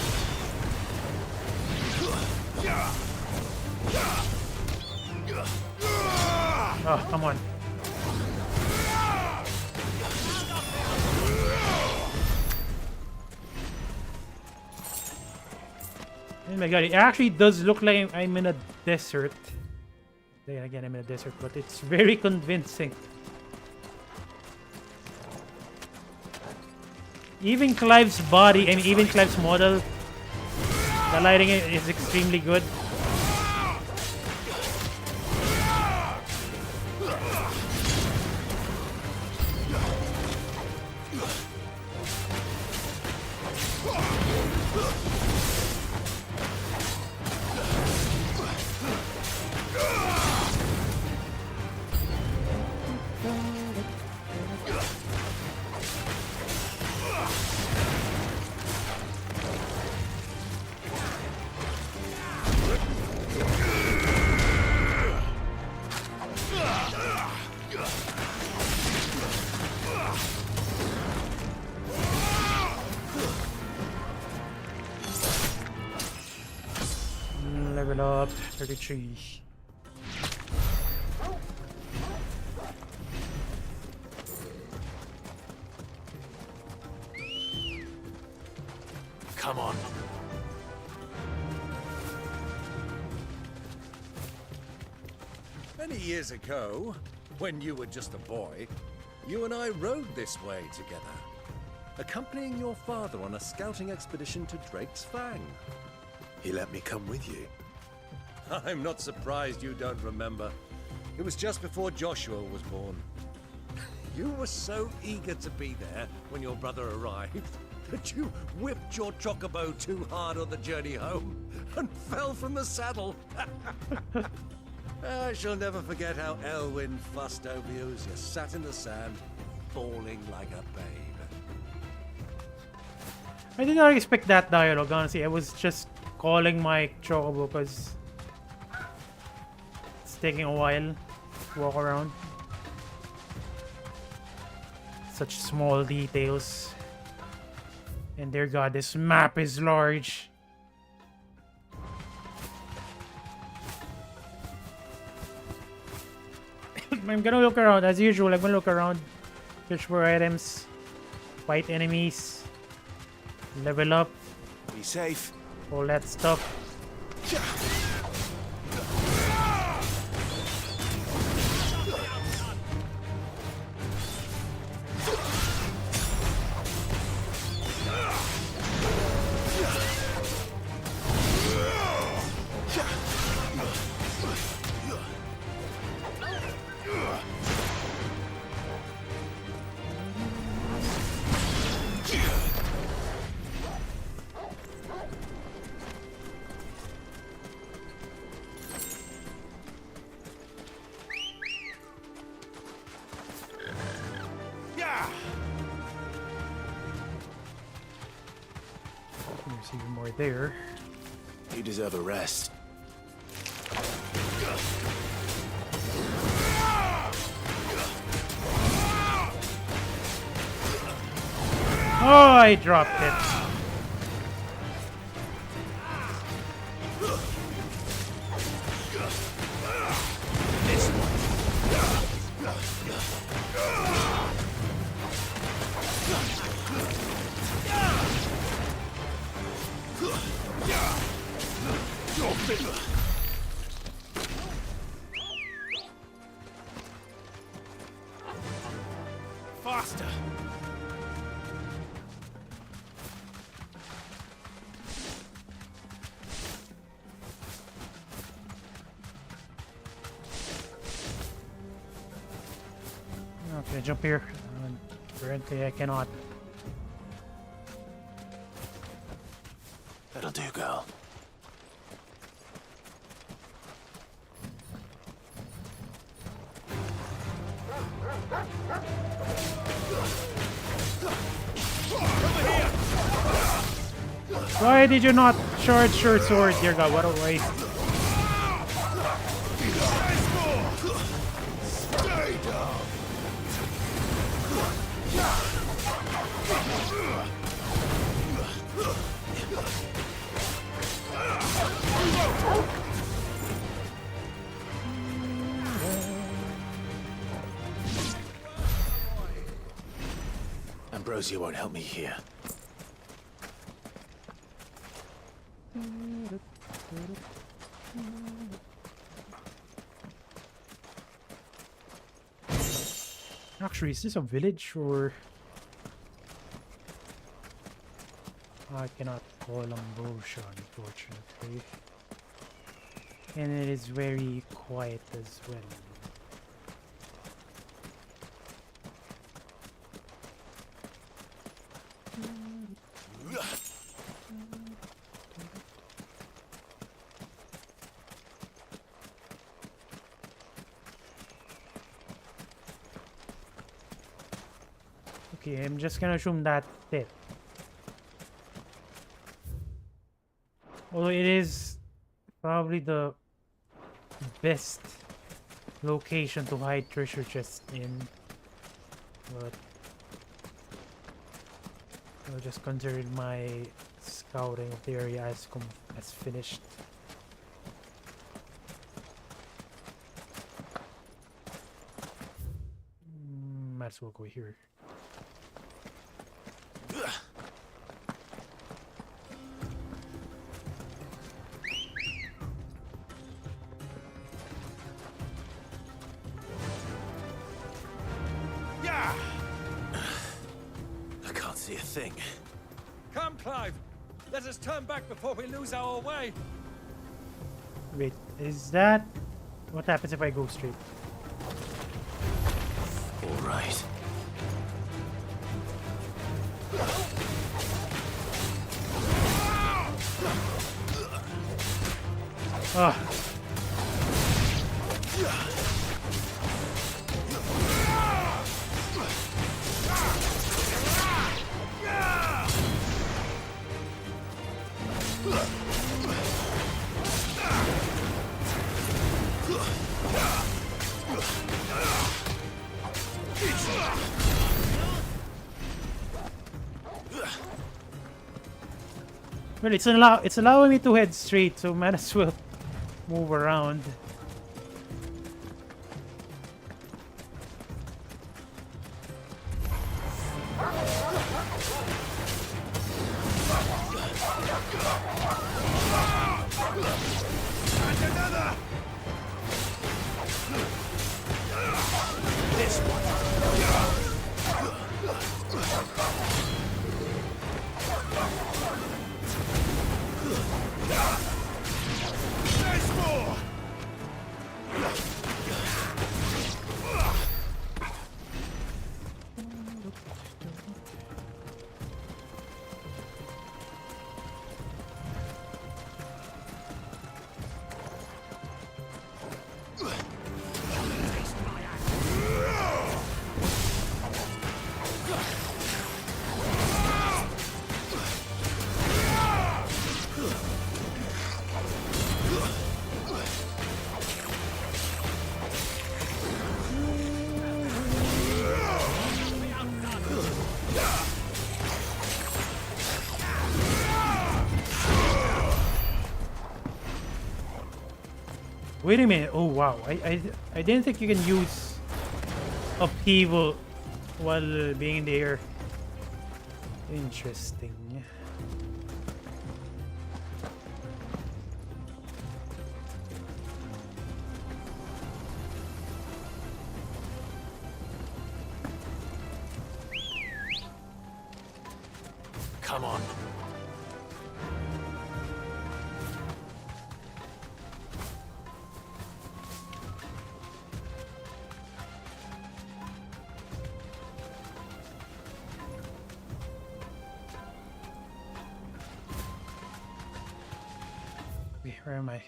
Oh, come on. Oh my god, it actually does look like I'm in a desert. Then again, I'm in a desert, but it's very convincing. Even Clive's body, I mean, even Clive's model, the lighting is extremely good. Level up 33. Come on. Many years ago, when you were just a boy, you and I rode this way together, accompanying your father on a scouting expedition to Drake's Fang. He let me come with you. I'm not surprised you don't remember. It was just before Joshua was born. You were so eager to be there when your brother arrived that you whipped your chocobo too hard on the journey home and fell from the saddle. I shall never forget how Elwyn fussed over you as you sat in the sand, bawling like a babe. I did not expect that dialogue, honestly. I was just calling my chocobo because it's taking a while to walk around. Such small details. And dear God, this map is large. I'm gonna look around as usual. I'm gonna look around, search for items, fight enemies, level up, be safe, all that stuff. There's even more there. You deserve a rest. Oh, I dropped it. Faster. Okay, jump here. Apparently I cannot. That'll do, girl. Why did you not charge your sword, dear God? What a waste. Ambrosia won't help me here. Actually, is this a village or... I cannot call Ambrosia, unfortunately. And it is very quiet as well. Okay, I'm just gonna assume that's it. Although it is probably the best location to hide treasure chests in, but I'll just consider my scouting of the area as finished. as well go here. I can't see a thing. Come, Clive! Let us turn back before we lose our way! Wait, is that... What happens if I go straight? All right. Ah. Well, it's allowing me to head straight, so might as well move around. This one. There's more! Wait a minute. Oh wow. I didn't think you can use upheaval while being in the air. Interesting. Come on. Where am I?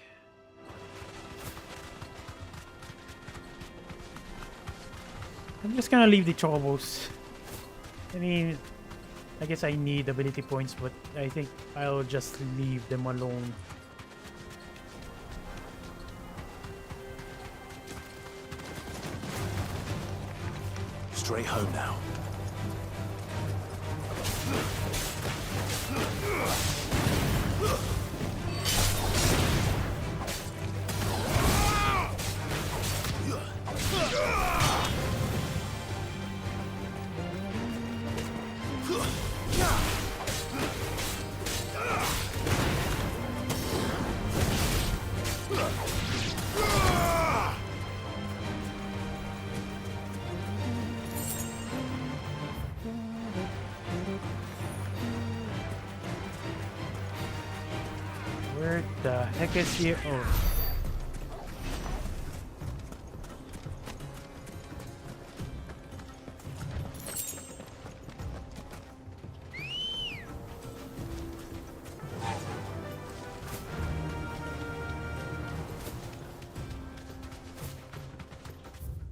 I'm just gonna leave the chobos. I mean, I guess I need ability points, but I think I'll just leave them alone. Straight home now. Where the heck is he? Oh.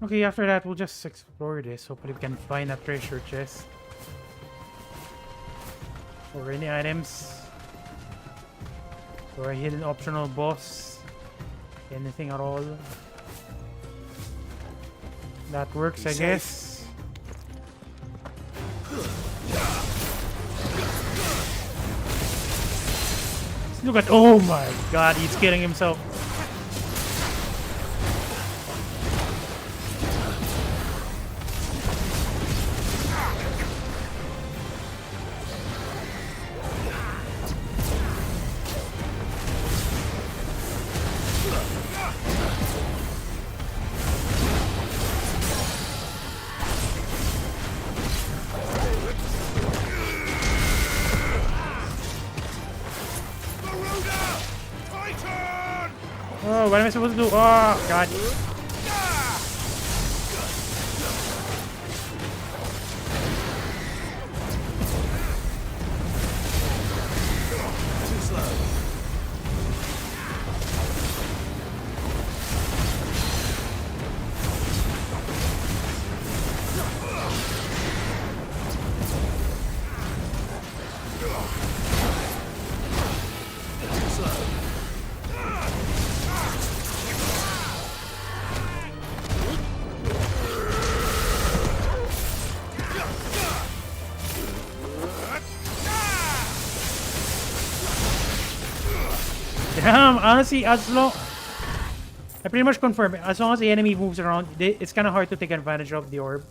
Okay, after that, we'll just explore this. Hopefully we can find a treasure chest. Or any items. Or a hidden optional boss. Anything at all. That works, I guess. Look at— oh my god, he's killing himself. Oh, what am I supposed to do? Oh, God. Too slow. Too slow. Damn, honestly, as long... I pretty much confirm, as long as the enemy moves around, it's kind of hard to take advantage of the orb.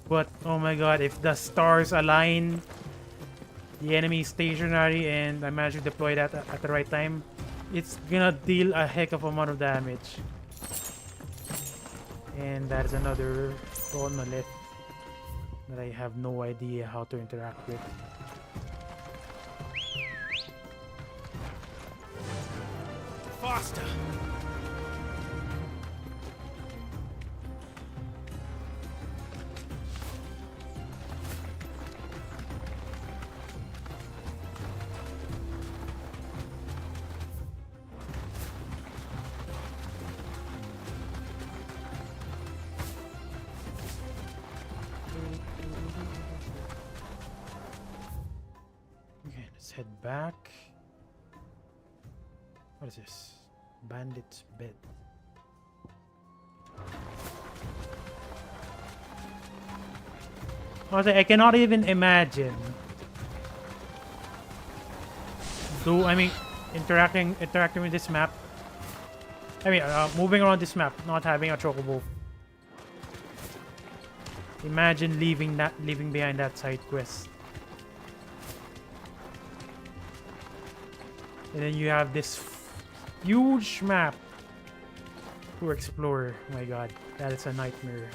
But, oh my god, if the stars align, the enemy is stationary, and I manage to deploy that at the right time, it's gonna deal a heck of amount of damage. And that is another monolith that I have no idea how to interact with. Faster. Okay, let's head back. What is this? Bandit's bed. Honestly, I cannot even imagine. Interacting with this map. Moving around this map, not having a chocobo. Imagine leaving behind that side quest. And then you have this huge map to explore. Oh my god, that is a nightmare.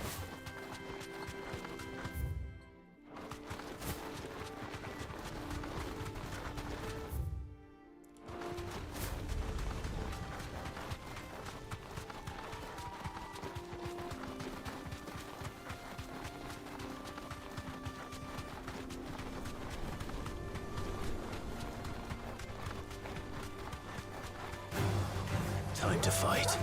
Time to fight.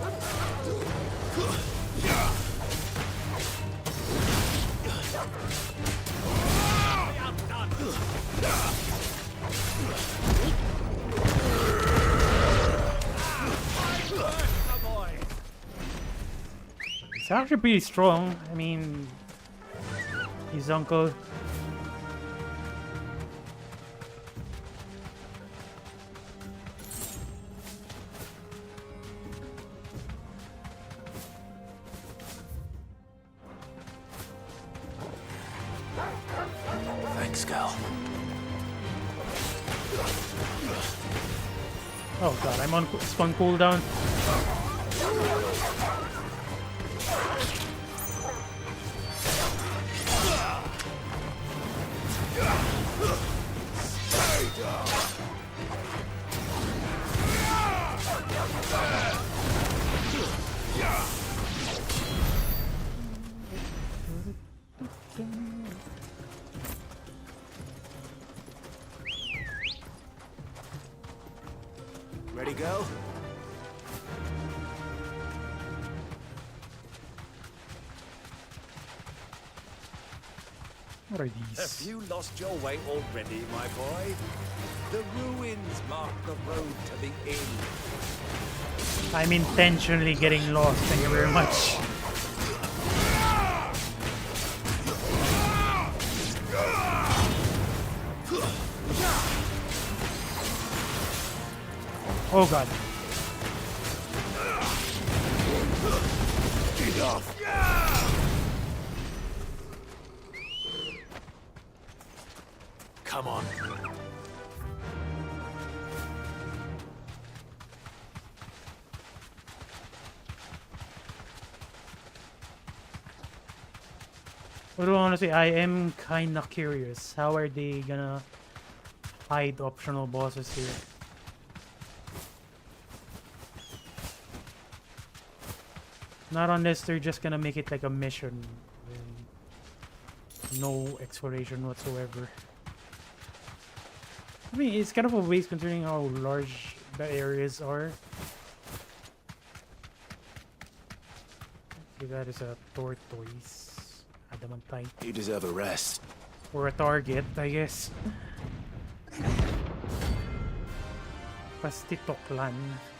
It's actually pretty strong. I mean, his uncle. Thanks, Gal. Oh god, I'm on spawn cooldown. Ready, go? What are these? Have you lost your way already, my boy? The ruins mark the road to the inn. I'm intentionally getting lost, thank you very much. Oh god. Enough. Come on. But honestly, I am kinda curious. How are they gonna hide optional bosses here? Not unless they're just gonna make it like a mission. No exploration whatsoever. I mean, it's kind of a waste considering how large the areas are. Okay, that is a tortoise. Adamantine. You deserve a rest. Or a target, I guess. Pastitoklan.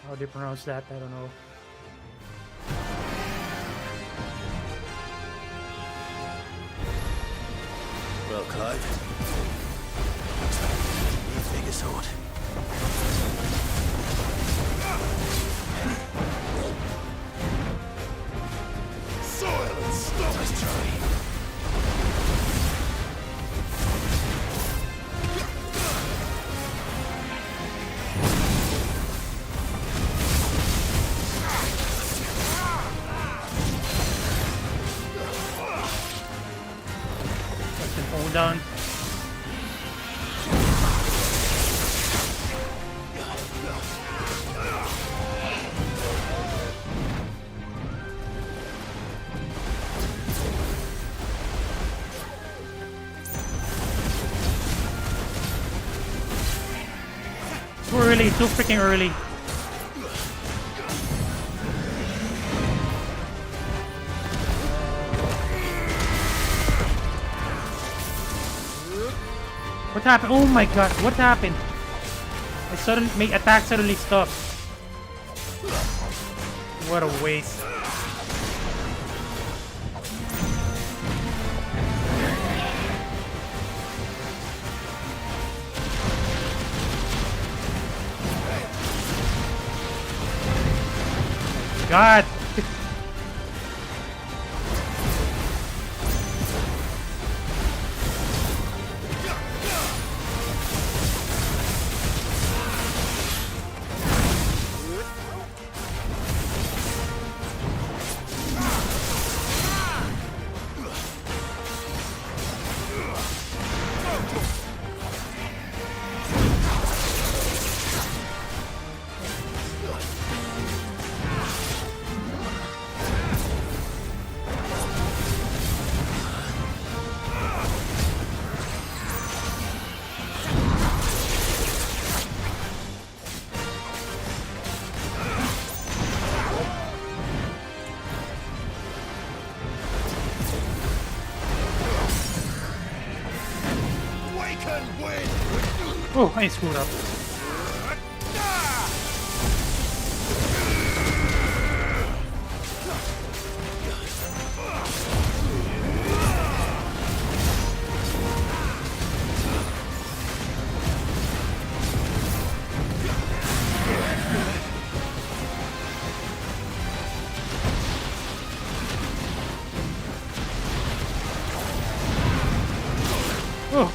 How do you pronounce that? I don't know. Well, Clive. Take a sword. Soil and stop! Nice try. Hold on. Too early, too freaking early. What happened? Oh my god, what happened? My attack suddenly stopped. What a waste. God. Oh, I screwed up. Oh.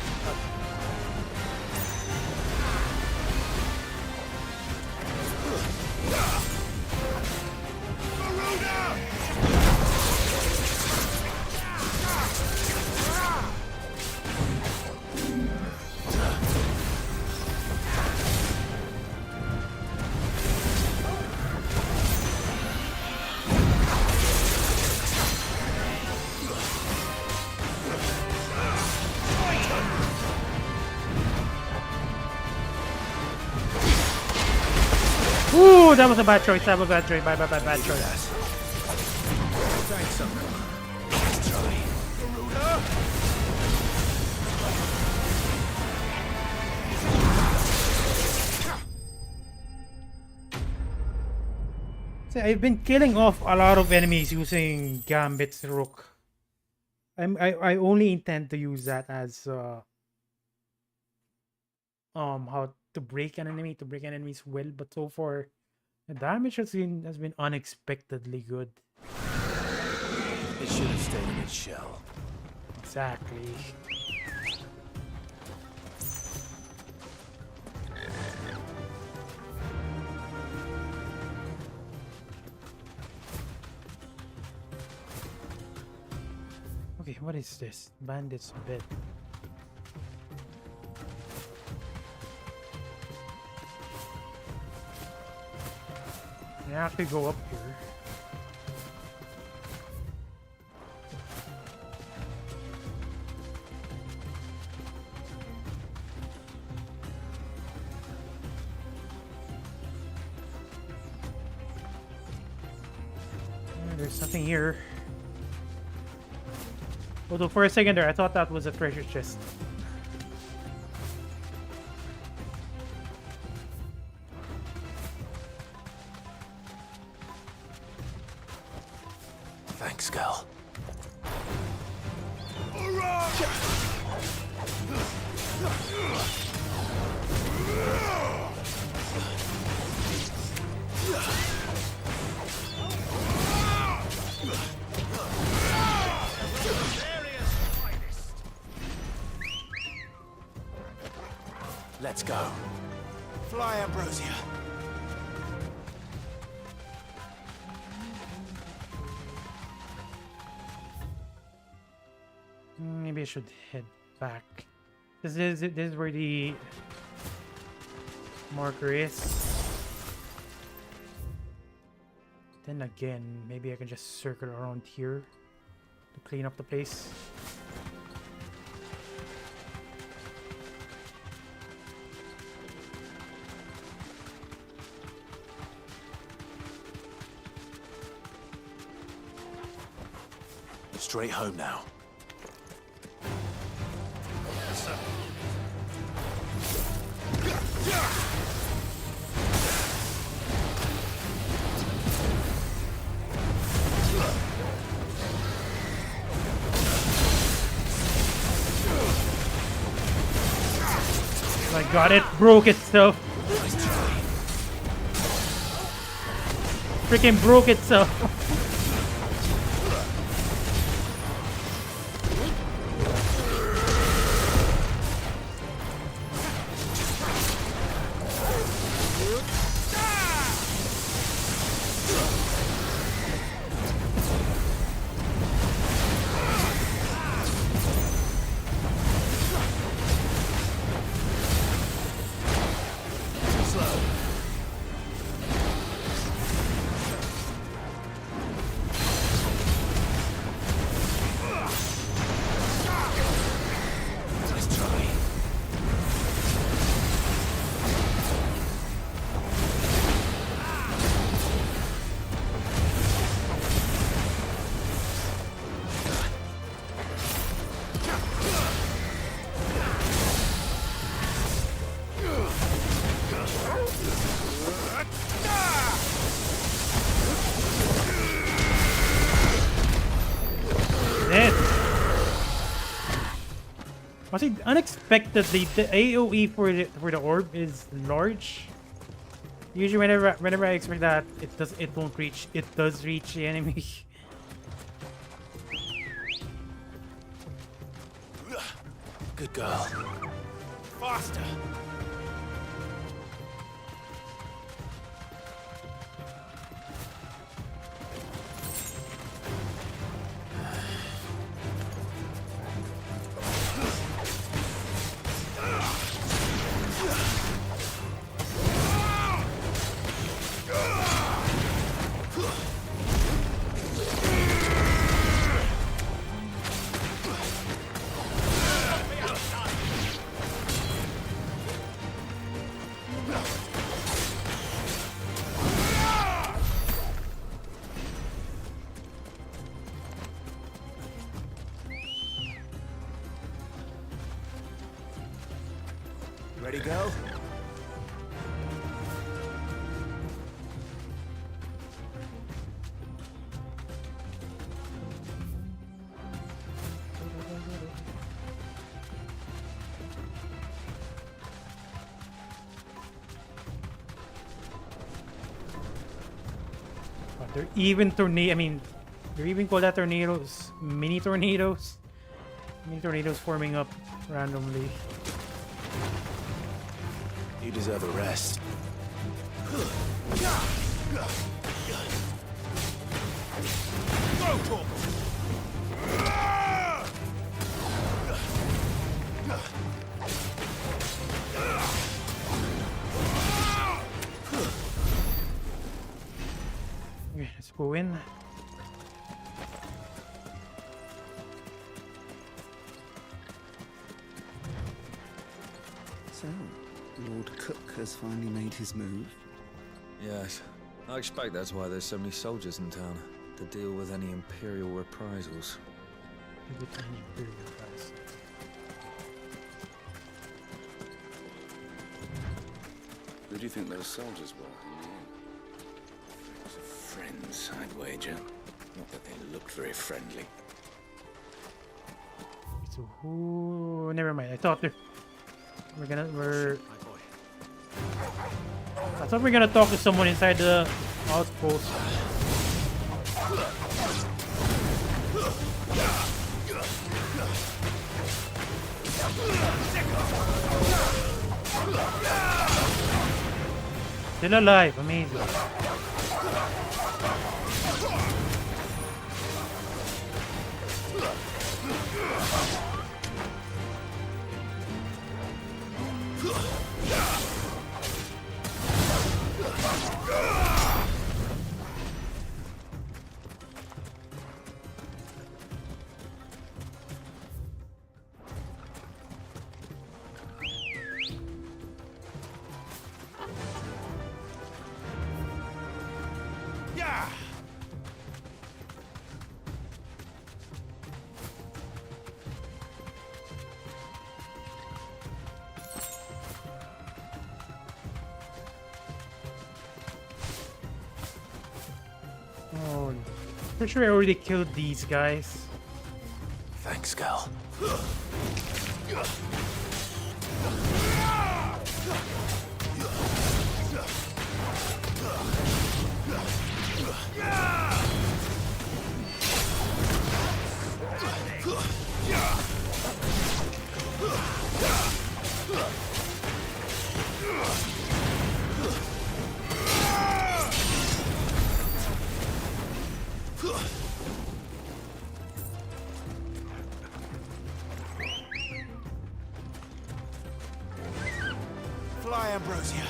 Ooh, that was a bad choice. That was a bad choice. Bad choice. Thanks, Uncle. Nice try. See, I've been killing off a lot of enemies using Gambit's Rook. I only intend to use that as how to break an enemy's will, but so far the damage has been unexpectedly good. It should have stayed in its shell. Exactly. Okay, what is this? Bandit's bed. I actually go up here. There's nothing here. Although for a second there, I thought that was a treasure chest. Thanks, girl. Let's go. Fly, Ambrosia. Maybe I should head back. This is where the marker is. Then again, maybe I can just circle around here to clean up the place. Straight home now. I got it, broke itself. Freaking broke itself. Was it unexpectedly the AOE for the orb is large? Usually whenever I expect that it won't reach, it does reach the enemy. Good girl. Faster. Ready, go? They're even they're even called that tornadoes, mini tornadoes. Mini tornadoes forming up randomly. You deserve a rest. Okay, let's go in. So, Lord KUPKA's finally made his move. Yes. I expect that's why there's so many soldiers in town. to deal with any Imperial reprisals. Who do you think those soldiers were in the end? Friends, I'd wager. Not that they looked very friendly. So who? Never mind. I thought we're. I thought we were gonna talk to someone inside the outpost. Still alive, amazing. Oh, pretty sure I already killed these guys. Thanks, Gal. Fly, Ambrosia.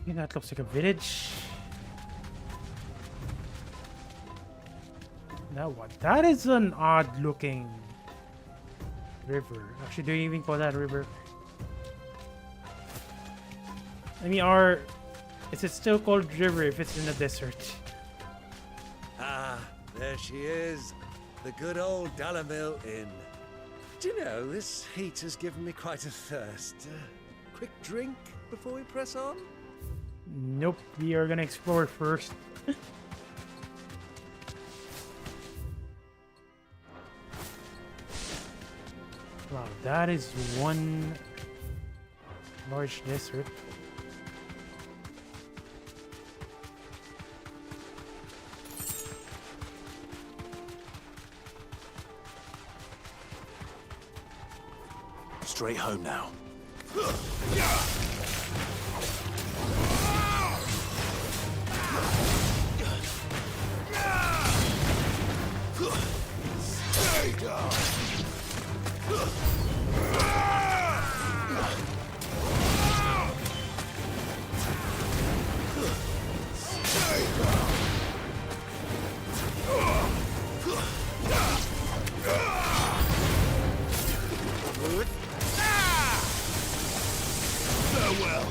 Yeah, that looks like a village. Now what? That is an odd looking river. Actually, do you even call that a river? I mean, is it still called river if it's in the desert? Ah, there she is. The good old Dalamil Inn. Do you know, this heat has given me quite a thirst. Quick drink before we press on? Nope, we are gonna explore first. Wow, that is one large desert. Straight home now. Stay down. Farewell.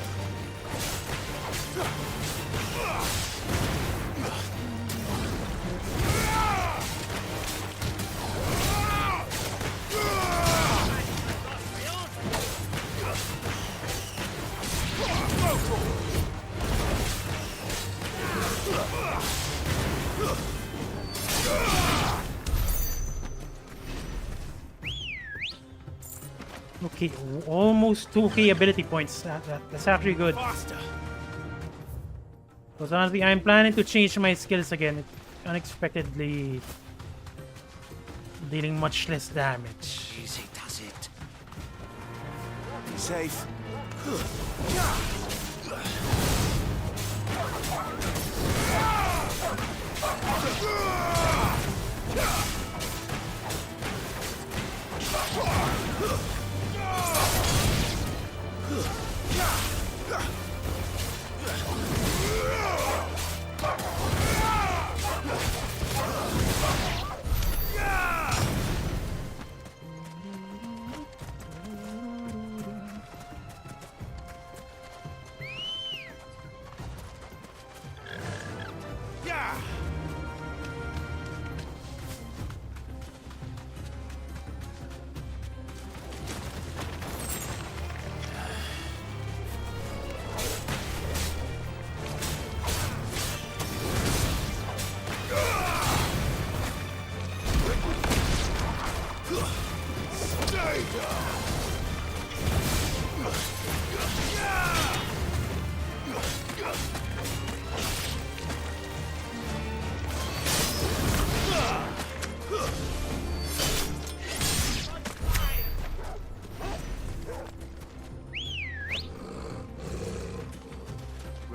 Okay, almost 2k ability points. That's actually good. Because honestly, I'm planning to change my skills again. Unexpectedly dealing much less damage. Easy does it. Be safe.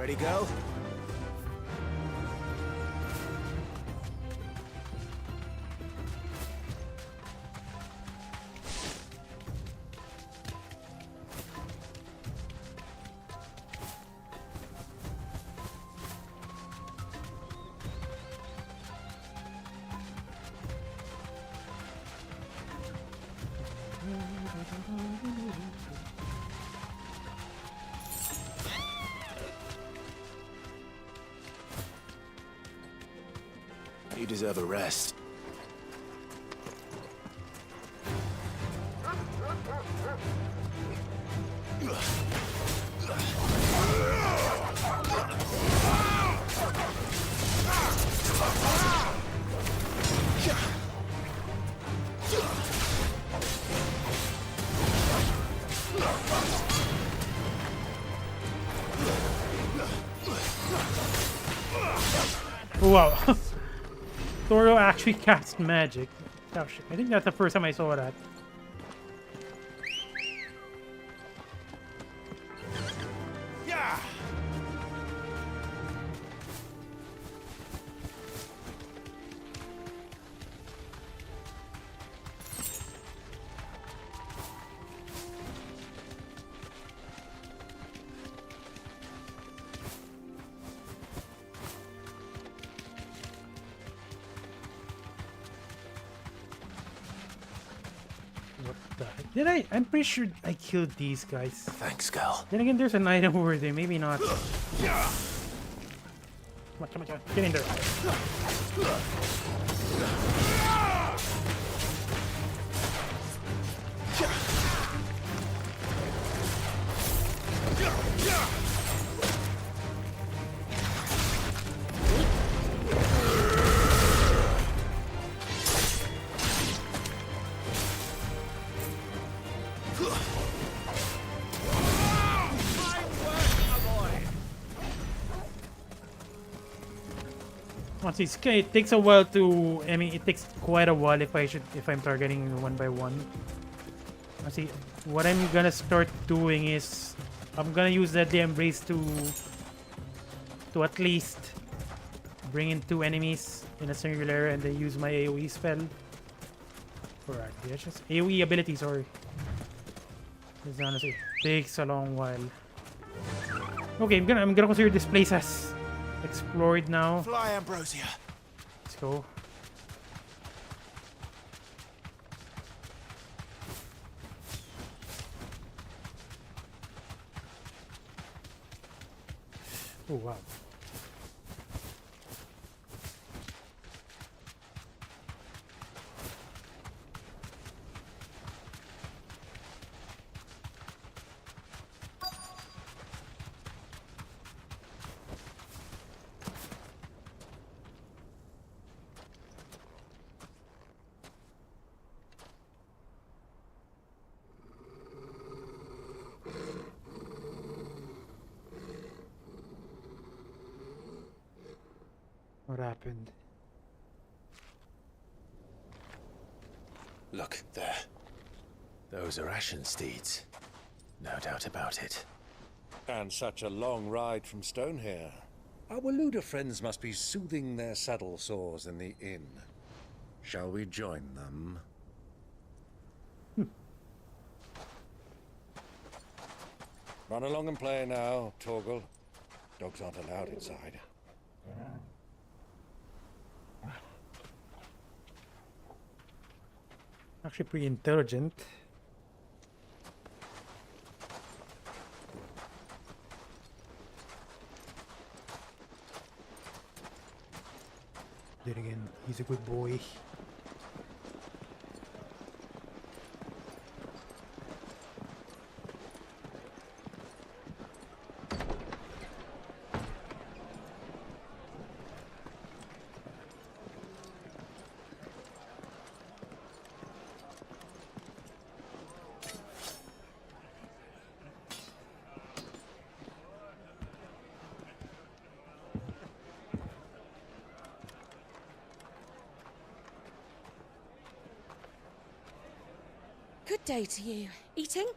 Ready, go? You deserve a rest. Wow. Toro actually cast magic. Oh, shit. I think that's the first time I saw that. Yeah. Did I? I'm pretty sure I killed these guys. Thanks, Gal. Then again, there's an item over there. Maybe not. Come on, come on, come on. Get in there. Once it takes a while to. I mean, it takes quite a while if I'm targeting one by one. See, what I'm gonna start doing is I'm gonna use that the embrace to at least bring in 2 enemies in a single area and then use my AoE spell. Alright, yeah, just AoE ability, sorry. This honestly takes a long while. Okay, I'm gonna consider this place as explored now. Fly, Ambrosia. Let's go. Oh wow. What happened? Look, there. Those are Ashen steeds. No doubt about it. And such a long ride from Stonehair. Our Luda friends must be soothing their saddle sores in the inn. Shall we join them? Run along and play now, Torgal. Dogs aren't allowed inside. Actually pretty intelligent. Then again, he's a good boy. Good day to you. Eating?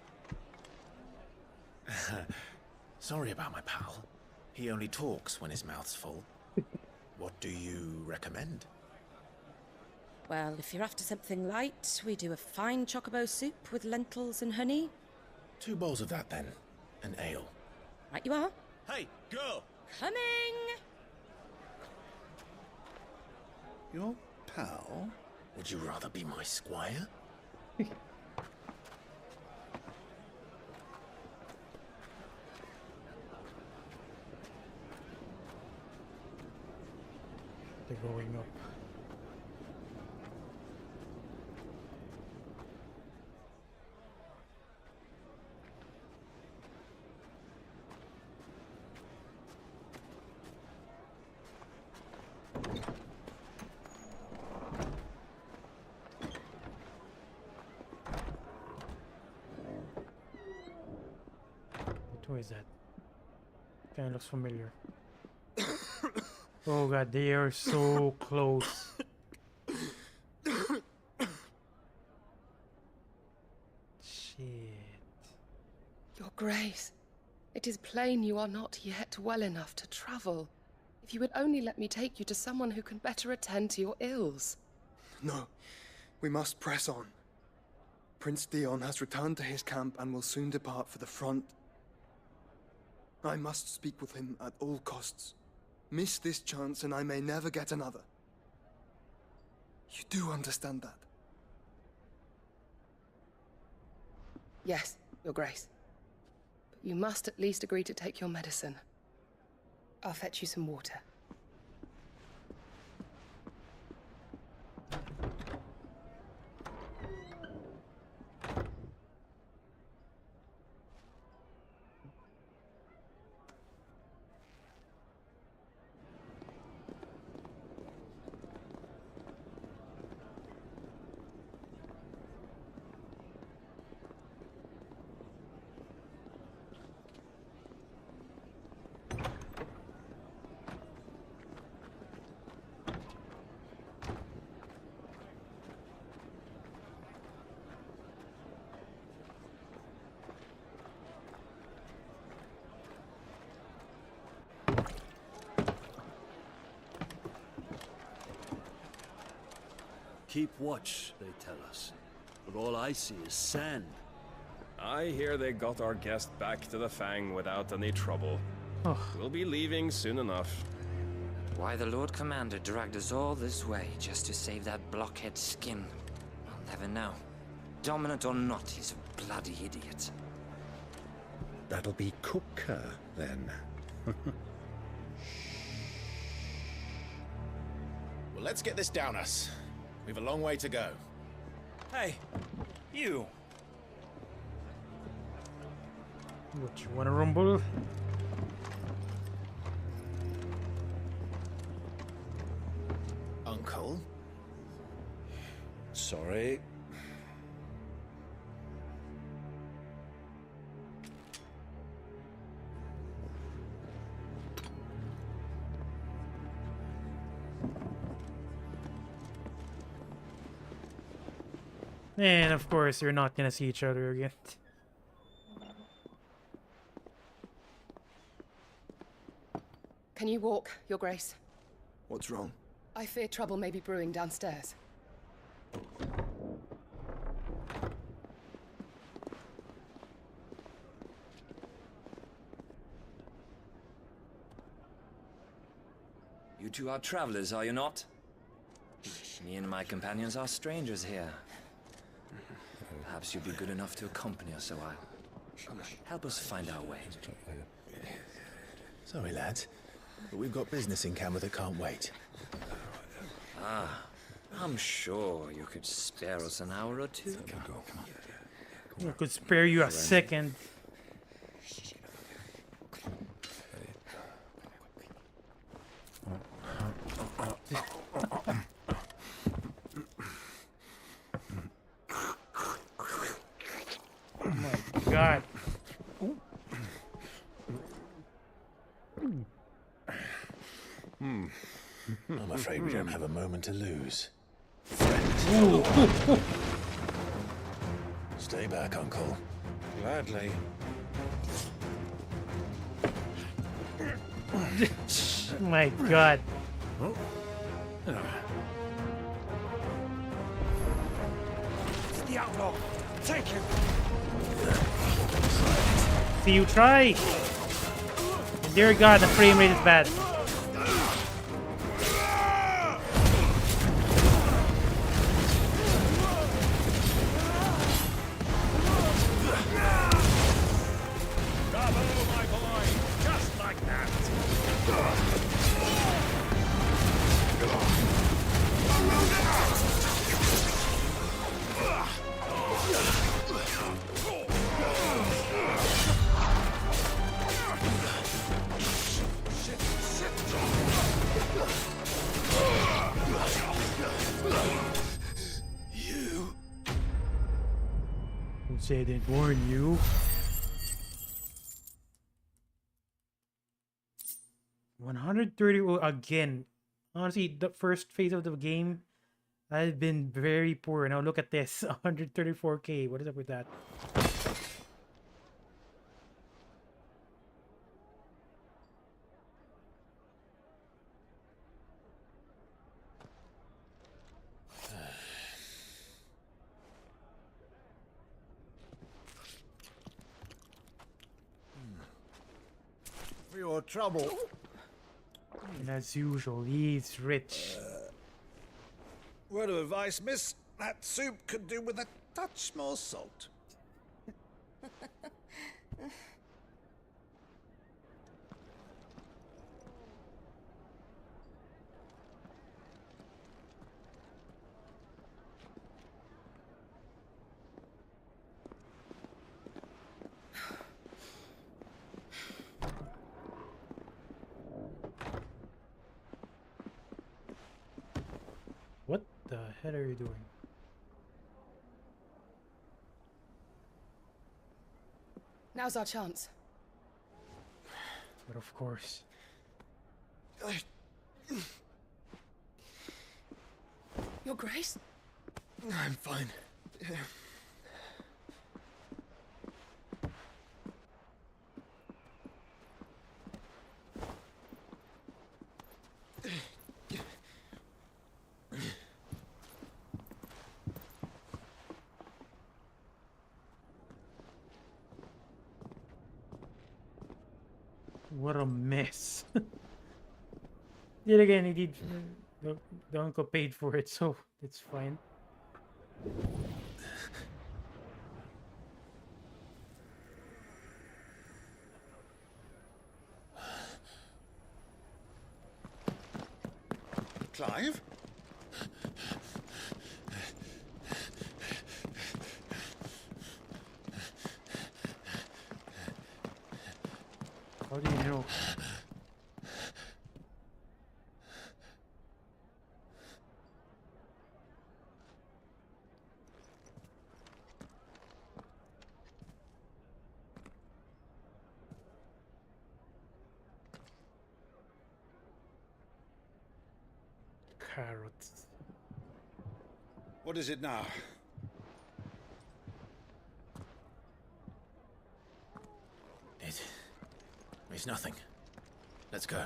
Sorry about my pal. He only talks when his mouth's full. What do you recommend? Well, if you're after something light, we do a fine chocobo soup with lentils and honey. 2 bowls of that, then. An ale. Right you are. Hey, girl! Coming! Your pal? Would you rather be my squire? They're going up. Who is that? Kind of looks familiar. Oh god, they are so close. Shit. Your Grace, it is plain you are not yet well enough to travel. If you would only let me take you to someone who can better attend to your ills. No, we must press on. Prince Dion has returned to his camp and will soon depart for the front. I must speak with him at all costs. Miss this chance and I may never get another. You do understand that? Yes, Your Grace. But you must at least agree to take your medicine. I'll fetch you some water. Keep watch, they tell us. But all I see is sand. I hear they got our guest back to the Fang without any trouble. We'll be leaving soon enough. Why the Lord Commander dragged us all this way just to save that blockhead skin, I'll never know. Dominant or not, he's a bloody idiot. That'll be KUPKA, then. Well, let's get this down us. We've a long way to go. Hey, you. What, you wanna rumble? Uncle? Sorry. And of course, you're not gonna see each other again. Can you walk, Your Grace? What's wrong? I fear trouble may be brewing downstairs. You two are travelers, are you not? Me and my companions are strangers here. Perhaps you'd be good enough to accompany us a while. Help us find our way. Sorry, lads, but we've got business in camera that can't wait. Ah, I'm sure you could spare us an hour or two. I could spare you a second. Oh my god. I'm afraid we don't have a moment to lose. Stay back, Uncle. Gladly. My God. It's the outlaw. Take him. See you try. Dear God, the frame rate is bad. Bravo, my boy. Just like that. You. Don't say I didn't warn you. $130 again. Honestly, the first phase of the game has been very poor. Now look at this, 134k. What is up with that? For your trouble. And as usual, he's rich. Word of advice, miss. That soup could do with a touch more salt. What the hell are you doing? Now's our chance. But of course. Your Grace? I'm fine. What a mess. Yet again, he did. The uncle paid for it, so it's fine. Clive? How do you know? Carrots. What is it now? It's nothing. Let's go.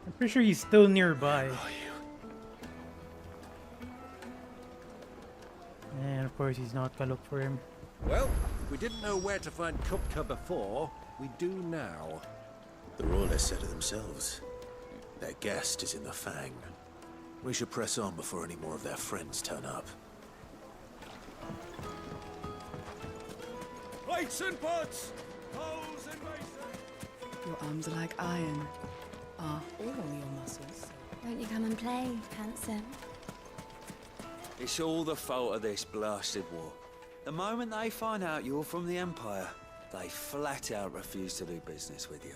I'm pretty sure he's still nearby. And of course he's not gonna look for him. Well, if we didn't know where to find KUPKA before, we do now. The Royalists said it themselves. Their guest is in the Fang. We should press on before any more of their friends turn up. Plates and pots! Holes and basins! Your arms are like iron. Are all your muscles? Won't you come and play, handsome? It's all the fault of this blasted war. The moment they find out you're from the Empire, they flat out refuse to do business with you.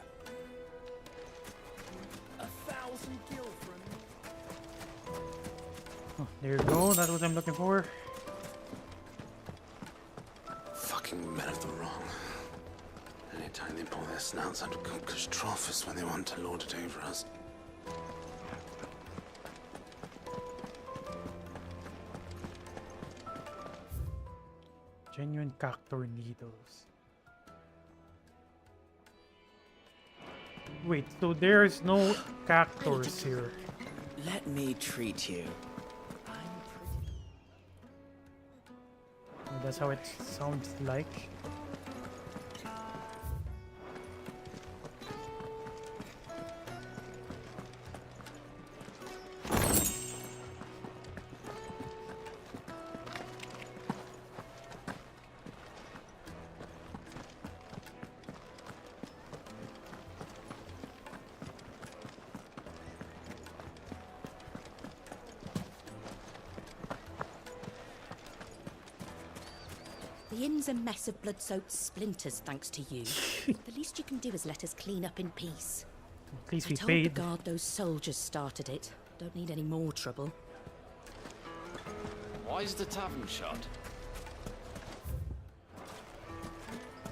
1,000 gil from Oh, there you go. That's what I'm looking for. Fucking men of the wrong. Anytime they pull their snouts out of KUPKA's trough is when they want to lord it over us. Genuine cactor needles. Wait, so there's no cactors here. Let me treat you. That's how it sounds like. The inn's a mess of blood-soaked splinters, thanks to you. The least you can do is let us clean up in peace. At least we I told paid. the guard those soldiers started it. Don't need any more trouble. Why is the tavern shut?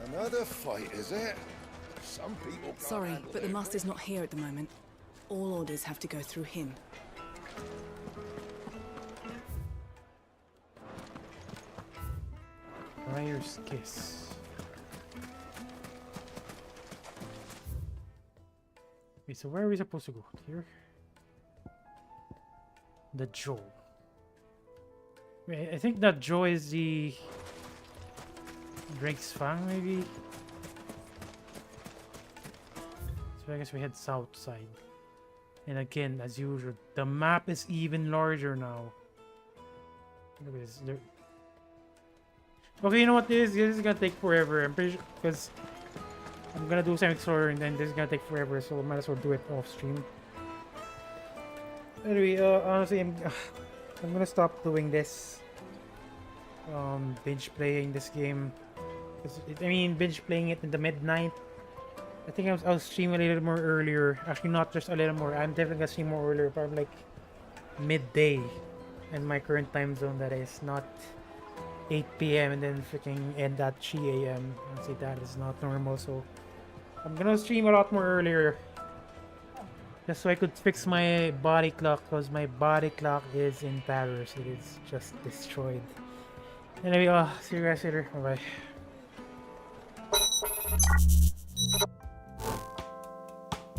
Another fight, is it? Some people can't Sorry, handle but the their master's not here at the moment. All orders have to go through him. Briar's Kiss. Okay, so where are we supposed to go? Here? The jaw. Wait, I think that jaw is the Drake's Fang, maybe? So I guess we head south side. And again, as usual, the map is even larger now. Look at this. Okay, you know what? This is gonna take forever. I'm pretty sure because I'm gonna do some exploring, and then this is gonna take forever. So I might as well do it off stream. Anyway, honestly, I'm gonna stop doing this. Binge playing this game. I mean, binge playing it in the midnight. I think I'll stream a little more earlier. Actually, not just a little more. I'm definitely gonna stream more earlier, probably like midday, in my current time zone. That is not 8 p.m. and then freaking end at 3 a.m. Honestly, that is not normal. So I'm gonna stream a lot more earlier, just so I could fix my body clock, because my body clock is in tatters. It is just destroyed. Anyway, see you guys later. Bye bye.